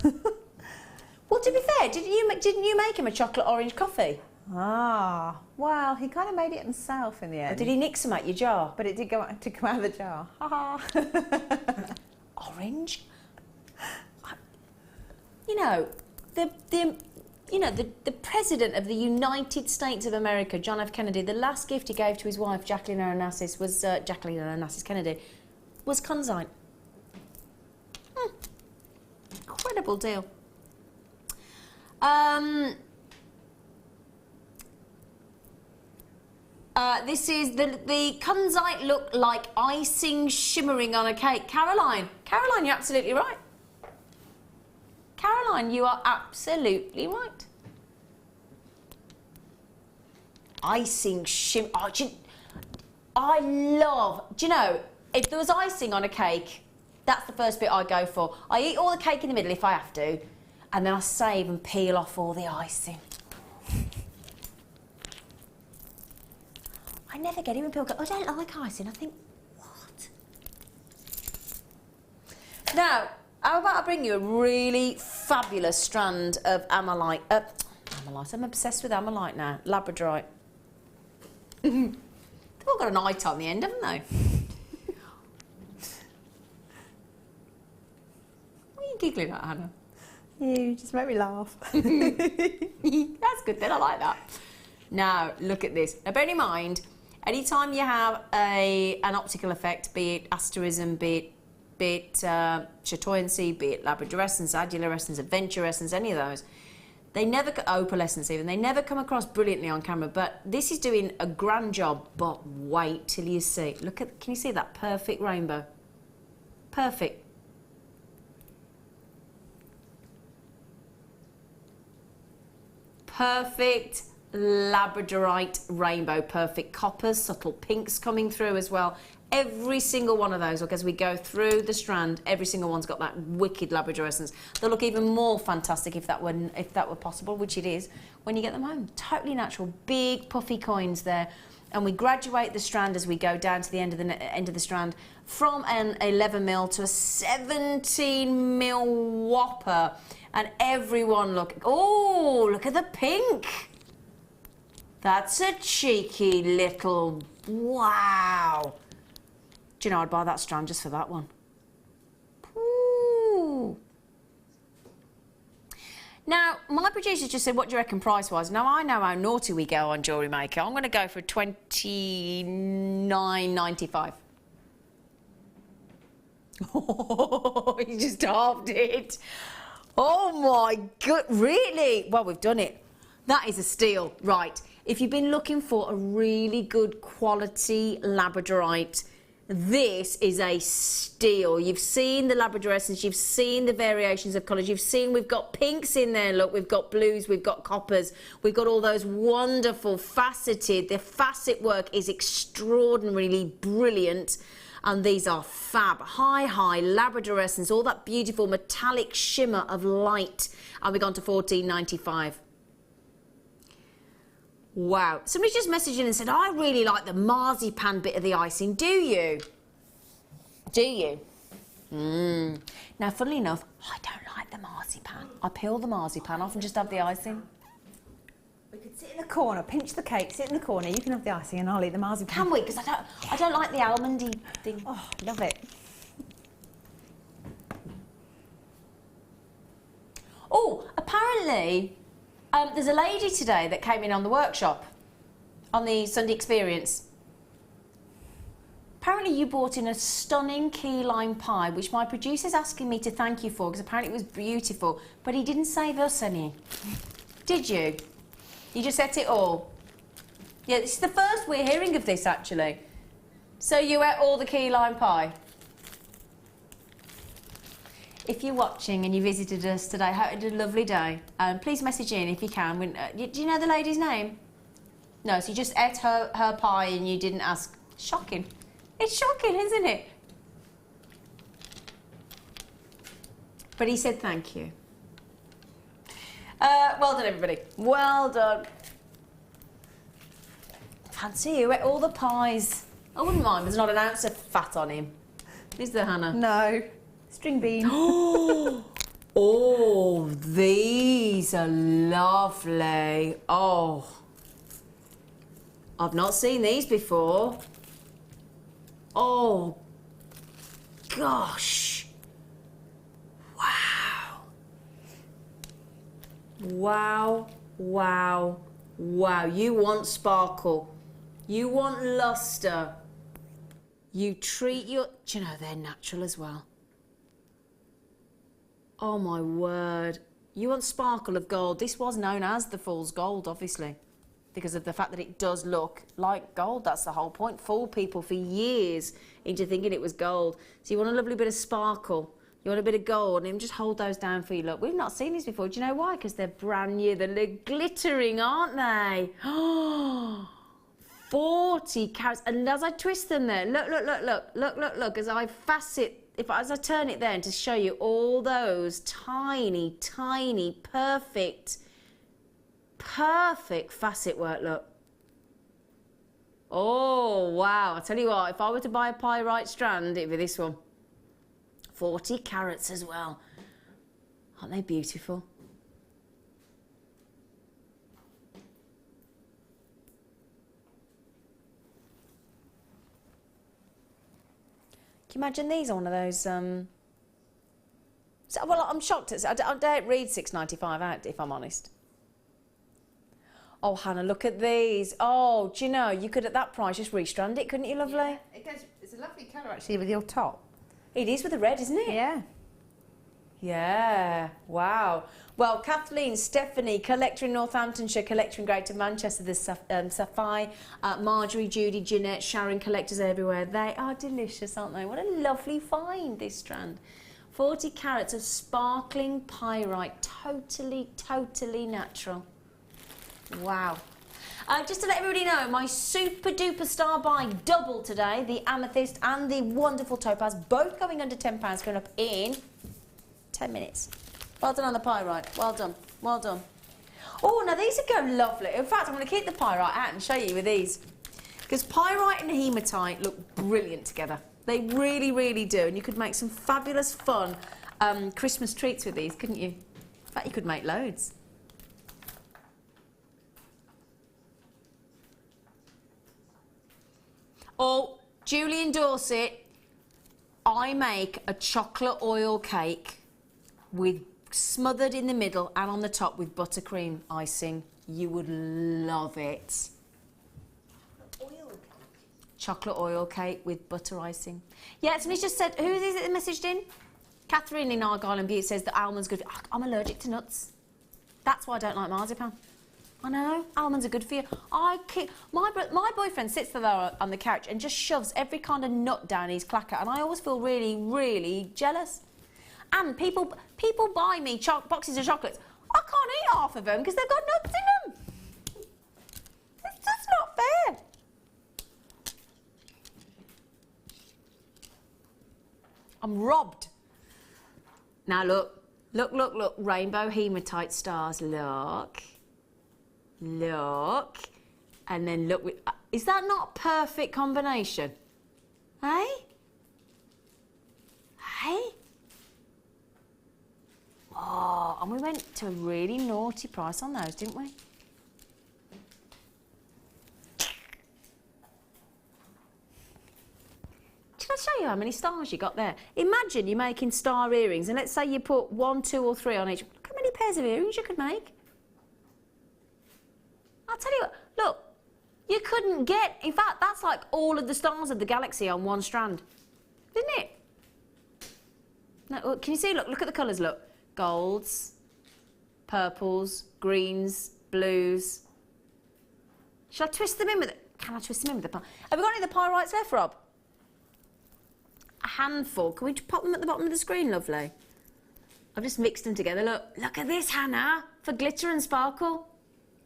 Well, to be fair, didn't you make him a chocolate orange coffee? Ah, well, he kind of made it himself in the end. Or did he nix them out your jar? But it did come out of the jar. Ha ha. Orange? You know, the president of the United States of America, John F. Kennedy, the last gift he gave to his wife, Jacqueline Onassis, was Kennedy, was kunzite. Incredible deal. This is the kunzite look like icing shimmering on a cake. Caroline, you're absolutely right. Caroline, you are absolutely right. Icing shimmer. Oh, I love, do you know, if there was icing on a cake, that's the first bit I go for. I eat all the cake in the middle if I have to, and then I save and peel off all the icing. I never get it when people go, I don't like icing. I think, what? Now, how about I bring you a really fabulous strand of amalite. Amalite, I'm obsessed with amalite now. Labradorite. They've all got an "ite" on the end, haven't they? What are you giggling at, Hannah? You just make me laugh. That's good then, I like that. Now, look at this. Now, bear in mind, anytime you have an optical effect, be it asterism, be it chatoyancy, be it labradorescence, adulorescence, adventurescence, any of those, they never, opalescence even, they never come across brilliantly on camera, but this is doing a grand job, but wait till you see. Look at, can you see that perfect rainbow? Perfect. Perfect labradorite rainbow, perfect coppers, subtle pinks coming through as well. Every single one of those, look, as we go through the strand, every single one's got that wicked labradorescence. They'll look even more fantastic if that were possible, which it is, when you get them home. Totally natural, big puffy coins there. And we graduate the strand as we go down to the end of the strand from an 11mm to a 17mm whopper. And everyone look at the pink. That's a cheeky little, wow. Do you know, I'd buy that strand just for that one. Ooh. Now, my producers just said, what do you reckon price-wise? Now, I know how naughty we go on Jewellery Maker. I'm going to go for $29.95. Oh, you just halved it. Oh, my God, really? Well, we've done it. That is a steal. Right, if you've been looking for a really good quality labradorite, This is a steal. You've seen the Labradorescence, you've seen the variations of colours, you've seen we've got pinks in there, look, we've got blues, we've got coppers, we've got all those wonderful faceted, the facet work is extraordinarily brilliant, and these are fab. High Labradorescence, all that beautiful metallic shimmer of light, and we've gone to $14.95. Wow. Somebody just messaged in and said, I really like the marzipan bit of the icing. Do you? Do you? Now, funnily enough, I don't like the marzipan. I peel the marzipan off and just have the icing. We could sit in the corner, pinch the cake, sit in the corner. You can have the icing and I'll eat the marzipan. Can we? Because I don't like the almondy thing. Oh, love it. Oh, apparently... there's a lady today that came in on the workshop, on the Sunday experience. Apparently you brought in a stunning key lime pie, which my producer's asking me to thank you for, because apparently it was beautiful, but he didn't save us any. Did you? You just ate it all? Yeah, this is the first we're hearing of this, actually. So you ate all the key lime pie? If you're watching and you visited us today, I hope you had a lovely day. Please message in if you can. Do you know the lady's name? No, so you just ate her pie and you didn't ask. Shocking. It's shocking, isn't it? But he said thank you. Well done, everybody. Well done. Fancy you ate all the pies. I wouldn't mind, there's not an ounce of fat on him. Is there, Hannah? No. String bean. Oh, these are lovely. Oh, I've not seen these before. Oh, gosh. Wow. Wow, wow, wow. You want sparkle. You want lustre. You treat your... Do you know, they're natural as well. Oh my word. You want sparkle of gold. This was known as the fool's gold, obviously, because of the fact that it does look like gold. That's the whole point. Fool people for years into thinking it was gold. So you want a lovely bit of sparkle. You want a bit of gold, and just hold those down for you. Look, we've not seen these before. Do you know why? Because they're brand new. They're glittering, aren't they? Oh, 40 carats. And as I twist them there, look, as I facet, as I turn it there and to show you all those tiny, perfect facet work, look. Oh, wow. I tell you what, if I were to buy a pyrite strand, it'd be this one. 40 carats as well. Aren't they beautiful? Can you imagine these on one of those? Well, I'm shocked. I don't read $6.95 out, if I'm honest. Oh, Hannah, look at these. Oh, do you know, you could at that price just restrand it, couldn't you, lovely? Yeah, it's a lovely colour actually with your top. It is with the red, isn't it? Yeah. Yeah, wow. Well, Kathleen, Stephanie, collector in Northamptonshire, collector in Greater Manchester, there's Safi, Marjorie, Judy, Jeanette, Sharon, collectors everywhere. They are delicious, aren't they? What a lovely find, this strand. 40 carats of sparkling pyrite, totally natural. Wow. Just to let everybody know, my super duper star buy double today, the amethyst and the wonderful topaz, both going under £10, going up in 10 minutes. Well done on the pyrite. Well done. Well done. Oh, now these would go lovely. In fact, I'm going to keep the pyrite out and show you with these. Because pyrite and hematite look brilliant together. They really do. And you could make some fabulous fun Christmas treats with these, couldn't you? In fact, you could make loads. Oh, Julie in Dorset, I make a chocolate oil cake with smothered in the middle and on the top with buttercream icing. You would love it. Chocolate oil cake with butter icing. Yeah, somebody just said, who is it that messaged in? Catherine in Argyle and Butte says that almonds good. I'm allergic to nuts. That's why I don't like marzipan. I know, almonds are good for you. My boyfriend sits there on the couch and just shoves every kind of nut down his clacker, and I always feel really, really jealous. And people buy me boxes of chocolates. I can't eat half of them because they've got nuts in them. It's just not fair. I'm robbed. Now look, rainbow hematite stars, look. Look, and then look, is that not a perfect combination? Hey? Hey? Oh, and we went to a really naughty price on those, didn't we? Shall I show you how many stars you got there? Imagine you're making star earrings, and let's say you put 1, 2 or 3 on each. Look how many pairs of earrings you could make. I'll tell you what, look, you couldn't get, in fact, that's like all of the stars of the galaxy on one strand, isn't it? No, can you see, look at the colours, look. Golds, purples, greens, blues. Shall I twist them in with it? Can I twist them in with the Have we got any of the pyrites left, Rob? A handful. Can we pop them at the bottom of the screen, lovely? I've just mixed them together, look at this, Hannah, for glitter and sparkle.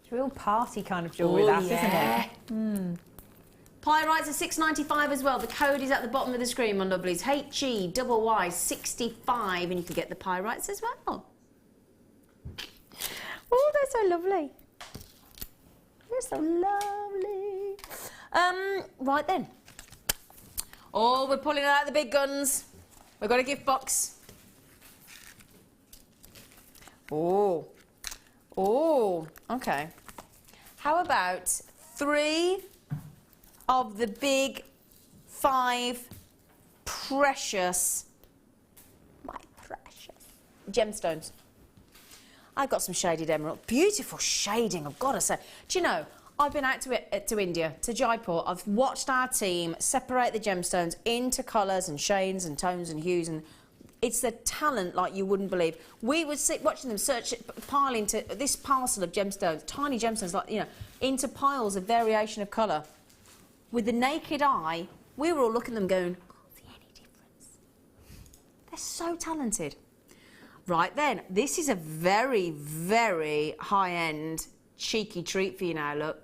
It's real party kind of jewellery, that, yeah. isn't it? Pyrites are $6.95 as well. The code is at the bottom of the screen, my lovelies. HEYY65, and you can get the pyrites as well. Oh, they're so lovely. They're so lovely. Right then. Oh, we're pulling out the big guns. We've got a gift box. Oh. Oh, okay. How about 3 of the big 5 precious, my precious, gemstones? I've got some shaded emerald. Beautiful shading, I've got to say. Do you know, I've been out to India, to Jaipur. I've watched our team separate the gemstones into colours and shades and tones and hues, and it's a talent like you wouldn't believe. We would sit watching them pile into this parcel of gemstones, tiny gemstones, like, you know, into piles of variation of colour. With the naked eye, we were all looking at them going, I can't see any difference. They're so talented. Right then, this is a very, very high-end, cheeky treat for you now, look.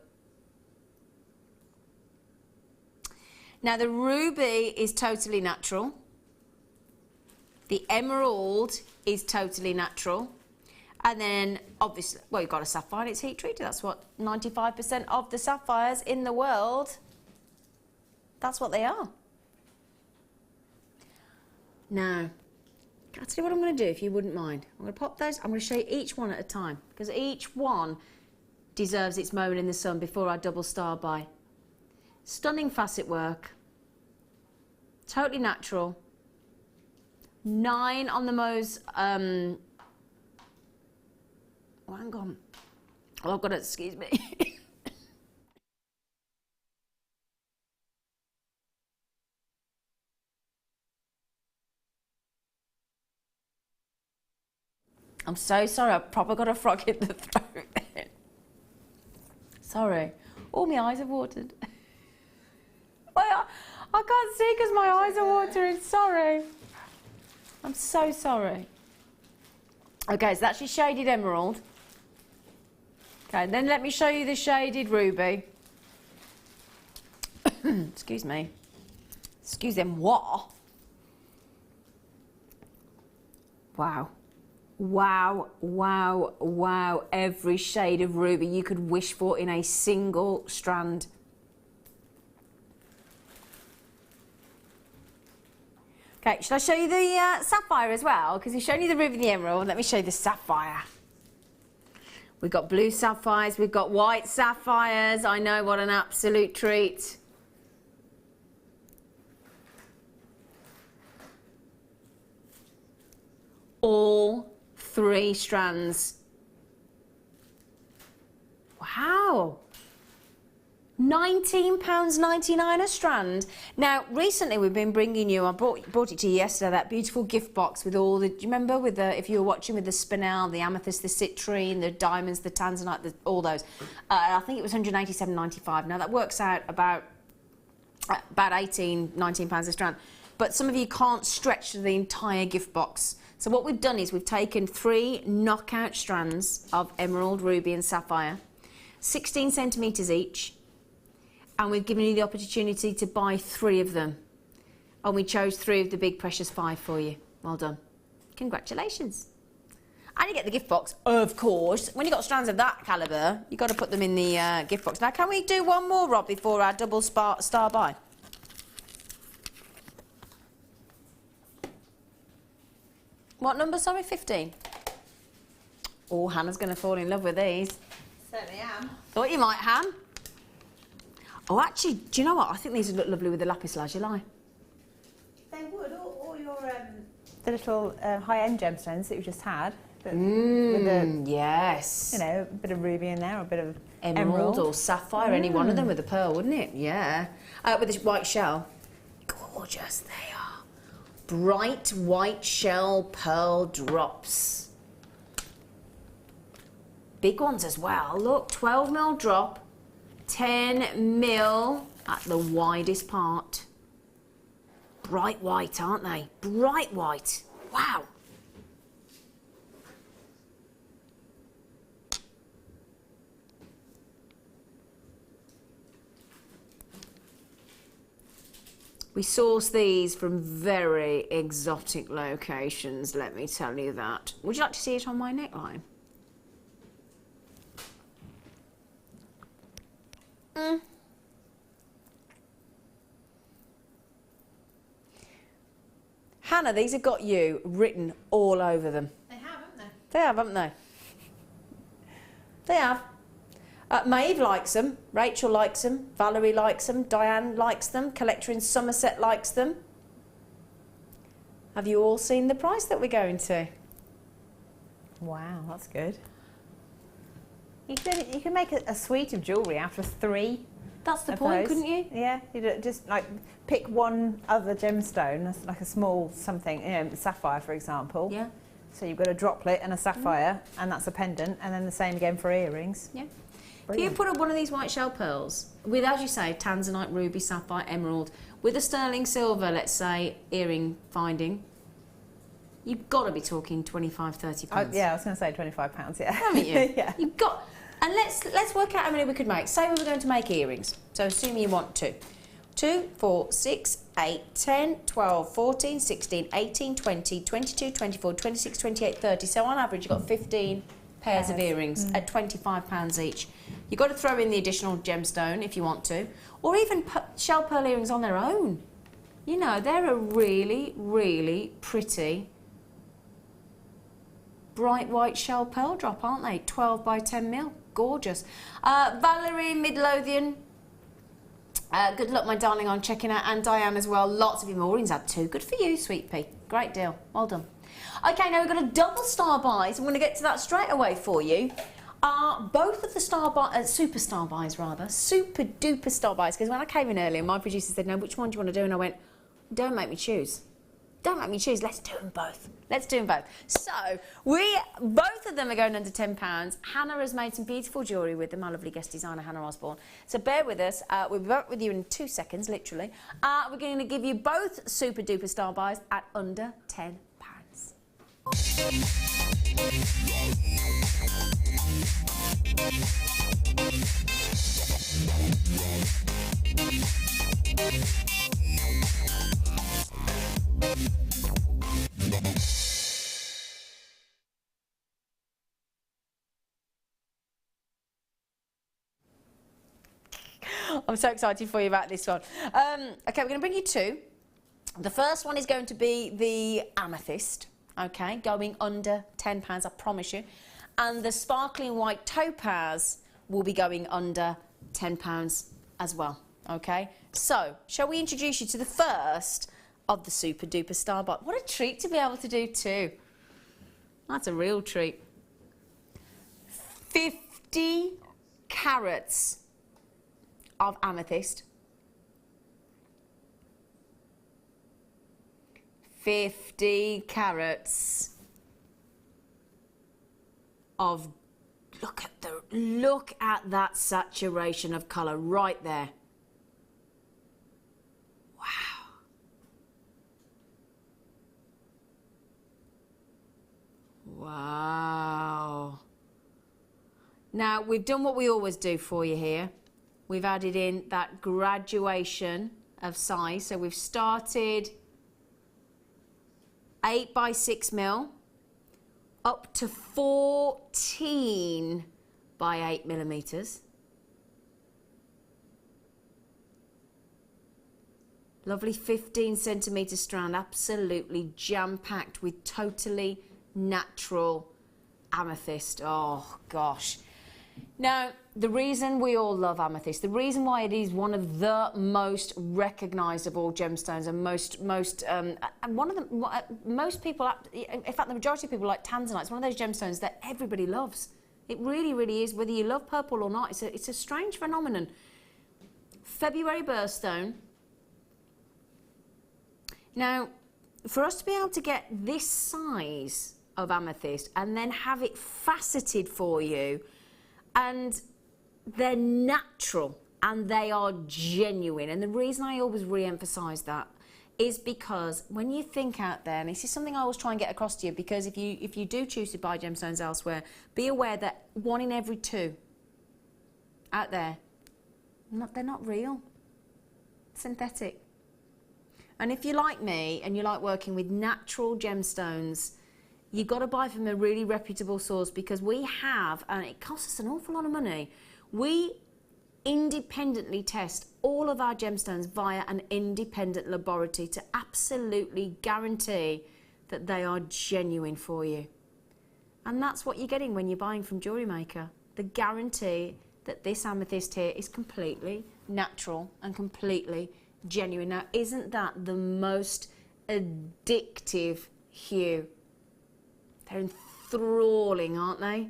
Now, the ruby is totally natural. The emerald is totally natural. And then, obviously, well, you've got a sapphire and it's heat treated. That's what 95% of the sapphires in the world, that's what they are. Now, I'll tell you what I'm going to do, if you wouldn't mind. I'm going to pop those, I'm going to show you each one at a time, because each one deserves its moment in the sun before I double star by. Stunning facet work. Totally natural. 9 on the most, oh, hang on. Oh, I've got to, excuse me. I'm so sorry, I've probably got a frog in the throat. Sorry. All my eyes are watered. I can't see because my eyes are watering, sorry. I'm so sorry. Okay, so that's your shaded emerald. Okay, then let me show you the shaded ruby. Excuse me. Excuse them, what? Wow. Wow, wow, wow. Every shade of ruby you could wish for in a single strand. Okay, should I show you the sapphire as well? Because we've shown you the ruby and the emerald. Let me show you the sapphire. We've got blue sapphires, we've got white sapphires. I know, what an absolute treat. All 3 strands. Wow. £19.99 a strand. Now, recently we've been bringing you, I brought it to you yesterday, that beautiful gift box with all the, do you remember with the, if you were watching, with the spinel, the amethyst, the citrine, the diamonds, the tanzanite, all those. I think it was £187.95. Now that works out about £19 a strand. But some of you can't stretch the entire gift box. So what we've done is we've taken 3 knockout strands of emerald, ruby and sapphire, 16 centimetres each, and we've given you the opportunity to buy 3 of them. And we chose 3 of the big precious 5 for you. Well done. Congratulations. And you get the gift box, of course. When you've got strands of that calibre, you've got to put them in the gift box. Now, can we do one more, Rob, before our double star buy? What number, sorry? 15? Oh, Hannah's going to fall in love with these. Certainly am. Thought you might, Han. Oh, actually, do you know what? I think these would look lovely with the lapis lazuli. They would, or your the little high-end gemstones that you just had. With yes. You know, a bit of ruby in there, or a bit of emerald or sapphire, any one of them with a pearl, wouldn't it? Yeah. With this white shell. Gorgeous they are. Bright white shell pearl drops. Big ones as well. Look, 12mm drop, 10mm at the widest part. Bright white, aren't they? Bright white. Wow. We source these from very exotic locations, let me tell you that. Would you like to see it on my neckline? Hannah, these have got you written all over them. They have, haven't they? They have, haven't they? They have. Maeve likes them, Rachel likes them, Valerie likes them, Diane likes them, collector in Somerset likes them. Have you all seen the price that we're going to? Wow, that's good. You can make a suite of jewellery out of 3. That's the point, couldn't you? Yeah, you just like pick one other gemstone, like a small something, you know, sapphire for example. Yeah. So you've got a droplet and a sapphire, and that's a pendant, and then the same again for earrings. Yeah. Brilliant. If you put up one of these white shell pearls with, as you say, tanzanite, ruby, sapphire, emerald, with a sterling silver, let's say, earring finding, you've got to be talking 25, 30 pounds. Yeah, I was going to say £25, yeah. Haven't you? Yeah. You've got, and let's work out how many we could make. Say we were going to make earrings. So assume you want 2. 2, 4, 6, 8, 10, 12, 14, 16, 18, 20, 22, 24, 26, 28, 30. So on average, you've got 15 pairs of earrings at £25 each. You've got to throw in the additional gemstone if you want to, or even shell pearl earrings on their own. You know, they're a really, really pretty bright white shell pearl drop, aren't they? 12 by 10mm. Gorgeous. Valerie Midlothian, good luck, my darling, on checking out, and Diane as well. Lots of your moorings had 2. Good for you, sweet pea. Great deal. Well done. Okay, now we've got a double star buys. I'm going to get to that straight away for you. Both of the super star buys, super duper star buys, because when I came in earlier, my producer said, no, which one do you want to do? And I went, don't make me choose. Don't make me choose. Let's do them both. Let's do them both. So, both of them are going under £10. Hannah has made some beautiful jewellery with them, my lovely guest designer, Hannah Osborne. So bear with us. We'll be back with you in 2 seconds, literally. We're going to give you both super duper star buys at under £10. I'm so excited for you about this one. Okay, we're going to bring you 2. The first one is going to be the amethyst, okay, going under £10, I promise you. And the sparkling white topaz will be going under £10 as well, okay? So, shall we introduce you to the first of the super duper star buy? What a treat to be able to do 2. That's a real treat. 50 carats of amethyst. 50 carats of, look at that saturation of colour right there. Wow. Wow. Now, we've done what we always do for you here. We've added in that graduation of size. So we've started 8 by 6 mil up to 14 by 8 millimeters. Lovely 15 centimetre strand, absolutely jam-packed with totally natural amethyst. Oh gosh. Now, the reason we all love amethyst, the reason why it is one of the most recognisable gemstones and most people, in fact the majority of people like tanzanite. It's one of those gemstones that everybody loves. It really, really is, whether you love purple or not. It's a strange phenomenon. February birthstone. Now, for us to be able to get this size of amethyst and then have it faceted for you, and they're natural and they are genuine, and the reason I always re-emphasise that is because when you think out there, and this is something I always try and get across to you, because if you do choose to buy gemstones elsewhere, be aware that 1 in every 2 out there, they're not real, synthetic. And if you're like me and you like working with natural gemstones, you've got to buy from a really reputable source, because we have, and it costs us an awful lot of money, we independently test all of our gemstones via an independent laboratory to absolutely guarantee that they are genuine for you. And that's what you're getting when you're buying from Jewellery Maker. The guarantee that this amethyst here is completely natural and completely genuine. Now, isn't that the most addictive hue? They're enthralling, aren't they?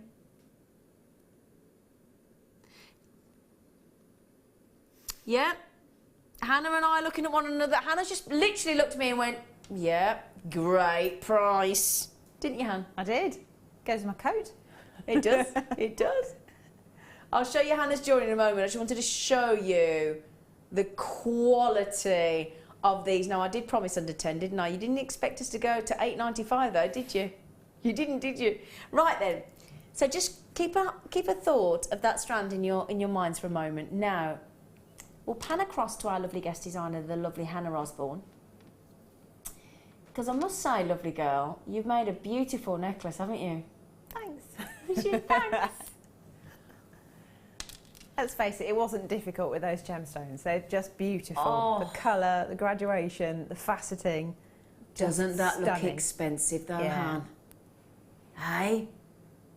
Yeah. Hannah and I looking at one another. Hannah just literally looked at me and went, yeah, great price. Didn't you, Hannah? I did. Goes with my coat. It does. It does. I'll show you Hannah's jewellery in a moment. I just wanted to show you the quality of these. Now, I did promise under 10, didn't I? You didn't expect us to go to $8.95 though, did you? You didn't, did you? Right then. So just keep a thought of that strand in your minds for a moment. Now, we'll pan across to our lovely guest designer, the lovely Hannah Osborne. Because I must say, lovely girl, you've made a beautiful necklace, haven't you? Thanks. Thanks. Let's face it, it wasn't difficult with those gemstones. They're just beautiful. Oh. The colour, the graduation, the faceting. Doesn't that look expensive though, Han? Hey?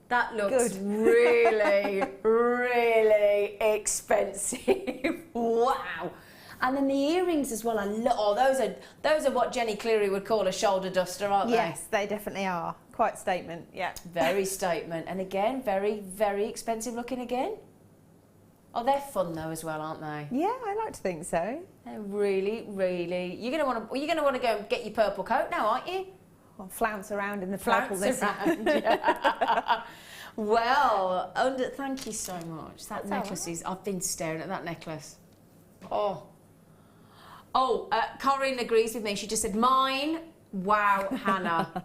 That looks really, really expensive. Wow. And then the earrings as well. Those are what Jenny Cleary would call a shoulder duster, aren't they? Yes, they definitely are. Quite statement, yeah. Very statement. And again, very, very expensive looking again. Oh, they're fun though as well, aren't they? Yeah, I like to think so. They're really, really. You're gonna want to go and get your purple coat now, aren't you? I'll flounce around in the purple this around. Well, thank you so much. That necklace is. I've been staring at that necklace. Oh. Corinne agrees with me. She just said mine. Wow, Hannah.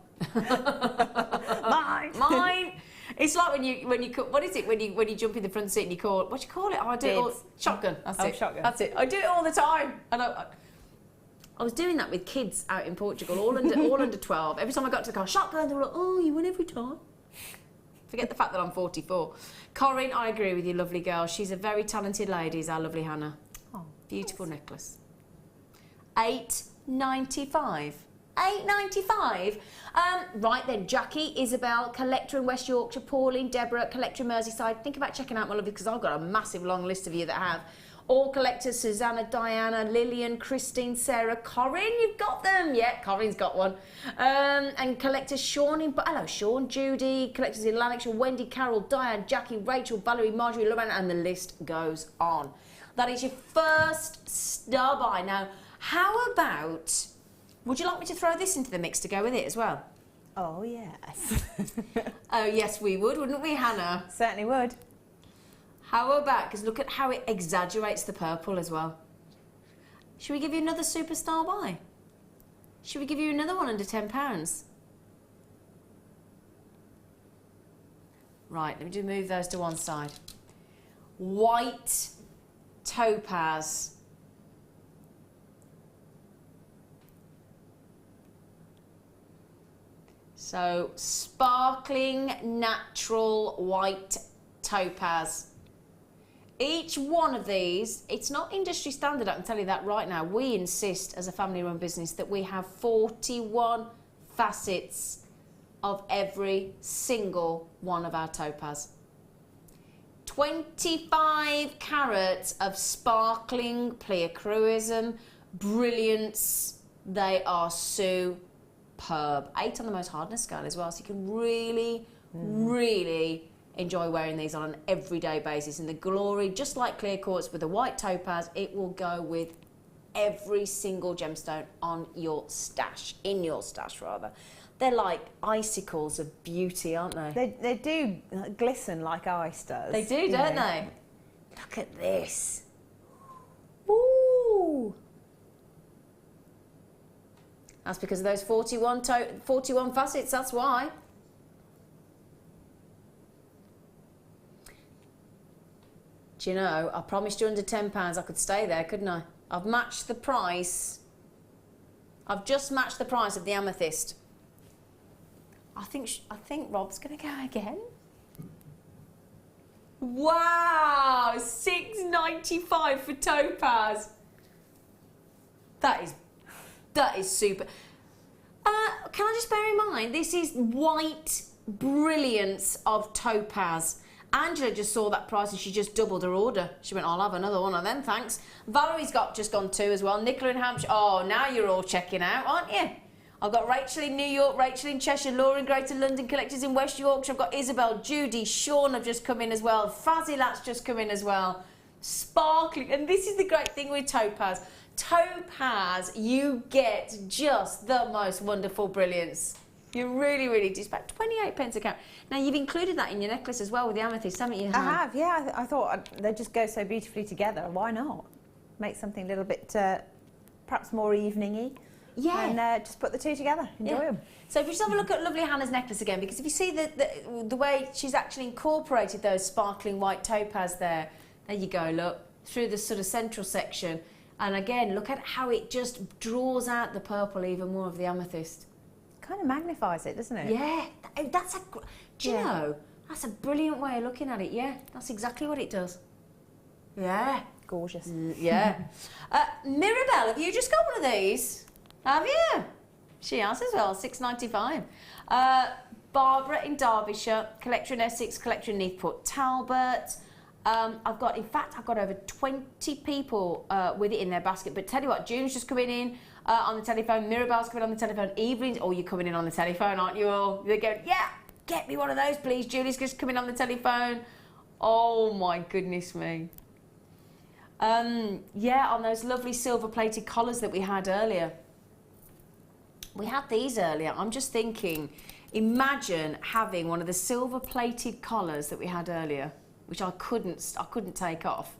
Mine. It's like when you what is it when you jump in the front seat and you call, what do you call it? Oh, I do it all, shotgun. That's it. Shotgun. That's it. I do it all the time. And I was doing that with kids out in Portugal, all under 12. Every time I got to the car, shotgun, they were like, oh, you win every time. Forget the fact that I'm 44. Corinne, I agree with you, lovely girl. She's a very talented lady, is our lovely Hannah. Oh, beautiful necklace. $8.95. $8.95. Right then, Jackie, Isabel, collector in West Yorkshire, Pauline, Deborah, collector in Merseyside. Think about checking out my lovely, because I've got a massive long list of you that have. All collectors, Susanna, Diana, Lillian, Christine, Sarah, Corinne, you've got them. Yeah, Corinne's got one. And collectors Sean hello, Sean, Judy, collectors in Lanarkshire, Wendy, Carol, Diane, Jackie, Rachel, Valerie, Marjorie, Lorraine, and the list goes on. That is your first star buy. Now, how about, would you like me to throw this into the mix to go with it as well? Oh, yes. Oh, yes, we would, wouldn't we, Hannah? Certainly would. How about, because look at how it exaggerates the purple as well. Should we give you another superstar buy? Should we give you another one under £10? Right, let me just move those to one side. White topaz. So, sparkling natural white topaz. Each one of these, it's not industry standard, I can tell you that right now. We insist as a family-run business that we have 41 facets of every single one of our topaz. 25 carats of sparkling pleocruism, brilliance. They are superb. 8 on the most hardness scale as well, so you can really, really enjoy wearing these on an everyday basis. And the glory, just like clear quartz with a white topaz, it will go with every single gemstone on your stash, in your stash rather. They're like icicles of beauty, aren't they? They do glisten like ice does. They do, don't they? Look at this. Woo! That's because of those 41 facets, that's why. Do you know, I promised you under £10 I could stay there, couldn't I? I've matched the price. I've just matched the price of the amethyst. I think Rob's going to go again. Wow, $6.95 for topaz. That is super. Can I just bear in mind, this is white brilliance of topaz. Angela just saw that price and she just doubled her order. She went, I'll have another one of them, thanks. Valerie's just gone 2 as well. Nicola in Hampshire. Oh, now you're all checking out, aren't you? I've got Rachel in New York, Rachel in Cheshire, Laura in Greater London, Collectors in West Yorkshire. I've got Isabel, Judy, Sean have just come in as well. Fazilat's just come in as well. Sparkling. And this is the great thing with topaz. Topaz, you get just the most wonderful brilliance. You really, really do. It's about 28 pence a carat. Now, you've included that in your necklace as well with the amethyst, haven't you? I have, yeah. I thought they just go so beautifully together. Why not? Make something a little bit, perhaps more evening-y. Yeah. And just put the two together. Enjoy them. So if you just have a look at lovely Hannah's necklace again, because if you see the way she's actually incorporated those sparkling white topaz there. There you go, look. Through the sort of central section. And again, look at how it just draws out the purple even more of the amethyst. Kind of magnifies it, doesn't it? Yeah, that's a. Do you know? That's a brilliant way of looking at it. Yeah, that's exactly what it does. Yeah, gorgeous. Yeah. Mirabelle, have you just got one of these? Have you? She has as well. $6.95. Barbara in Derbyshire, collector in Essex, collector in Neathport Talbot. I've got over 20 people with it in their basket. But tell you what, June's just coming in on the telephone. Mirabelle's coming on the telephone. Evelyn's, you're coming in on the telephone, aren't you all? They're going, yeah, get me one of those, please. Julie's just coming on the telephone. Oh my goodness me. Yeah, on those lovely silver-plated collars that we had earlier. We had these earlier. I'm just thinking, imagine having one of the silver-plated collars that we had earlier, which I couldn't take off,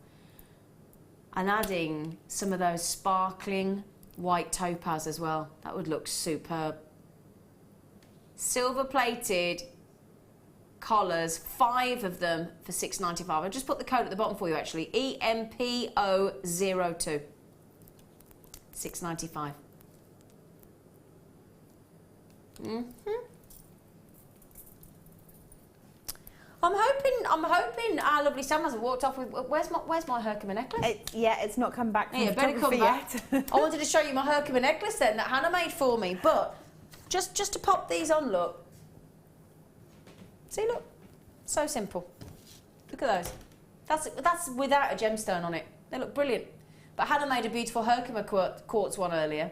and adding some of those sparkling white topaz as well. That would look superb. Silver-plated collars, 5 of them for $6.95. I'll just put the code at the bottom for you actually. EMPO02. $6.95. I'm hoping our lovely Sam hasn't walked off with. Where's my Herkimer necklace? It's not come back from better come back. I wanted to show you my Herkimer necklace then that Hannah made for me, but just to pop these on, look. See, look, so simple. Look at those. That's without a gemstone on it. They look brilliant. But Hannah made a beautiful Herkimer quartz one earlier,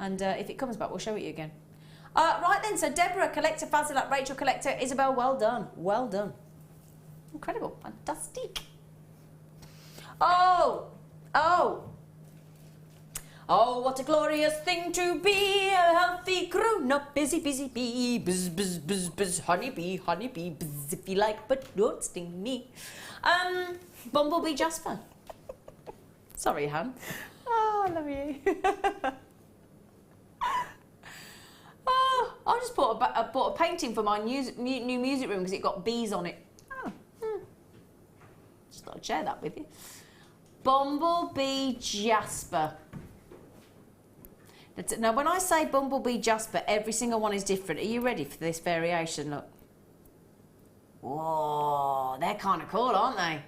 and if it comes back, we'll show it you again. Right then, so Deborah, collector, Fazilat, Rachel, collector, Isabel, well done. Well done. Incredible. Fantastic. Oh! Oh! Oh, what a glorious thing to be, a healthy grown-up, busy, busy bee, buzz, buzz, buzz, buzz, honeybee, buzz, if you like, but don't sting me. Bumblebee Jasper. Sorry, Han. Oh, I love you. Oh, I just bought a painting for my new music room because it got bees on it. Oh. Just thought I'd share that with you. Bumblebee Jasper. Now, when I say Bumblebee Jasper, every single one is different. Are you ready for this variation? Look. Whoa, they're kind of cool, aren't they?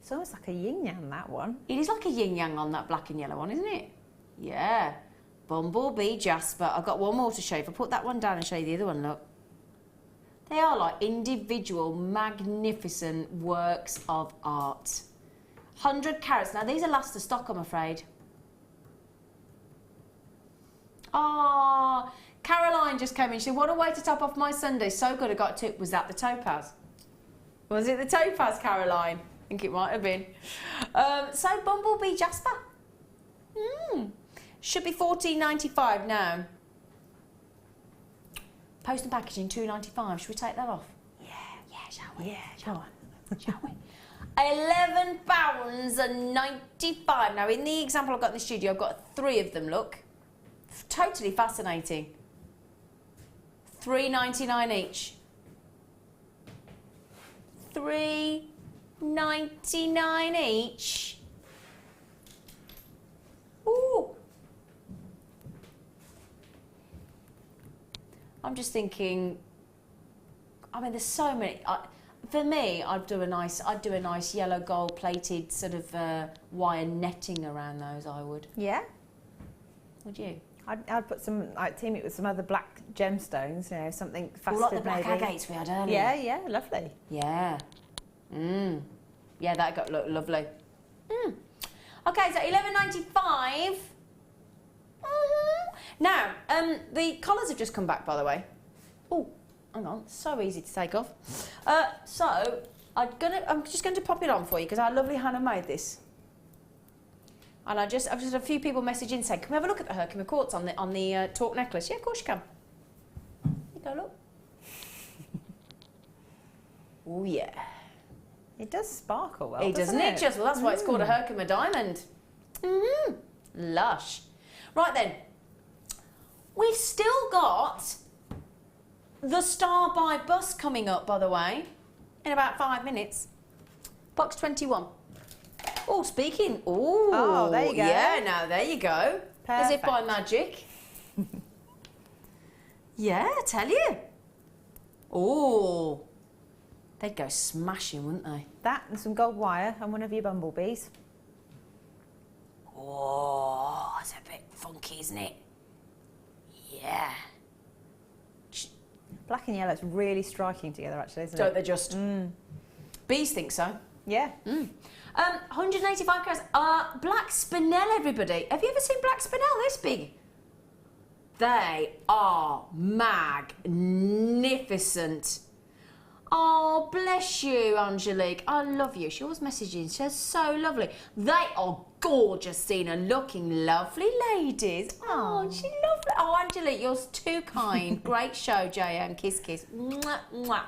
It's almost like a yin-yang, that one. It is like a yin-yang on that black and yellow one, isn't it? Yeah. Bumblebee Jasper. I've got one more to show you. If I put that one down and show you the other one, look. They are like individual, magnificent works of art. 100 carats. Now, these are last of stock, I'm afraid. Ah, Caroline just came in. She said, what a way to top off my Sunday. So good I got to... Was that the topaz? Was it the topaz, Caroline? I think it might have been. So, Bumblebee Jasper. Should be $14.95 now. Post and packaging, $2.95. Should we take that off? Yeah, shall we? Yeah, go on. Shall we? £11.95. Now, in the example I've got in the studio, I've got 3 of them, look. Totally fascinating. $3.99 each. $3.99 each. Ooh. I'm just thinking, I mean, there's so many. For me, I'd do a nice yellow gold plated sort of wire netting around those. I would. Yeah. Would you? I'd put some, like, team it with some other black gemstones, you know, something festive, like the black maybe. agates we had earlier. Yeah, lovely. Yeah. Yeah, that got look lovely. Okay, so $11.95. Now, the collars have just come back, by the way. Oh, hang on, so easy to take off. So I'm just going to pop it on for you because our lovely Hannah made this. And I've just had a few people message in saying, can we have a look at the Herkimer quartz on the torque necklace? Yeah, of course you can. Here you go, look. Oh yeah. It does sparkle well, doesn't it? Just well, that's why it's called a Herkimer diamond. Lush. Right then, we've still got the Star by bus coming up, by the way, in about 5 minutes. Box 21. Oh, speaking. Ooh. Oh, there you go. Yeah, now there you go. Perfect. As if by magic. Yeah, I tell you. Oh. They'd go smashing, wouldn't they? That and some gold wire and one of your bumblebees. Oh, it's a bit funky, isn't it? Yeah. Black and yellow's really striking together, actually, isn't it? Don't they just? Bees think so. Yeah. 185 carats. Black spinel, everybody. Have you ever seen black spinel this big? They are magnificent. Oh, bless you, Angelique. I love you. She always messaging. She says, so lovely. They are gorgeous, Sina. Looking lovely ladies. Oh, she's lovely. Oh, Angelique, you're too kind. Great show, JM. Kiss, kiss. Mwah, mwah.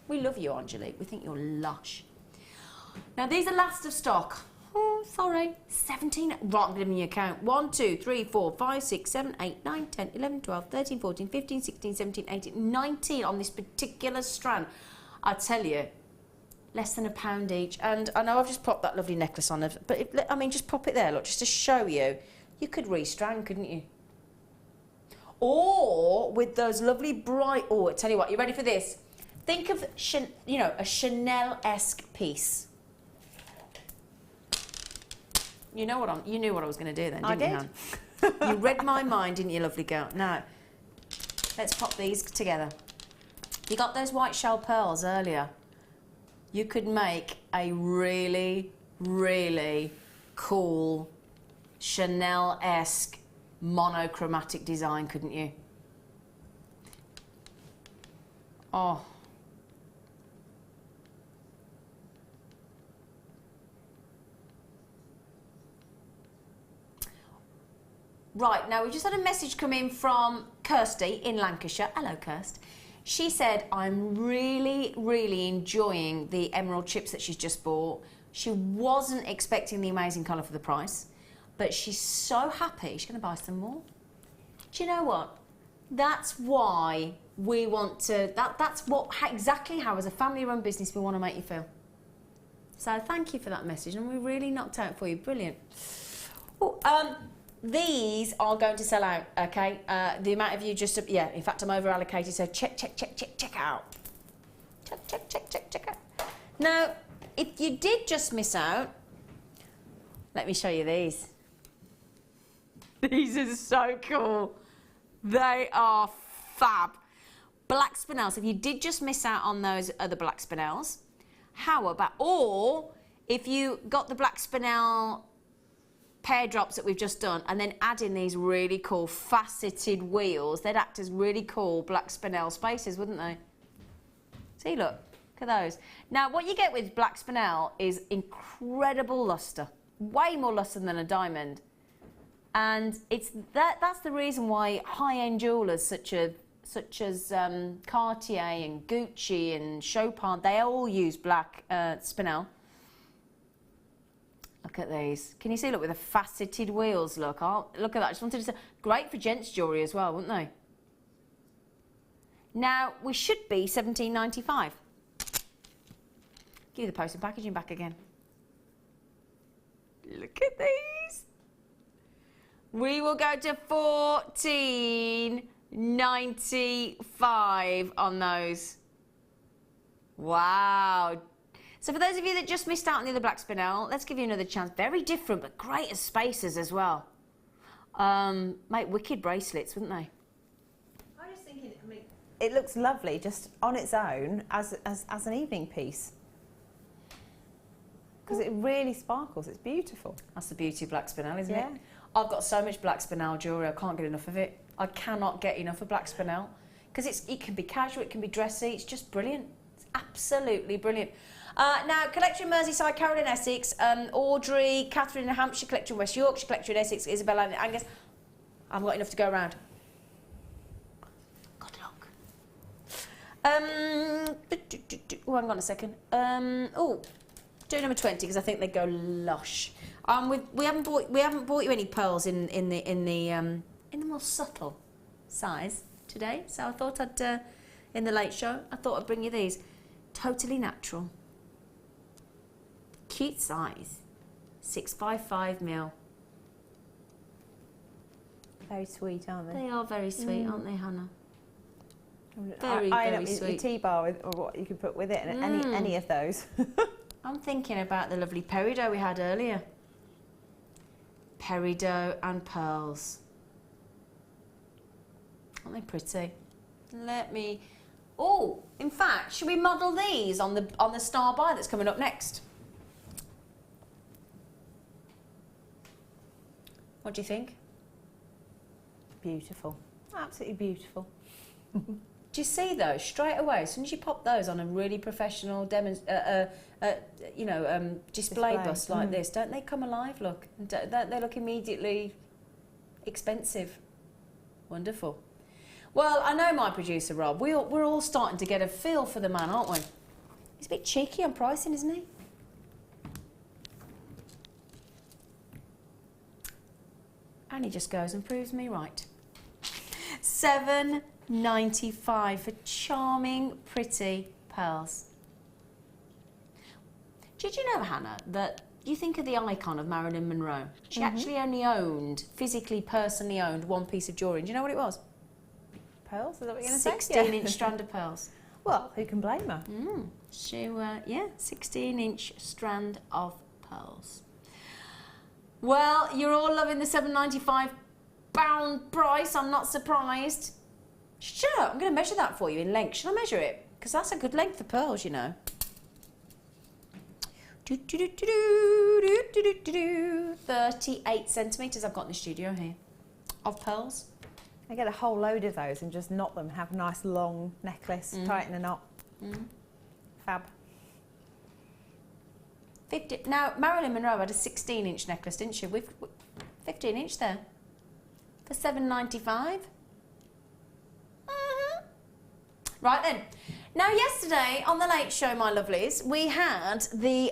We love you, Angelique. We think you're lush. Now, these are last of stock. Oh, sorry. 17. Right, I'm giving you a count. 1, 2, 3, 4, 5, 6, 7, 8, 9, 10, 11, 12, 13, 14, 15, 16, 17, 18, 19 on this particular strand. I tell you, less than £1 each. And I know I've just popped that lovely necklace on it, but I mean, just pop it there, look, just to show you. You could restrand, couldn't you? Or with those lovely bright. Oh, I tell you what, you ready for this? Think of, you know, a Chanel-esque piece. You knew what I was going to do then, didn't you, Han? You read my mind, didn't you, lovely girl? Now, let's pop these together. You got those white shell pearls earlier. You could make a really, really cool Chanel-esque monochromatic design, couldn't you? Oh. Right, now we've just had a message come in from Kirsty in Lancashire. Hello, Kirst. She said, I'm really, really enjoying the emerald chips that she's just bought. She wasn't expecting the amazing colour for the price, but she's so happy. She's going to buy some more. Do you know what? That's why we want to, that's exactly how, as a family-run business, we want to make you feel. So thank you for that message, and we really knocked out for you. Brilliant. Oh, these are going to sell out, okay? The amount of you just, yeah, in fact, I'm over-allocated, so check out. Check out. Now, if you did just miss out, let me show you these. These are so cool. They are fab. Black spinels. If you did just miss out on those other black spinels, how about, or if you got the black spinel pear drops that we've just done and then add in these really cool faceted wheels, they'd act as really cool black spinel spaces, wouldn't they? See, look at those. Now, what you get with black spinel is incredible luster, way more luster than a diamond. And it's that's the reason why high-end jewellers such as Cartier and Gucci and Chopin, they all use black spinel. Look at these. Can you see? Look, with the faceted wheels. Look, look at that. I just wanted to say, great for gents' jewellery as well, wouldn't they? Now we should be £17.95. Give you the post and packaging back again. Look at these. We will go to £14.95 on those. Wow. So for those of you that just missed out on the other black spinel, let's give you another chance. Very different, but great as spacers as well. Make wicked bracelets, wouldn't they? I was thinking, I mean, it looks lovely just on its own as an evening piece. Because it really sparkles. It's beautiful. That's the beauty of black spinel, isn't it? I've got so much black spinel jewellery, I can't get enough of it. I cannot get enough of black spinel. Because it can be casual, it can be dressy, it's just brilliant. It's absolutely brilliant. Now, Collection Merseyside, Carol in Essex, Audrey, Catherine in Hampshire, Collection West Yorkshire, Collection in Essex, Isabella in Angus. I haven't got enough to go around. Good luck. Oh, hang on a second. Do number 20 because I think they go lush. We haven't bought you any pearls in the more subtle size today. So I thought I'd in the late show I thought I'd bring you these. Totally natural. Cute size. 655mm. Very sweet, aren't they? They are very sweet, aren't they, Hannah? Very sweet. Your T-bar or what you could put with it, and any of those. I'm thinking about the lovely peridot we had earlier. Peridot and pearls. Aren't they pretty? Let me... Oh, in fact, should we model these on the star buy that's coming up next? What do you think? Beautiful. Absolutely beautiful. Do you see those straight away? As soon as you pop those on a really professional display bust like this, don't they come alive? Look, they look immediately expensive. Wonderful. Well, I know my producer Rob. We're all starting to get a feel for the man, aren't we? He's a bit cheeky on pricing, isn't he? And he just goes and proves me right. £7.95 for charming, pretty pearls. Did you know, Hannah, that you think of the icon of Marilyn Monroe? She actually only owned, physically, personally owned one piece of jewellery. Do you know what it was? Pearls? Is that what you're going to say? 16-inch strand of pearls. Well, who can blame her? She, 16-inch strand of pearls. Well, you're all loving the £7.95 price. I'm not surprised. Sure, I'm going to measure that for you in length. Should I measure it? Because that's a good length for pearls, you know. 38 centimetres I've got in the studio here of pearls. I get a whole load of those and just knot them, have a nice long necklace, tie it in a knot. Fab. Now, Marilyn Monroe had a 16-inch necklace, didn't she? We've 15-inch there. for $7.95. Right then. Now, yesterday on the Late Show, my lovelies, we had the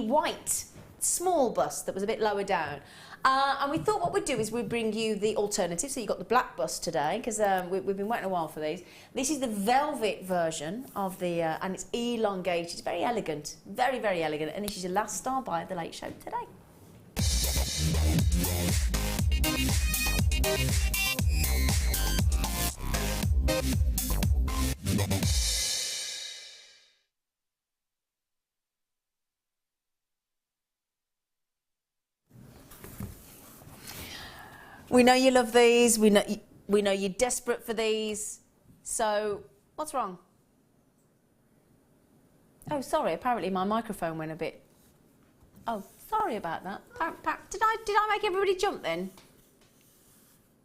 white small bust that was a bit lower down. And we thought what we'd do is we'd bring you the alternative. So you got the black bust today, because we've been waiting a while for these. This is the velvet version of the, and it's elongated. It's very elegant, very, very elegant. And this is your last star by the Late Show today. We know you love these. We know you're desperate for these. So, what's wrong? Oh, sorry. Apparently, my microphone went a bit. Oh, sorry about that. Did I make everybody jump then?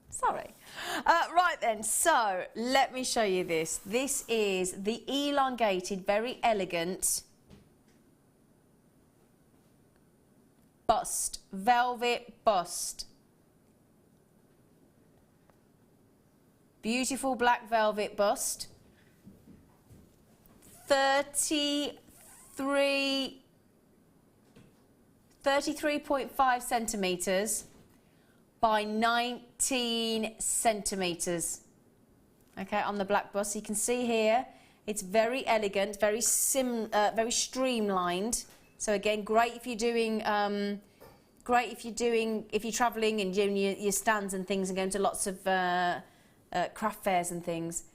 Sorry. Right then. So, let me show you this. This is the elongated, very elegant bust, velvet bust. Beautiful black velvet bust, 33.5 centimetres by 19 centimetres. Okay, on the black bust, you can see here, it's very elegant, very streamlined. So again, great if you're doing, if you're travelling and doing your stands and things and going to lots of craft fairs and things.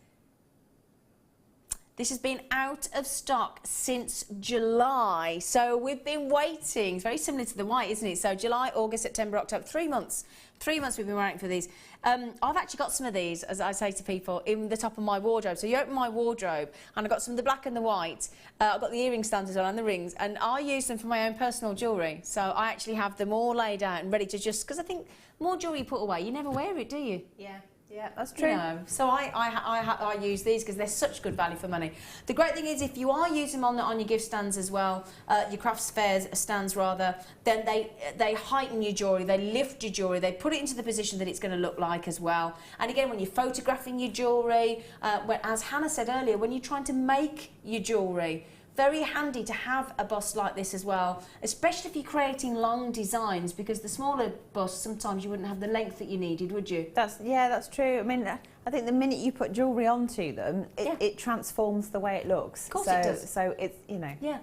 This has been out of stock since July, so we've been waiting. It's very similar to the white, isn't it? So July, August, September, October, 3 months. 3 months we've been waiting for these. I've actually got some of these, as I say to people, in the top of my wardrobe. So you open my wardrobe, and I've got some of the black and the white. I've got the earring stands as well, and the rings, and I use them for my own personal jewellery. So I actually have them all laid out and ready to just, because I think more jewellery you put away, you never wear it, do you? Yeah. Yeah, that's true. You know, so I use these because they're such good value for money. The great thing is if you are using them on your gift stands as well, your crafts fairs stands rather, then they heighten your jewellery, they lift your jewellery, they put it into the position that it's going to look like as well. And again, when you're photographing your jewellery, as Hannah said earlier, when you're trying to make your jewellery, very handy to have a bust like this as well, especially if you're creating long designs, because the smaller busts, sometimes you wouldn't have the length that you needed, would you? That's true. I mean, I think the minute you put jewellery onto them, it transforms the way it looks. Of course it does. So it's, you know. Yeah.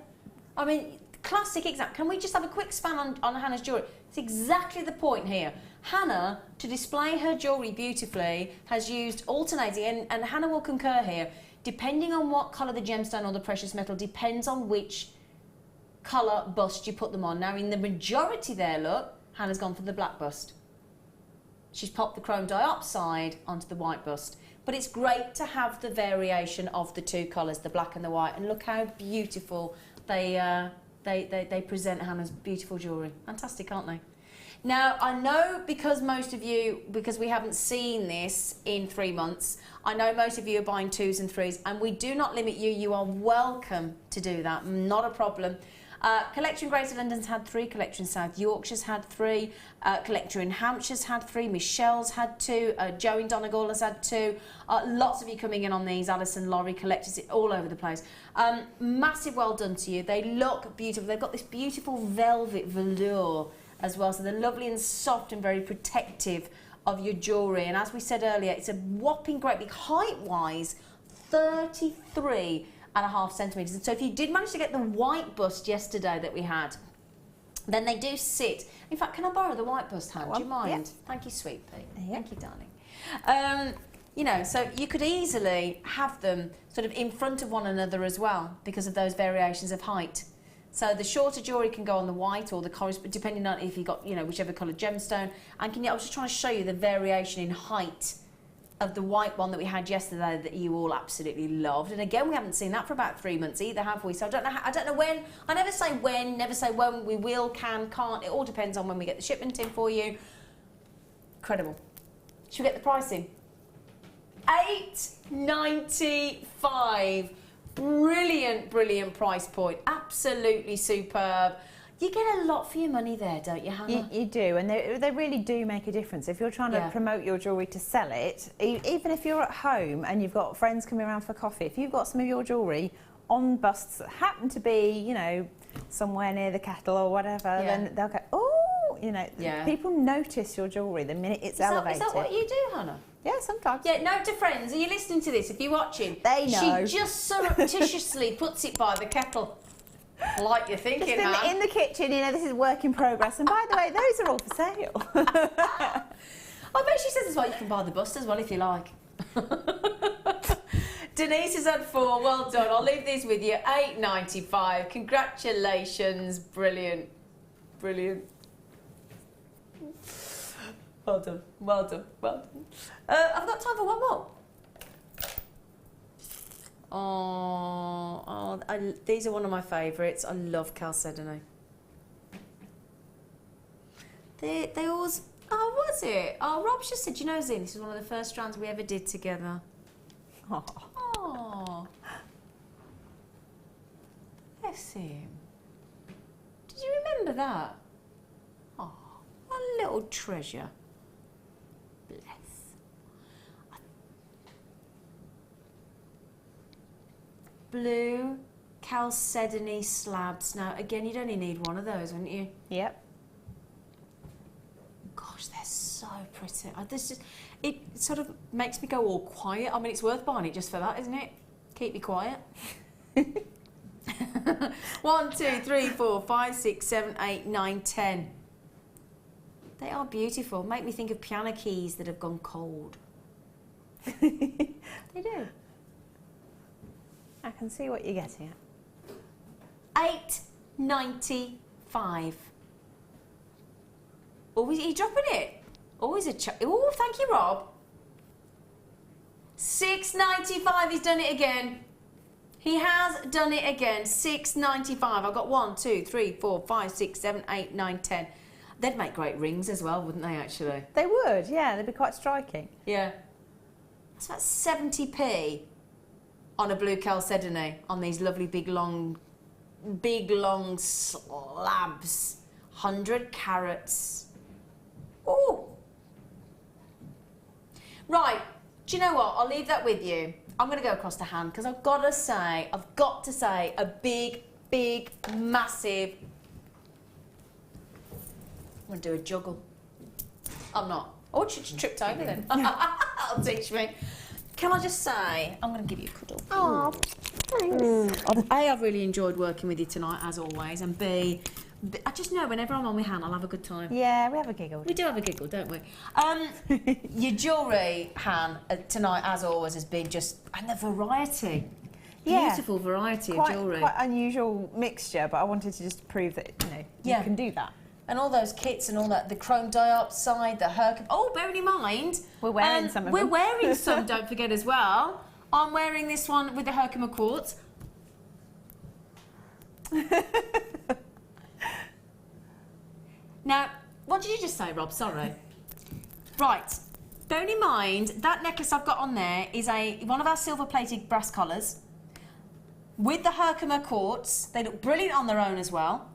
I mean, classic example. Can we just have a quick span on Hannah's jewellery? It's exactly the point here. Hannah, to display her jewellery beautifully, has used alternating, and Hannah will concur here, depending on what colour the gemstone or the precious metal, depends on which colour bust you put them on. Now, in the majority there, look, Hannah's gone for the black bust. She's popped the chrome dioxide onto the white bust. But it's great to have the variation of the two colours, the black and the white. And look how beautiful they present Hannah's beautiful jewellery. Fantastic, aren't they? Now, I know because most of you, because we haven't seen this in 3 months, I know most of you are buying 2s and 3s, and we do not limit you. You are welcome to do that, not a problem. Collector in Greater London's had 3, Collector in South Yorkshire's had 3, Collector in Hampshire's had 3, Michelle's had 2, Joe in Donegal has had 2. Lots of you coming in on these, Alison, Laurie, collectors, all over the place. Massive well done to you. They look beautiful. They've got this beautiful velvet velour as well, so they're lovely and soft and very protective of your jewellery. And as we said earlier, it's a whopping great big height-wise 33.5 centimetres. And so if you did manage to get the white bust yesterday that we had, then they do sit. In fact, can I borrow the white bust, Hannah? Do you mind? Yeah. Thank you, sweet pea. Yeah. Thank you, darling. You know, so you could easily have them sort of in front of one another as well because of those variations of height. So the shorter jewellery can go on the white or the corresponding, depending on if you got, you know, whichever colour gemstone. And I was just trying to show you the variation in height of the white one that we had yesterday that you all absolutely loved. And again, we haven't seen that for about 3 months either, have we? So I don't know when. I never say when, never say when we will, can, can't. It all depends on when we get the shipment in for you. Incredible. Should we get the pricing? $8.95. Brilliant, brilliant price point. Absolutely superb. You get a lot for your money there, don't you, Hannah? You do, and they really do make a difference. If you're trying to promote your jewellery to sell it, even if you're at home and you've got friends coming around for coffee, if you've got some of your jewellery on busts that happen to be, you know, somewhere near the kettle or whatever, then they'll go, oh, you know, people notice your jewellery the minute it's elevated. Is that what you do, Hannah? Yeah, sometimes. Yeah, note to friends, are you listening to this? If you're watching, they know. She just surreptitiously puts it by the kettle. Like you're thinking, just in the kitchen, you know, this is work in progress. And by the way, those are all for sale. I bet she says as well, you can buy the bust as well if you like. Denise has had 4. Well done. I'll leave these with you. £8.95. Congratulations. Brilliant. Brilliant. Well done. Well done. Well done. I've got time for one more. These are one of my favourites. I love chalcedony. They always... Oh, was it? Oh, Rob's just said, you know, Zine, this is one of the first strands we ever did together. Oh. Bless him. Did you remember that? Oh, what a little treasure. Bless. Blue chalcedony slabs. Now, again, you'd only need one of those, wouldn't you? Yep. Gosh, they're so pretty. It sort of makes me go all quiet. I mean, it's worth buying it just for that, isn't it? Keep you quiet. 1, 2, 3, 4, 5, 6, 7, 8, 9, 10. They are beautiful. Make me think of piano keys that have gone cold. They do. I can see what you're getting at. £8.95. Always, are you dropping it? Always a oh, thank you, Rob. £6.95. He's done it again. He has done it again. £6.95. I've got 1, 2, 3, 4, 5, 6, 7, 8, 9, 10. They'd make great rings as well, wouldn't they, actually? They would, yeah. They'd be quite striking. Yeah. That's about 70p on a blue chalcedony on these lovely big long slabs. 100 carats. Oh. Right. Do you know what? I'll leave that with you. I'm going to go across the hand because I've got to say a big, massive... I'm going to do a juggle. I'm not. Oh, she just tripped over then. That'll teach me. Can I just say, I'm going to give you a cuddle. Oh, thanks. A, I've really enjoyed working with you tonight, as always, and B, I just know whenever I'm on with Han, I'll have a good time. Yeah, we have a giggle. We do have a giggle, don't we? Your jewellery, Han, tonight, as always, has been just... And the variety. Yeah. Beautiful variety of jewellery. Quite unusual mixture, but I wanted to just prove that, you know, you can do that. And all those kits and all that, the chrome dioxide, the Herc... Oh, bearing in mind... We're wearing some of them. We're wearing some, don't forget, as well. I'm wearing this one with the Herkimer quartz. Now, what did you just say, Rob? Sorry. Right. Bearing in mind, that necklace I've got on there is one of our silver-plated brass collars with the Herkimer quartz. They look brilliant on their own as well.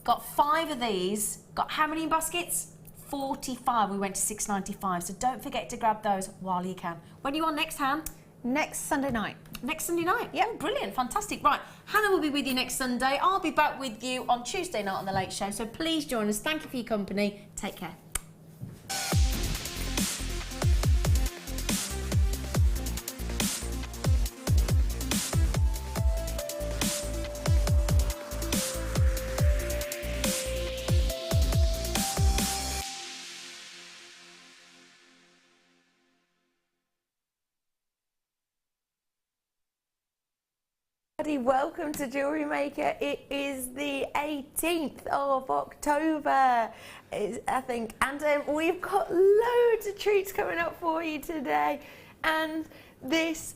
Got 5 of these. Got how many in baskets? 45. We went to £6.95. So don't forget to grab those while you can. When are you on next, Han? Next Sunday night. Next Sunday night? Yeah, brilliant, fantastic. Right, Hannah will be with you next Sunday. I'll be back with you on Tuesday night on The Late Show. So please join us. Thank you for your company. Take care. Welcome to Jewellery Maker. It is the 18th of October, I think, and we've got loads of treats coming up for you today. And this